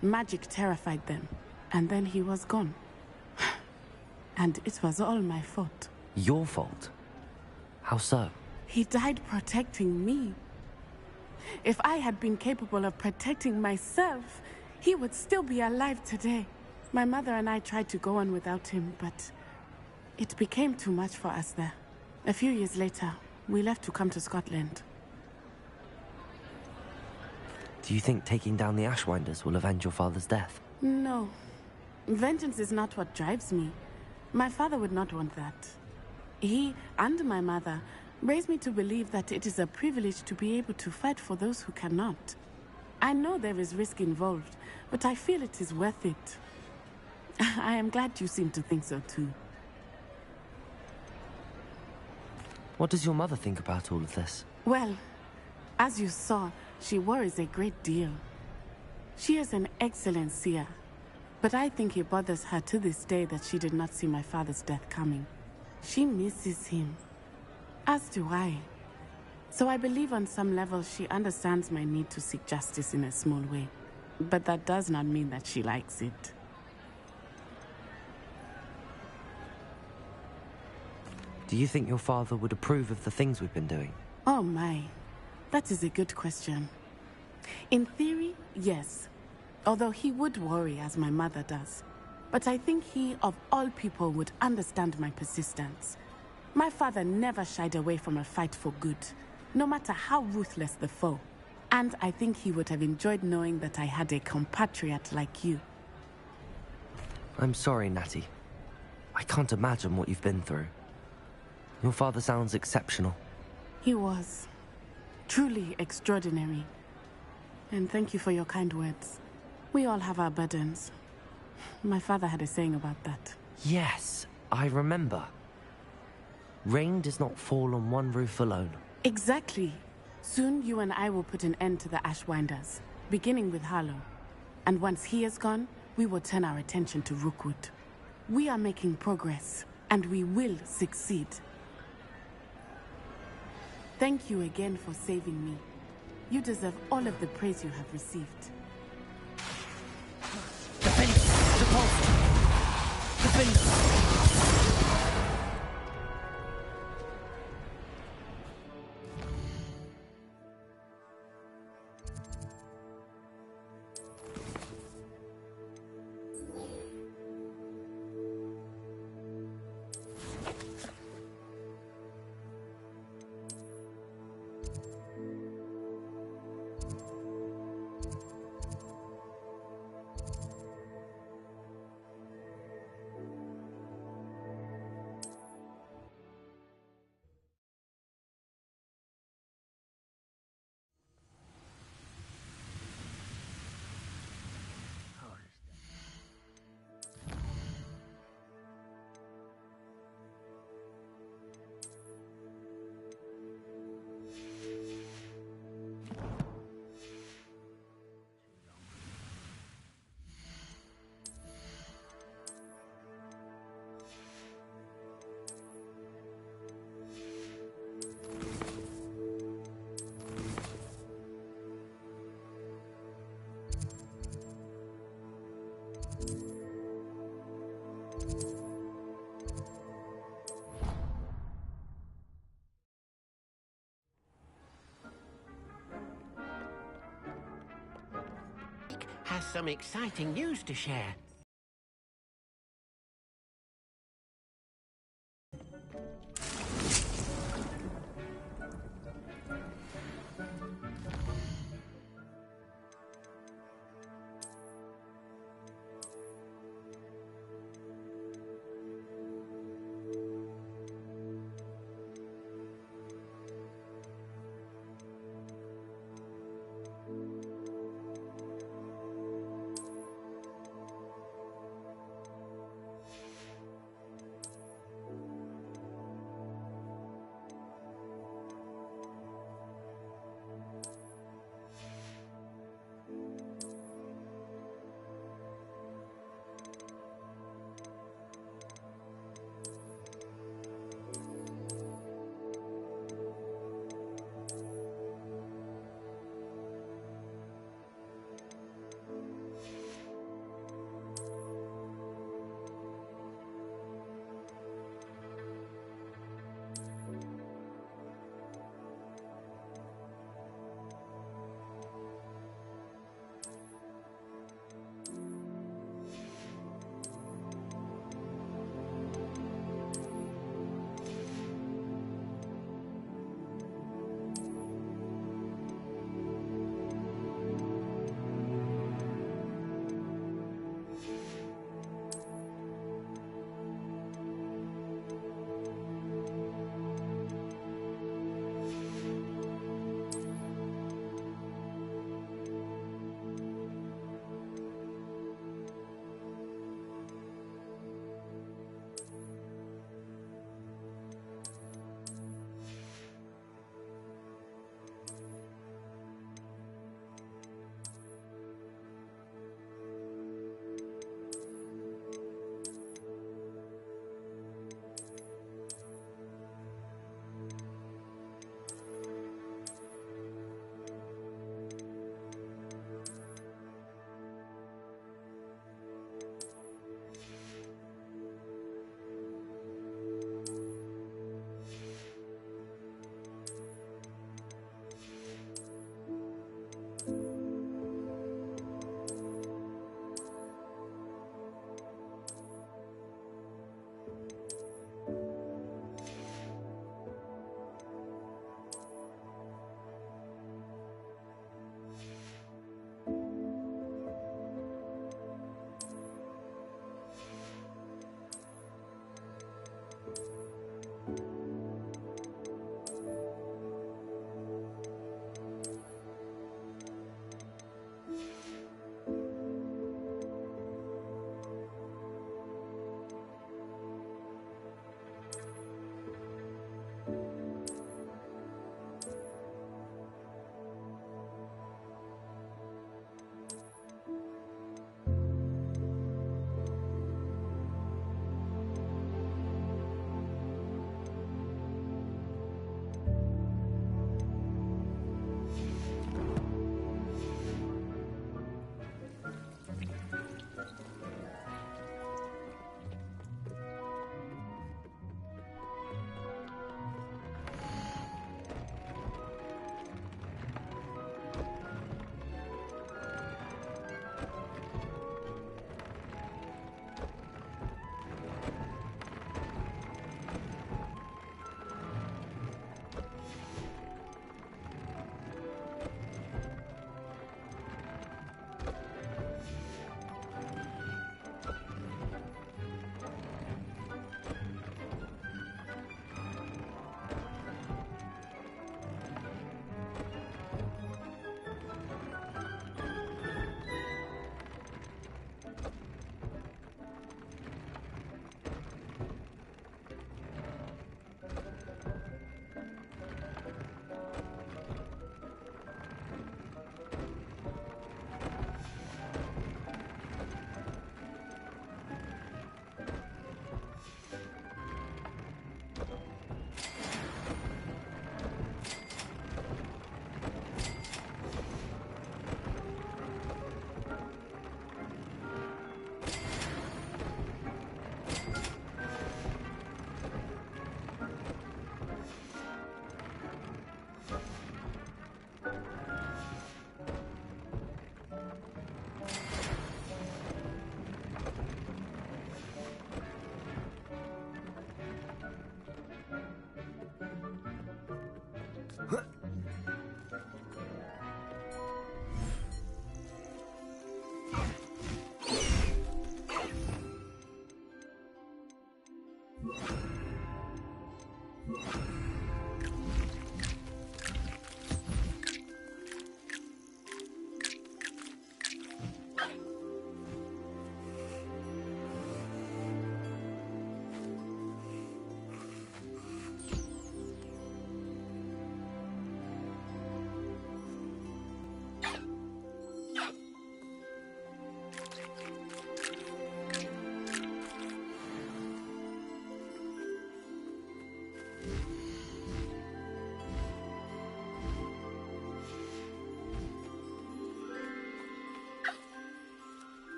Magic terrified them, and then he was gone. And it was all my fault. Your fault? How so? He died protecting me. If I had been capable of protecting myself, he would still be alive today. My mother and I tried to go on without him, but it became too much for us there. A few years later, we left to come to Scotland. Do you think taking down the Ashwinders will avenge your father's death? No. Vengeance is not what drives me. My father would not want that. He and my mother raised me to believe that it is a privilege to be able to fight for those who cannot. I know there is risk involved, but I feel it is worth it. I am glad you seem to think so too. What does your mother think about all of this? Well, as you saw, she worries a great deal. She is an excellent seer, but I think it bothers her to this day that she did not see my father's death coming. She misses him, as do I. So I believe on some level she understands my need to seek justice in a small way. But that does not mean that she likes it. Do you think your father would approve of the things we've been doing? Oh my, that is a good question. In theory, yes. Although he would worry as my mother does. But I think he, of all people, would understand my persistence. My father never shied away from a fight for good, no matter how ruthless the foe. And I think he would have enjoyed knowing that I had a compatriot like you. I'm sorry, Natty. I can't imagine what you've been through. Your father sounds exceptional. He was. Truly extraordinary. And thank you for your kind words. We all have our burdens. My father had a saying about that. Yes, I remember. Rain does not fall on one roof alone. Exactly. Soon you and I will put an end to the Ashwinders, beginning with Harlow. And once he is gone, we will turn our attention to Rookwood. We are making progress, and we will succeed. Thank you again for saving me. You deserve all of the praise you have received. Defense! Repulse! Defend! Has some exciting news to share.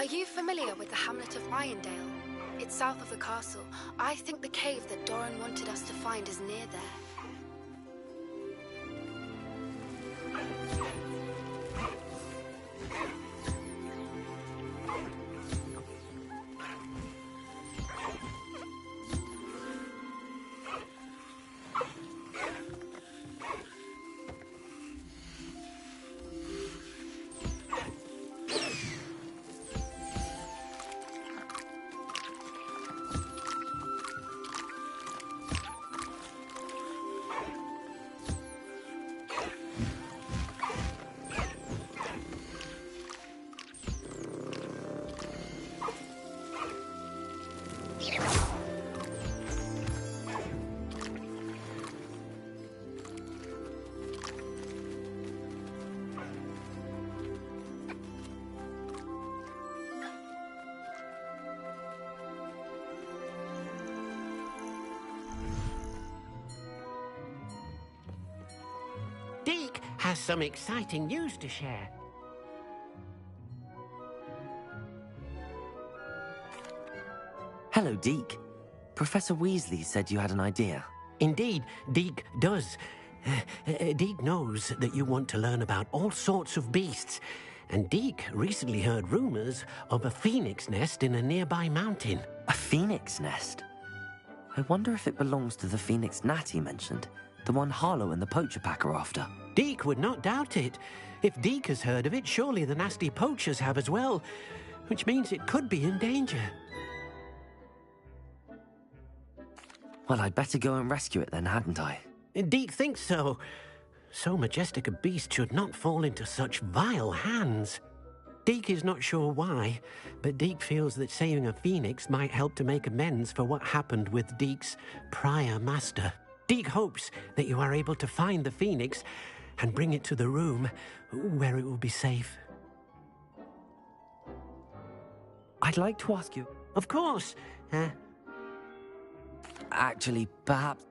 Are you familiar with the hamlet of Irondale? It's south of the castle. I think the cave that Doran wanted us to find is near there. Deke has some exciting news to share. Hello, Deke. Professor Weasley said you had an idea. Indeed, Deke does. Deke knows that you want to learn about all sorts of beasts, and Deke recently heard rumors of a phoenix nest in a nearby mountain. A phoenix nest? I wonder if it belongs to the phoenix gnat he mentioned, the one Harlow and the poacher pack are after. Deke would not doubt it. If Deke has heard of it, surely the nasty poachers have as well, which means it could be in danger. Well, I'd better go and rescue it then, hadn't I? Deke thinks so. So majestic a beast should not fall into such vile hands. Deke is not sure why, but Deke feels that saving a phoenix might help to make amends for what happened with Deke's prior master. Deke hopes that you are able to find the phoenix and bring it to the room where it will be safe. I'd like to ask you... Of course. Actually, perhaps...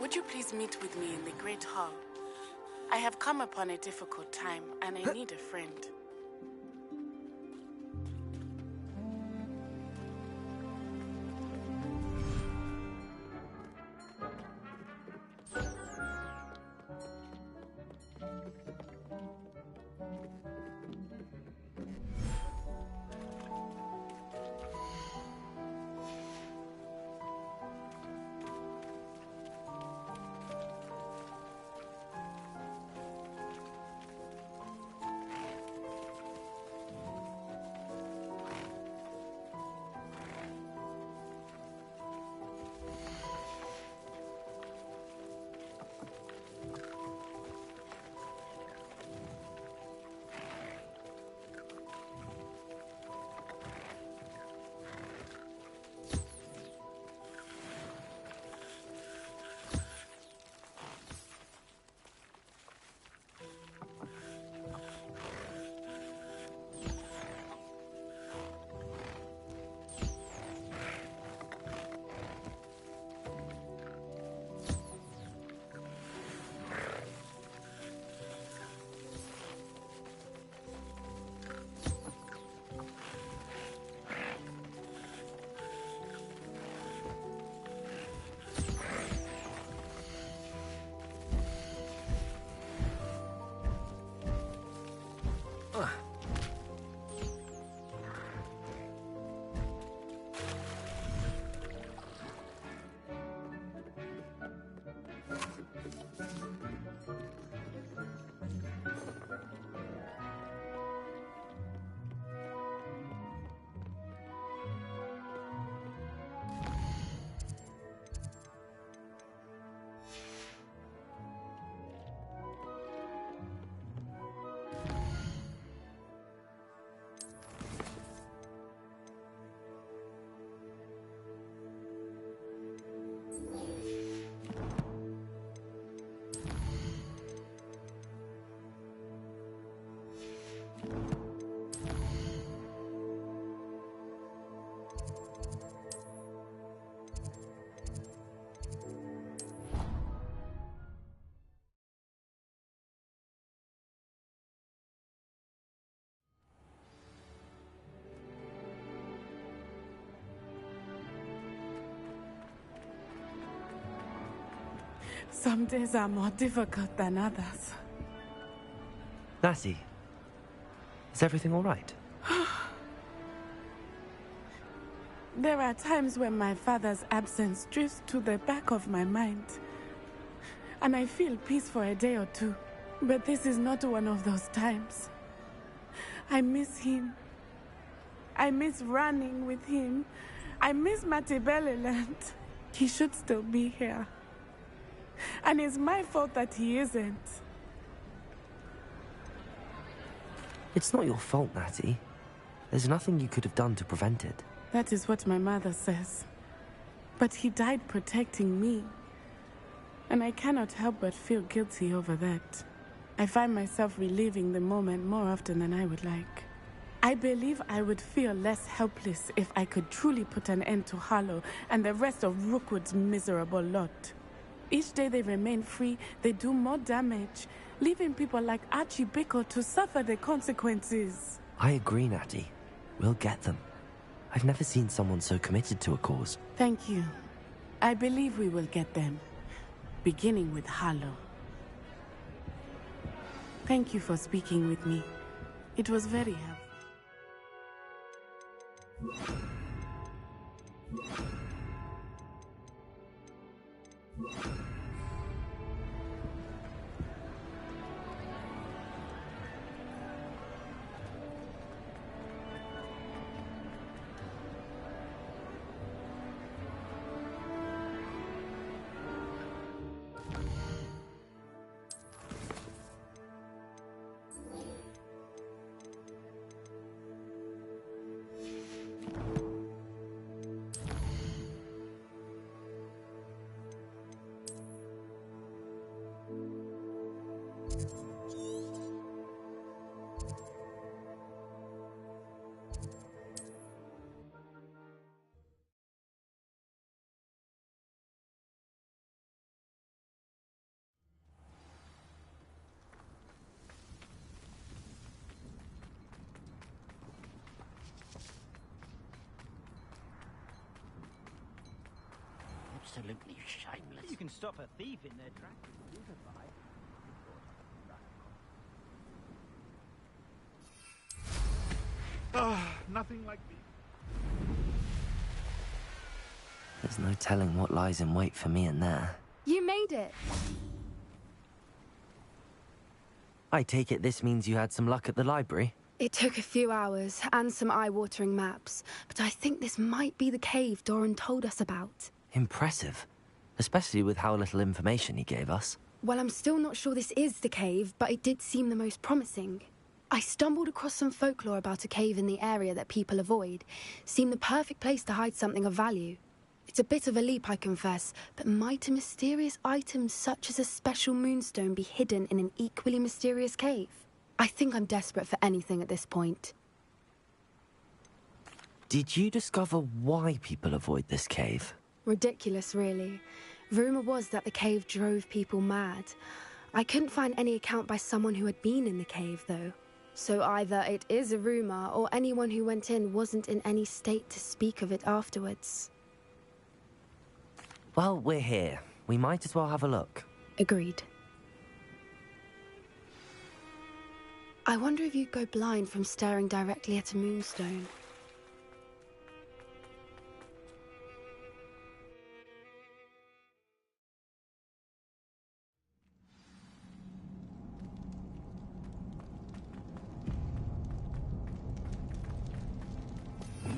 Would you please meet with me in the Great Hall? I have come upon a difficult time, and I need a friend. Some days are more difficult than others. Natty, is everything all right? There are times when my father's absence drifts to the back of my mind, and I feel peace for a day or two. But this is not one of those times. I miss him. I miss running with him. I miss Matibeleland. He should still be here. And it's my fault that he isn't. It's not your fault, Natty. There's nothing you could have done to prevent it. That is what my mother says. But he died protecting me. And I cannot help but feel guilty over that. I find myself reliving the moment more often than I would like. I believe I would feel less helpless if I could truly put an end to Harlow and the rest of Rookwood's miserable lot. Each day they remain free, they do more damage, leaving people like Archie Bickle to suffer the consequences. I agree, Natty. We'll get them. I've never seen someone so committed to a cause. Thank you. I believe we will get them, beginning with Harlow. Thank you for speaking with me. It was very helpful. Absolutely shameless. You can stop a thief in their tracks. Nothing like me. There's no telling what lies in wait for me in there. You made it. I take it this means you had some luck at the library? It took a few hours and some eye-watering maps, but I think this might be the cave Doran told us about. Impressive. Especially with how little information he gave us. Well, I'm still not sure this is the cave, but it did seem the most promising. I stumbled across some folklore about a cave in the area that people avoid. Seemed the perfect place to hide something of value. It's a bit of a leap, I confess, but might a mysterious item such as a special moonstone be hidden in an equally mysterious cave? I think I'm desperate for anything at this point. Did you discover why people avoid this cave? Ridiculous, really. Rumor was that the cave drove people mad. I couldn't find any account by someone who had been in the cave, though. So either it is a rumor, or anyone who went in wasn't in any state to speak of it afterwards. Well, we're here. We might as well have a look. Agreed. I wonder if you'd go blind from staring directly at a moonstone.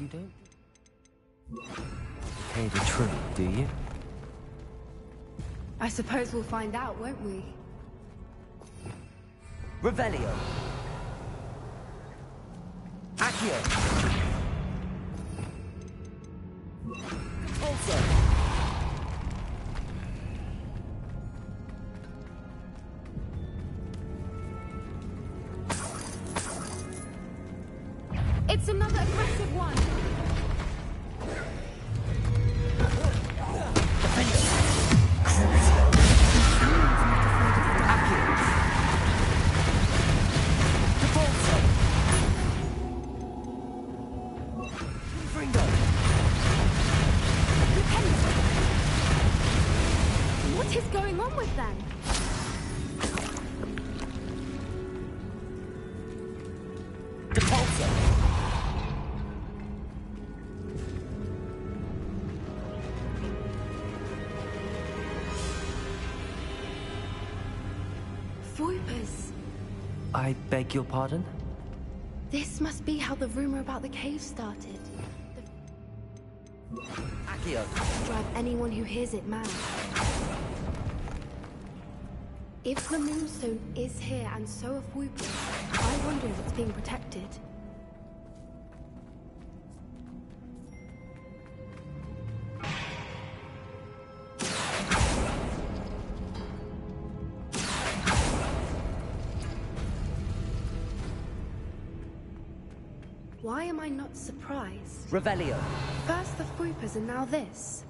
You don't? Cave are true, do you? I suppose we'll find out, won't we? Revelio! Accio! Also! It's another aggressive one! What is going on with Depulso! Voipers! I beg your pardon? This must be how the rumor about the cave started. Accio! Drive anyone who hears it mad. If the Moonstone is here and so are Voipers, I wonder if it's being protected. Why am I not surprised? Revelio! First the Voipers and now this.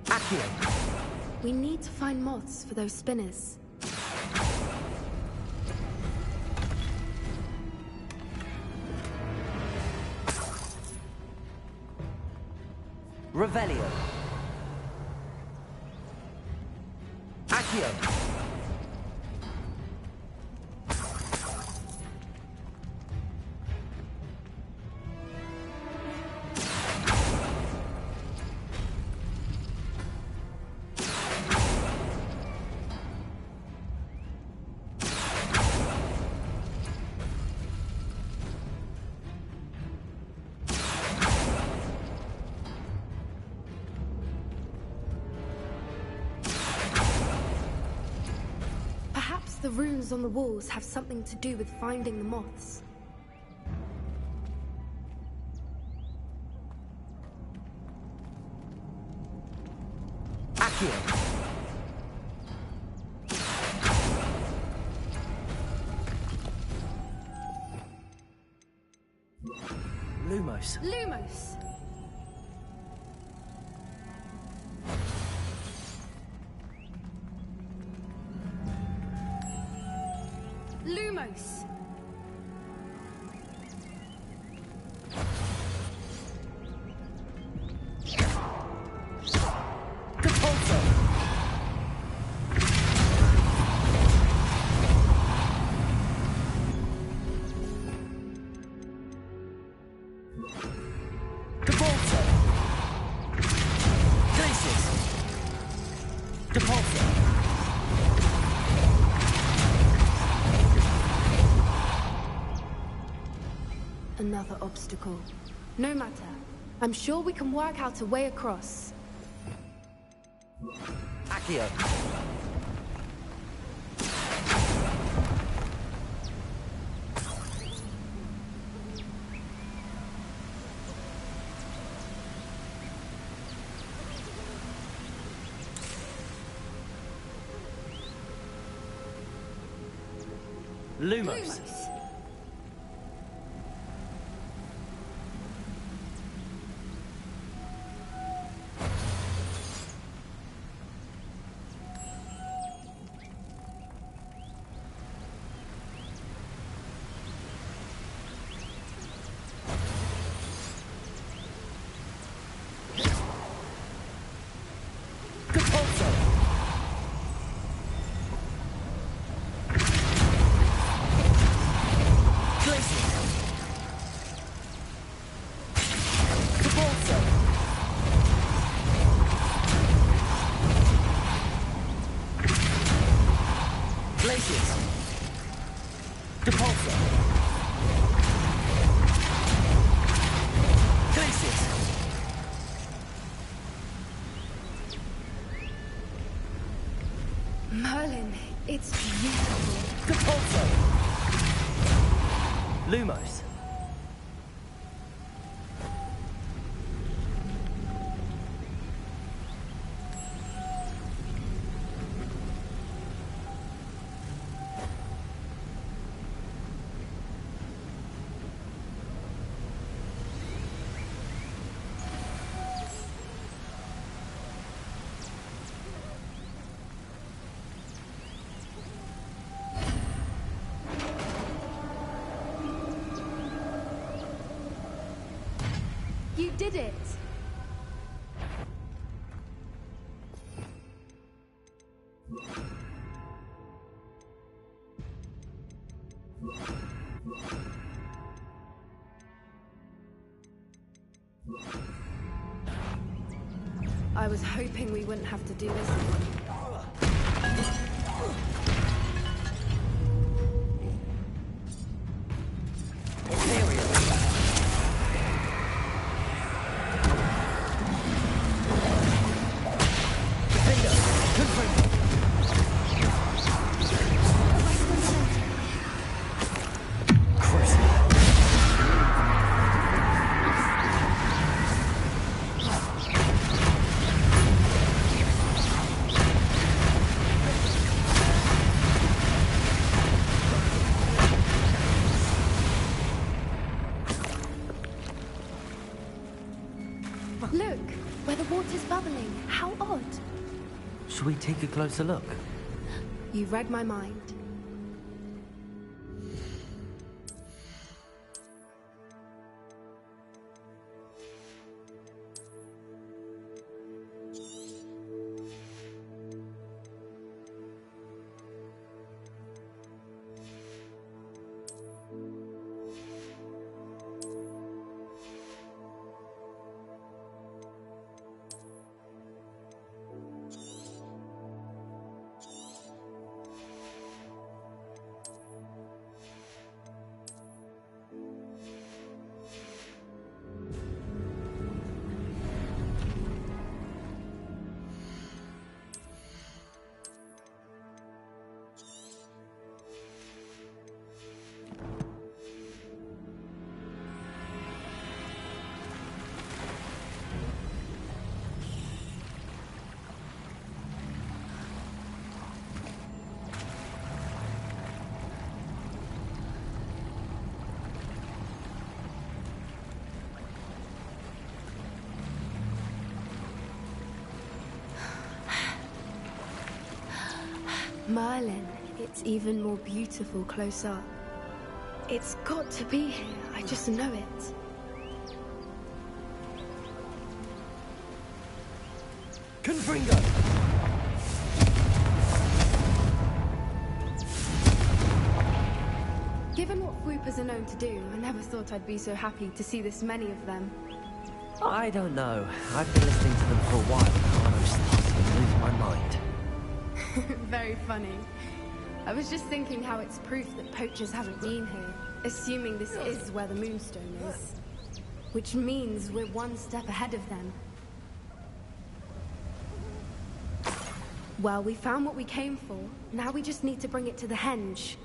Accio! We need to find moths for those spinners. Revelio! Accio! Perhaps the runes on the walls have something to do with finding the moths. Accio! Lumos! Lumos! Lumos! Depulso! Depulso! Glacius! Depulso! Another obstacle. No matter. I'm sure we can work out a way across. Accio! Lumos! Depulso! Glacius! Depulso! Glacius! Depulso! Glacius! Merlin, it's beautiful. Depulso! Lumos! did it! I was hoping we wouldn't have to do this again. Look, where the water's bubbling. How odd. Should we take a closer look? You read my mind. Merlin, it's even more beautiful close up. It's got to be here, I just know it. Confringo! Given what swoopers are known to do, I never thought I'd be so happy to see this many of them. I don't know. I've been listening to them for a while now, and I'm starting to lose my mind. Very funny. I was just thinking how it's proof that poachers haven't been here, assuming this is where the Moonstone is. Which means we're one step ahead of them. Well, we found what we came for. Now we just need to bring it to the henge.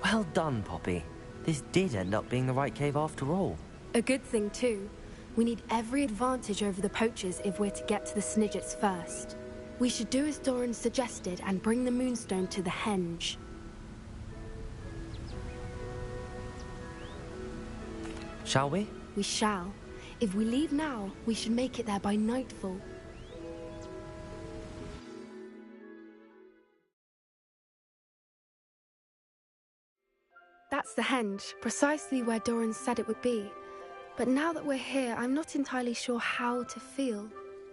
Well done, Poppy. This did end up being the right cave after all. A good thing, too. We need every advantage over the poachers if we're to get to the Snidgets first. We should do as Doran suggested and bring the Moonstone to the henge. Shall we? We shall. If we leave now, we should make it there by nightfall. That's the henge, precisely where Doran said it would be. But now that we're here, I'm not entirely sure how to feel.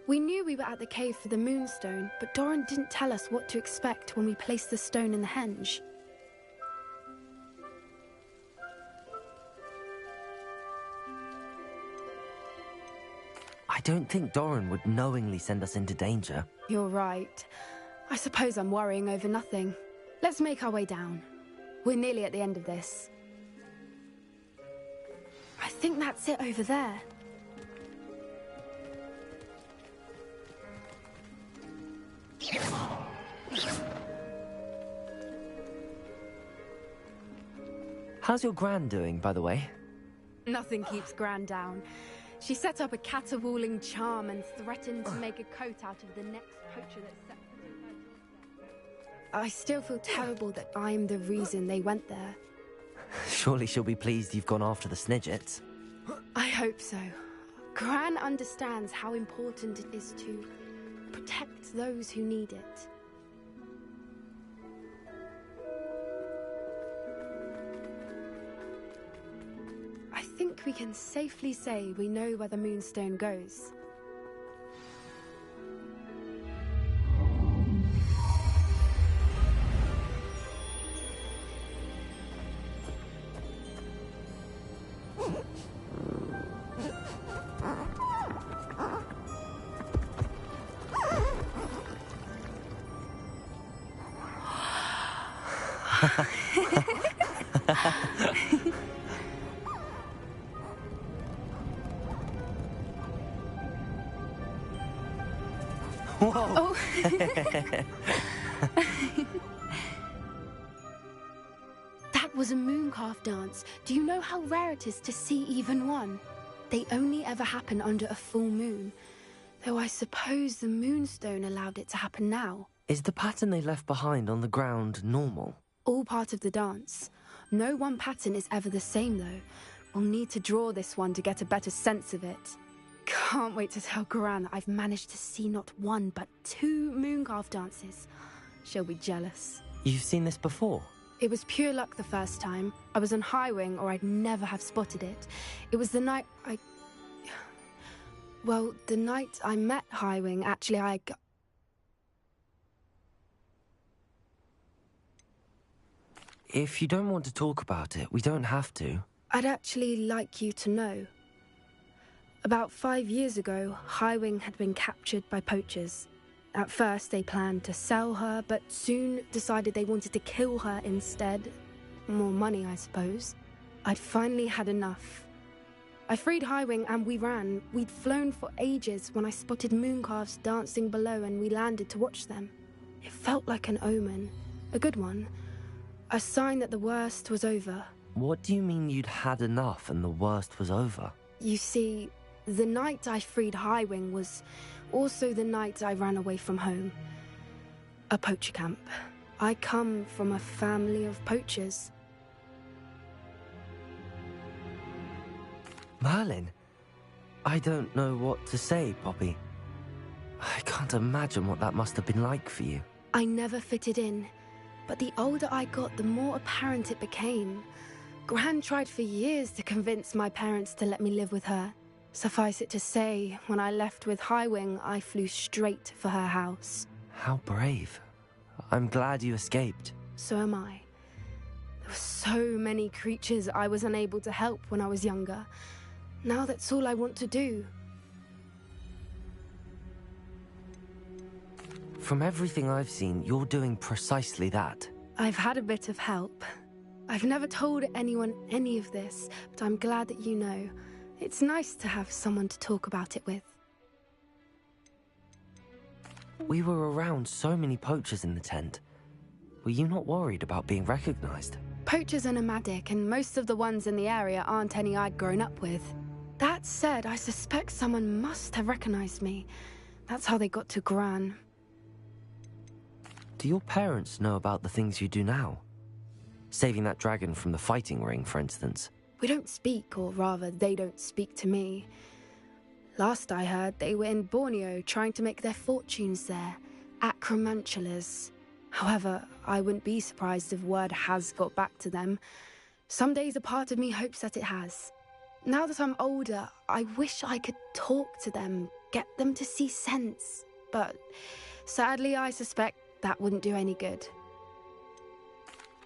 We knew we were at the cave for the Moonstone, but Doran didn't tell us what to expect when we placed the stone in the henge. I don't think Doran would knowingly send us into danger. You're right. I suppose I'm worrying over nothing. Let's make our way down. We're nearly at the end of this. I think that's it over there. How's your Gran doing, by the way? Nothing keeps Gran down. She set up a caterwauling charm and threatened to make a coat out of the next poacher that set foot in her doorstep. I still feel terrible that I'm the reason they went there. Surely she'll be pleased you've gone after the Snidgets. I hope so. Gran understands how important it is to protect those who need it. I we can safely say we know where the Moonstone goes. Whoa! Oh. That was a mooncalf dance. Do you know how rare it is to see even one? They only ever happen under a full moon. Though I suppose the Moonstone allowed it to happen now. Is the pattern they left behind on the ground normal? All part of the dance. No one pattern is ever the same, though. We'll need to draw this one to get a better sense of it. Can't wait to tell Gran I've managed to see not one, but 2 mooncalf dances. She'll be jealous. You've seen this before? It was pure luck the first time. I was on Highwing, or I'd never have spotted it. It was the night Well, the night I met Highwing, actually, If you don't want to talk about it, we don't have to. I'd actually like you to know. About 5 years ago, Highwing had been captured by poachers. At first, they planned to sell her, but soon decided they wanted to kill her instead. More money, I suppose. I'd finally had enough. I freed Highwing and we ran. We'd flown for ages when I spotted mooncalves dancing below and we landed to watch them. It felt like an omen. A good one. A sign that the worst was over. What do you mean you'd had enough and the worst was over? You see, the night I freed Highwing was also the night I ran away from home. A poacher camp. I come from a family of poachers. Merlin? I don't know what to say, Poppy. I can't imagine what that must have been like for you. I never fitted in, but the older I got, the more apparent it became. Gran tried for years to convince my parents to let me live with her. Suffice it to say, when I left with Highwing, I flew straight for her house. How brave. I'm glad you escaped. So am I. There were so many creatures I was unable to help when I was younger. Now that's all I want to do. From everything I've seen, you're doing precisely that. I've had a bit of help. I've never told anyone any of this, but I'm glad that you know. It's nice to have someone to talk about it with. We were around so many poachers in the tent. Were you not worried about being recognized? Poachers are nomadic, and most of the ones in the area aren't any I'd grown up with. That said, I suspect someone must have recognized me. That's how they got to Gran. Do your parents know about the things you do now? Saving that dragon from the fighting ring, for instance. We don't speak, or rather, they don't speak to me. Last I heard, they were in Borneo trying to make their fortunes there. Acromantulas. However, I wouldn't be surprised if word has got back to them. Some days a part of me hopes that it has. Now that I'm older, I wish I could talk to them, get them to see sense. But sadly, I suspect that wouldn't do any good.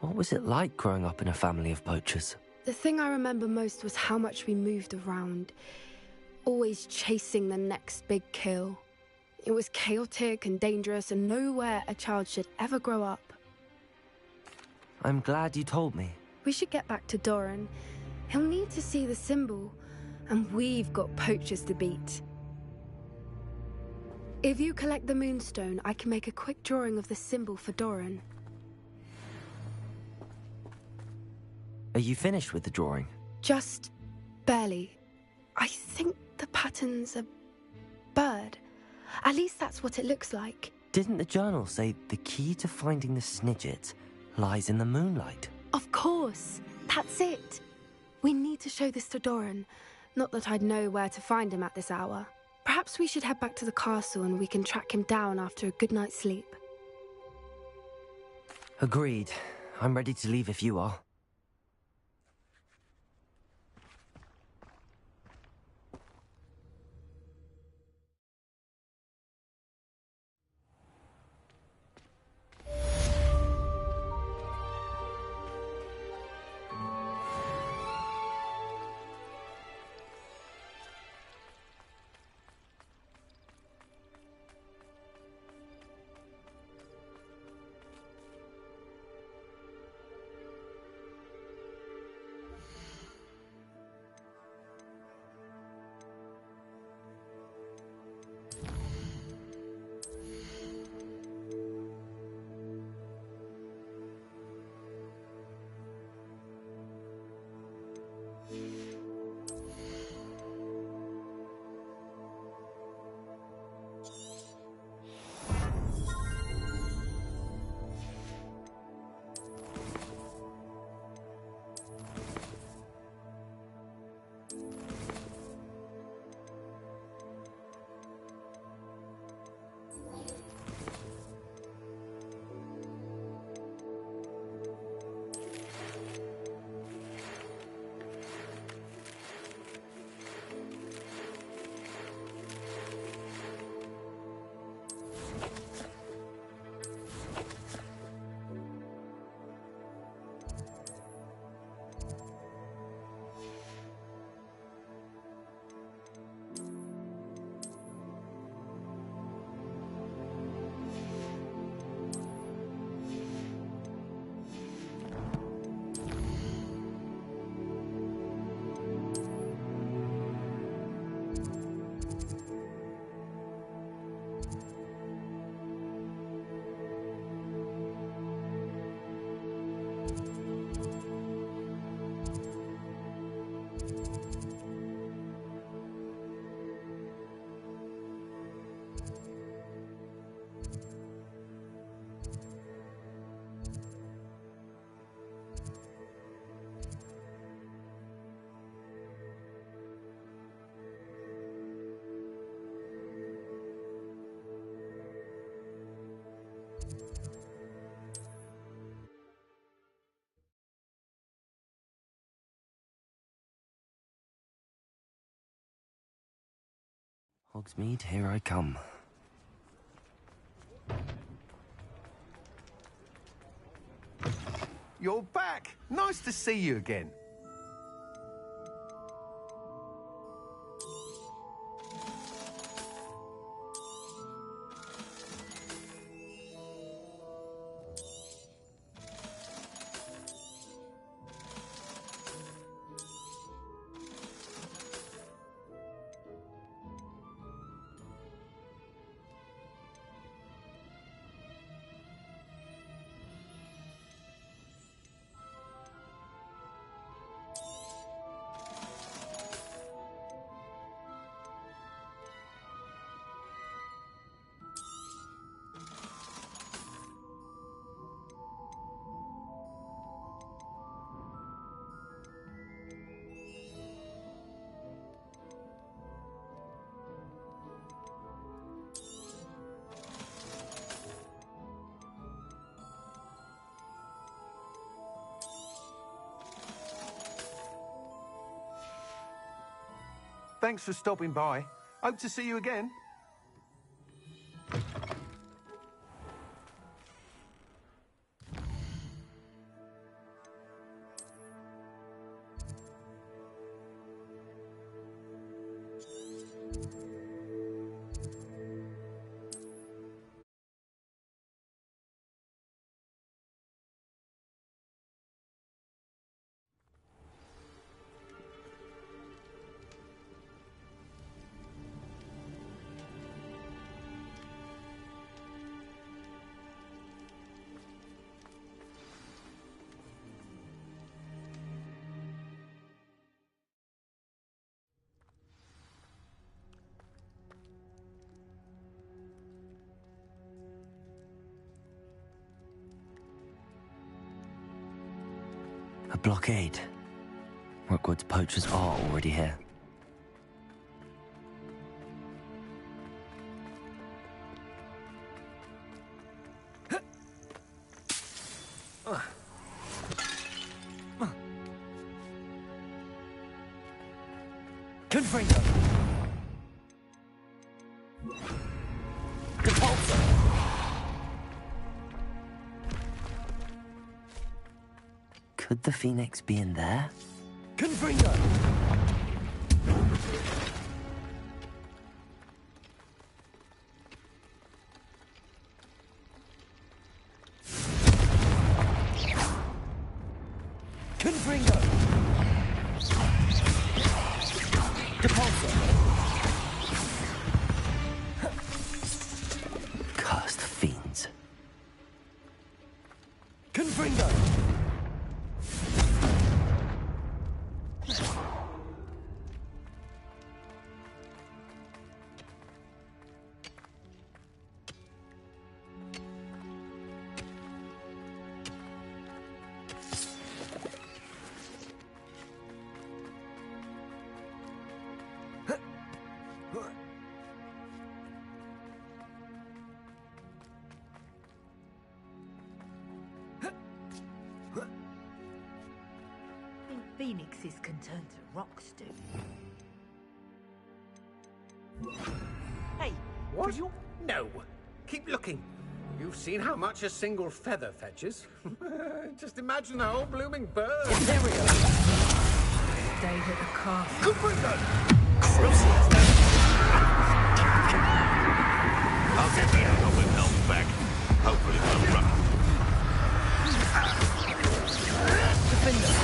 What was it like growing up in a family of poachers? The thing I remember most was how much we moved around, always chasing the next big kill. It was chaotic and dangerous, and nowhere a child should ever grow up. I'm glad you told me. We should get back to Doran. He'll need to see the symbol, and we've got poachers to beat. If you collect the Moonstone, I can make a quick drawing of the symbol for Doran. Are you finished with the drawing? Just barely. I think the pattern's a bird. At least that's what it looks like. Didn't the journal say the key to finding the Snidget lies in the moonlight? Of course. That's it. We need to show this to Doran. Not that I'd know where to find him at this hour. Perhaps we should head back to the castle and we can track him down after a good night's sleep. Agreed. I'm ready to leave if you are. Hogsmeade, here I come. You're back! Nice to see you again. Thanks for stopping by. Hope to see you again. A blockade. Rookwood's poachers are already here. Confringo! Repulsor! Could the Phoenix be in there? Confringo! Confringo! Repulsor! Cursed fiends. Confringo! Think phoenixes can turn to rocks, do you? Hey, what? You? No. Keep looking. You've seen how much a single feather fetches. Just imagine the whole blooming bird. Imperial! Stayed at the castle. Confringo! I'll get the animal with help back. Hopefully we'll run. Defender!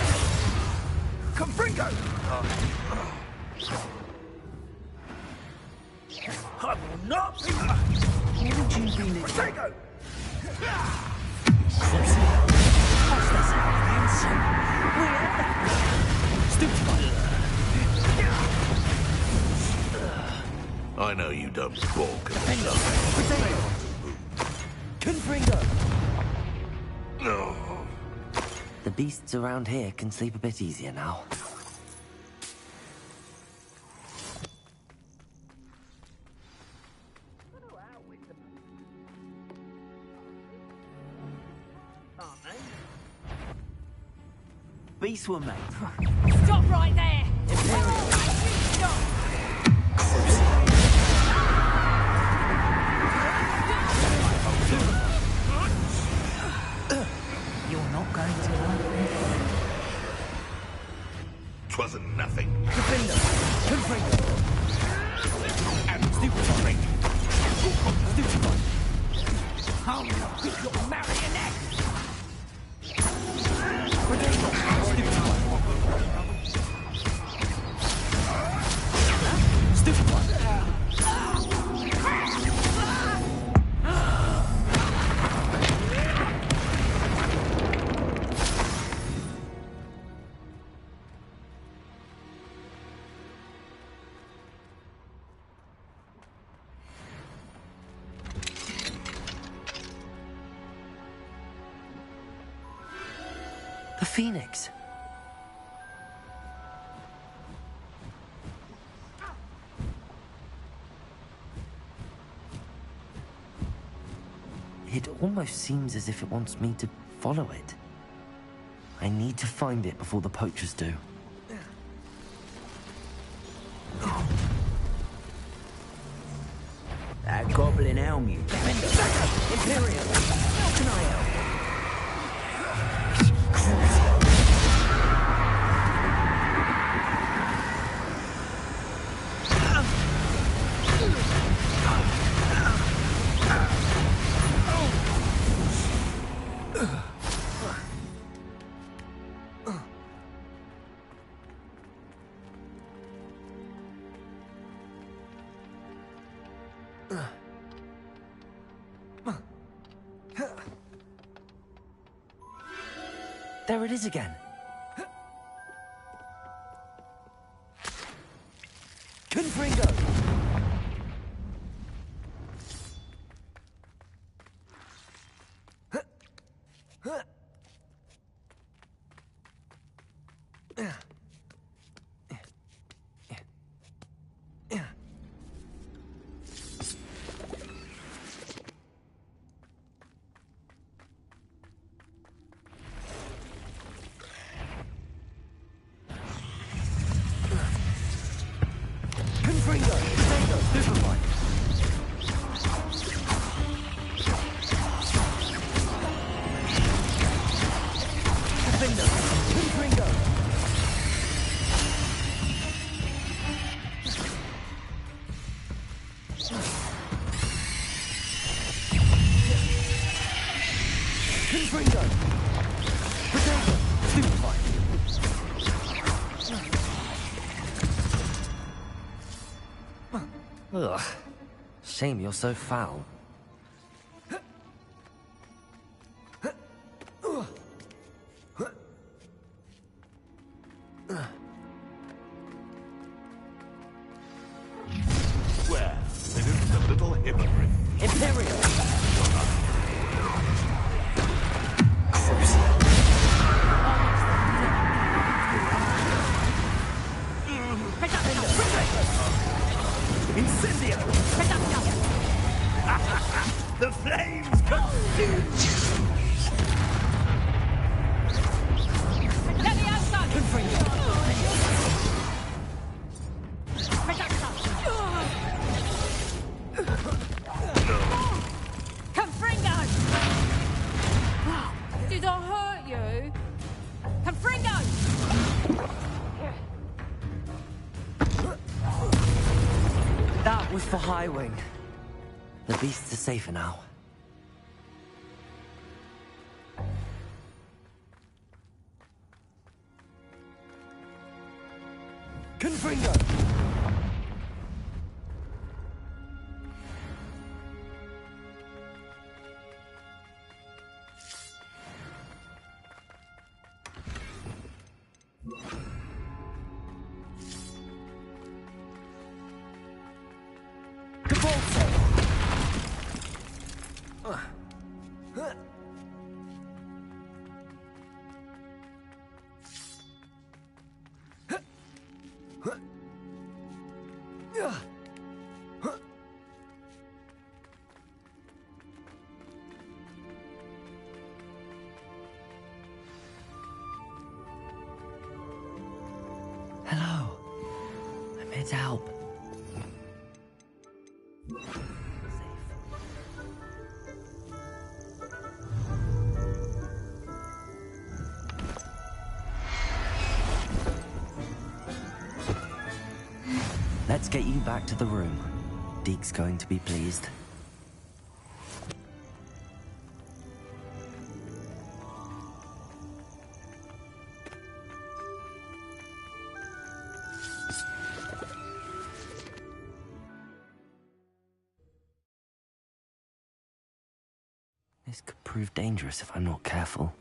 Confringo! I will not be... Would you be Protego! I know you don't balk at Confringo! No. The beasts around here can sleep a bit easier now. Beast were made. Stop right there! Stop! going to like this. 'Twasn't nothing. Defender! Confringo! And stupefy! Stupefy! I'll not be your marionette! Potato! Stupefy! The Phoenix. It almost seems as if it wants me to follow it. I need to find it before the poachers do. That goblin helm you. Imperial! How can I help? There it is again. Confringo! Confringo! Potato! Stupefy! Defender! Confringo! Confringo! Potato! Stupefy! Ugh. Shame you're so foul. Well, it is a little hypocrite. Imperial! Incendio! The flames consume! Confringo! Did I hurt you? Confringo! That was for Highwing. The beasts are safer now. Confringo! Hello. I'm here to help. Let's get you back to the room. Deke's going to be pleased. This could prove dangerous if I'm not careful.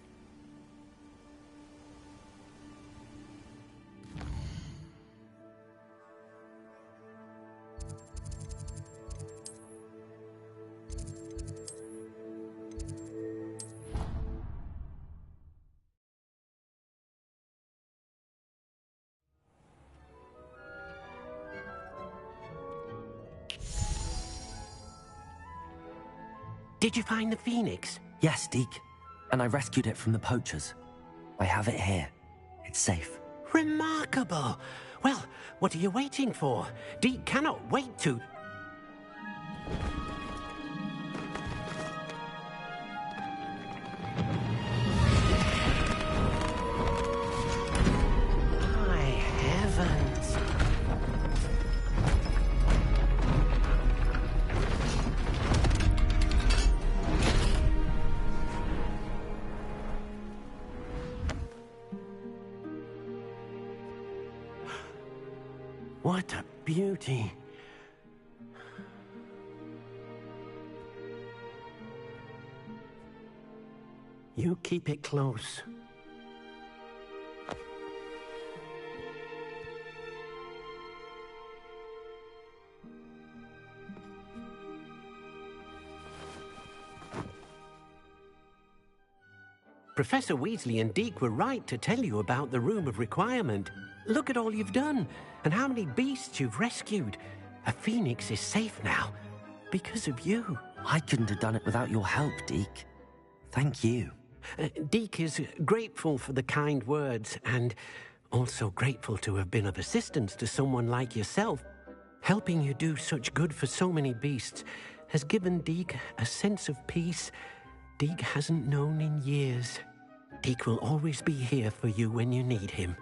Did you find the phoenix? Yes, Deke. And I rescued it from the poachers. I have it here. It's safe. Remarkable! Well, what are you waiting for? Deke cannot wait to... My heavens! What a beauty. You keep it close. Professor Weasley and Deke were right to tell you about the Room of Requirement. Look at all you've done, and how many beasts you've rescued. A phoenix is safe now, because of you. I couldn't have done it without your help, Deke. Thank you. Deke is grateful for the kind words, and also grateful to have been of assistance to someone like yourself. Helping you do such good for so many beasts has given Deke a sense of peace Deke hasn't known in years. Deke will always be here for you when you need him.